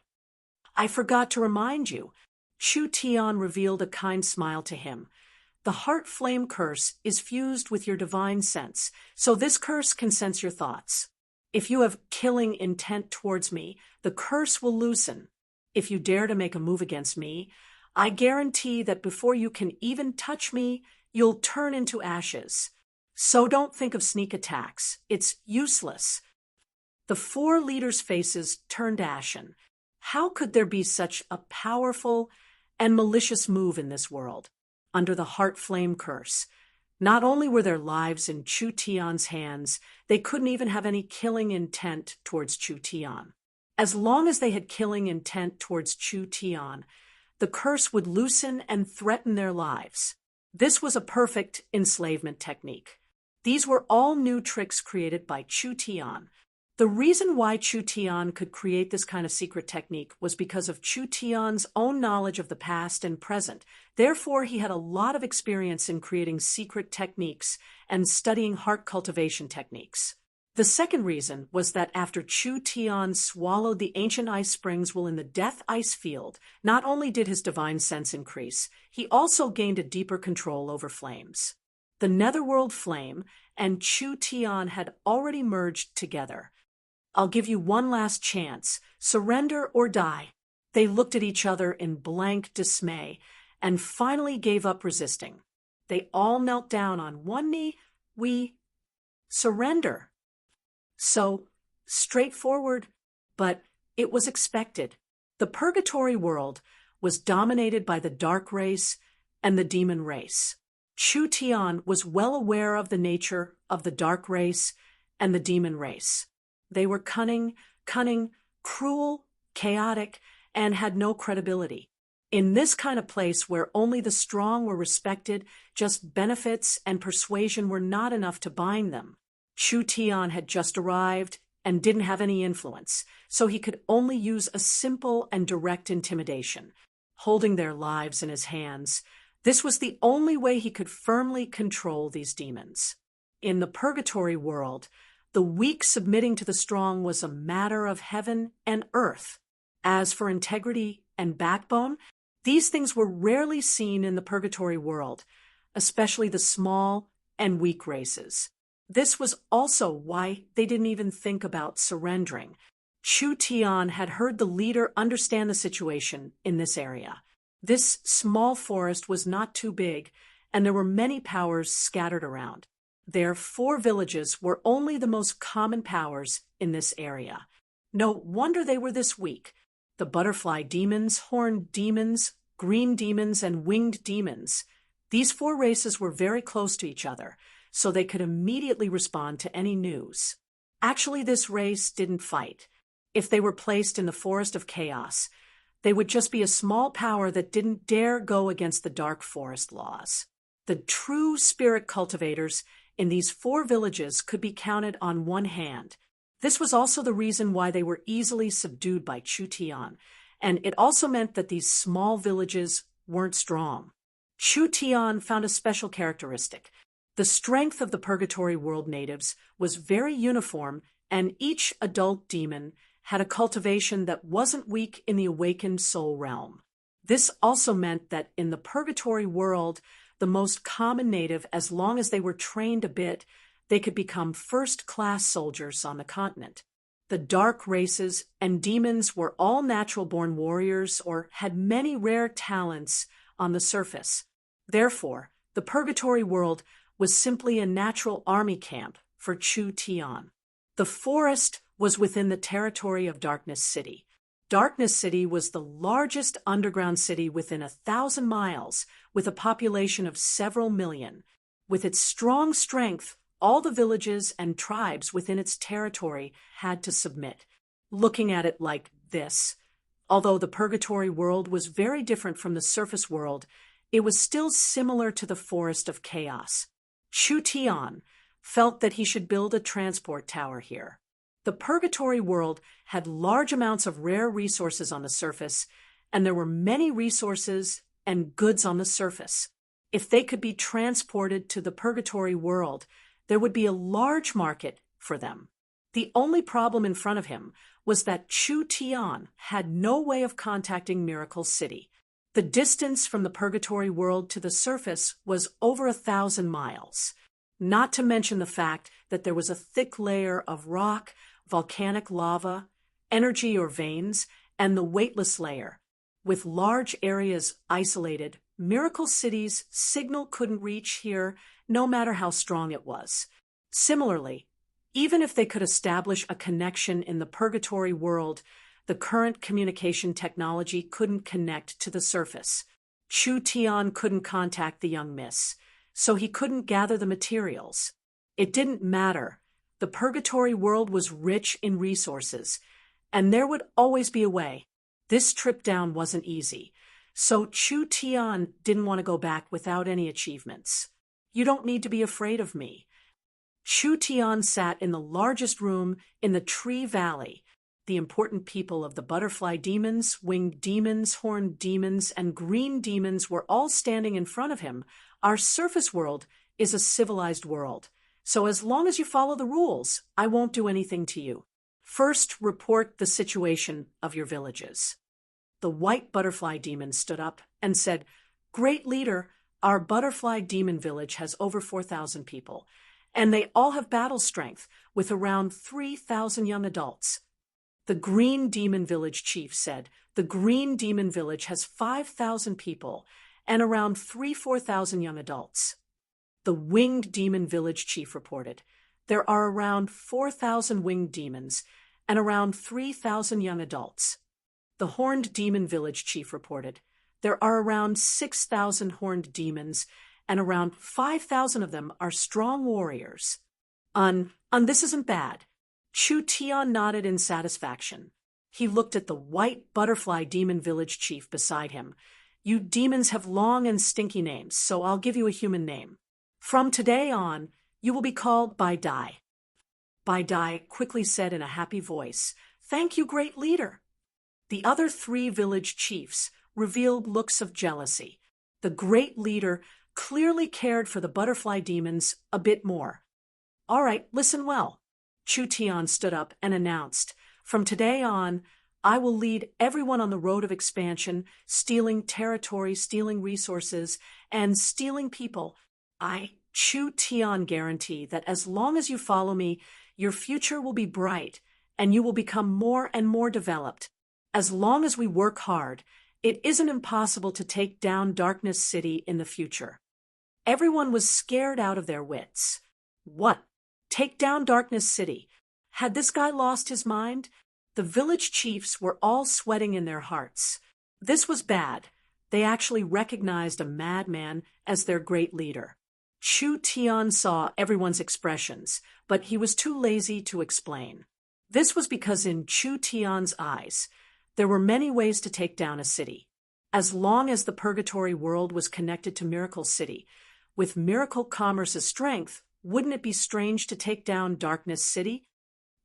I forgot to remind you. Chu Tian revealed a kind smile to him. The heart flame curse is fused with your divine sense, so this curse can sense your thoughts. If you have killing intent towards me, the curse will loosen. If you dare to make a move against me, I guarantee that before you can even touch me, you'll turn into ashes. So don't think of sneak attacks. It's useless. The 4 leaders' faces turned ashen. How could there be such a powerful and malicious move in this world? Under the heart flame curse, not only were their lives in Chu Tian's hands, they couldn't even have any killing intent towards Chu Tian. As long as they had killing intent towards Chu Tian, the curse would loosen and threaten their lives. This was a perfect enslavement technique. These were all new tricks created by Chu Tian. The reason why Chu Tian could create this kind of secret technique was because of Chu Tian's own knowledge of the past and present. Therefore, he had a lot of experience in creating secret techniques and studying heart cultivation techniques. The second reason was that after Chu Tian swallowed the ancient ice springs while in the death ice field, not only did his divine sense increase, he also gained a deeper control over flames. The netherworld flame and Chu Tian had already merged together. I'll give you one last chance. Surrender or die. They looked at each other in blank dismay and finally gave up resisting. They all knelt down on one knee. We surrender. So, straightforward, but it was expected. The purgatory world was dominated by the dark race and the demon race. Chu Tian was well aware of the nature of the dark race and the demon race. They were cunning, cruel, chaotic, and had no credibility. In this kind of place where only the strong were respected, just benefits and persuasion were not enough to bind them. Chu Tian had just arrived, and didn't have any influence, so he could only use a simple and direct intimidation, holding their lives in his hands. This was the only way he could firmly control these demons. In the purgatory world, the weak submitting to the strong was a matter of heaven and earth. As for integrity and backbone, these things were rarely seen in the purgatory world, especially the small and weak races. This was also why they didn't even think about surrendering. Chu Tian had heard the leader understand the situation in this area. This small forest was not too big, and there were many powers scattered around. Their 4 villages were only the most common powers in this area. No wonder they were this weak. The butterfly demons, horned demons, green demons, and winged demons. These 4 races were very close to each other, so they could immediately respond to any news. Actually, this race didn't fight. If they were placed in the forest of chaos, they would just be a small power that didn't dare go against the dark forest laws. The true spirit cultivators in these 4 villages could be counted on one hand. This was also the reason why they were easily subdued by Chu Tian, and it also meant that these small villages weren't strong. Chu Tian found a special characteristic. The strength of the purgatory world natives was very uniform, and each adult demon had a cultivation that wasn't weak in the awakened soul realm. This also meant that in the purgatory world, the most common native, as long as they were trained a bit, they could become first-class soldiers on the continent. The dark races and demons were all natural-born warriors or had many rare talents on the surface. Therefore, the purgatory world was simply a natural army camp for Chu Tian. The forest was within the territory of Darkness City. Darkness City was the largest underground city within 1,000 miles, with a population of several million. With its strong strength, all the villages and tribes within its territory had to submit. Looking at it like this, although the purgatory world was very different from the surface world, it was still similar to the forest of chaos. Chu Tian felt that he should build a transport tower here. The purgatory world had large amounts of rare resources on the surface, and there were many resources and goods on the surface. If they could be transported to the purgatory world, there would be a large market for them. The only problem in front of him was that Chu Tian had no way of contacting Miracle City. The distance from the purgatory world to the surface was over 1,000 miles, not to mention the fact that there was a thick layer of rock, volcanic lava, energy or veins, and the weightless layer. With large areas isolated, Miracle City's signal couldn't reach here, no matter how strong it was. Similarly, even if they could establish a connection in the purgatory world, the current communication technology couldn't connect to the surface. Chu Tian couldn't contact the young miss, so he couldn't gather the materials. It didn't matter. The purgatory world was rich in resources, and there would always be a way. This trip down wasn't easy, so Chu Tian didn't want to go back without any achievements. You don't need to be afraid of me. Chu Tian sat in the largest room in the Tree Valley. The important people of the butterfly demons, winged demons, horned demons, and green demons were all standing in front of him. Our surface world is a civilized world, so as long as you follow the rules, I won't do anything to you. First, report the situation of your villages. The white butterfly demon stood up and said, "Great leader, our butterfly demon village has over 4,000 people, and they all have battle strength, with around 3,000 young adults." The green demon village chief said, "The green demon village has 5,000 people and around 4,000 young adults." The winged demon village chief reported, "There are around 4,000 winged demons and around 3,000 young adults." The horned demon village chief reported, "There are around 6,000 horned demons and around 5,000 of them are strong warriors." This isn't bad. Chu Tian nodded in satisfaction. He looked at the white butterfly demon village chief beside him. "You demons have long and stinky names, so I'll give you a human name. From today on, you will be called by Dai." Bai Dai quickly said in a happy voice. "Thank you, great leader." The other three village chiefs revealed looks of jealousy. The great leader clearly cared for the butterfly demons a bit more. "All right, listen well." Chu Tian stood up and announced, "From today on, I will lead everyone on the road of expansion, stealing territory, stealing resources, and stealing people. I, Chu Tian, guarantee that as long as you follow me, your future will be bright, and you will become more and more developed. As long as we work hard, it isn't impossible to take down Darkness City in the future." Everyone was scared out of their wits. What? Take down Darkness City? Had this guy lost his mind? The village chiefs were all sweating in their hearts. This was bad. They actually recognized a madman as their great leader. Chu Tian saw everyone's expressions, but he was too lazy to explain. This was because in Chu Tian's eyes, there were many ways to take down a city. As long as the purgatory world was connected to Miracle City, with Miracle Commerce's strength, wouldn't it be strange to take down Darkness City?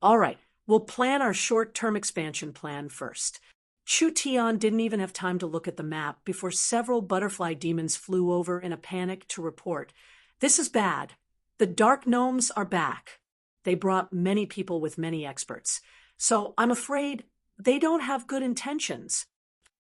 All right, we'll plan our short-term expansion plan first. Chu Tian didn't even have time to look at the map before several butterfly demons flew over in a panic to report. "This is bad. The dark gnomes are back." They brought many people with many experts. "So I'm afraid they don't have good intentions."